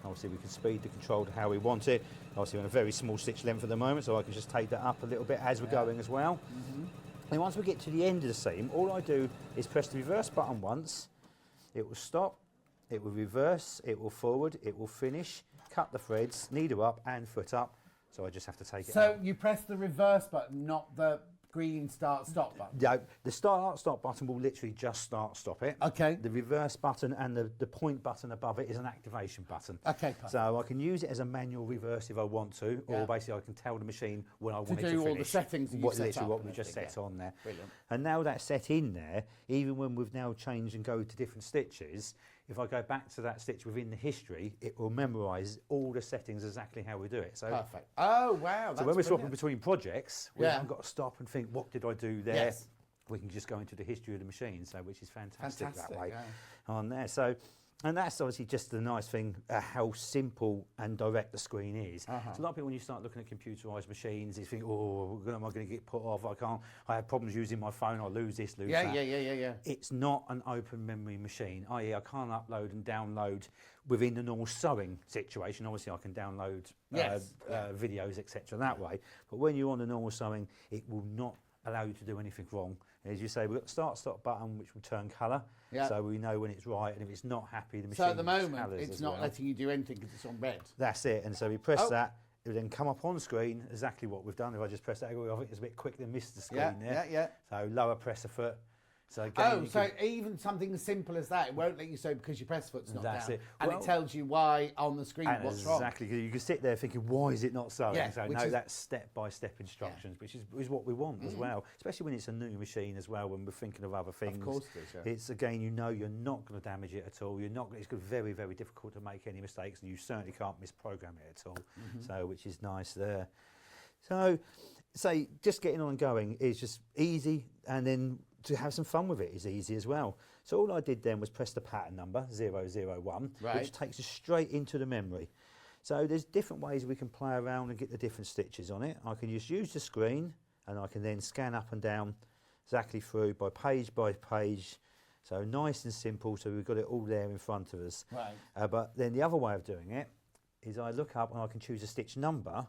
obviously we can speed the control to how we want it. Obviously on a very small stitch length at the moment, so I can just take that up a little bit as we're going as well. And once we get to the end of the seam, all I do is press the reverse button once, it will stop, it will reverse, it will forward, it will finish, cut the threads, needle up and foot up. So I just have to take it out. So you press the reverse button, not the green start-stop button? Yeah, the start-stop button will literally just start-stop it. Okay. The reverse button and the point button above it is an activation button. Okay, perfect. So I can use it as a manual reverse if I want to, or basically I can tell the machine when I want it to do finish. all the settings that you've set literally up what and we just everything, set on there. Brilliant. And now that's set in there, even when we've now changed and go to different stitches, if I go back to that stitch within the history, it will memorise all the settings exactly how we do it. So Perfect. Oh, wow. so when we're swapping between projects, we haven't got to stop and think, what did I do there? Yes. We can just go into the history of the machine, so which is fantastic that way yeah. on there. So, and that's obviously just the nice thing, how simple and direct the screen is. So a lot of people, when you start looking at computerised machines, you think, oh, am I going to get put off? I have problems using my phone, I lose this, lose that. Yeah. It's not an open memory machine, i.e. I can't upload and download within the normal sewing situation. Obviously I can download videos, etc. that way, but when you're on the normal sewing, it will not allow you to do anything wrong. As you say, we've got the start-stop button which will turn colour, so we know when it's right, and if it's not happy, the machine So at the moment, colours it's as not well. letting you do anything because it's on red. That's it, and so we press that, it will then come up on screen exactly what we've done. If I just press that, I think it's a bit quick to miss the screen there. Yeah. So lower presser foot, So again, so even something as simple as that, it won't let you sew because your press foot's not That's down. it. And Well, it tells you why on the screen what's wrong. Exactly. You can sit there thinking, why is it not sewing? Yeah, So which no, is- that's step-by-step instructions, which is what we want as well, especially when it's a new machine as well, when we're thinking of other things. Of course it is, yeah. It's, again, you know you're not going to damage it at all. It's very, very difficult to make any mistakes, and you certainly can't misprogram it at all, so which is nice there. So, say, just getting on and going is just easy, and then to have some fun with it is easy as well. So all I did then was press the pattern number, 001, Right. which takes us straight into the memory. So there's different ways we can play around and get the different stitches on it. I can just use the screen, and I can then scan up and down exactly through by page. So nice and simple, so we've got it all there in front of us. Right. But then the other way of doing it is I look up and I can choose a stitch number,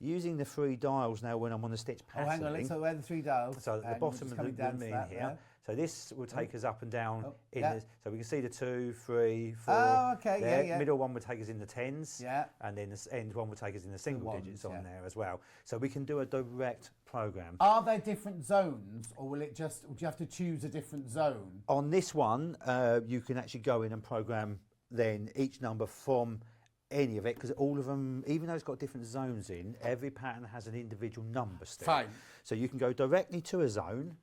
using the 3 dials now when I'm on the stitch Oh, hang on, let's patterning. where the 3 dials. So at the And bottom just of coming the down to mean that here. there. So this will take us up and down yeah. so we can see the 2, 3, 4. Oh, okay, there. yeah. Middle one would take us in the tens. Yeah. And then the end one would take us in the single ones, digits on yeah. there as well. So we can do a direct program. Are there different zones, or will it just? Do you have to choose a different zone? On this one, you can actually go in and program then each number from any of it, because all of them, even though it's got different zones in, every pattern has an individual number still. Fine. So you can go directly to a zone.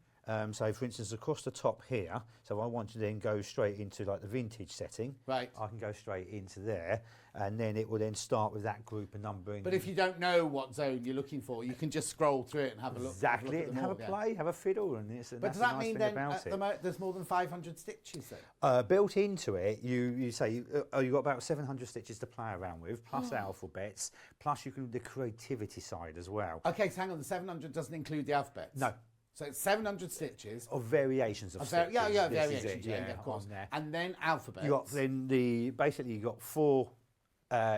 So for instance, across the top here, so I want to then go straight into like the vintage setting. Right. I can go straight into there, and then it will then start with that group of numbering. But if you don't know what zone you're looking for, you can just scroll through it and have a look. Exactly, at and them have all, a yeah. play, have a fiddle, and this. And But does that's that the nice mean thing then about it. there's more than 500 stitches then? Built into it, you say you've got about 700 stitches to play around with, plus alphabets, plus you can do the creativity side as well. Okay, so hang on, the 700 doesn't include the alphabets? No. So it's 700 stitches. Of variations of stitches. Yeah, This is variations, it, yeah, of course. on there. And then alphabets. You got then basically you got 4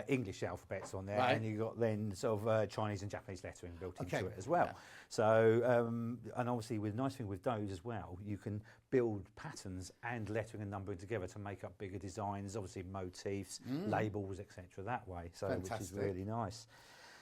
English alphabets on there, Right. and you got then sort of Chinese and Japanese lettering built into Okay, it as well. yeah. So and obviously with the nice thing with those as well, you can build patterns and lettering and numbering together to make up bigger designs, obviously motifs, labels, etc. that way. So which is Fantastic. really nice.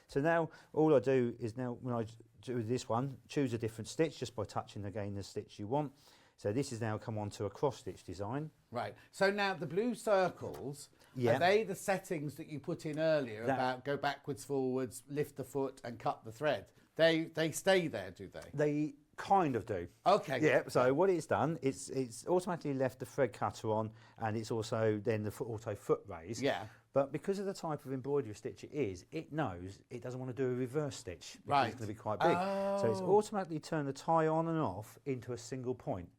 So now all I do is now when I do this one, choose a different stitch just by touching again the stitch you want. So this is now come on to a cross stitch design. Right. So now the blue circles, Yeah. are they the settings that you put in earlier That- about go backwards, forwards, lift the foot and cut the thread? They stay there, do they? They kind of do. Okay. Yeah, so what it's done, it's automatically left the thread cutter on, and it's also then the auto foot raise. Yeah. But because of the type of embroidery stitch it is, it knows it doesn't want to do a reverse stitch. Because Right. It's going to be quite big. So it's Oh. automatically turned the tie on and off into a single point.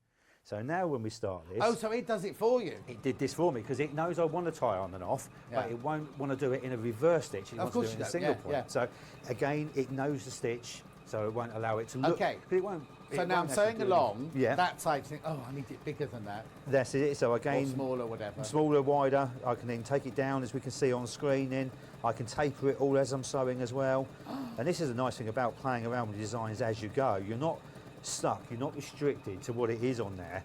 So now when we start this... Oh, so it does it for you? It did this for me because it knows I want to tie on and off, Yeah. but it won't want to do it in a reverse stitch. It Of wants to do course it in you a don't, single yeah, point. yeah. So again, it knows the stitch, so it won't allow it to look. Okay. But it won't. So it now I'm won't actually sewing do along, Yeah. that side thing, oh, I need it bigger than that, That's it. So or again, smaller, whatever. smaller, wider. I can then take it down as we can see on screen. Then I can taper it all as I'm sewing as well. And this is a nice thing about playing around with designs as you go. You're not stuck. You're not restricted to what it is on there.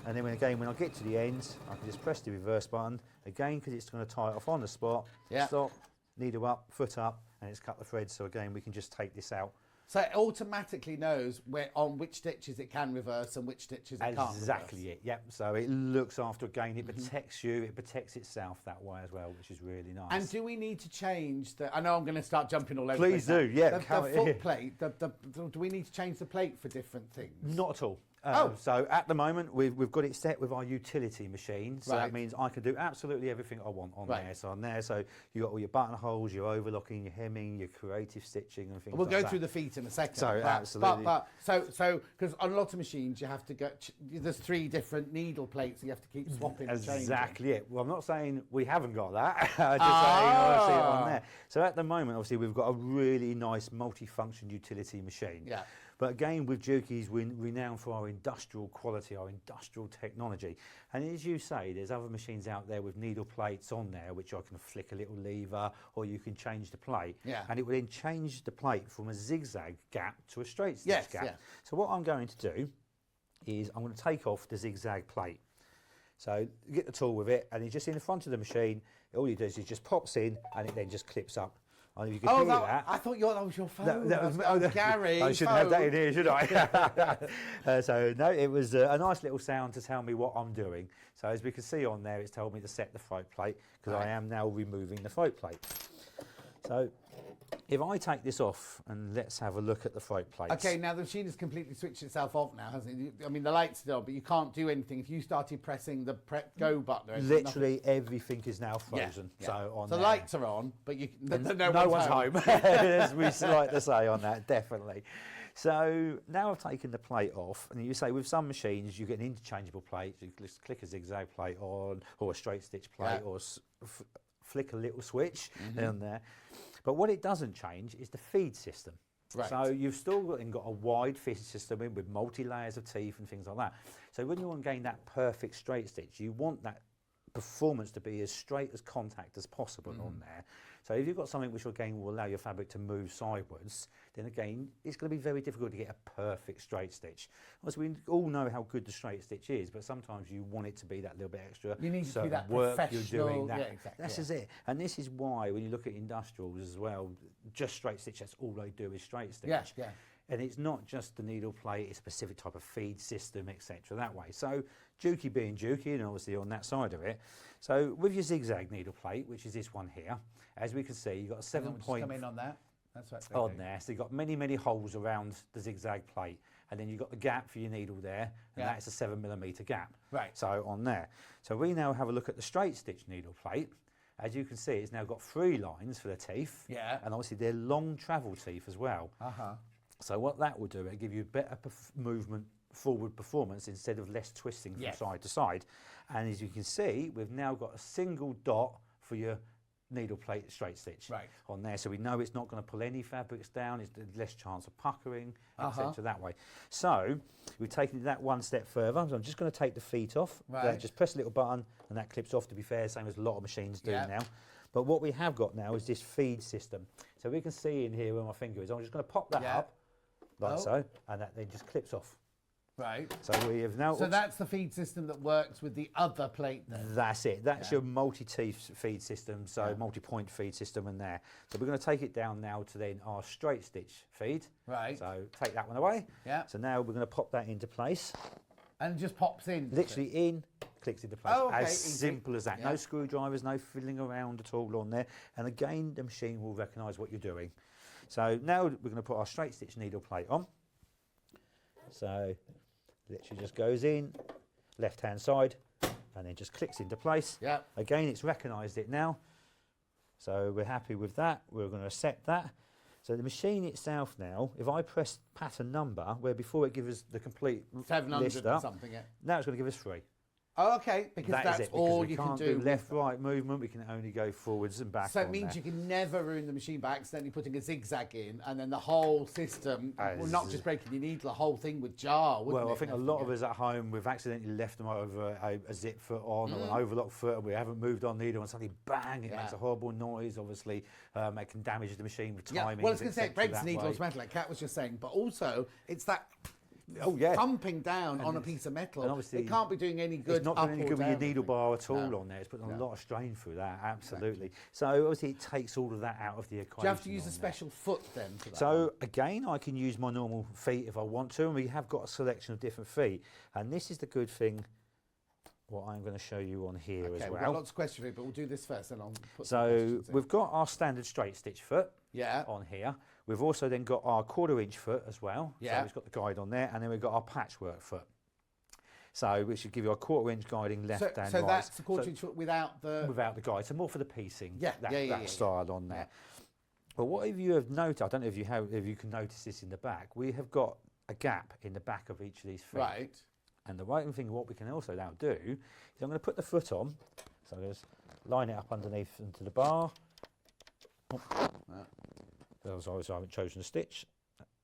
And then when I get to the end, I can just press the reverse button again because it's going to tie it off on the spot. Yeah. Stop, needle up, foot up, and it's cut the thread. So again, we can just take this out. So it automatically knows on which stitches it can reverse and which stitches it can't Exactly reverse. it. Yep. So it looks after again. It protects you. It protects itself that way as well, which is really nice. And do we need to change the... I know I'm going to start jumping all over Please the place do, now. yeah, The come foot here. plate, do we need to change the plate for different things? Not at all. Oh. So at the moment we've got it set with our utility machine, so Right. that means I can do absolutely everything I want on Right. there. So on there, so you got all your buttonholes, your overlocking, your hemming, your creative stitching, and things. We'll like go that. through the feet in a second. So, but, absolutely. So because on a lot of machines you have to go. There's 3 different needle plates. You have to keep swapping. and changing. Exactly it. Well, I'm not saying we haven't got that. Just saying I see it on Ah. there. So at the moment, obviously, we've got a really nice multi-function utility machine. Yeah. But again, with Juki's, we're renowned for our industrial quality, our industrial technology. And as you say, there's other machines out there with needle plates on there, which I can flick a little lever, or you can change the plate. Yeah. And it will then change the plate from a zigzag gap to a straight stitch Yes, gap. yeah. So what I'm going to do is I'm going to take off the zigzag plate. So you get the tool with it, and it's just in the front of the machine. All you do is it just pops in, and it then just clips up And if you could Oh, hear that, I thought that was your phone. that was Gary. I shouldn't have that in here, should I? So no, it was a nice little sound to tell me what I'm doing. So as we can see on there, it's told me to set the float plate because I am now removing the float plate. So if I take this off and let's have a look at the float plates. Okay, now the machine has completely switched itself off now, hasn't it? I mean, the light's still on, but you can't do anything. If you started pressing the go button, literally everything is now frozen. Yeah. So on the there. lights are on, but no one's home. As we like to say on that, definitely. So now I've taken the plate off, and you say with some machines you get an interchangeable plate. You just click a zigzag plate on, or a straight stitch plate, or flick a little switch on there. But what it doesn't change is the feed system. Right. So you've still got a wide feed system in with multi-layers of teeth and things like that. So when you want to gain that perfect straight stitch, you want that performance to be as straight as contact as possible on there. So if you've got something which again will allow your fabric to move sideways, then again it's going to be very difficult to get a perfect straight stitch. Obviously we all know how good the straight stitch is, but sometimes you want it to be that little bit extra. You need to be that work professional. you're doing that. Yeah, exactly. This is it. And this is why when you look at industrials as well, just straight stitch, that's all they do is straight stitch. Yeah, yeah. And it's not just the needle plate, it's a specific type of feed system, etc. that way. So Dukey being Dukey, and obviously on that side of it. So with your zigzag needle plate, which is this one here, as we can see, you've got a 7-point come in on that. That's right. on there. So you've got many, many holes around the zigzag plate. And then you've got the gap for your needle there, and that's a 7mm gap. Right. So on there. So we now have a look at the straight stitch needle plate. As you can see, it's now got 3 lines for the teeth. Yeah. And obviously they're long travel teeth as well. So what that will do, it'll give you better movement, forward performance instead of less twisting from side to side. And as you can see, we've now got a single dot for your needle plate straight stitch on there. So we know it's not going to pull any fabrics down, it's less chance of puckering, etc. that way. So we've taken that one step further. So I'm just going to take the feet off. Just press a little button and that clips off, to be fair, same as a lot of machines do now. But what we have got now is this feed system. So we can see in here where my finger is. I'm just going to pop that up. Like so, and that then just clips off. Right. So we have now. So that's the feed system that works with the other plate then? That's it. That's your multi-teeth feed system, so multi-point feed system in there. So we're going to take it down now to then our straight stitch feed. Right. So take that one away. Yeah. So now we're going to pop that into place. And it just pops in? Literally in, clicks into place. As simple as that. No screwdrivers, no fiddling around at all on there. And again, the machine will recognise what you're doing. So now we're going to put our straight stitch needle plate on. So literally just goes in, left hand side, and then just clicks into place. Yeah. Again, it's recognised it now. So we're happy with that. We're going to set that. So the machine itself now, if I press pattern number, where before it gives us the complete 700 list or up, something, now it's going to give us 3. Oh, okay, because that's all you can do. Left, right movement, we can only go forwards and back. So it means you can never ruin the machine by accidentally putting a zigzag in, and then the whole system, well, not just breaking your needle, the whole thing would jar, wouldn't it? Well, I think a lot of us at home, we've accidentally left them over a zip foot on or an overlock foot, and we haven't moved on needle, and suddenly bang, it makes a horrible noise, obviously. It can damage the machine with timing. Well, I was going to say, it breaks the needle automatically, like Kat was just saying, but also, it's that thumping down on a piece of metal. And obviously, it can't be doing any good. It's not doing any good with your needle bar at all on there. It's putting a lot of strain through that, absolutely. Right. So obviously it takes all of that out of the equation. Do you have to use a special foot then for that? So again, I can use my normal feet if I want to, and we have got a selection of different feet. And this is the good thing, what I'm going to show you on here as well. We've got lots of questions, but we'll do this first, and I'll put So we've got our standard straight stitch foot on here. We've also then got our 1/4 inch foot as well. So it's got the guide on there, and then we've got our patchwork foot. So we should give you a 1/4 inch guiding left and right. So that's the 1/4 inch foot without the guide. So more for the piecing. That style on there. But what if you have noticed? I don't know if you can notice this in the back. We have got a gap in the back of each of these feet. Right. And the right thing, what we can also now do is I'm going to put the foot on. So just line it up underneath into the bar. As I haven't chosen a stitch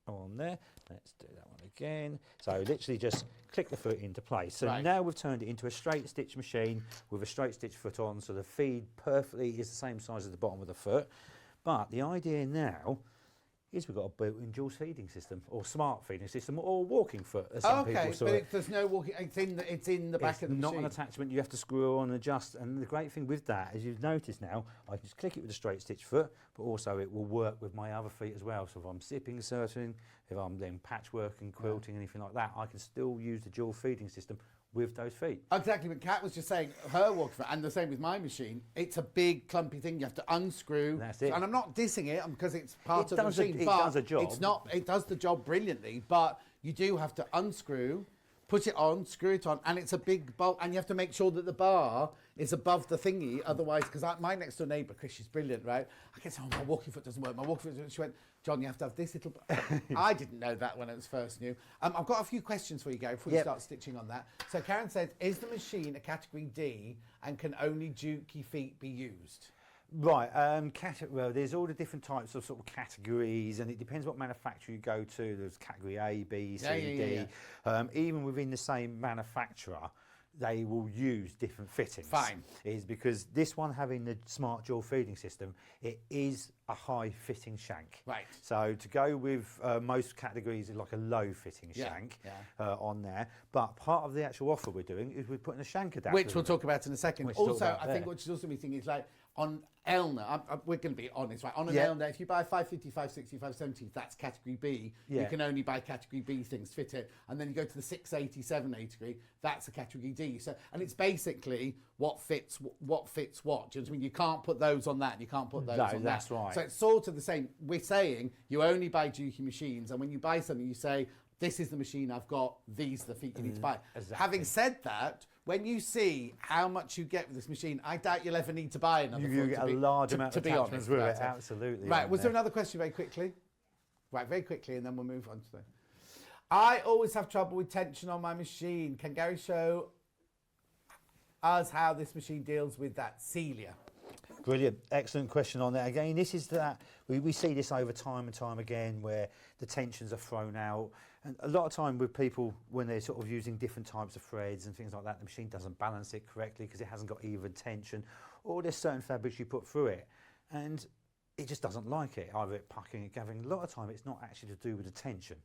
on there. Let's do that one again. So literally just click the foot into place. So now we've turned it into a straight stitch machine with a straight stitch foot on. So the feed perfectly is the same size as the bottom of the foot. But the idea now is we've got a built-in dual feeding system, or smart feeding system, or walking foot, as some people saw it. There's no walking. It's in the back of the It's not machine. an attachment you have to screw on and adjust. And the great thing with that, as you've noticed now, I can just click it with a straight stitch foot, but also it will work with my other feet as well. So if I'm sipping, surfing, if I'm then patchworking, quilting, anything like that, I can still use the dual feeding system with those feet. Exactly, but Kat was just saying her walking foot, and the same with my machine. It's a big clumpy thing. You have to unscrew. That's it. And I'm not dissing it because it's part of the machine. It does a job. It's not. It does the job brilliantly, but you do have to unscrew, put it on, screw it on, and it's a big bulk, and you have to make sure that the bar is above the thingy. Otherwise, because my next door neighbour, Chris, she's brilliant, right? I kept saying, oh, my walking foot doesn't work. My walking foot doesn't work. She went, John, you have to have this little... I didn't know that when it was first new. I've got a few questions for you, Gary, before you start stitching on that. So Karen says, is the machine a category D and can only dukey feet be used? Right, well, there's all the different types of sort of categories, and it depends what manufacturer you go to. There's category A, B, C, D. Even within the same manufacturer, they will use different fittings. Fine. Is because this one having the smart dual feeding system, it is a high fitting shank. Right. So to go with most categories, like a low fitting shank on there. But part of the actual offer we're doing is we're putting a shank adapter. Which we'll talk about in a second. Also, I think there. what she's also missing is like on Elna, we're going to be honest, right? On an Elna, if you buy 550, 560, 570, that's category B. You can only buy category B things, fit it. And then you go to the 680, 780, that's a category D. So, and it's basically what fits what. Do you know what I mean? You can't put those on that, and you can't put those on that. That's right. So it's sort of the same. We're saying you only buy Dukey machines, and when you buy something, you say, this is the machine I've got, these are the feet you need to buy. Exactly. Having said that, when you see how much you get with this machine, I doubt you'll ever need to buy another You get a large amount of attachments with it, right? absolutely. Right, was there another question very quickly? Right, very quickly, and then we'll move on to the... I always have trouble with tension on my machine. Can Gary show us how this machine deals with that? Celia. Brilliant, excellent question on that. Again, this is that, we see this over time and time again where the tensions are thrown out. And a lot of time with people, when they're sort of using different types of threads and things like that, the machine doesn't balance it correctly because it hasn't got even tension, or there's certain fabrics you put through it. And it just doesn't like it, either it pucking or gathering. A lot of time it's not actually to do with the tension.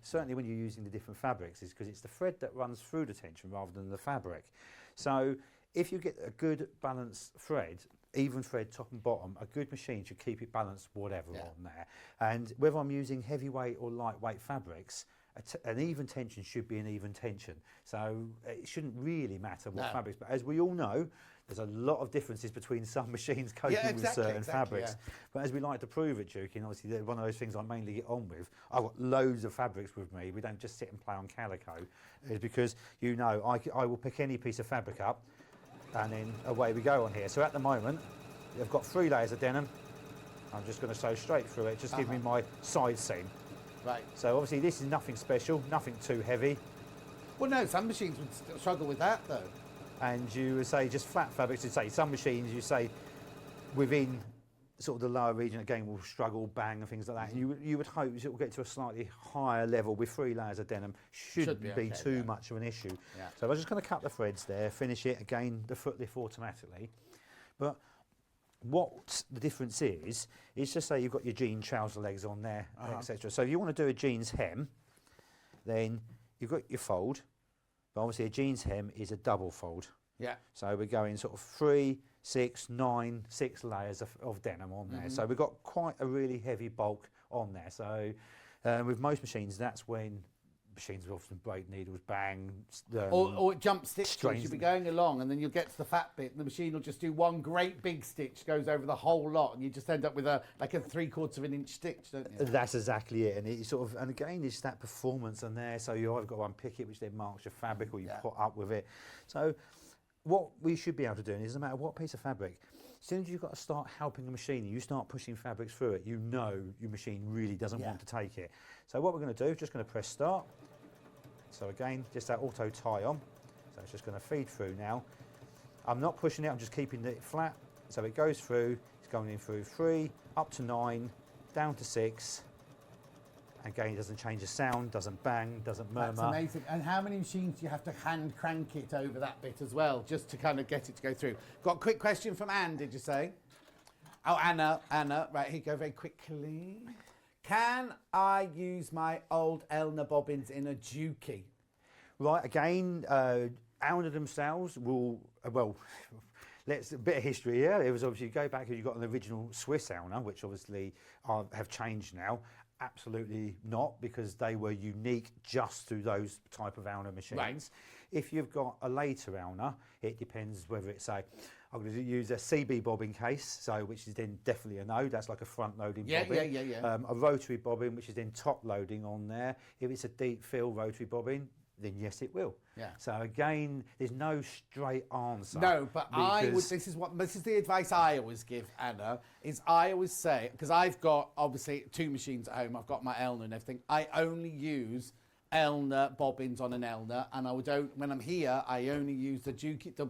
Certainly when you're using the different fabrics, it's because it's the thread that runs through the tension rather than the fabric. So if you get a good balanced thread, even thread top and bottom, a good machine should keep it balanced whatever on there. And whether I'm using heavyweight or lightweight fabrics, an even tension should be an even tension. So it shouldn't really matter what fabrics, but as we all know, there's a lot of differences between some machines coping with certain fabrics. But as we like to prove it, Duke, and obviously they're one of those things I mainly get on with. I've got loads of fabrics with me. We don't just sit and play on calico. It's because, you know, I will pick any piece of fabric up and then away we go on here. So at the moment, I've got 3 layers of denim. I'm just going to sew straight through it, just give me my side seam. Right. So obviously this is nothing special, nothing too heavy. Well, no, some machines would struggle with that, though. And you would say just flat fabrics, you'd say some machines, you say within sort of the lower region, again, will struggle, bang and things like that. And you would hope it will get to a slightly higher level with 3 layers of denim. Shouldn't be too much of an issue. So I'm just going to cut the threads there, finish it, again, the foot lift automatically. But what the difference is just say you've got your jean trouser legs on there, etc. So if you want to do a jeans hem, then you've got your fold, but obviously a jeans hem is a double fold. Yeah. So we're going sort of 3, 6, 9, 6 layers of denim on there. So we've got quite a really heavy bulk on there. So with most machines, that's when machines will often break needles, bang. Or it jump stitches. strains You'll be them. going along and then you'll get to the fat bit and the machine will just do one great big stitch, goes over the whole lot, and you just end up with like a 3/4 of an inch stitch, don't you? That's exactly it. And it sort of, and again, it's that performance on there. So you either got to unpick it, which then marks your fabric, or you put up with it. So what we should be able to do is, no matter what piece of fabric, as soon as you've got to start helping the machine, you start pushing fabrics through it, you know your machine really doesn't want to take it. So what we're going to do, just going to press start. So again, just that auto tie on. So it's just going to feed through now. I'm not pushing it, I'm just keeping it flat. So it goes through, it's going in through 3, up to 9, down to 6. Again, it doesn't change the sound, doesn't bang, doesn't murmur. That's amazing. And how many machines do you have to hand crank it over that bit as well, just to kind of get it to go through? Got a quick question from Anne, did you say? Oh, Anna, right, here you go very quickly. Can I use my old Elna bobbins in a Dukey? Right, again, Elna themselves will, well, let's a bit of history here. It was obviously, you go back and you've got an original Swiss Elna, which obviously have changed now. Absolutely not, because they were unique just to those type of Elna machines. Right. If you've got a later Elna, it depends whether it's I'm going to use a CB bobbin case, so which is then definitely a no. That's like a front loading bobbin. Yeah. A rotary bobbin, which is then top loading on there. If it's a deep fill rotary bobbin, then yes, it will. Yeah. So again, there's no straight answer. No, but I would. because- This is the advice I always give Anna. Is I always say, because I've got obviously 2 machines at home. I've got my Elna and everything. I only use Elna bobbins on an Elna, and when I'm here, I only use the Dukey, the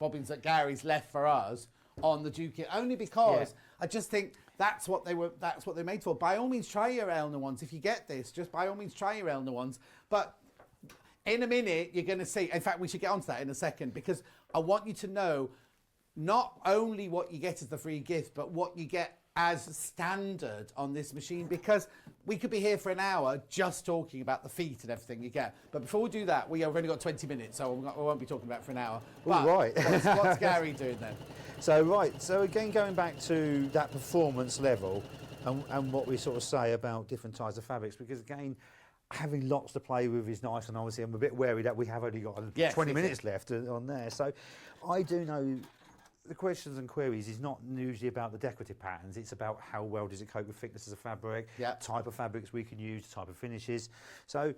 bobbins that Gary's left for us on the Dukey, only because I just think that's what they're made for. By all means, try your Elna ones. If you get this, just by all means try your Elna ones. But in a minute, you're going to see. In fact, we should get onto that in a second, because I want you to know not only what you get as the free gift, but what you get as standard on this machine, because we could be here for an hour just talking about the feet and everything you get. But before we do that, we've only got 20 minutes, so we won't be talking about it for an hour. But right. what's Gary doing then? So again, going back to that performance level and what we sort of say about different types of fabrics, because again, having lots to play with is nice, and obviously I'm a bit wary that we have only got 20 minutes left on there. So I do know the questions and queries is not usually about the decorative patterns, it's about how well does it cope with thicknesses of fabric, type of fabrics we can use, type of finishes. So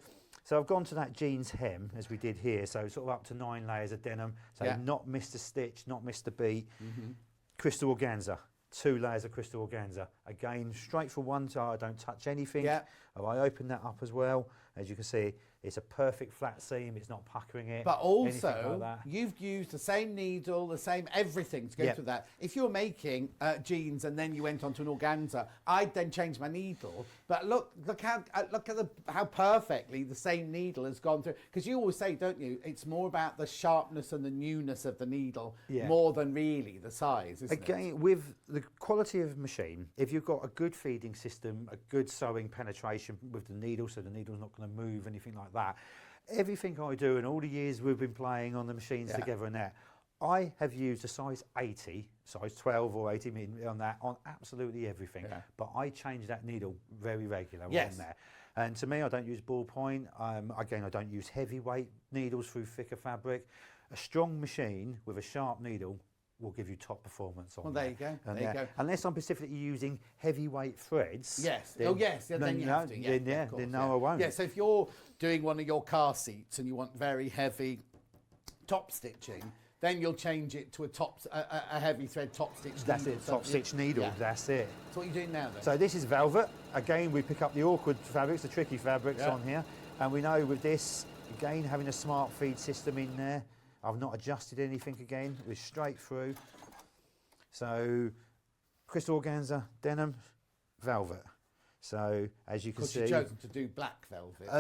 I've gone to that jeans hem as we did here, so sort of up to 9 layers of denim, so not missed a stitch, not missed a beat. Crystal organza, 2 layers of crystal organza. Again, straight for one, so I don't touch anything. I open that up as well. As you can see, it's a perfect flat seam, it's not puckering it. But also, anything like that. you've used the same needle, the same everything to go through that. If you're making jeans and then you went on to an organza, I'd then change my needle. But look how perfectly the same needle has gone through. Because you always say, don't you, it's more about the sharpness and the newness of the needle more than really the size, isn't it? Again, with the quality of machine, if you've got a good feeding system, a good sewing penetration with the needle, so the needle's not going to move, anything like that. Everything I do, and all the years we've been playing on the machines together and that, I have used a size 80, size 12 or 18 on that, on absolutely everything. But I change that needle very regularly on there. And to me, I don't use ballpoint. Again, I don't use heavyweight needles through thicker fabric. A strong machine with a sharp needle will give you top performance on there you go. There you go. Unless I'm specifically using heavyweight threads. Then you have to. Then no, I won't. Yeah, so if you're doing one of your car seats and you want very heavy top stitching, then you'll change it to a heavy thread top stitch. That's it, top stitch needle, that's it. So what are you doing now then? So this is velvet. Again, we pick up the awkward fabrics, the tricky fabrics on here. And we know with this, again, having a smart feed system in there, I've not adjusted anything again, we're straight through. So, crystal organza, denim, velvet. So, as you can see... Because you've chosen to do black velvet.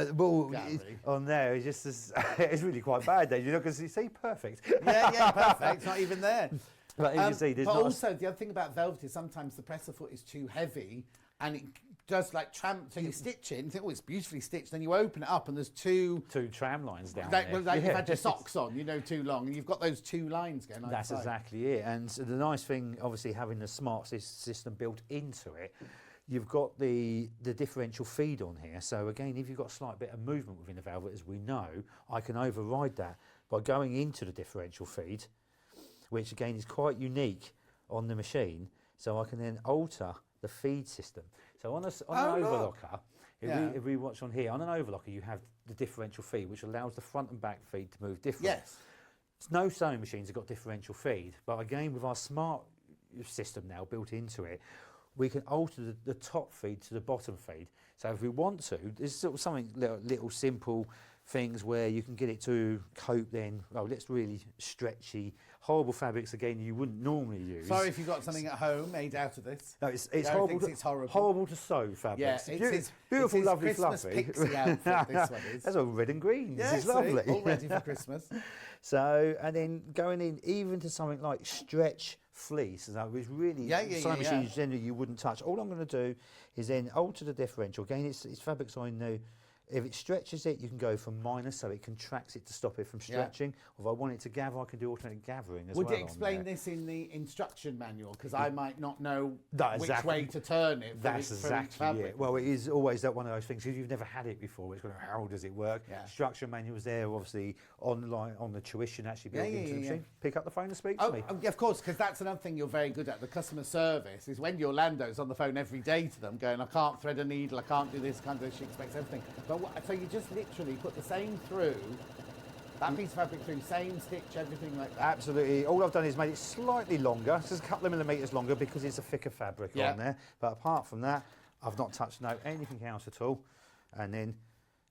On there, it's just, it's really quite bad then, you know, because you see, perfect. Perfect, it's not even there. But as you see, there's but not... also, the other thing about velvet is sometimes the presser foot is too heavy, and it does like tram, so you stitch it and you think, oh, it's beautifully stitched, then you open it up and there's two tram lines down there. Well, you've had your socks on, too long, and you've got those 2 lines going on. That's exactly it. And so the nice thing, obviously, having the smart system built into it, you've got the differential feed on here. So again, if you've got a slight bit of movement within the velvet, as we know, I can override that by going into the differential feed, which again is quite unique on the machine. So I can then alter the feed system. So on an overlocker, if we watch on here, on an overlocker you have the differential feed, which allows the front and back feed to move different. Yes. No sewing machines have got differential feed, but again with our smart system now built into it, we can alter the top feed to the bottom feed. So if we want to, there's sort of something little simple things where you can get it to cope then, let's really stretchy, horrible fabrics again you wouldn't normally use. Sorry if you've got something at home made out of this. No, it's horrible to sew fabrics. Yeah, it's beautiful, lovely, Christmas fluffy. Pixie outfit, this one is. That's all red and green. Yeah, this is lovely. All ready for Christmas. So, and then going in even to something like stretch fleece. So it's really yeah. sewing machines generally you wouldn't touch. All I'm going to do is then alter the differential. Again, it's fabric so I know. If it stretches it, you can go from minus, so it contracts it to stop it from stretching. Or if I want it to gather, I can do automatic gathering as well. Would you explain this in the instruction manual? Because I might not know which exactly. way to turn it. That's exactly it. Well, it is always that one of those things. If you've never had it before, it's going to, how does it work? Instruction manuals there, obviously online on the tuition actually built into the machine. Pick up the phone and speak to me. Yeah, of course, because that's another thing you're very good at. The customer service is when your Lando's on the phone every day to them, going, I can't thread a needle, I can't do this, I can't do this. She expects everything. But so you just literally put the same through. That piece of fabric through, same stitch, everything like that. Absolutely. All I've done is made it slightly longer, just a couple of millimetres longer because it's a thicker fabric on there. But apart from that, I've not touched anything else at all. And then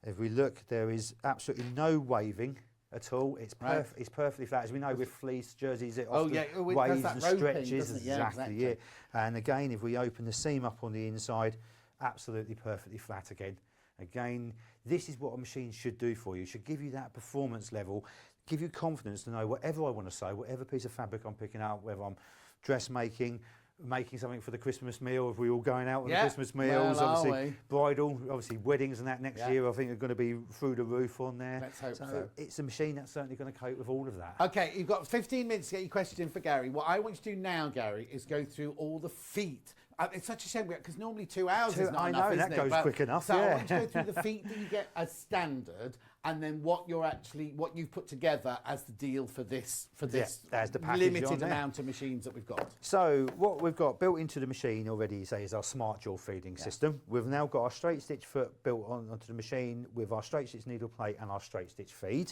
if we look, there is absolutely no waving at all. It's it's perfectly flat. As we know with fleece jerseys, it often waves and stretches. Exactly it. And again, if we open the seam up on the inside, absolutely perfectly flat again. Again, this is what a machine should do for you. It should give you that performance level, give you confidence to know whatever I want to sew, whatever piece of fabric I'm picking up, whether I'm dressmaking, making something for the Christmas meal, if we're all going out on the Christmas meals, obviously bridal, obviously weddings and that next year I think are going to be through the roof on there. Let's hope so. It's a machine that's certainly going to cope with all of that. Okay, you've got 15 minutes to get your question in for Gary. What I want you to do now, Gary, is go through all the feet. It's such a shame because normally 2 hours is not enough, isn't it? I know, that goes quick enough, So I want you to go through the feet that you get as standard and then what you've put together as the deal for this there's the package limited amount of machines that we've got. So what we've got built into the machine already, say, is our smart jaw feeding system. We've now got our straight stitch foot built onto the machine with our straight stitch needle plate and our straight stitch feed.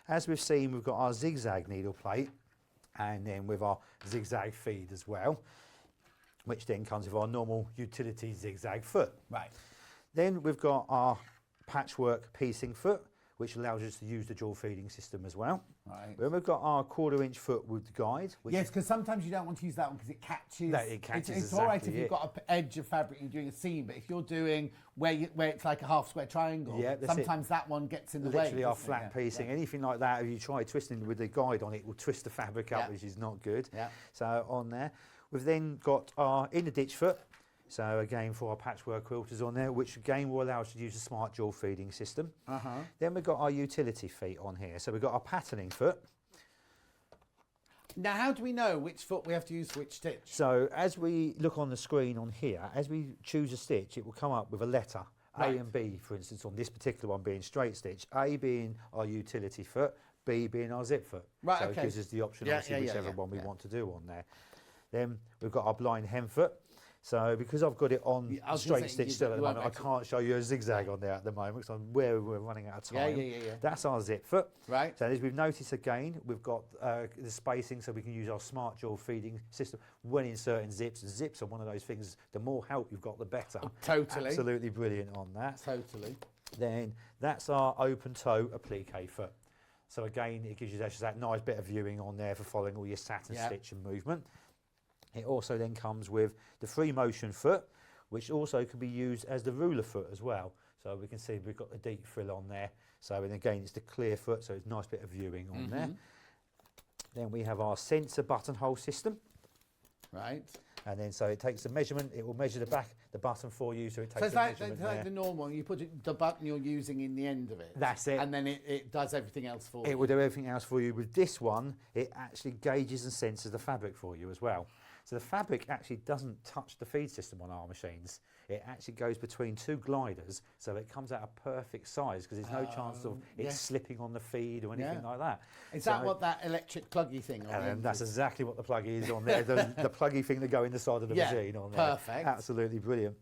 As we've seen, we've got our zigzag needle plate and then with our zigzag feed as well, which then comes with our normal utility zigzag foot. Right. Then we've got our patchwork piecing foot, which allows us to use the jaw feeding system as well. Right. Then we've got our 1/4 inch foot with the guide. Yes, because sometimes you don't want to use that one because it catches. It catches it's exactly all right if you've got an edge of fabric you're doing a seam, but if you're doing where it's like a half square triangle, sometimes that one gets in the way. Literally our flat piecing, anything like that, if you try twisting with the guide on it, will twist the fabric up, which is not good. So on there. We've then got our inner ditch foot, so again for our patchwork quilters on there, which again will allow us to use the smart jaw feeding system. Then we've got our utility feet on here, so we've got our patterning foot. Now how do we know which foot we have to use for which stitch? So as we look on the screen on here, as we choose a stitch, it will come up with a letter. A and B, for instance, on this particular one being straight stitch, A being our utility foot, B being our zip foot. Right, so it gives us the option, obviously, whichever one we want to do on there. Then we've got our blind hem foot. So because I've got it on straight stitch still at the moment, I can't show you a zigzag on there at the moment because I'm where we're running out of time. That's our zip foot. Right. So as we've noticed again, we've got the spacing so we can use our smart jaw feeding system when inserting zips. Zips are one of those things, the more help you've got, the better. Oh, totally. Absolutely brilliant on that. Totally. Then that's our open toe applique foot. So again, it gives you just that nice bit of viewing on there for following all your satin stitch and movement. It also then comes with the free motion foot, which also can be used as the ruler foot as well. So we can see we've got the deep frill on there. So and again, it's the clear foot, so it's a nice bit of viewing on there. Then we have our sensor buttonhole system. Right. And then so it takes the measurement, it will measure the button for you, so it takes the measurement there. Like the normal, you put the button you're using in the end of it. That's it. And then it does everything else for you. It will do everything else for you. With this one, it actually gauges and senses the fabric for you as well. So the fabric actually doesn't touch the feed system on our machines. It actually goes between two gliders, so it comes out a perfect size because there's no chance of it slipping on the feed or anything like that. Is that what that electric pluggy thing on that's exactly what the pluggy is on there, the pluggy thing that go in the side of the machine on there. Perfect. Absolutely brilliant.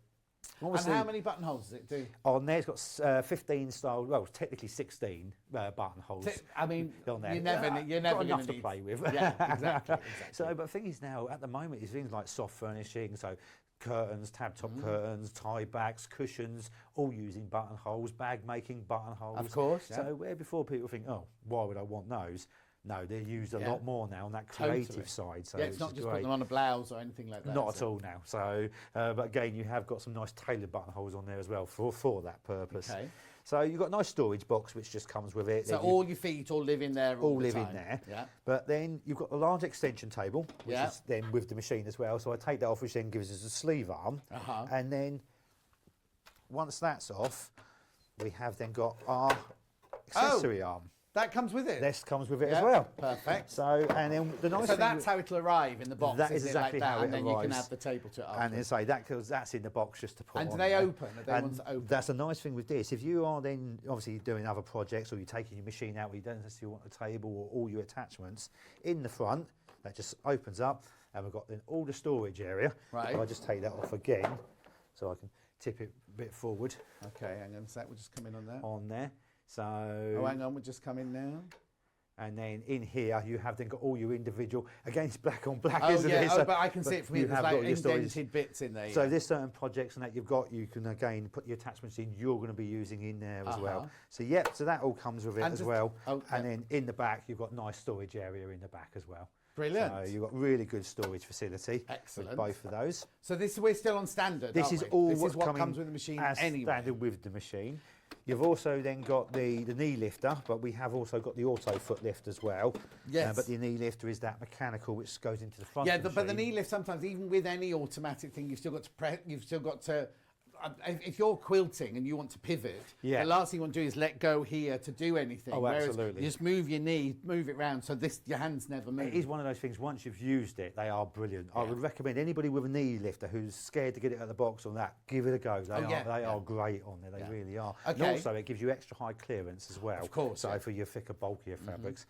Obviously, and how many buttonholes does it do? On there, it's got 15 style, well, technically 16 buttonholes. I mean, on there. you're never got enough to play with. Yeah, exactly. So, but the thing is now, at the moment, is things like soft furnishing, so curtains, tab top curtains, tie backs, cushions, all using buttonholes, bag making buttonholes. Of course. So where before people think, oh, why would I want those? No, they're used a lot more now on that creative side. So it's not just putting them on a blouse or anything like that. Not at all now. So, but again, you have got some nice tailored buttonholes on there as well for that purpose. Okay. So you've got a nice storage box which just comes with it. So all your feet all live in there all the live time. in there. Yeah. But then you've got a large extension table, which Yeah. is then with the machine as well. So I take that off, which then gives us a sleeve arm. Uh-huh. And then once that's off, we have then got our accessory arm. That comes with it? This comes with it Yeah, as well. perfect. So, and then the nice So thing that's how it'll arrive in the box, that is is it, like exactly that? how it And then you can arrives. add the table to it And afterwards. then say that because that's in the box just to put And do on they there. open? Are they And ones that open? that's a nice thing with this. If you are then obviously doing other projects or you're taking your machine out where you don't necessarily want a table or all your attachments, in the front, that just opens up and we've got then all the storage area. Right. I'll just take that off again so I can tip it a bit forward Okay, hang on a sec, we'll just come in on that. on there. So, Oh, hang on, we'll just come in now. and then in here you have then got all your individual, again it's black on black, Oh, isn't yeah, it? So- but I can see it from you here, there's have like got your storage. indented bits in there. So yeah. there's certain projects and that you've got, you can again put your attachments in you're going to be using in there as well. Uh-huh. So yep, so that all comes with it And as just- well. oh, And yeah. then in the back you've got nice storage area in the back as well. Brilliant. So you've got really good storage facility. Excellent. With both of those. So this we're still on standard. This aren't is we? all This is what's what coming comes with the machine as anyway. standard with the machine. You've also then got the knee lifter, but we have also got the auto foot lift as well. Yes. But the knee lifter is that mechanical which goes into the front. Yeah, of the but the machine. knee lift sometimes, even with any automatic thing, you've still got to you've still got to. If you're quilting and you want to pivot, Yeah. the last thing you want to do is let go here to do anything. Oh, Whereas absolutely. You just move your knee, move it round, so your hands never move. It is one of those things, once you've used it, they are brilliant. I would recommend anybody with a knee lifter who's scared to get it out of the box on that, give it a go. They are great on there, they really are. Okay. And also it gives you extra high clearance as well. Of course, So yeah. for your thicker, bulkier fabrics.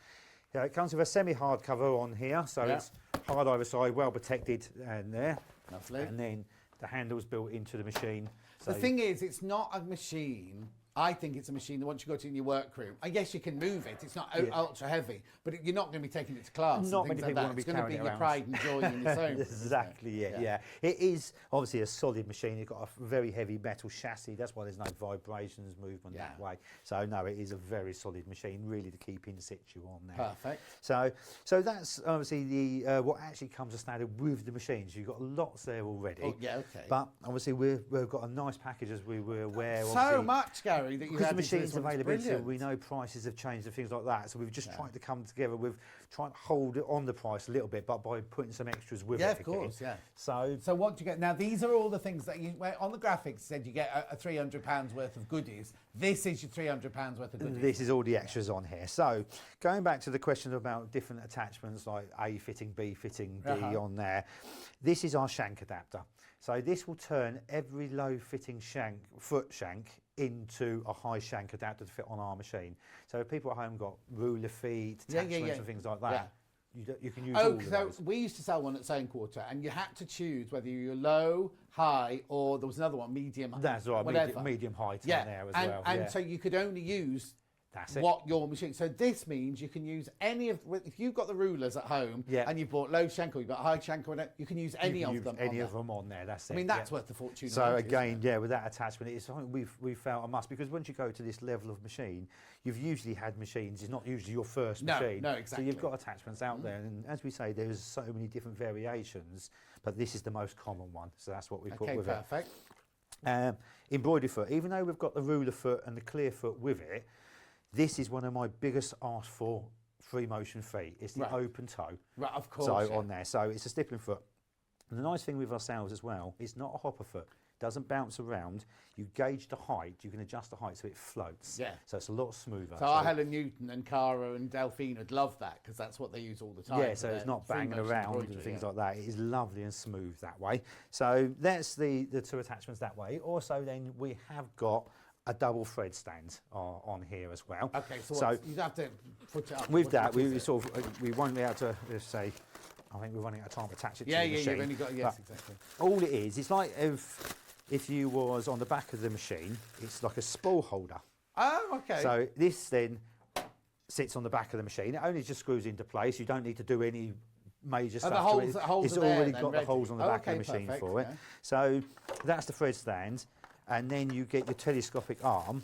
Yeah, it comes with a semi-hard cover on here, so Yeah. it's hard either side, well protected and there. Lovely. And then the handle's built into the machine. The thing is, it's not a machine. I think it's a machine that once you got it in your workroom, I guess you can move it. It's not ultra heavy, but you're not going to be taking it to class. Not and many things people like want to be that. It's going to be carrying it your around. pride and joy in your sewing. Exactly, yeah. It is obviously a solid machine. It's got a very heavy metal chassis. That's why there's no vibrations, movement that way. So no, it is a very solid machine, really to keep in situ on there. Perfect. So that's obviously the what actually comes as standard with the machines. You've got lots there already. Oh, yeah, okay. But obviously we've got a nice package as we were aware. So obviously, much, Gary, that you because had the into this machine's one. It's availability, brilliant. we know prices have changed and things like that. So we've just tried to come together with trying to hold it on the price a little bit, but by putting some extras with it. Yeah, of course, yeah. So what do you get? Now, these are all the things that you, where on the graphics said you get a £300 worth of goodies. This is your £300 worth of goodies. this is all the extras on here. So going back to the question about different attachments like A fitting, B fitting, D on there, this is our shank adapter. So this will turn every low fitting foot shank into a high shank adapter to fit on our machine. So if people at home got ruler feet, attachments and things like that, you can use all of so those. we used to sell one at Sewing Quarter, and you had to choose whether you're low, high, or there was another one, medium. That's right, whatever. medium height Yeah, on there as and, well. and yeah. so you could only use That's it. what your machine. So this means you can use any of. If you've got the rulers at home and you've bought low shank or you've got high shank or whatever, you can use any of them. Any of them on there. That's it. I mean, that's worth the fortune. So amount, again, isn't it? with that attachment, it's something we've felt a must, because once you go to this level of machine, you've usually had machines. It's not usually your first machine. No, exactly. So you've got attachments out there, and as we say, there's so many different variations, but this is the most common one. So that's what we put with perfect. it. Embroidery foot. Even though we've got the ruler foot and the clear foot with it, this is one of my biggest asked for free motion feet. It's the open toe. Right, of course. So on there. So it's a stippling foot. And the nice thing with ourselves as well, it's not a hopper foot. It doesn't bounce around. You gauge the height. You can adjust the height so it floats. Yeah. So it's a lot smoother. So our Helen Newton and Cara and Delphine would love that, because that's what they use all the time. Yeah, so it's not banging around and things like that. It is lovely and smooth that way. So that's the two attachments that way. Also then we have got a double thread stand on here as well. Okay, so you'd have to put it up. With that, we won't be able to, let's say, I think we're running out of time to attach it to the machine. Yeah, you've only got, yes, exactly. All it is, it's like if you was on the back of the machine, it's like a spool holder. Oh, okay. So this then sits on the back of the machine. It only just screws into place. You don't need to do any major stuff the holes, to it. holes It's are there already then, got ready. the holes on the back of the machine perfect, for it. yeah. So that's the thread stand. And then you get your telescopic arm,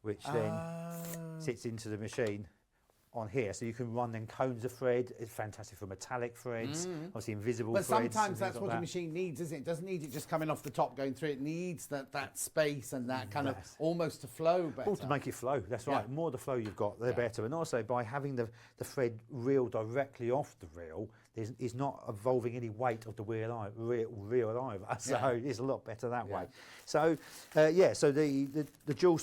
which then sits into the machine on here, so you can run then cones of thread. It's fantastic for metallic threads, obviously invisible But threads. sometimes and that's things what like the that. machine needs, isn't it? It doesn't need it just coming off the top going through. It needs that space and that kind of almost to flow better. Well, to make it flow, that's right. Yeah. More the flow you've got, the better. And also by having the thread reel directly off the reel, it's not involving any weight of the reel either. So it's a lot better that way. So so the dual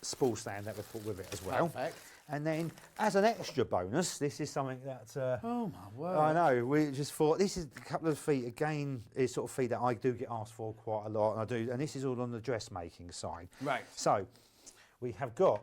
spool stand that we put with it as well. Perfect. And then, as an extra bonus, this is something that... Oh, my word. I know, we just thought, this is a couple of feet, again, is sort of feet that I do get asked for quite a lot, and this is all on the dressmaking side. Right. So, we have got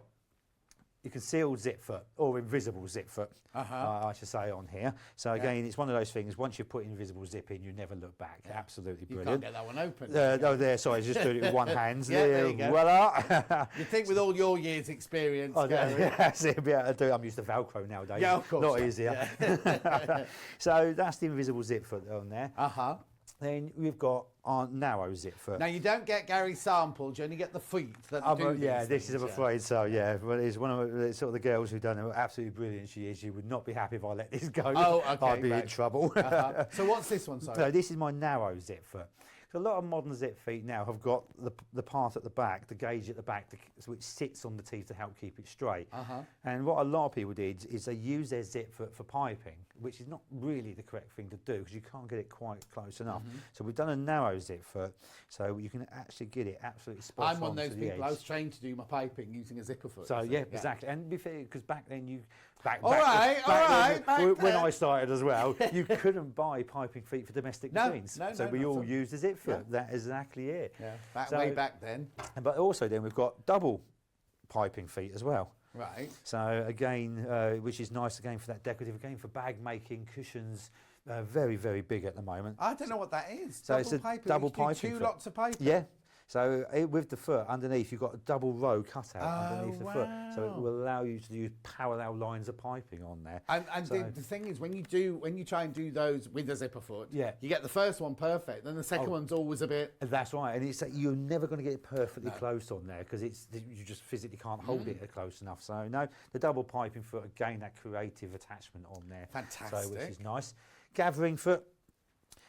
your concealed zip foot, or invisible zip foot, I should say, on here. So again, it's one of those things, once you put invisible zip in, you never look back. Absolutely You brilliant. can't get that one open. No, there, sorry, just doing it with one hand. Yeah, there you go. Voila. You'd think with all your years' experience, Oh, Gary. that's it, be able to do. I'm used to Velcro nowadays. Yeah, of course. Not easier. Yeah. So that's the invisible zip foot on there. Uh-huh. Then we've got our narrow zip foot. Now, you don't get Gary samples, you only get the feet that do Yeah, these this is, I'm things, afraid so, yeah. Well, it's one of the, sort of the girls who've done it, absolutely brilliant she is. She would not be happy if I let this go. Oh, okay, I'd be in right. trouble. Uh-huh. So what's this one, sorry? No, this is my narrow zip foot. So a lot of modern zip feet now have got the part at the back, the gauge at the back, which sits on the teeth to help keep it straight. And what a lot of people did is they use their zip foot for piping, which is not really the correct thing to do because you can't get it quite close enough. So we've done a narrow zip foot, so you can actually get it absolutely spot on. I'm one of those to the people, I edge. was trained to do my piping using a zipper foot. So yeah, exactly. And because back then you, All right, when then. I started as well, you couldn't buy piping feet for domestic No, machines. no, so no, we not all at all. used a zip foot. Yeah. That is exactly it. Yeah, So- way back then. But also then we've got double piping feet as well. Right. So again, which is nice again for that decorative, again for bag making, cushions, very, very big at the moment. I don't know what that is. So it's a piping. double You could do piping two foot. lots of piping. Yeah. So with the foot underneath, you've got a double row cut out underneath the foot. So it wow. will allow you to use parallel lines of piping on there. And So- the thing is, when you try and do those with a zipper foot, Yeah. you get the first one perfect, then the second one's always a bit. That's right, and it's you're never going to get it perfectly close on there because you just physically can't hold it close enough. So no, the double piping foot again, that creative attachment on there. So which Fantastic. is nice. Gathering foot.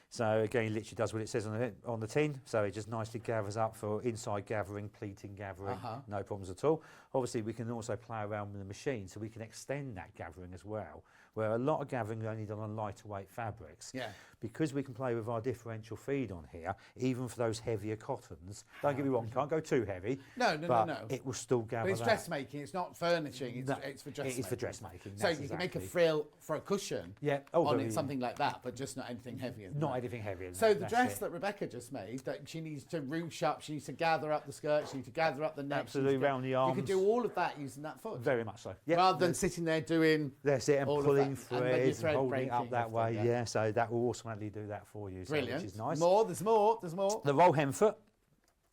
So again, literally does what it says on the tin. So it just nicely gathers up for inside gathering, pleating gathering, no problems at all. Obviously, we can also play around with the machine, so we can extend that gathering as well. Where a lot of gathering is only done on lighter weight fabrics. Yeah. Because we can play with our differential feed on here, even for those heavier cottons. Don't get me wrong, can't go too heavy. No. But it will still gather But it's that. dressmaking. It's not furnishing. It's, No, it's for dressmaking. it is for dressmaking, So that's you can make a exactly. frill for a cushion. Yeah. on very- it, something like that, but just not anything heavier. Than Not that. anything heavier. Than So that, the that's dress it. that Rebecca just made, that she needs to ruche up, she needs to gather up the skirt, she needs to gather up the neck. she needs Absolutely, to get- round the You arms. can do all of that using that foot. Very much so. Yeah. Rather than sitting there doing. That's it, and all of pulling that, and then your threads and thread holding it up breaking that and way. everything, Yeah, so that will automatically do that for you, so, Brilliant. which is nice. There's more. The roll hem foot.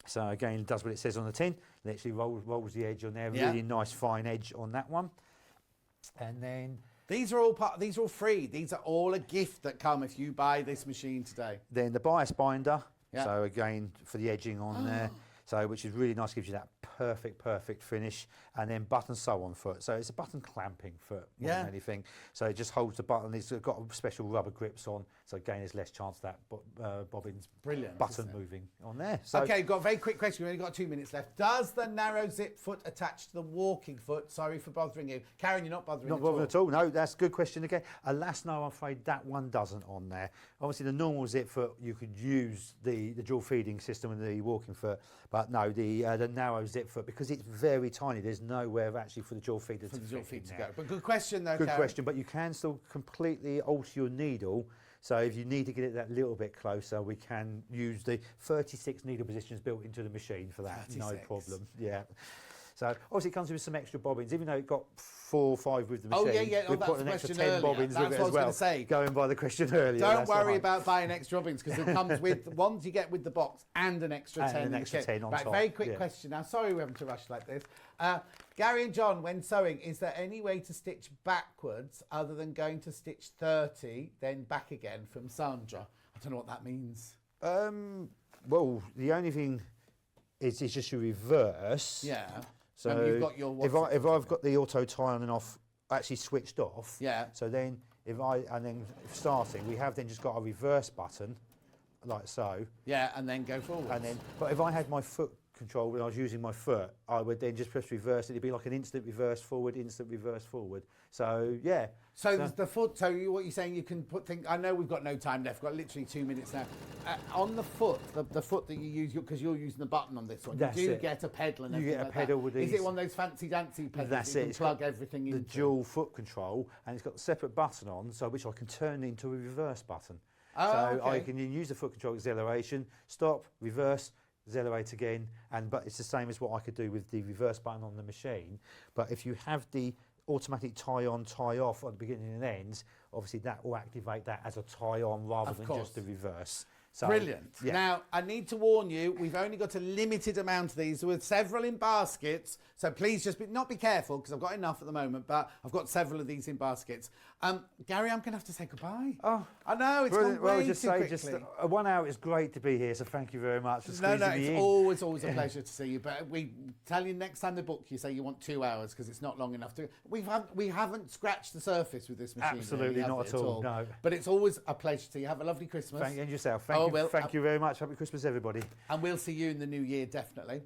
So again, it does what it says on the tin. Literally rolls the edge on there. Yeah. Really nice fine edge on that one. And then These are all free. These are all a gift that come if you buy this machine today. the bias binder. Yeah. So again, for the edging on there. So which is really nice, gives you that perfect finish. And then button sew on foot. So it's a button clamping foot more Yeah. than anything. So it just holds the button. It's got special rubber grips on. So again, there's less chance of that bobbin's Brilliant, button isn't it? moving on there. So Okay, got a very quick question. We've only got 2 minutes left. Does the narrow zip foot attach to the walking foot? Sorry for bothering you. Karen, you're not bothering not bothering at all. No, that's a good question again. Alas, no, I'm afraid that one doesn't on there. Obviously, the normal zip foot, you could use the dual feeding system and the walking foot, but no, the narrow zip foot, because it's very tiny, there's nowhere actually for the dual feeder For to the dual fit feet in to there. go. But good question, though, Good Karen. question, but you can still completely alter your needle. So if you need to get it that little bit closer, we can use the 36 needle positions built into the machine for that. 36. No problem. Yeah. So obviously it comes with some extra bobbins, even though it got 4 or 5 with the Oh, machine. yeah. Oh, we that's put the an extra question 10 earlier. bobbins That's with it what I as was well. gonna say. Going by the question earlier. Don't that's worry right. about buying extra bobbins because it comes with ones you get with the box and an extra And 10. an in the extra kit. 10 on right, top, very quick yeah. question now. Sorry we're having to rush like this. Gary and John, when sewing, is there any way to stitch backwards other than going to stitch 30, then back again from Sandra? I don't know what that means. Well, the only thing is just your reverse. Yeah. So And you've got your if I've got the auto tie on and off actually switched off. Yeah. So then starting, we have then just got a reverse button, like so. Yeah, and then go forward. And then, but if I had my foot control when I was using my foot, I would then just press reverse. It'd be like an instant reverse forward, instant reverse forward. So yeah. So the foot. So what you're saying? You can put things. I know we've got no time left. We've got literally 2 minutes now. On the foot, the foot that you use, because you're using the button on this one. That's you do it. get a pedal and You everything get a like pedal that. with Is these. it one of those fancy dancy pedals? That's that you it. can It's plug got everything the into. dual foot control, and it's got a separate button on, so which I can turn into a reverse button. Oh, so okay. I can use the foot control acceleration, stop, reverse, accelerate again, but it's the same as what I could do with the reverse button on the machine. But if you have the automatic tie on, tie off at the beginning and end, obviously that will activate that as a tie on rather than just the reverse. So, Brilliant. yeah. Now, I need to warn you, we've only got a limited amount of these with several in baskets. So please just not be careful, because I've got enough at the moment, but I've got several of these in baskets. Gary, I'm going to have to say goodbye. Oh, I know, it's brilliant. gone way Well, just too say, quickly. just 1 hour is great to be here, so thank you very much for No, squeezing me in. it's always a pleasure to see you. But we tell you next time they book you, say you want 2 hours, because it's not long enough to. We haven't scratched the surface with this machine. Absolutely really, not at all. No. But it's always a pleasure to you. Have a lovely Christmas. Thank you, and yourself. Thank you very much. Happy Christmas, everybody. And we'll see you in the new year, definitely.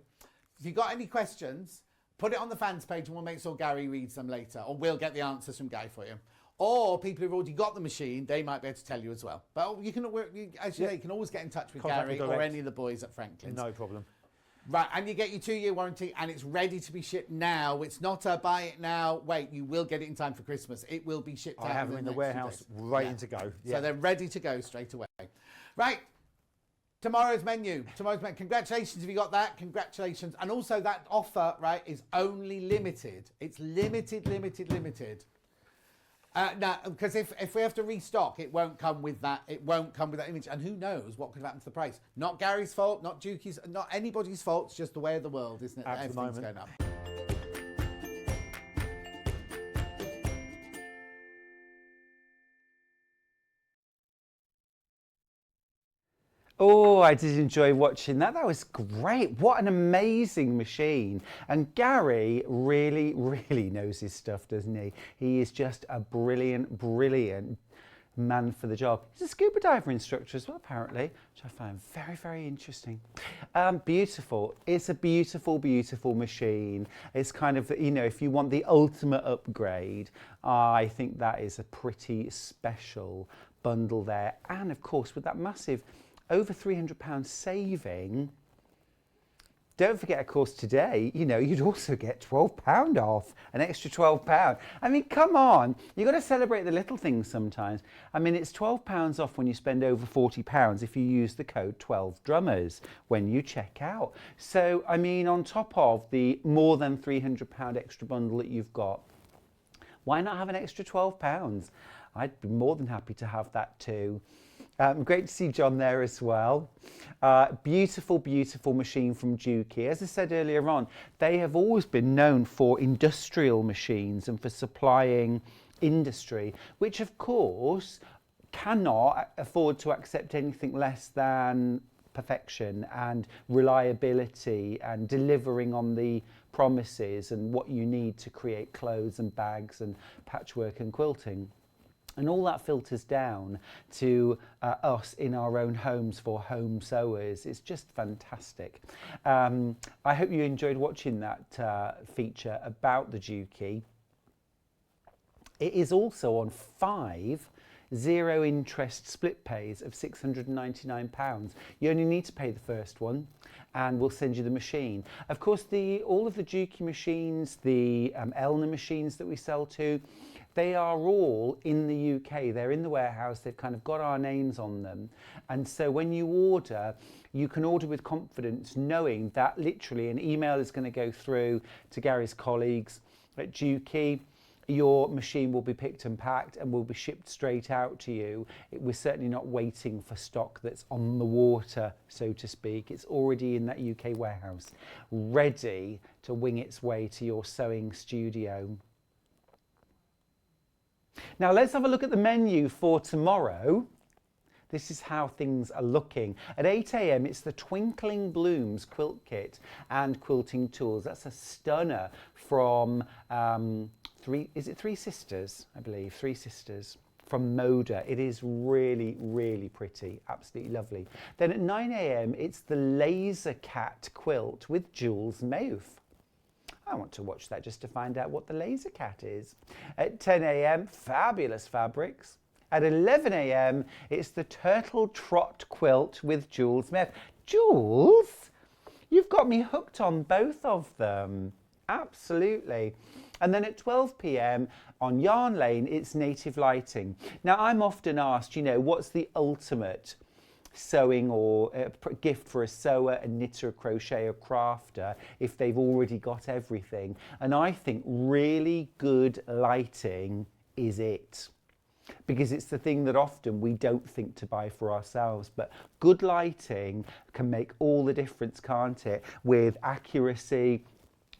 If you've got any questions, put it on the fans page and we'll make sure Gary reads them later, or we'll get the answers from Gary for you. Or people who've already got the machine, they might be able to tell you as well. But you can, as you say, you can always get in touch with Contact me Gary or direct. any of the boys at Franklin's. No problem. Right, and you get your 2-year warranty, and it's ready to be shipped now. It's not a buy it now, wait, you will get it in time for Christmas. It will be shipped out. I have them in the warehouse waiting to go. So they're ready to go straight away. Right, tomorrow's menu. Congratulations if you got that. Congratulations. And also that offer, right, is only limited. It's limited. Now, because if we have to restock, it won't come with that. It won't come with that image. And who knows what could happen to the price? Not Gary's fault, not Dukey's, not anybody's fault. It's just the way of the world, isn't it? At the Everything's moment. going up. Oh, I did enjoy watching that. That was great. What an amazing machine. And Gary really, really knows his stuff, doesn't he? He is just a brilliant, brilliant man for the job. He's a scuba diver instructor as well, apparently, which I find very, very interesting. Beautiful. It's a beautiful, beautiful machine. It's kind of, you know, if you want the ultimate upgrade, I think that is a pretty special bundle there. And of course, with that massive over £300 saving, don't forget, of course, today, you know, you'd also get £12 off, an extra £12. I mean, come on, you've got to celebrate the little things sometimes. I mean, it's £12 off when you spend over £40 if you use the code 12drummers when you check out. So, I mean, on top of the more than £300 extra bundle that you've got, why not have an extra £12? I'd be more than happy to have that too. Great to see John there as well. Beautiful, beautiful machine from Dukey. As I said earlier on, they have always been known for industrial machines and for supplying industry, which of course cannot afford to accept anything less than perfection and reliability and delivering on the promises and what you need to create clothes and bags and patchwork and quilting. And all that filters down to us in our own homes for home sewers. It's just fantastic. I hope you enjoyed watching that feature about the Dukey. It is also on 5 zero interest split pays of £699. You only need to pay the first one and we'll send you the machine. Of course, all of the Dukey machines, the Elna machines that we sell to, they are all in the UK. They're in the warehouse. They've kind of got our names on them. And so when you order, you can order with confidence, knowing that literally an email is going to go through to Gary's colleagues at Dukey. Your machine will be picked and packed and will be shipped straight out to you. We're certainly not waiting for stock that's on the water, so to speak. It's already in that UK warehouse, ready to wing its way to your sewing studio. Now let's have a look at the menu for tomorrow. This is how things are looking. At 8 a.m, it's the Twinkling Blooms quilt kit and quilting tools. That's a stunner from Three Sisters, I believe, Three Sisters from Moda. It is really, really pretty, absolutely lovely. Then at 9 a.m, it's the Laser Cat quilt with Jules mouth. I want to watch that just to find out what the Laser Cat is. At 10 a.m, fabulous fabrics. At 11 a.m, it's the Turtle Trot quilt with Jules mouth. Jules, you've got me hooked on both of them. Absolutely. And then at 12 p.m. on Yarn Lane, it's Native Lighting. Now, I'm often asked, you know, what's the ultimate sewing or gift for a sewer, a knitter, a crochet, a crafter if they've already got everything? And I think really good lighting is it. Because it's the thing that often we don't think to buy for ourselves, but good lighting can make all the difference, can't it? With accuracy,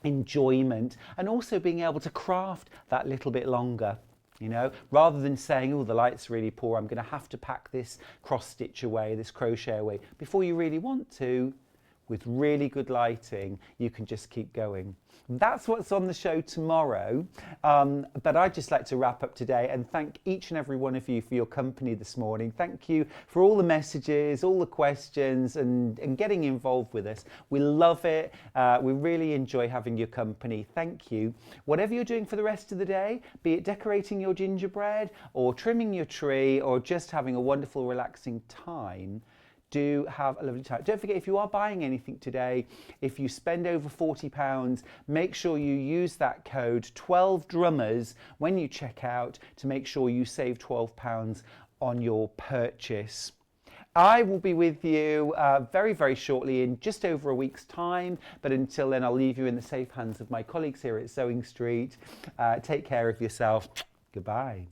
enjoyment, and also being able to craft that little bit longer, you know, rather than saying, oh, the light's really poor, I'm going to have to pack this cross stitch away, this crochet away, before you really want to. With really good lighting, you can just keep going. That's what's on the show tomorrow. But I'd just like to wrap up today and thank each and every one of you for your company this morning. Thank you for all the messages, all the questions, and getting involved with us. We love it. We really enjoy having your company. Thank you. Whatever you're doing for the rest of the day, be it decorating your gingerbread or trimming your tree or just having a wonderful, relaxing time, do have a lovely time. Don't forget, if you are buying anything today, if you spend over £40, make sure you use that code 12drummers when you check out to make sure you save £12 on your purchase. I will be with you very, very shortly in just over a week's time. But until then, I'll leave you in the safe hands of my colleagues here at Sewing Street. Take care of yourself. Goodbye.